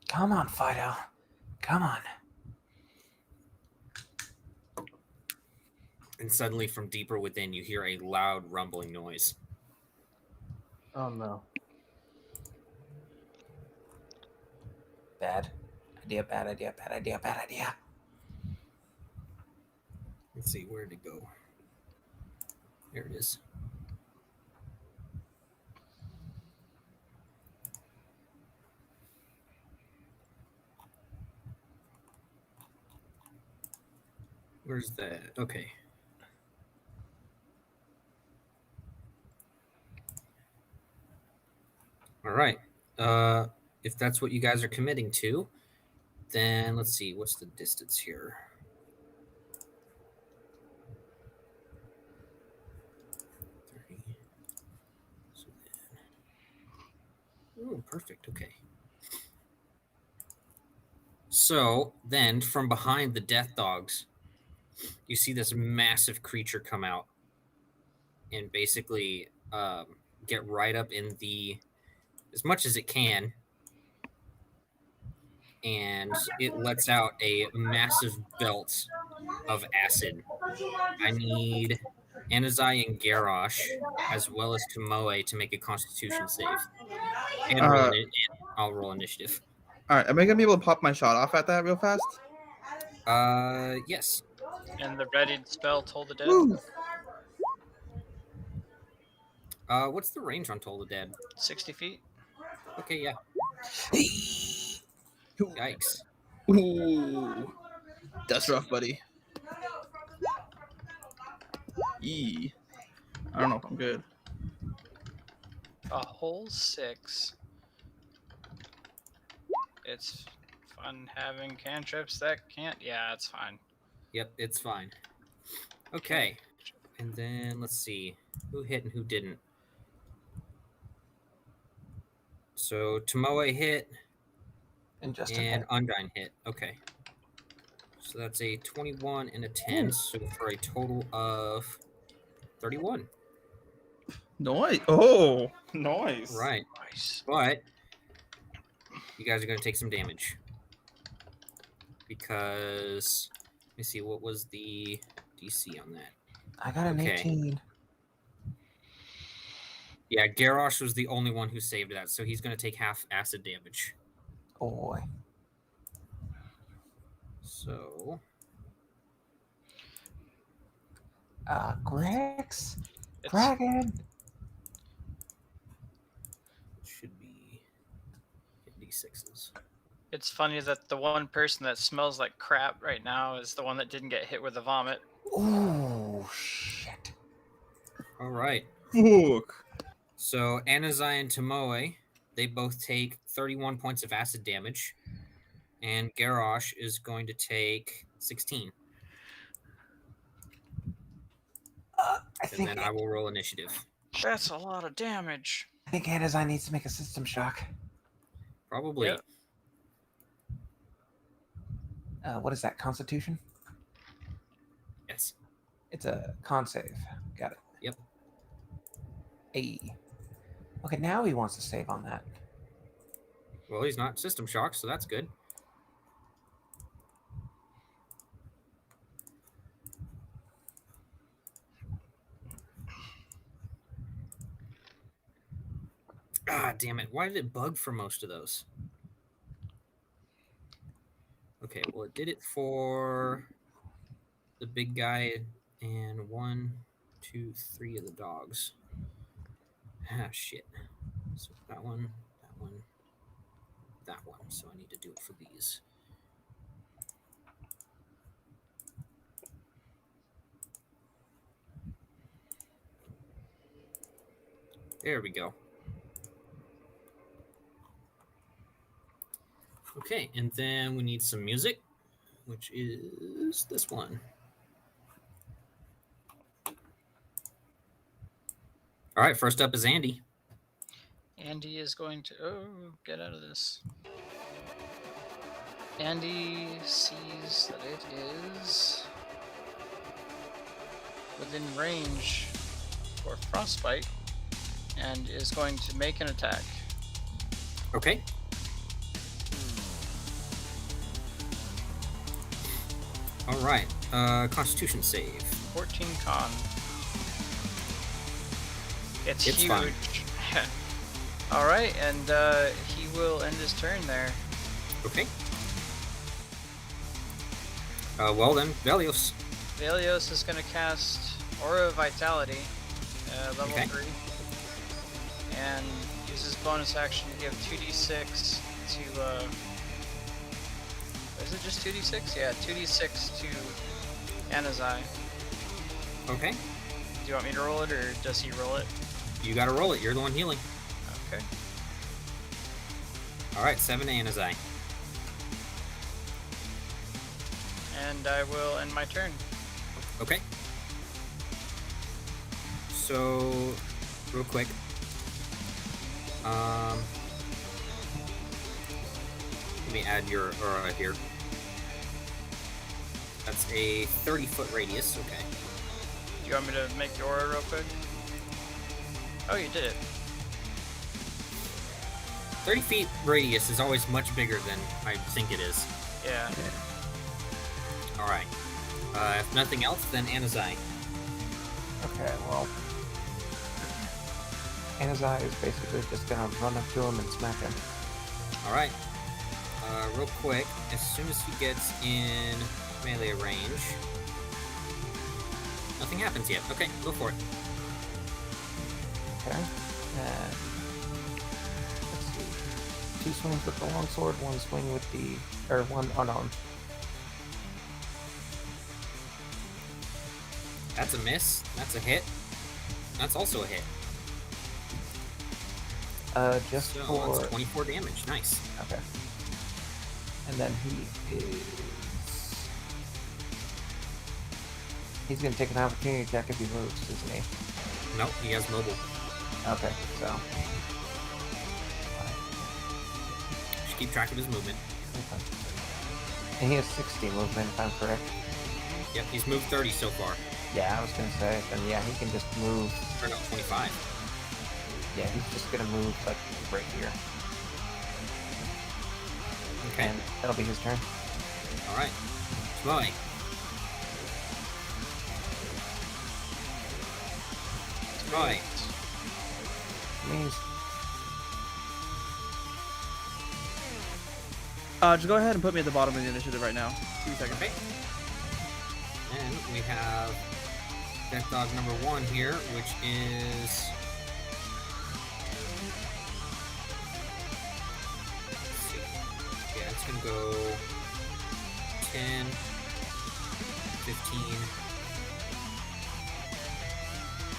Come on, Fido. Come on. And suddenly, from deeper within, you hear a loud rumbling noise. Oh no. Bad idea, bad idea, bad idea, bad idea. Let's see, where'd it go? There it is. Where's that? Okay. All right. If that's what you guys are committing to, then let's see. What's the distance here? 30. So then... Oh, perfect. Okay. So then, from behind the death dogs, you see this massive creature come out and basically get right up in as much as it can, and it lets out a massive belt of acid. I need Anazai and Garrosh, as well as Tomoe, to make a Constitution save, and I'll roll initiative. All right, am I gonna be able to pop my shot off at that real fast? Yes. And the readied spell Toll the Dead. Woo! What's the range on Toll the Dead? 60 feet. Okay, yeah. Yikes. Ooh, that's rough, buddy. Yee. I don't know if I'm good. A whole 6. It's fun having cantrips that can't. Yeah, it's fine. Yep, it's fine. Okay. And then let's see who hit and who didn't. So Tomoe hit And Justin and hit. Undyne hit. Okay. So that's a 21 and a 10. So for a total of 31. Nice. Oh, nice. Right. Nice. But you guys are going to take some damage. Because, let me see, what was the DC on that? I got an Okay. 18. Yeah, Garrosh was the only one who saved that, so he's going to take half acid damage. Oh boy. So, Grix. It's, Dragon. it should be D6s. it's funny that the one person that smells like crap right now is the one that didn't get hit with the vomit. Oh shit. All right. Look. So, Anazai and Tomoe, they both take 31 points of acid damage. And Garrosh is going to take 16. And then I will roll initiative. That's a lot of damage. I think Anazai needs to make a system shock. Probably. Yep. What is that? Constitution? Yes. It's a con save. Got it. Yep. Hey. Okay, now he wants to save on that. Well, he's not system shock, so that's good. Ah, damn it. Why did it bug for most of those? Okay, well, it did it for the big guy and 1, 2, 3 of the dogs. Ah, shit. So that one, that one. So I need to do it for these. There we go. Okay, and then we need some music, which is this one. All right, first up is Andy. Andy is going to get out of this. Andy sees that it is within range for frostbite and is going to make an attack. Okay. All right. Constitution save. 14 con. It's It's huge. fine. All right, and he will end his turn there. Okay. Well then, Velios. Velios is going to cast Aura of Vitality, level Okay. 3, and use his bonus action to give 2d6 to. Is it just 2d6? Yeah, 2d6 to Anazai. Okay. Do you want me to roll it, or does he roll it? You gotta roll it. You're the one healing. Okay. All right, 7 to Anazai. And I will end my turn. Okay. So, real quick. Let me add your aura here. That's a 30-foot radius. Okay. Do you want me to make the aura real quick? Oh, you did it. 30 feet radius is always much bigger than I think it is. Yeah. All right. If nothing else, then Anazai. Okay, well, Anazai is basically just gonna run up to him and smack him. All right. Real quick, as soon as he gets in melee range, nothing happens yet. Okay, go for it. Okay. And let's see. 2 swings with the longsword, 1 swing with the, or 1 unarmed. That's a miss. That's a hit. That's also a hit. Just So for that's 24 damage. Nice. okay. And then he's gonna take an opportunity attack if he moves, isn't he? Nope, he has mobile. Okay, so Just keep track of his movement. okay. And he has 60 movement, if I'm correct. Yep, he's moved 30 so far. Yeah, I was gonna say, then yeah, he can just move. Or no, 25. Yeah, he's just gonna move like right here, Okay. and that'll be his turn. All right. Smoy. Smoy. Means Just go ahead and put me at the bottom of the initiative right now. 2 seconds. Okay. And we have Death Dog number 1 here, which is... Let's see. Yeah, it's going to go 10, 15,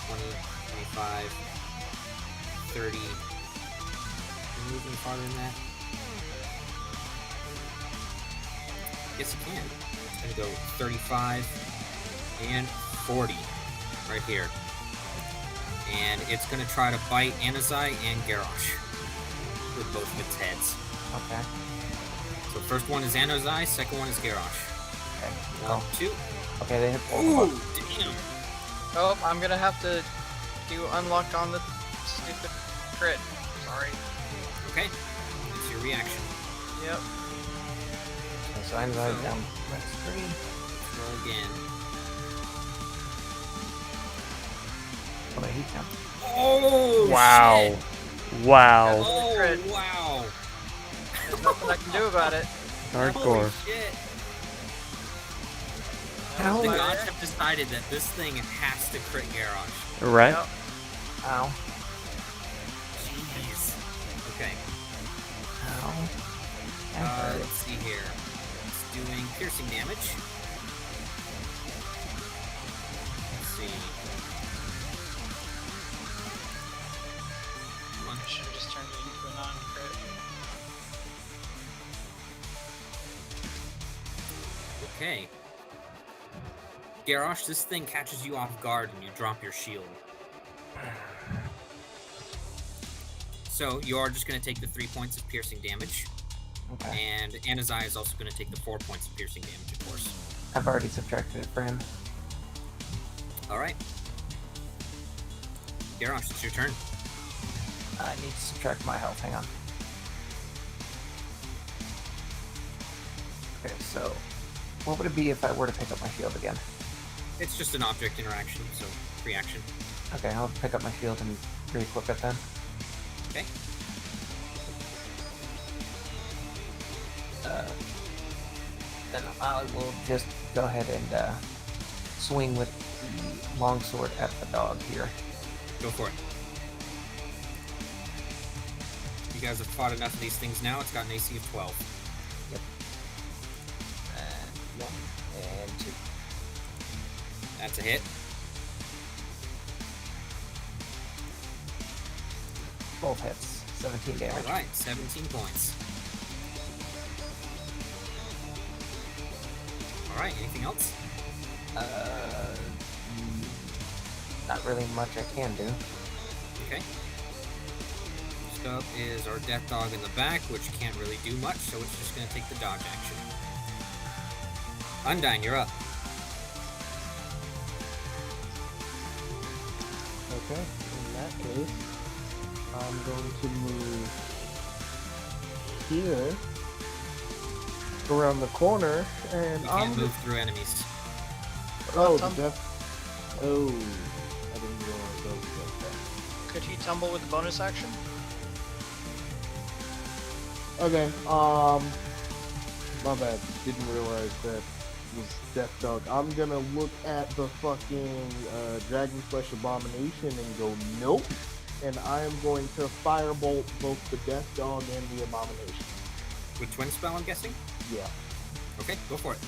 20, 25, 30. Can you move any farther than that? Yes, you can. It's going to go 35 and 40 right here. And it's going to try to bite Anazai and Garrosh with both of its heads. okay. So first one is Anazai, second one is Garrosh. Okay. 1, 2. Okay, they hit both Ooh, of them. damn. Oh, I'm gonna have to do unlock on the stupid crit. Sorry. Okay. It's your reaction. Yep. Okay, so I'm going down. That's 3. Roll again. What did he count? Oh, Wow. shit. Wow. Oh, Crit. wow. There's nothing I can do about it. Holy Hardcore. shit. How? The gods have decided that this thing has to crit Garrosh. Right? Yep. Ow. Jeez. Okay. Ow. That hurt. Let's see here. It's doing piercing damage. Let's see. should have just turned it into a non-crit. Okay. Garrosh, this thing catches you off guard and you drop your shield. So you are just going to take the 3 points of piercing damage. Okay. And Anazai is also going to take the 4 points of piercing damage, of course. I've already subtracted it for him. Alright. Garrosh, it's your turn. I need to subtract my health. Hang on. Okay, so what would it be if I were to pick up my shield again? It's just an object interaction, so free action. Okay, I'll pick up my shield and re-equip it then. Okay. Then I will just go ahead and swing with the longsword at the dog here. Go for it. You guys have fought enough of these things now. It's got an AC of 12. Yep. And 1 and 2. That's a hit. Both hits. 17 damage. Alright, 17 points. Alright, anything else? Not really much I can do. Okay. Next up is our death dog in the back, which can't really do much, so it's just going to take the dodge action. Undyne, you're up. Okay, in that case, I'm going to move here around the corner, and You I'm can't move through enemies. Oh, the death. Oh, I didn't realize that was like that. Could he tumble with the bonus action? Okay, my bad. Didn't realize that was Death Dog. I'm gonna look at the fucking Dragon Flesh Abomination and go, nope. And I am going to firebolt both the Death Dog and the Abomination. With Twin Spell, I'm guessing? Yeah. Okay, go for it.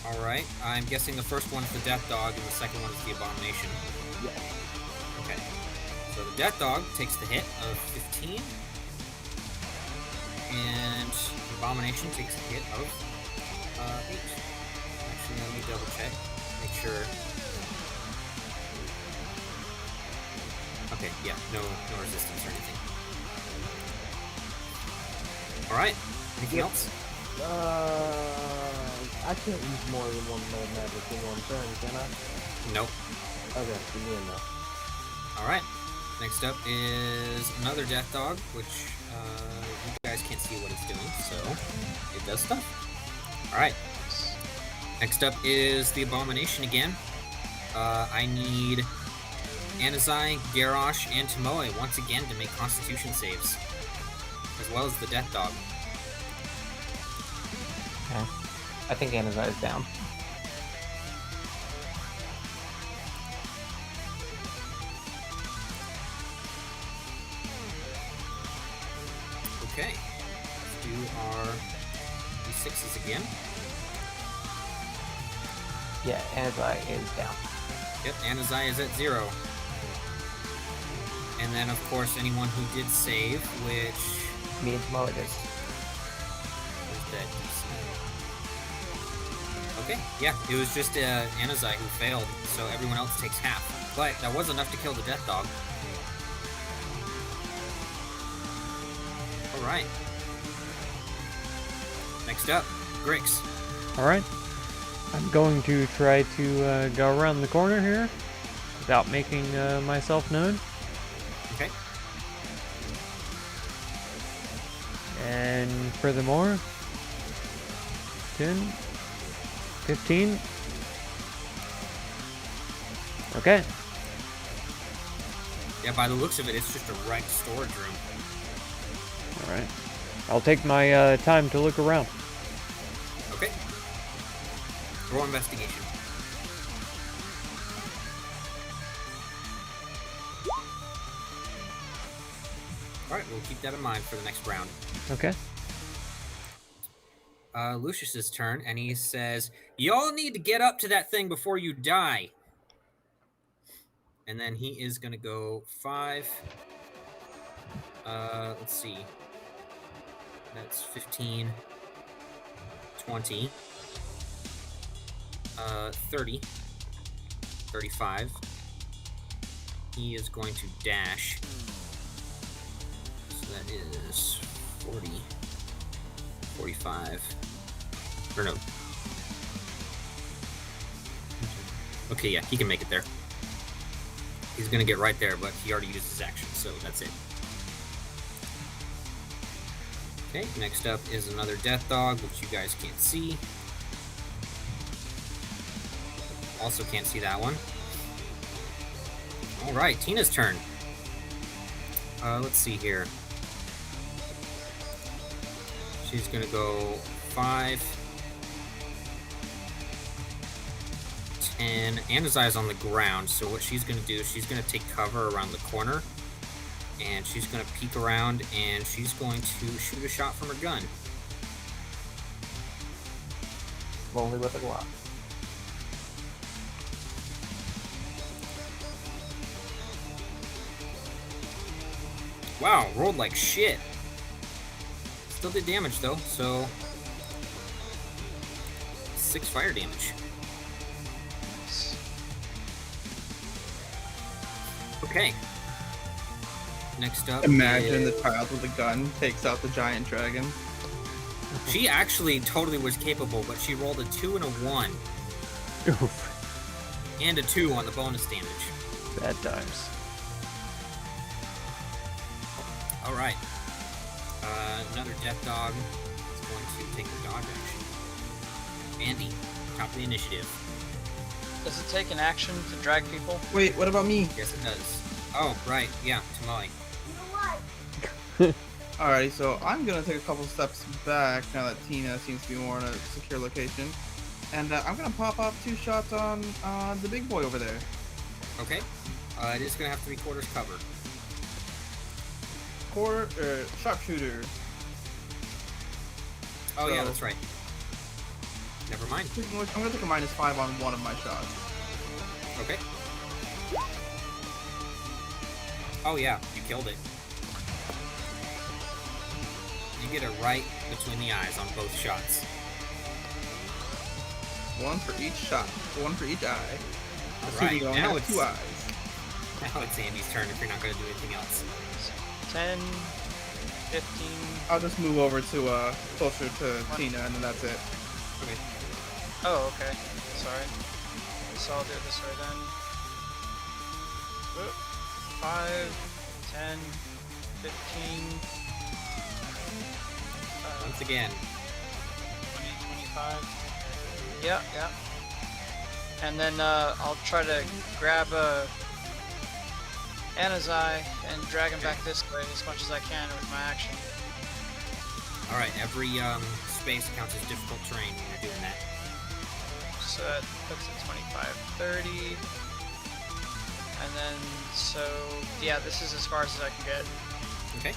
Alright, I'm guessing the first one is the Death Dog and the second one is the Abomination. Yeah. Okay. So the Death Dog takes the hit of 15. And the Abomination takes a hit of 8. Actually, let me double check. Make sure. Okay, yeah, no resistance or anything. Alright, anything else? I can't use more than one mode magic in one turn, can I? Nope. Okay, give me enough. Alright, next up is another Death Dog, which you guys can't see what it's doing, so it does stuff. Alright, next up is the Abomination again. I need Anazai, Garrosh, and Tomoe once again to make Constitution saves, as well as the Death Dog. Okay. I think Anazai is down. Okay, let's do our D6s again. Yeah, Anazai is down. Yep, Anazai is at 0. And then, of course, anyone who did save, which... Me and Tomoe is. Where's that DC? Okay, yeah, it was just Anazai who failed, so everyone else takes half. But that was enough to kill the Death Dog. Alright. Next up, Grix. Alright. I'm going to try to go around the corner here without making myself known. Okay. And furthermore, 10, 15. Okay. Yeah, by the looks of it, it's just a right storage room. Alright. I'll take my time to look around. Okay. Roll investigation. Alright, we'll keep that in mind for the next round. Okay. Lucius's turn, and he says, "Y'all need to get up to that thing before you die." And then he is going to go 5. Let's see. That's 15, 20, 30, 35. He is going to dash. So that is 40, 45. Or no. Okay, yeah, he can make it there. He's going to get right there, but he already used his action, so that's it. Okay, next up is another death dog, which you guys can't see. Also can't see that one. All right, Tina's turn. Let's see here. She's going to go 5, 10. Anna's eye's on the ground, so what she's going to do is she's going to take cover around the corner. And she's going to peek around, and she's going to shoot a shot from her gun. Only with a Glock. Wow, rolled like shit. Still did damage, though, so 6 fire damage. Okay. Next up, Imagine the child with a gun takes out the giant dragon. She actually totally was capable, but she rolled a 2 and a 1. Oof. And a 2 on the bonus damage. Bad times. All right. Another death dog is going to take the dodge action. Andy, top of the initiative. Does it take an action to drag people? Wait, what about me? Yes, it does. Oh, right. Yeah, Tamale. Alrighty, so I'm gonna take a couple steps back now that Tina seems to be more in a secure location. And I'm gonna pop off 2 shots on the big boy over there. Okay. It is going to have 3/4 cover. Sharpshooter. Oh, yeah, So- that's right. Never mind. I'm gonna take a -5 on one of my shots. Okay. Oh, yeah, you killed it. You get it right between the eyes on both shots. 1 for each shot. 1 for each eye. All Assuming right, you only now have it's 2 eyes. now it's Andy's turn if you're not going to do anything else. 10, 15. I'll just move over to closer to Tina, and then that's it. Okay. Oh, okay. Sorry. So I'll do it this way then. Whoop. 5, 10, 15. Once again. 20, 25. Yeah, yeah. And then I'll try to grab Anna's eye and drag him back this way as much as I can with my action. All right, every space counts as difficult terrain when you're doing that. So that puts it 25, 30. And then, so, yeah, this is as far as I can get. Okay.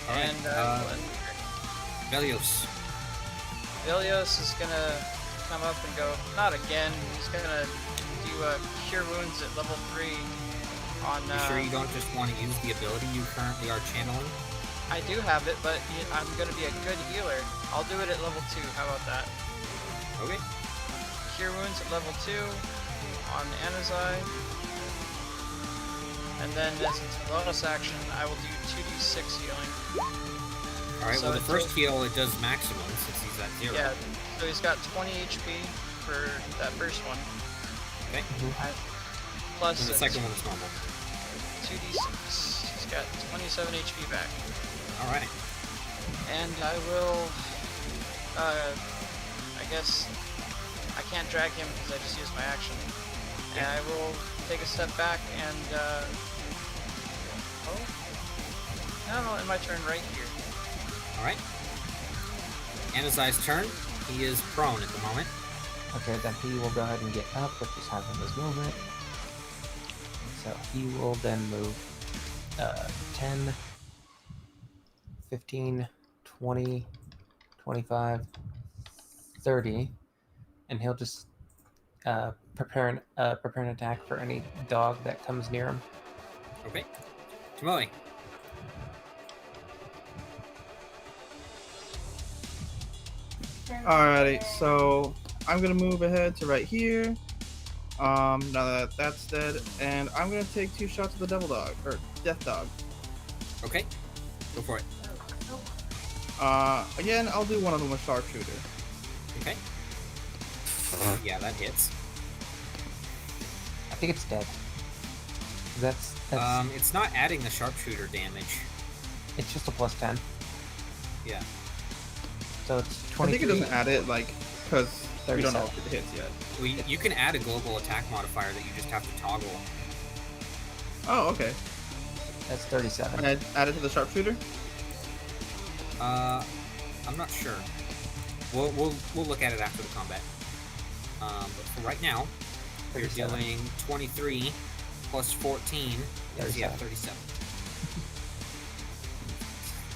All right. And Velios. Velios is gonna come up and go, not again, he's gonna do Cure Wounds at level 3 on... You sure you don't just want to use the ability you currently are channeling? I do have it, but I'm gonna be a good healer. I'll do it at level 2, how about that? Okay. Cure Wounds at level 2 on Anna's eye. And then as a bonus action, I will do 2d6 healing. Alright, So well the it's first heal, it does maximum since he's at 0. Yeah, so he's got 20 HP for that first one. Okay. Plus And the second one is normal. 2d6. He's got 27 HP back. Alright. And I will, I guess, I can't drag him because I just used my action. And I will take a step back and, I'll end my turn right here. Alright. Anazai's turn. He is prone at the moment. Okay, then he will go ahead and get up, which is having his movement. So he will then move 10, 15, 20, 25, 30, and he'll just prepare an attack for any dog that comes near him. Okay. Tomoe. Alrighty, so I'm gonna move ahead to right here. Now that that's dead, and I'm gonna take 2 shots of the devil dog or death dog. Okay. Go for it. Again, I'll do one of them with sharpshooter. Okay. Yeah, that hits. I think it's dead. That's It's not adding the sharpshooter damage. it's just a plus 10. Yeah. So it's I 23. think it doesn't add it, like, because we don't know if it hits yet. Well, you can add a global attack modifier that you just have to toggle. Oh, okay. That's 37. And add it to the sharpshooter? I'm not sure. We'll look at it after the combat. But for right now, you're 37. doing 23 plus 14 is 37.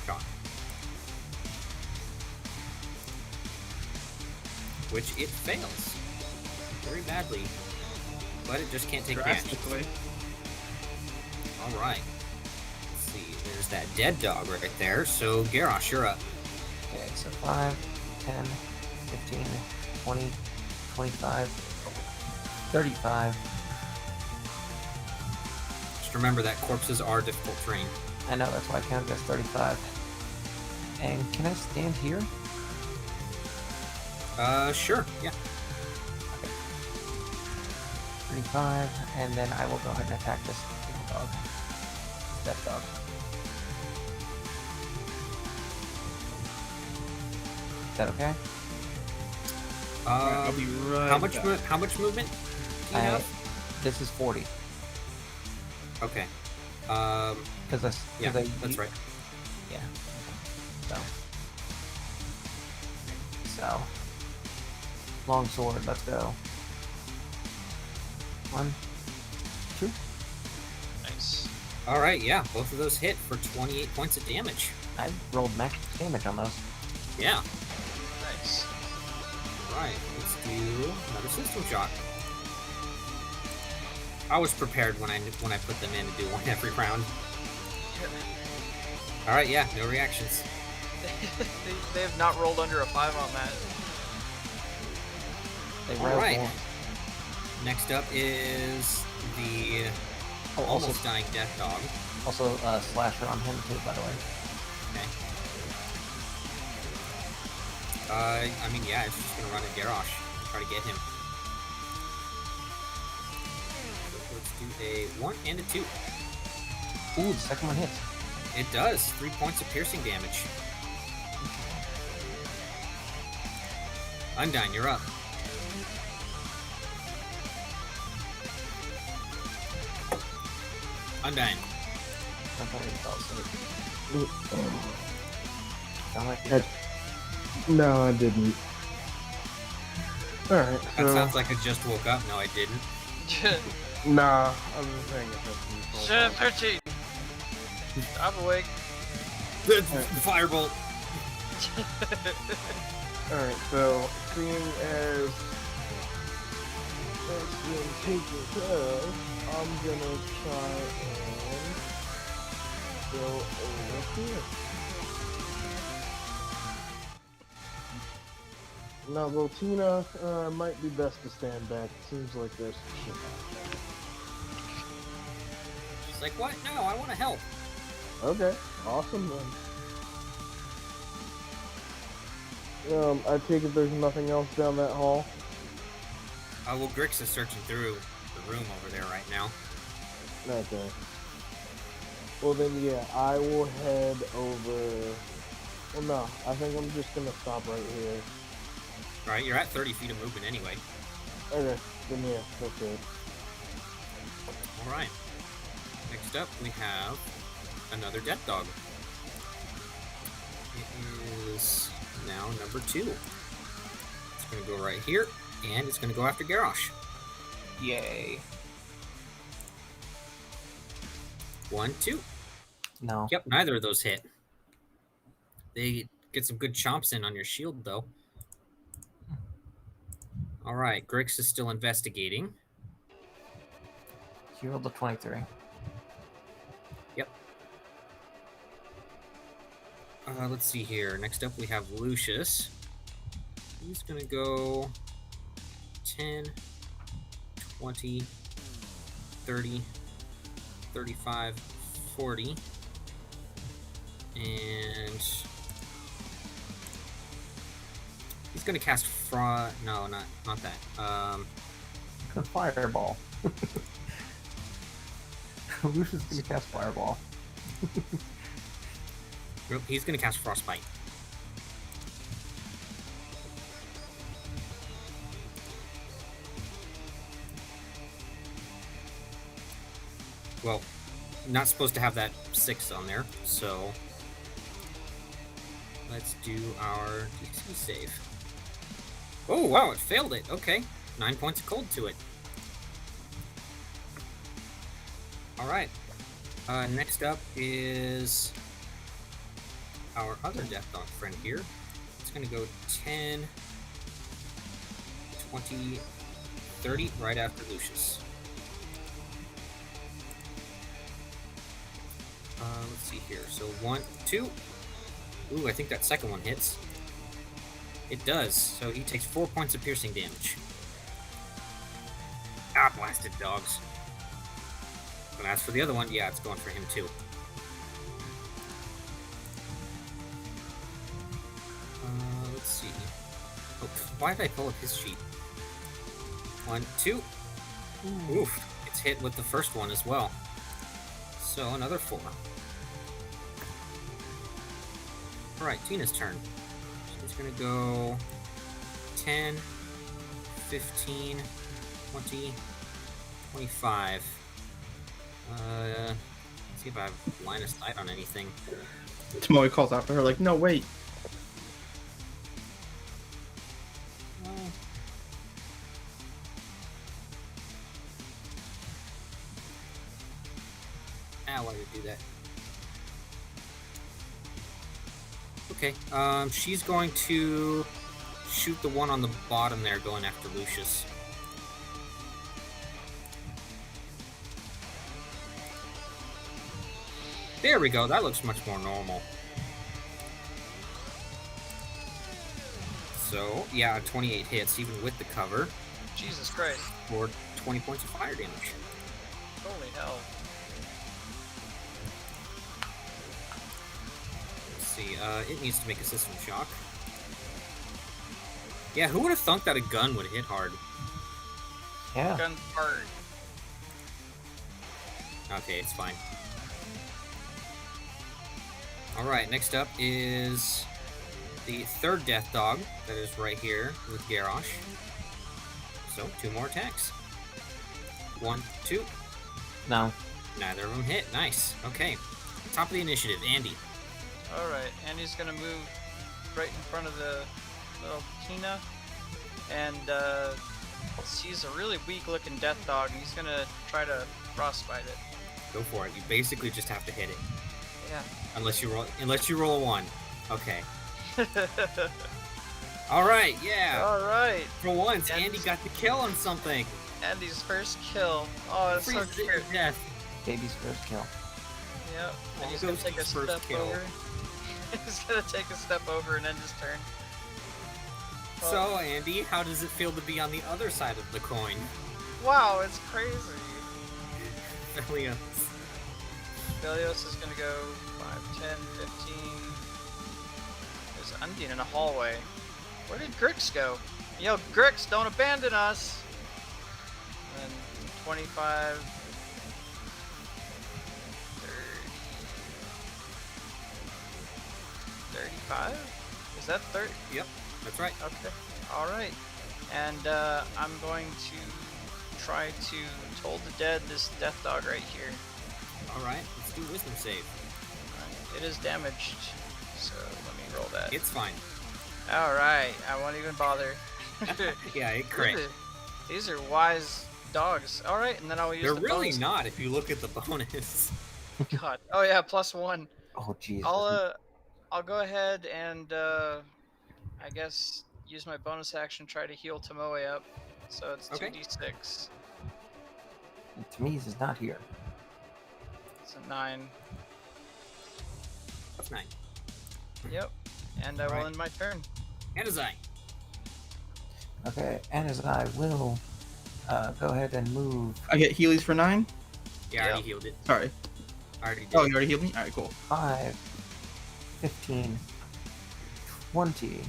Shot. Which it fails very badly, but it just can't take damage. Drastically. All right. Let's see. There's that dead dog right there. So Garrosh, you're up. Okay, so 5, 10, 15, 20, 25, 35. Just remember that corpses are difficult terrain. I know, that's why I counted as 35. And can I stand here? Sure. Yeah. 35, and then I will go ahead and attack this little dog. That dog. Is that okay? I'll be right How much? back. How much movement do you have? This is 40. Okay. Because Yeah, that's right. Yeah. So. Long sword, let's go. 1, 2. Nice. All right. Yeah, both of those hit for 28 points of damage. I rolled max damage on those. Yeah. Nice. All right. Let's do another system shot. I was prepared when I put them in to do one every round. All right. Yeah. No reactions. they have not rolled under a 5 on that. They All rolled right. more. Next up is the almost dying death dog. Also, slasher on him too, by the way. Okay. I mean, yeah, it's just gonna run at Garrosh and try to get him. So let's do a 1 and a 2. Ooh, the second one hits. It does. 3 points of piercing damage. Undyne, you're up. Undyne. I thought he fell asleep. Sound like No, I didn't. Alright, That so... sounds like I just woke up. No, I didn't. Nah, I was paying attention. 13. I'm awake. Firebolt. Alright, so seeing as that's been taken care of, I'm gonna try and go over here. Now, Rotina might be best to stand back. Seems like there's some shit out She's like, what? No, I want to help. there. Okay, awesome then. I take it there's nothing else down that hall? Well, Grix is searching through the room over there right now. Okay. Well then, yeah, I will head over... Well, no, I think I'm just gonna stop right here. Alright, you're at 30 feet of movement anyway. Okay, then yeah, that's it. Alright. Next up, we have another death dog. It is now number 2. It's going to go right here, and it's going to go after Garrosh. Yay. 1, 2. No. Yep, neither of those hit. They get some good chomps in on your shield, though. All right, Grix is still investigating. You rolled a 23. Yep. Let's see here. Next up, we have Lucius. He's going to go 10, 20, 30, 35, 40. And he's going to cast No, not that. Fireball. Lucius is going to cast Fireball. He's going to cast Frostbite. Well, not supposed to have that 6 on there, so let's do our DC save. Oh, wow, it failed it. Okay, 9 points of cold to it. All right. Next up is our other Death Dog friend here. It's going to go 10, 20, 30, right after Lucius. Let's see here. So 1, 2. Ooh, I think that second one hits. It does. So he takes 4 points of piercing damage. Ah, blasted dogs. And as for the other one, yeah, it's going for him too. Let's see. Oh, why did I pull up his sheet? 1, 2. Oof. It's hit with the first one as well. So another 4. Alright, Tina's turn. She's going to go 10, 15, 20, 25. Let's see if I have line of sight on anything. Tomoe calls out for her, like, no, wait. Why did it do that? Okay, she's going to shoot the one on the bottom there going after Lucius. There we go, that looks much more normal. So, yeah, 28 hits, even with the cover. Jesus Christ. For 20 points of fire damage. Holy hell. Let's see, it needs to make a system shock. Yeah, who would have thunk that a gun would hit hard? Yeah. Gun hard. Okay, it's fine. Alright, next up is the third Death Dog that is right here with Garrosh. So, 2 more attacks. 1, 2. No. Neither of them hit. Nice. Okay. Top of the initiative, Andy. Alright, Andy's gonna move right in front of the little Tina. And he's a really weak looking Death Dog, and he's gonna try to frostbite it. Go for it. You basically just have to hit it. Yeah. Unless you roll a 1. Okay. Alright, yeah. Alright. For once, Andy got the kill on something. Andy's first kill. Oh, that's so Freezes it cute. to death. Baby's first kill. Yep. And All he's gonna goes take a his first step kill. over. He's gonna take a step over and end his turn. So, Andy, how does it feel to be on the other side of the coin? Wow, it's crazy. Philios. Philios is gonna go 5, 10, 15. There's Undine in a hallway. Where did Grix go? Yo, Grix, don't abandon us! And 25, 30, 35? Is that 30? Yep, that's right. Okay, alright. And I'm going to try to Toll the Dead this Death Dog right here. Alright, let's do a wisdom save. It is damaged, so let me roll that. It's fine. Alright, I won't even bother. Yeah, it crit. These are wise dogs. Alright, and then I'll use They're the really bonus. not if you look at the bonus. God. Oh yeah, +1. Oh jeez. I'll go ahead and I guess use my bonus action, try to heal Tomoe up. So it's Okay. 2d6. Tamiz is not here. It's a 9. That's 9. Yep. And I will Alright. end my turn. And as I. Okay, and as I will go ahead and move I get Healy's for 9. Yeah, I already healed it. Sorry. I already did. Oh, you already healed me? Alright, cool. 5, 15, 20,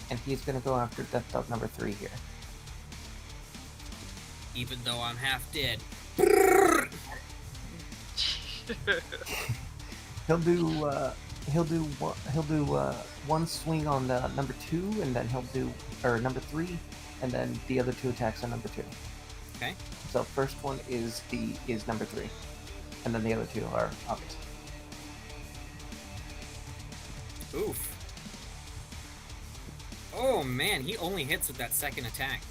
and he's going to go after Death Dog number 3 here. Even though I'm half dead. He'll do one swing on the number 2, and then he'll do number 3, and then the other 2 attacks on number 2. Okay. So first one is number 3, and then the other 2 are opposite. Oof. Oh man, he only hits with that second attack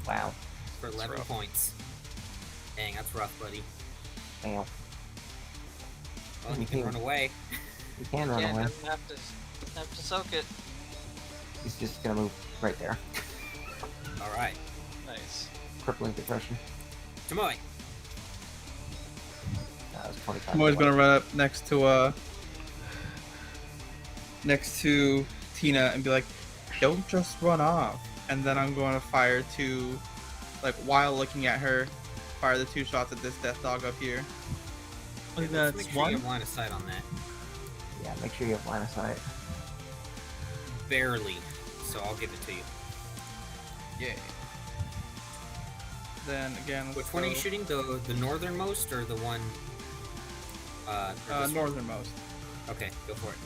Wow. for 11 points. Dang, that's rough, buddy. Wow. Well, you can run away. You can run Yeah, away. doesn't have to soak it. He's just gonna move right there. Alright. Nice. Crippling depression. Tomoe. That was 25. I'm always gonna run up next to Tina and be like, "Don't just run off." And then I'm going to fire while looking at her, fire the 2 shots at this death dog up here. I think Let's that's make sure one. you have line of sight on that. Yeah, make sure you have line of sight. Barely. So I'll give it to you. Yeah. Then again, let's Which one are you shooting? The northernmost or the one? Or this one? Northernmost. Okay, go for it.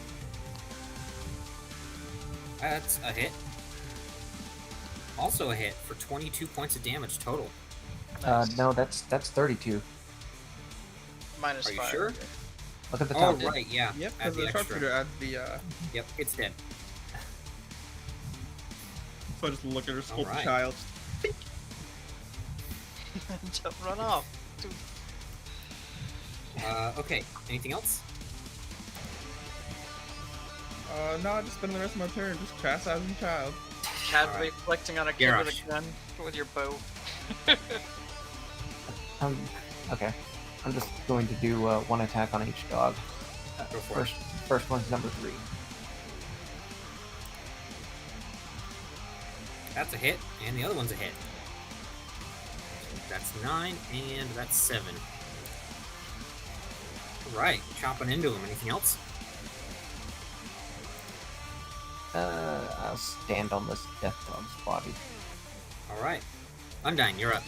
That's a hit. Also a hit for 22 points of damage total. No, that's 32. Minus Are you 5. sure? Look at the Oh, top. right, yeah. Yep, Add because the the extra. sharpshooter adds the. Yep, it's dead. So I just look at her, scope Alright. the child. Don't run off. Dude. Okay, anything else? No, I just spend the rest of my turn just chastising the child. Casually Alright. flexing on a kid with Garrosh. a gun with your bow. Okay. I'm just going to do 1 attack on each dog. Go for it. First one's number 3. That's a hit, and the other one's a hit. That's 9, and that's 7. Alright, chopping into him. Anything else? I'll stand on this death dog's body. Alright. Undyne, you're up.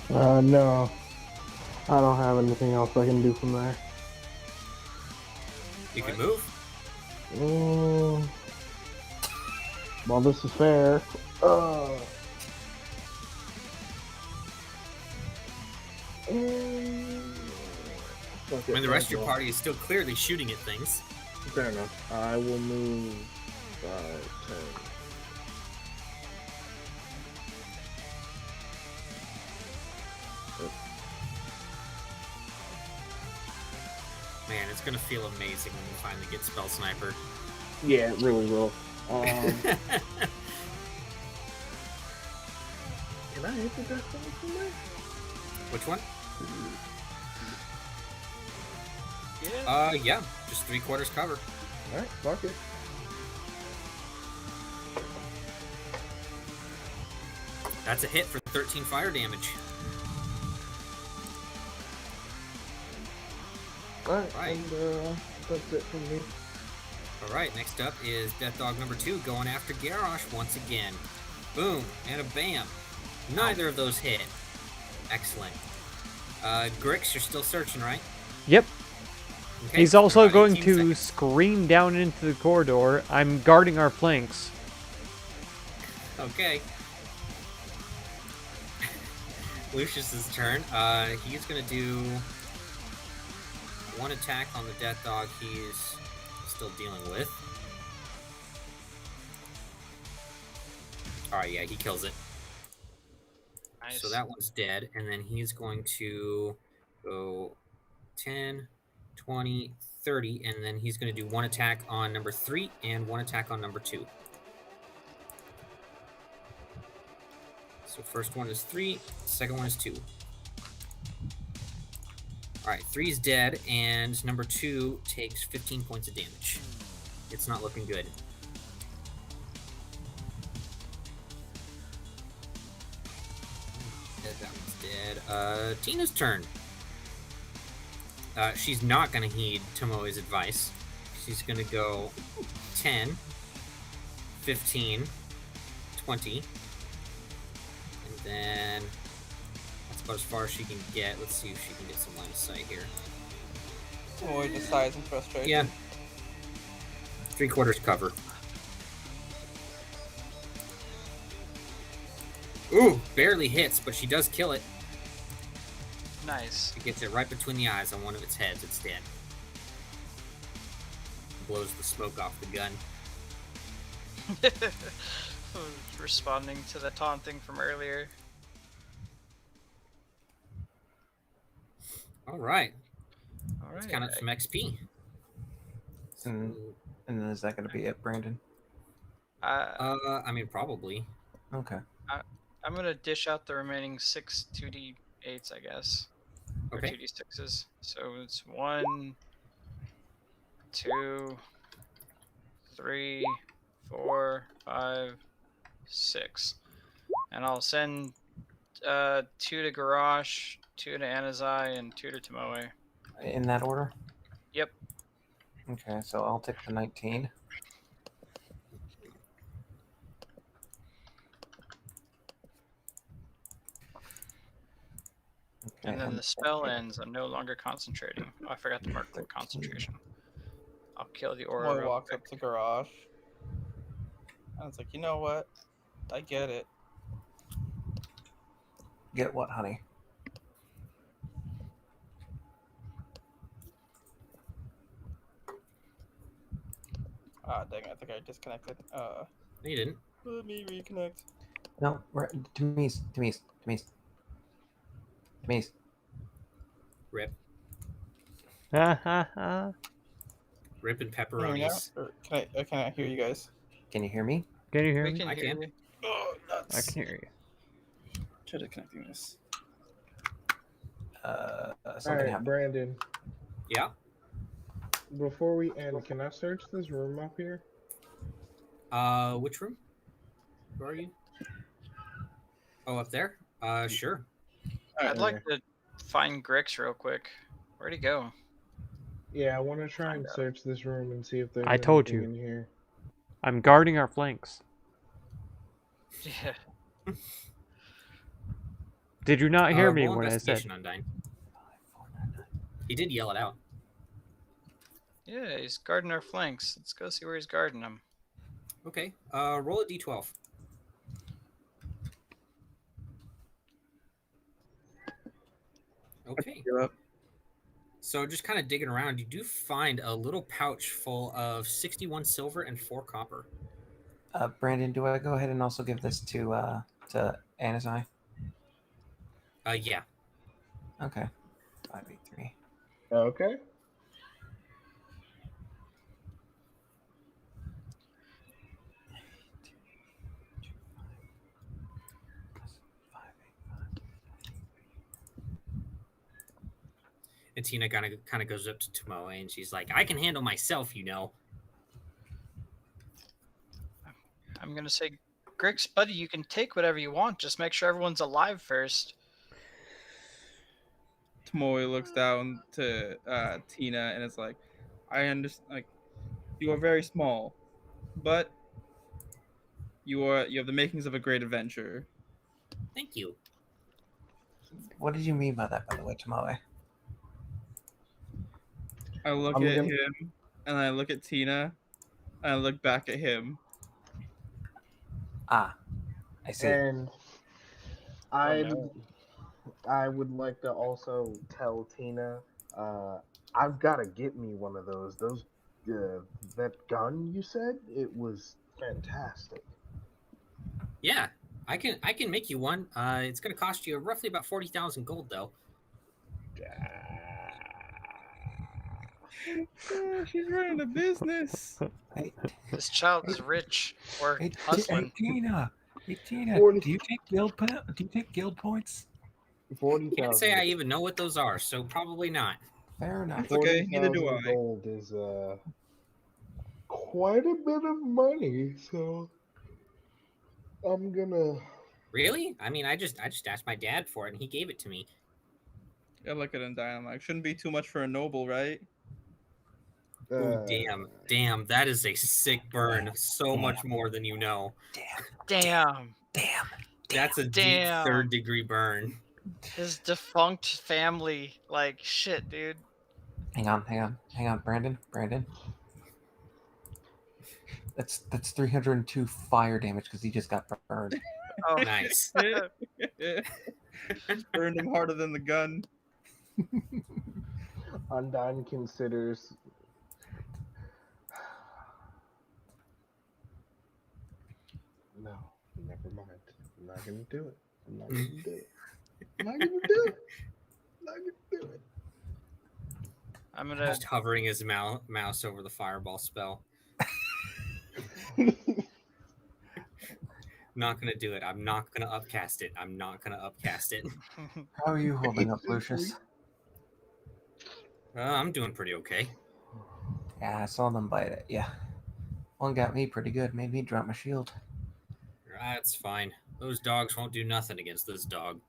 No. I don't have anything else I can do from there. You can move. Well, this is fair. I mean, the rest of your party is still clearly shooting at things. Fair enough. I will move 5, 10. Man, it's gonna feel amazing when you finally get Spell Sniper. Yeah, it really will. Can I hit the death dog from there? Which one? Yeah. Yeah, just 3/4 cover. Alright, fuck it. That's a hit for 13 fire damage. Alright, Right. and that's it from me. Alright, next up is Death Dog number 2 going after Garrosh once again. Boom, and a bam. Neither of those hit. Excellent. Grix, you're still searching, right? Yep. Okay, He's for also about going 18 to seconds. scream down into the corridor. I'm guarding our flanks. Okay. Lucius's turn. He's gonna do 1 attack on the Death Dog he's still dealing with. Alright, yeah, he kills it. Nice. So that one's dead, and then he's going to go 10, 20, 30, and then he's going to do 1 attack on number 3 and 1 attack on number 2. So first one is 3, second one is 2. All right, 3's dead, and number 2 takes 15 points of damage. It's not looking good. That one's dead. Tina's turn. She's not going to heed Tomoe's advice. She's going to go 10, 15, 20, and then that's about as far as she can get. Let's see if she can get some line of sight here. Or just sighs in frustration. Yeah. 3/4 cover. Ooh, barely hits, but she does kill it. Nice. She gets it right between the eyes on one of its heads. It's dead. Blows the smoke off the gun. Responding to the taunting from earlier. All right. All Let's right. count up some XP. And then is that going to be it, Brandon? I mean, probably. Okay. I'm gonna dish out the remaining 6 2d8s, I guess. Okay. Or 2d6s. So it's 1, 2, 3, 4, 5, 6. And I'll send 2 to Garrosh, 2 to Anazai, and 2 to Tomoe. In that order? Yep. Okay, so I'll take the 19. Okay, And then the spell ends. I'm no longer concentrating. Oh, I forgot to mark the concentration. I'll kill the aura. Boy real walks quick. up to Garage. I was like, you know what? I get it. Get what, honey? Ah, dang it, I think I disconnected. No, you didn't. Let me reconnect. No, Demise. Rip. Ha ha ha. Rip and Can you hear me now? pepperonis. Or can I hear you guys? Can you hear me? Can you hear We me? can I hear can. you. Oh, I nuts. can hear you. Try disconnecting this. All Something right, happened. Brandon. Yeah. Before we end, can I search this room up here? Which room? Where are you? Oh, up there? Sure. I'd like to find Grix real quick. Where'd he go? Yeah, I want to try and search this room and see if there's I told anything you. in here. I'm guarding our flanks. Yeah. Did you not hear me Roll when I said? investigation, Undyne. He did yell it out. Yeah, he's guarding our flanks. Let's go see where he's guarding them. Okay. Roll a d12. Okay. So just kind of digging around, you do find a little pouch full of 61 silver and 4 copper. Brandon, do I go ahead and also give this to Anazai? Yeah. Okay. 583. Okay. And Tina kind of goes up to Tomoe and she's like, I can handle myself, you know. I'm gonna say, Grix, buddy, you can take whatever you want. Just make sure everyone's alive first. Tomoe looks down to Tina and is like, I understand. Like, you are very small, but you have the makings of a great adventurer. Thank you. What did you mean by that, by the way, Tomoe? I look I'm at gonna- him and I look at Tina and I look back at him. Ah, I see. And I no. I would like to also tell Tina, I've got to get me one of those. That gun you said, it was fantastic. Yeah, I can make you one. It's gonna cost you roughly about 40,000 gold, though. She's running a business. Hey, This child is rich or hey, hustling. Tina. Hey, Tina. 40 Do you take guild points? 40,000. Can't say I even know what those are, so probably not. Fair enough. It's okay. Neither do 40,000 I. gold is quite a bit of money, so I'm gonna. Really? I mean, I just asked my dad for it, and he gave it to me. I look at it and dynamite. Shouldn't be too much for a noble, right? Ooh, damn, that is a sick burn. So much more than you know. Damn. That's a deep Damn. 3rd degree burn. His defunct family. Like, shit, dude. Hang on, Brandon. That's 302 fire damage because he just got burned. Oh, Nice. Burned him harder than the gun. Undyne considers. No, never mind. I'm not gonna do it. I'm not gonna do it. I'm not gonna do it. I'm not gonna do it. I'm gonna. Just hovering his mouse over the fireball spell. Not gonna do it. I'm not gonna upcast it. How are you holding up, Lucius? I'm doing pretty okay. Yeah, I saw them bite it. Yeah. One got me pretty good. Made me drop my shield. That's fine. Those dogs won't do nothing against this dog.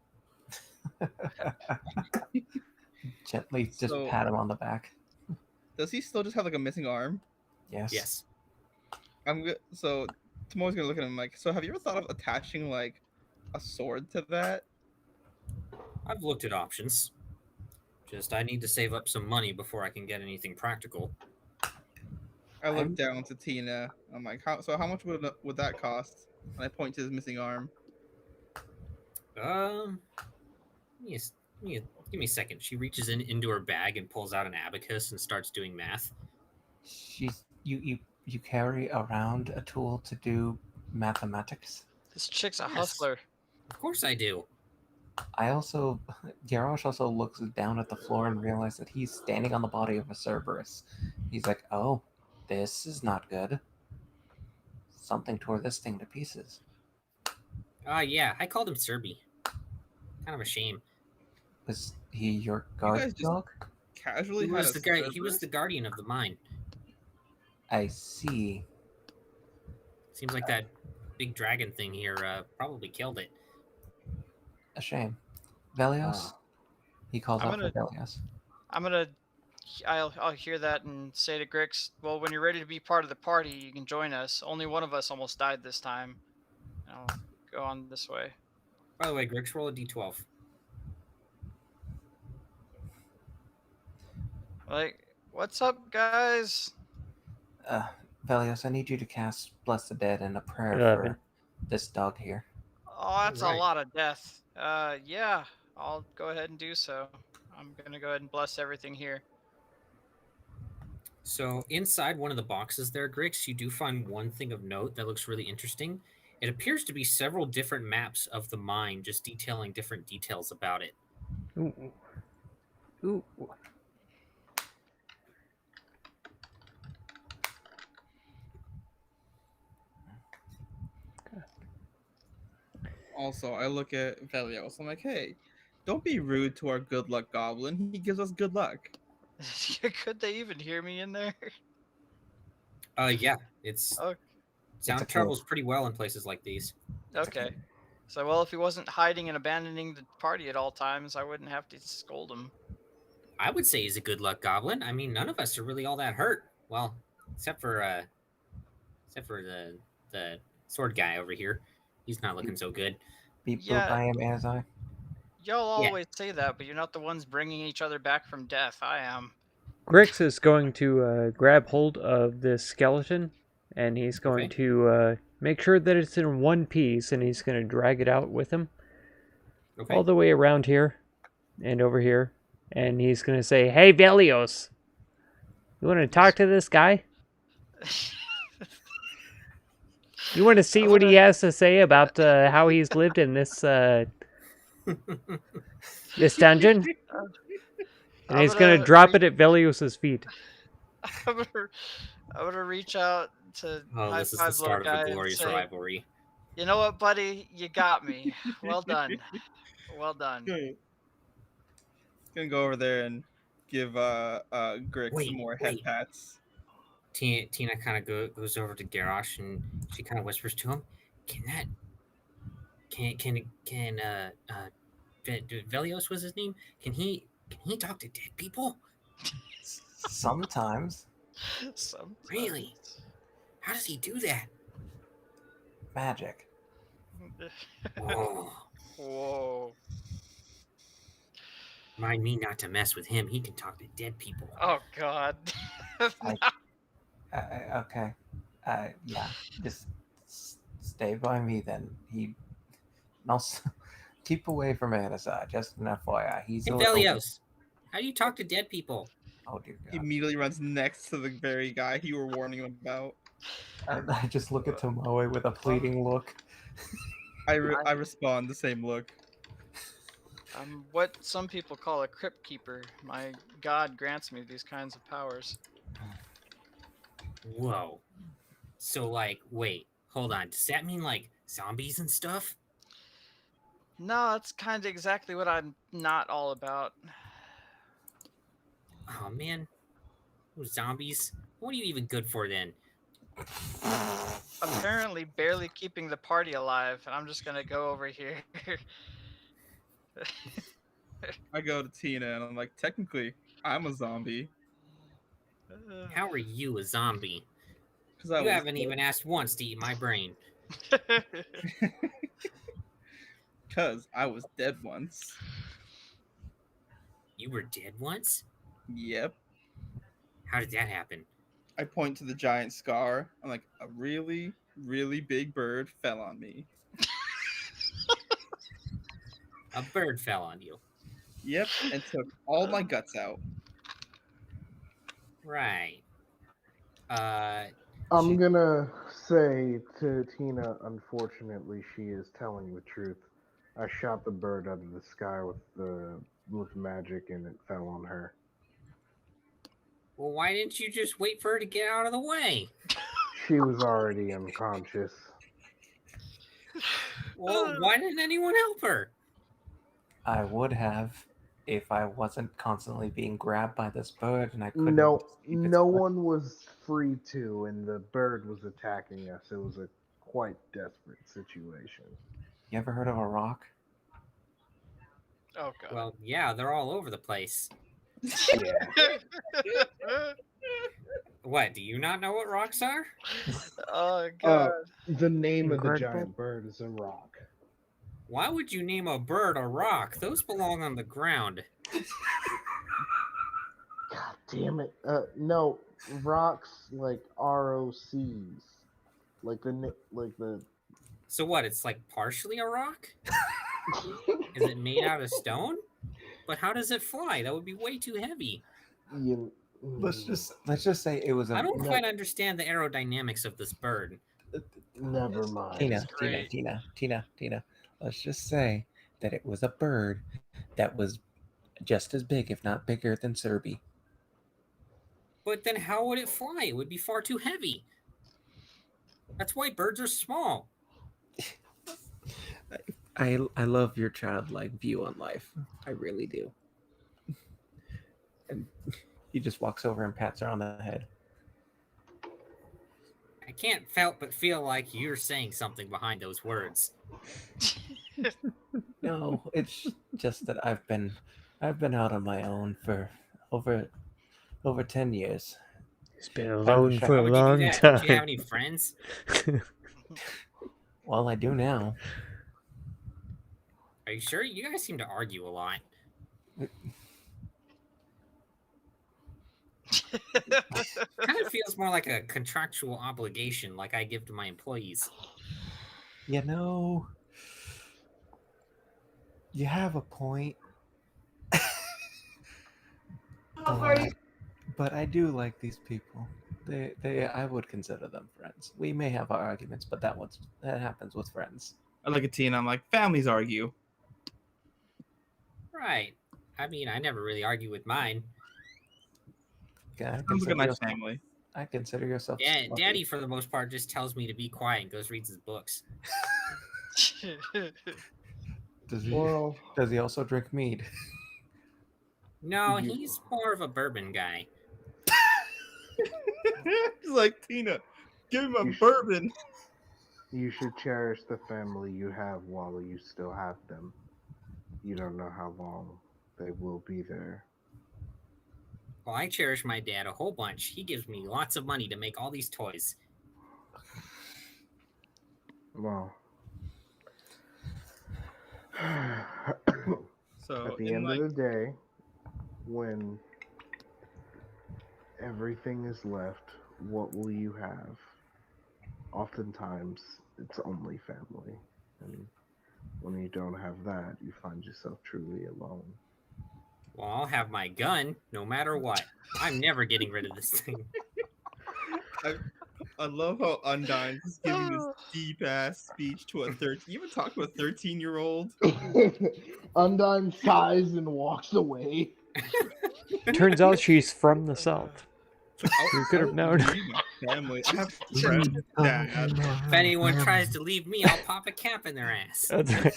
Gently just So- pat him on the back. Does he still just have like a missing arm? Yes. Yes. So Tomoe's gonna look at him like, so have you ever thought of attaching like a sword to that? I've looked at options. Just I need to save up some money before I can get anything practical. I look down to Tina. I'm like, how much would that cost? And I point to his missing arm. Yes. Give me a second. She reaches into her bag and pulls out an abacus and starts doing math. You carry around a tool to do mathematics? This chick's a Yes. hustler. Of course I do. Garrosh also looks down at the floor and realizes that he's standing on the body of a Cerberus. He's like, oh, this is not good. Something tore this thing to pieces. Yeah, I called him Serby. Kind of a shame. Was he your guard guys just dog? Casually He had was a the guy. He Cerberus? was the guardian of the mine. I see. Seems like that big dragon thing here probably killed it. A shame. Velios? He calls I'm out gonna- for Velios. I'll hear that and say to Grix, well, when you're ready to be part of the party, you can join us. Only one of us almost died this time. I'll go on this way. By the way, Grix, roll a d12. Like, what's up, guys? Velios, I need you to cast Bless the Dead and a prayer 11. for this dog here. Oh, that's Right. a lot of death. Yeah, I'll go ahead and do so. I'm gonna go ahead and bless everything here. So inside one of the boxes there, Grix, you do find one thing of note that looks really interesting. It appears to be several different maps of the mine, just detailing different details about it. Ooh. Ooh. Also, I look at Velios. I'm like, hey, don't be rude to our good luck goblin. He gives us good luck. Could they even hear me in there? Yeah, it's Oh, sound a code. travels pretty well in places like these. okay. So, well, if he wasn't hiding and abandoning the party at all times, I wouldn't have to scold him. I would say he's a good luck goblin. I mean, none of us are really all that hurt. Well, except for the sword guy over here. He's not looking so good. Beat Yeah. by him as I. Y'all Yeah. always say that, but you're not the ones bringing each other back from death. I am. Grix is going to grab hold of this skeleton, and he's going Okay. to make sure that it's in one piece, and he's going to drag it out with him Okay. all the way around here and over here. And he's going to say, hey, Velios, you want to talk to this guy? You want to see what he has to say about how he's lived in this this dungeon? And I'm he's going to gonna drop it at Velios' feet. I'm gonna reach out to Oh, high this is the five little start of a guy and glorious say, rivalry. "You know what, buddy? You got me. Well done. Well done." Gonna go over there and give Grick Wait, some more head wait. pats. Tina kind of goes over to Garrosh and she kind of whispers to him, "Can that can Velios was his name? Can he talk to dead people? Sometimes Sometimes. Really? How does he do that? magic. Oh, Whoa. mind me not to mess with him. He can talk to dead people." Oh God. Okay. Yeah. Just stay by me then. He also keep away from Anasai. Just an FYI. He's Hey, a little. Velios, how do you talk to dead people? Oh dear He God. immediately runs next to the very guy you were warning him about. I just look at Tomoe with a pleading look. I respond the same look. I'm what some people call a crypt keeper. My God grants me these kinds of powers. Whoa. So, like, wait, hold on. Does that mean, like, zombies and stuff? No, that's kind of exactly what I'm not all about. Oh, man. Those zombies? What are you even good for then? Apparently barely keeping the party alive, and I'm just gonna go over here. I go to Tina and I'm like, technically, I'm a zombie. How are you a zombie? Because I You was haven't dead. even asked once to eat my brain. Because I was dead once. You were dead once? Yep. How did that happen? I point to the giant scar. I'm like, a really, really big bird fell on me. A bird fell on you. Yep, and took all my guts out. Right. I'm gonna say to Tina, unfortunately, she is telling the truth. I shot the bird out of the sky with magic, and it fell on her. Well, why didn't you just wait for her to get out of the way? She was already unconscious. Well, why didn't anyone help her? I would have if I wasn't constantly being grabbed by this bird and I couldn't. No, keep its no grip. one was free to, and the bird was attacking us. It was a quite desperate situation. You ever heard of a rock? Oh God. Well, yeah, they're all over the place. Yeah. What, do you not know what rocks are? Oh God. The name of the Incredible. giant bird is a rock. Why would you name a bird a rock? Those belong on the ground. God damn it! No, rocks like ROCs, like the. So what, it's like partially a rock? Is it made out of stone? But how does it fly? That would be way too heavy. Let's just say it was a. I don't quite understand the aerodynamics of this bird. Never mind. Tina. Let's just say that it was a bird that was just as big, if not bigger, than Serby. But then how would it fly? It would be far too heavy. That's why birds are small. I love your childlike view on life. I really do. And he just walks over and pats her on the head. I can't help but feel like you're saying something behind those words. No, it's just that I've been out on my own for over 10 years. It's been alone for Why a would you do long that? time. Do you have any friends? Well, I do now. Are you sure? You guys seem to argue a lot. Kind of feels more like a contractual obligation like I give to my employees. You know, you have a point. But I do like these people. I would consider them friends. We may have our arguments, but that happens with friends. I look at Tina. I'm like, families argue. Right. I mean, I never really argue with mine. I Sounds like a nice yourself- family. I consider yourself. Yeah, lucky. Daddy, for the most part, just tells me to be quiet and goes reads his books. Does he? Well, Does he also drink mead? No, You- he's more of a bourbon guy. He's like, Tina, give me my You should- bourbon. You should cherish the family you have while you still have them. You don't know how long they will be there. Well, I cherish my dad a whole bunch. He gives me lots of money to make all these toys. Well, So at the in end like, of the day, when everything is left, what will you have? Oftentimes, it's only family. And when you don't have that, you find yourself truly alone. Well, I'll have my gun no matter what. I'm never getting rid of this thing. I love how Undyne's is giving this deep ass speech to a 13. You ever talk to a 13-year-old? Undyne sighs and walks away. Turns out she's from the south. You could have known. Family. I have friends, dad. If anyone tries to leave me, I'll pop a cap in their ass. That's right.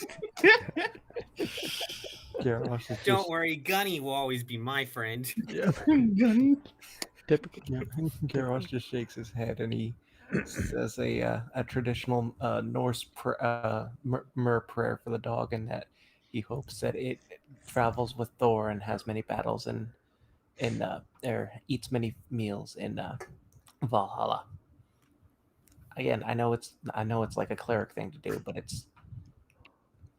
Garrosh is Don't worry, Gunny will always be my friend. Yeah. Typical. Garrosh just shakes his head and he says a traditional Norse Mer prayer for the dog, and that he hopes that it travels with Thor and has many battles and eats many meals in Valhalla. Again, I know it's like a cleric thing to do, but it's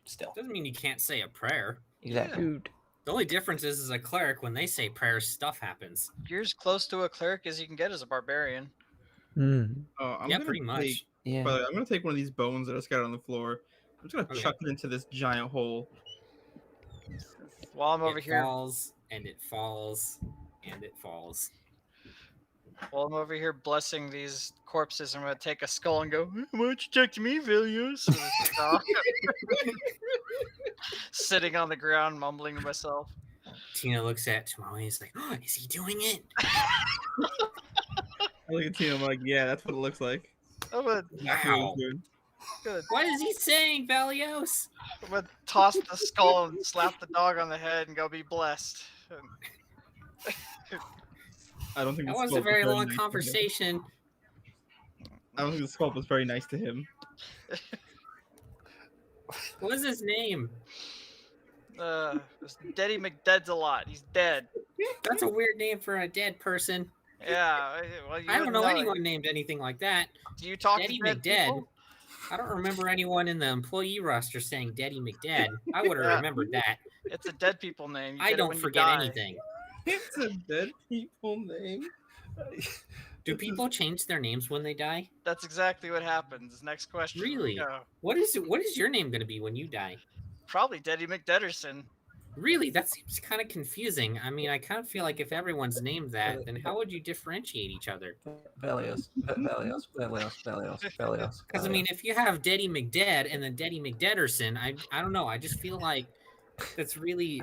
still Doesn't mean you can't say a prayer. exactly. Dude. The only difference is, as a cleric, when they say prayers, stuff happens. You're as close to a cleric as you can get as a barbarian. Mm. Oh, I'm Yeah, gonna pretty much. Yeah. But I'm gonna take one of these bones that are scattered on the floor. I'm just gonna Okay. chuck it into this giant hole. While I'm over It here, falls, and it falls, and it falls. while I'm over here blessing these corpses, I'm gonna take a skull and go, "Why don't you talk to me, Vilios?" Sitting on the ground, mumbling to myself. Tina looks at Tomoe and is like, oh, is he doing it? I look at Tina, I'm like, yeah, that's what it looks like. I'm gonna, Exactly what Wow. it's doing. gonna, What is he saying, Valios? I'm gonna toss the skull and slap the dog on the head and go, be blessed. I don't think That the was a sculpt very was long nice to him. conversation. I don't think the sculpt was very nice to him. What was his name? Daddy McDead's a lot. He's dead. That's a weird name for a dead person. Yeah. Well, you I don't wouldn't know it. anyone named anything like that. Do you talk Daddy to dead McDead. people? I don't remember anyone in the employee roster saying Daddy McDead. I would have remembered that. It's a dead people name. You I get it don't when you forget die. anything. It's a dead people name. Do people change their names when they die? That's exactly what happens. Next question. Really? Go. What is your name going to be when you die? Probably Daddy McDederson. Really? That seems kind of confusing. I mean, I kind of feel like if everyone's named that, then how would you differentiate each other? Valios. Because I mean, if you have Daddy McDead and then Daddy McDederson, I don't know. I just feel like that's really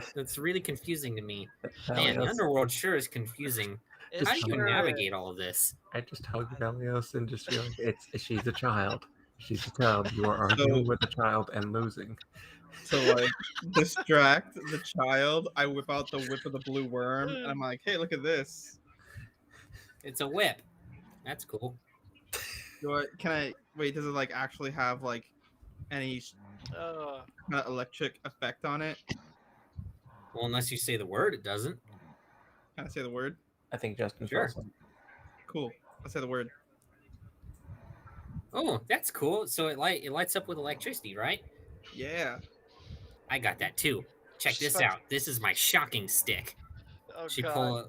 confusing to me. Man, the underworld sure is confusing. How do you navigate all of this? I just hug Valios and just feel like she's a child. She's a child. You are arguing with a child and losing. To like distract the child, I whip out the whip of the blue worm, and I'm like, "Hey, look at this." It's a whip. That's cool. Can I wait? Does it like actually have like any electric effect on it? Well, unless you say the word, it doesn't. Can I say the word? I think Justin Sure. feels Cool. I'll say the word. Oh, that's cool. So it lights up with electricity, right? Yeah. I got that too. Check this out. This is my shocking stick. Oh, She God.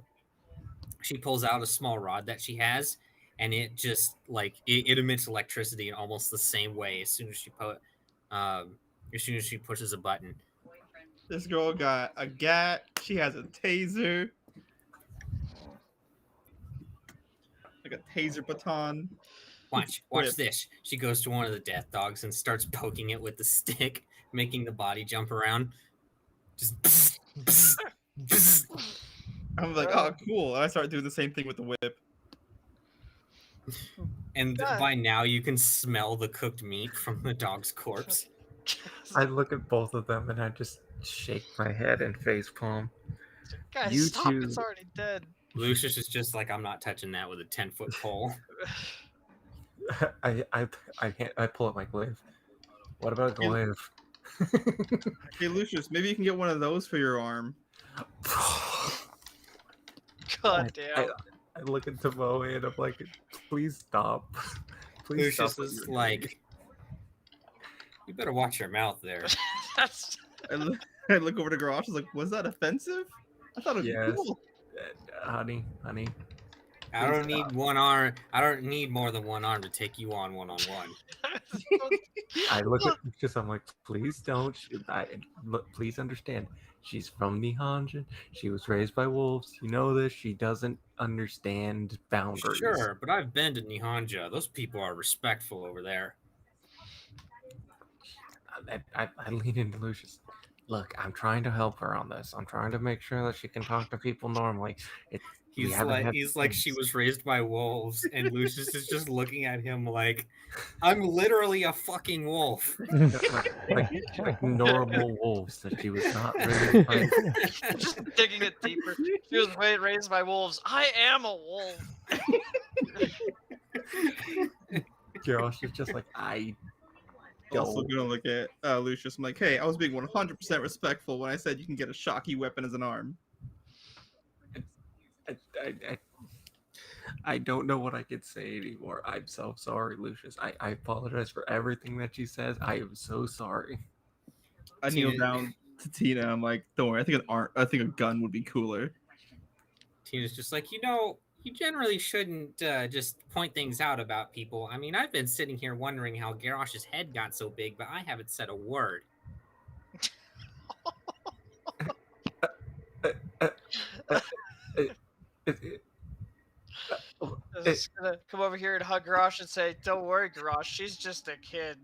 pulls out a small rod that she has, and it just like it emits electricity in almost the same way as soon as she pushes a button. This girl got a gat. She has a taser. Like a taser baton. Watch Whip. this. She goes to one of the death dogs and starts poking it with the stick, making the body jump around. Just I'm like, oh, cool. And I start doing the same thing with the whip. And by now you can smell the cooked meat from the dog's corpse. I look at both of them and I just shake my head and facepalm. Guys, You stop! two, It's already dead. Lucius is just like, I'm not touching that with a 10-foot pole. I pull up my glaive. What about a glaive? Hey, Lucius, maybe you can get one of those for your arm. God damn. I look at Moe and I'm like, please stop. Please Lucius stop. is like, you better watch your mouth there. That's. I look over to Garage. I was like, was that offensive? I thought it would Yes. be cool. Honey. I don't need one arm. I don't need more than one arm to take you on one-on-one. I look at Lucius. I'm like, please don't. Please understand. She's from the Hanjin. She was raised by wolves. You know this. She doesn't understand boundaries. Sure, but I've been to Nihanja. Those people are respectful over there. I lean into Lucius. Look, I'm trying to help her on this. I'm trying to make sure that she can talk to people normally. He's like she was raised by wolves, and Lucius is just looking at him like, I'm literally a fucking wolf. like normal wolves that she was not raised by. Just digging it deeper. She was raised by wolves. I am a wolf. Garrosh is just like, I Also gonna look at Lucius. I'm like, hey, I was being 100% respectful when I said you can get a shocky weapon as an arm. I don't know what I could say anymore. I'm so sorry, Lucius. I apologize for everything that she says. I am so sorry. I kneel down to Tina. I'm like, don't worry. I think a gun would be cooler. Tina's just like, you generally shouldn't just point things out about people. I mean, I've been sitting here wondering how Garrosh's head got so big, but I haven't said a word. I was just gonna come over here and hug Garrosh and say, don't worry, Garrosh, she's just a kid.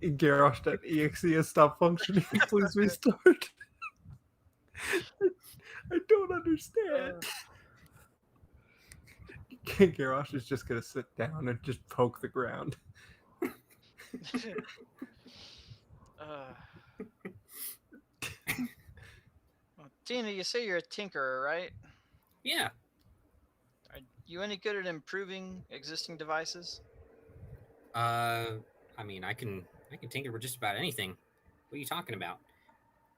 Garrosh.exe has stopped functioning. Please restart. I don't understand. Garrosh is just gonna sit down and just poke the ground. Well, Tina, you say you're a tinkerer, right? Yeah. Are you any good at improving existing devices? I mean, I can tinker with just about anything. What are you talking about?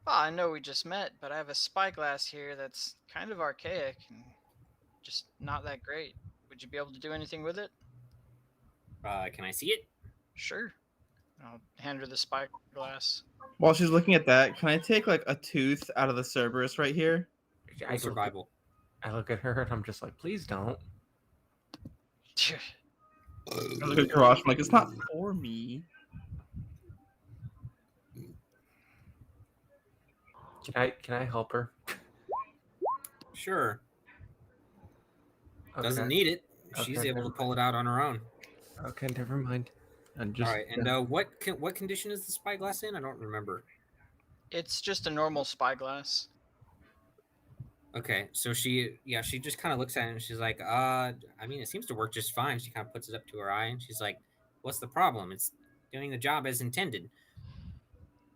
Well, I know we just met, but I have a spyglass here that's kind of archaic and just not that great. Would you be able to do anything with it? Can I see it? Sure. I'll hand her the spyglass. While she's looking at that, can I take like a tooth out of the Cerberus right here? Survival. I look at her and I'm just like, please don't. I look at Garrosh. I'm like, it's not for me. Can I help her? Sure. Okay. Doesn't need it. She's Okay, able to never pull it out on her own. Okay, never mind. And just all right. And what condition is the spyglass in? I don't remember. It's just a normal spyglass. Okay, so she just kind of looks at it and she's like, I mean, it seems to work just fine. She kind of puts it up to her eye and she's like, what's the problem? It's doing the job as intended.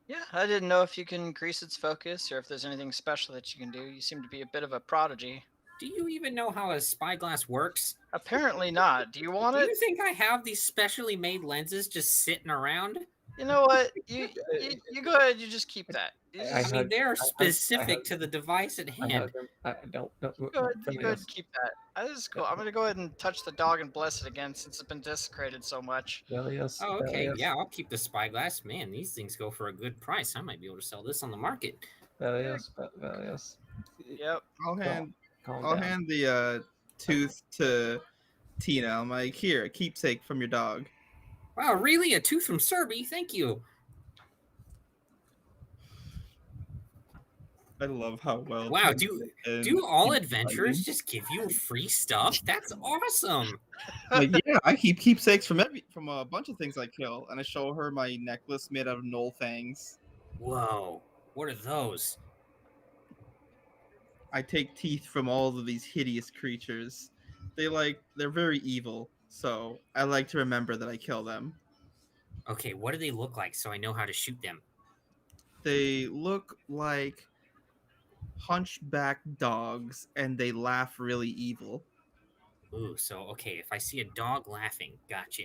Yeah, I didn't know if you can increase its focus or if there's anything special that you can do. You seem to be a bit of a prodigy. Do you even know how a spyglass works? Apparently not. Do you want it? Do you think I have these specially made lenses just sitting around? You know what? You go ahead. You just keep that. I mean, they're specific to the device at hand. I don't know. You go ahead and keep that. This is cool. I'm gonna go ahead and touch the dog and bless it again since it's been desecrated so much. Velios, Oh, okay. Velios. Yeah, I'll keep the spyglass. Man, these things go for a good price. I might be able to sell this on the market. Velios. Yep. I'll hand Calm the tooth to Tina. I'm like, here, a keepsake from your dog. Wow, really? A tooth from Serby? Thank you. I love how well. Wow, do all adventurers just give you free stuff? That's awesome. Like, yeah, I keep keepsakes from from a bunch of things I kill, and I show her my necklace made out of knoll fangs. Whoa. What are those? I take teeth from all of these hideous creatures. They're very evil, so I like to remember that I kill them. Okay, what do they look like so I know how to shoot them? They look like hunchback dogs and they laugh really evil. Ooh, so okay, if I see a dog laughing, gotcha.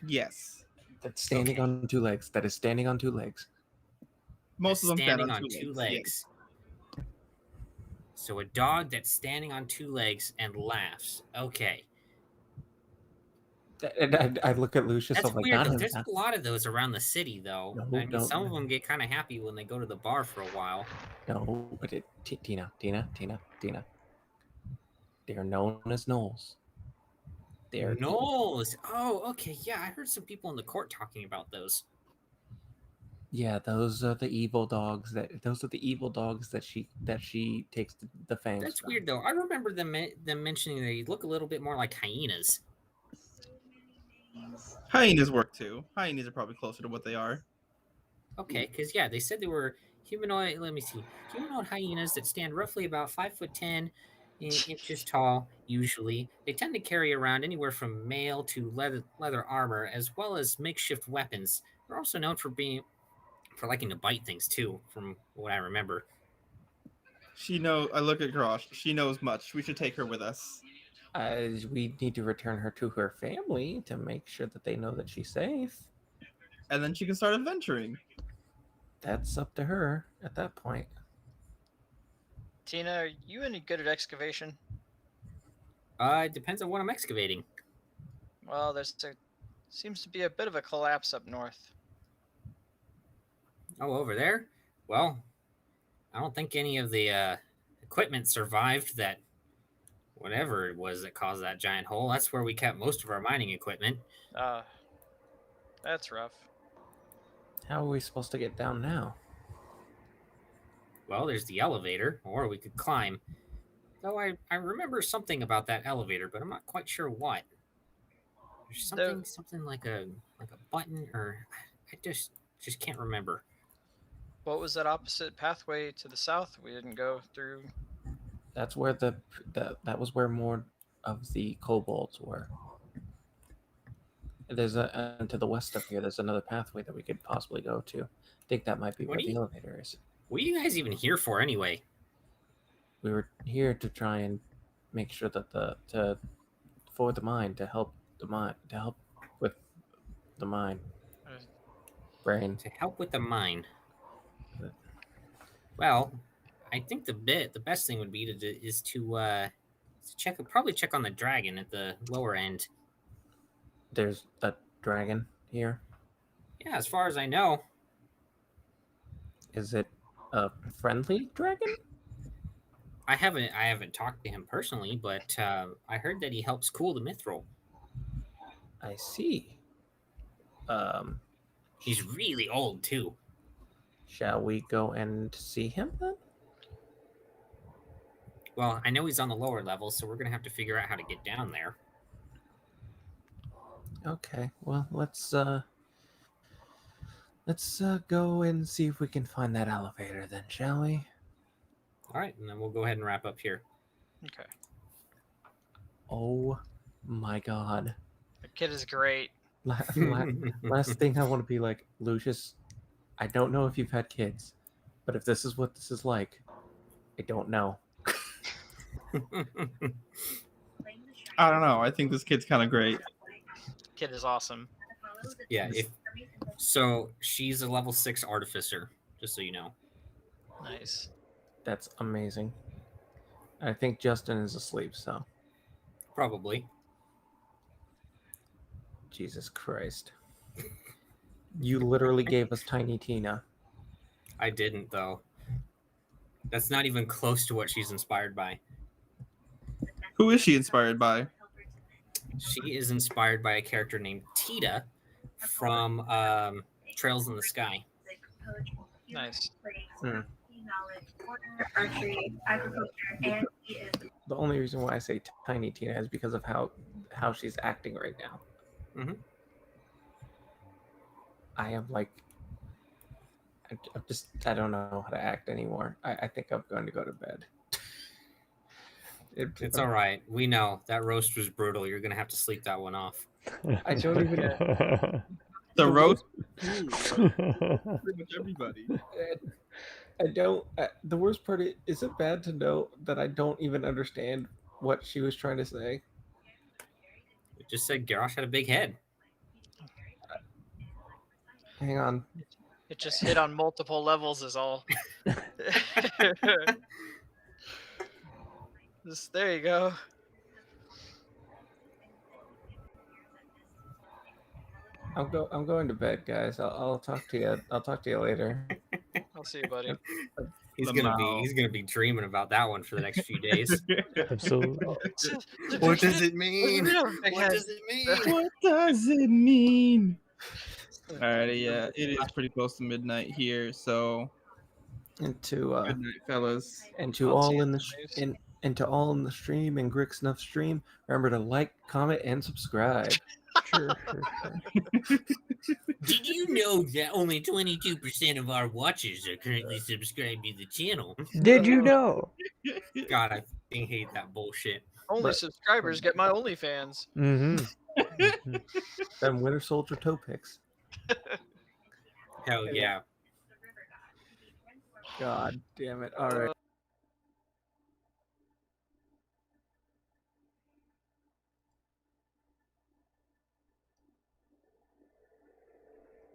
Yes. That's standing Okay. on 2 legs. That is standing on 2 legs. Most of them stand Standing on on 2 two legs. Yes. legs. So a dog that's standing on 2 legs and laughs. Okay. And I look at Lucius. That's I'm like, weird not though. him. There's a lot of those around the city though. No, I mean, don't. some of them get kind of happy when they go to the bar for a while. No, but Tina. They are known as gnolls. They are evil. Knowles. Oh, okay. Yeah, I heard some people in the court talking about those. Yeah, those are the evil dogs. Those are the evil dogs that she takes the fangs That's from. weird though. I remember them mentioning they look a little bit more like hyenas. Hyenas work too. Hyenas are probably closer to what they are. Okay, because yeah, they said they were humanoid. Let me see, humanoid hyenas that stand roughly about 5'10" inches tall. Usually, they tend to carry around anywhere from mail to leather armor, as well as makeshift weapons. They're also known for liking to bite things too, from what I remember. I look at Grosh. She knows much. We should take her with us. We need to return her to her family to make sure that they know that she's safe. And then she can start adventuring. That's up to her at that point. Tina, are you any good at excavation? It depends on what I'm excavating. Well, seems to be a bit of a collapse up north. Oh, over there? Well, I don't think any of the equipment survived that whatever it was that caused that giant hole. That's where we kept most of our mining equipment. That's rough. How are we supposed to get down now? Well, there's the elevator, or we could climb. Though I remember something about that elevator, but I'm not quite sure what. There's something like a button, or I just can't remember. What was that opposite pathway to the south we didn't go through? That's where that was where more of the kobolds were. There's and to the west of here, there's another pathway that we could possibly go to. I think that might be where the elevator is. What are you guys even here for anyway? We were here to try and make sure that for the mine, to help with the mine. Brain. To help with the mine. Well, I think the best thing would be to probably check on the dragon at the lower end. There's a dragon here. Yeah, as far as I know. Is it a friendly dragon? I haven't talked to him personally, but I heard that he helps cool the mithril. I see. He's really old too. Shall we go and see him then? Well, I know he's on the lower level, so we're gonna have to figure out how to get down there. Okay. Well, let's go and see if we can find that elevator then, shall we? All right, and then we'll go ahead and wrap up here. Okay. Oh my god. The kid is great. Last thing I want to be like, Lucius, I don't know if you've had kids, but if this is what this is like, I don't know. I don't know. I think this kid's kind of great. Kid is awesome. Yeah. So she's a level 6 artificer, just so you know. Nice. That's amazing. I think Justin is asleep, so. Probably. Jesus Christ. You literally gave us Tiny Tina. I didn't, though. That's not even close to what she's inspired by. Who is she inspired by? She is inspired by a character named Tita from Trails in the Sky. Nice. The only reason why I say Tiny Tina is because of how she's acting right now. Mm-hmm. I am like, I don't know how to act anymore. I think I'm going to go to bed. It's all right. We know that roast was brutal. You're gonna have to sleep that one off. I don't even. The roast. Pretty much everybody. I don't. The worst part is it bad to know that I don't even understand what she was trying to say. It just said Garrosh had a big head. Hang on. It just hit on multiple levels is all. There you go. I'm going to bed, guys. I'll talk to you. I'll talk to you later. I'll see you, buddy. He's gonna be dreaming about that one for the next few days. Absolutely. What does it mean? What does it mean? What does it mean? Alrighty, yeah, it is pretty close to midnight here, so And to good night, fellas. and to all in the and to all in the stream and Grick Snuff stream, remember to like, comment, and subscribe. Sure. Did you know that only 22% of our watchers are currently subscribed to the channel? Did you know? God, I fucking hate that bullshit. Only subscribers get my OnlyFans. Mm-hmm. Them Winter Soldier toe picks. Hell yeah. God damn it. All right.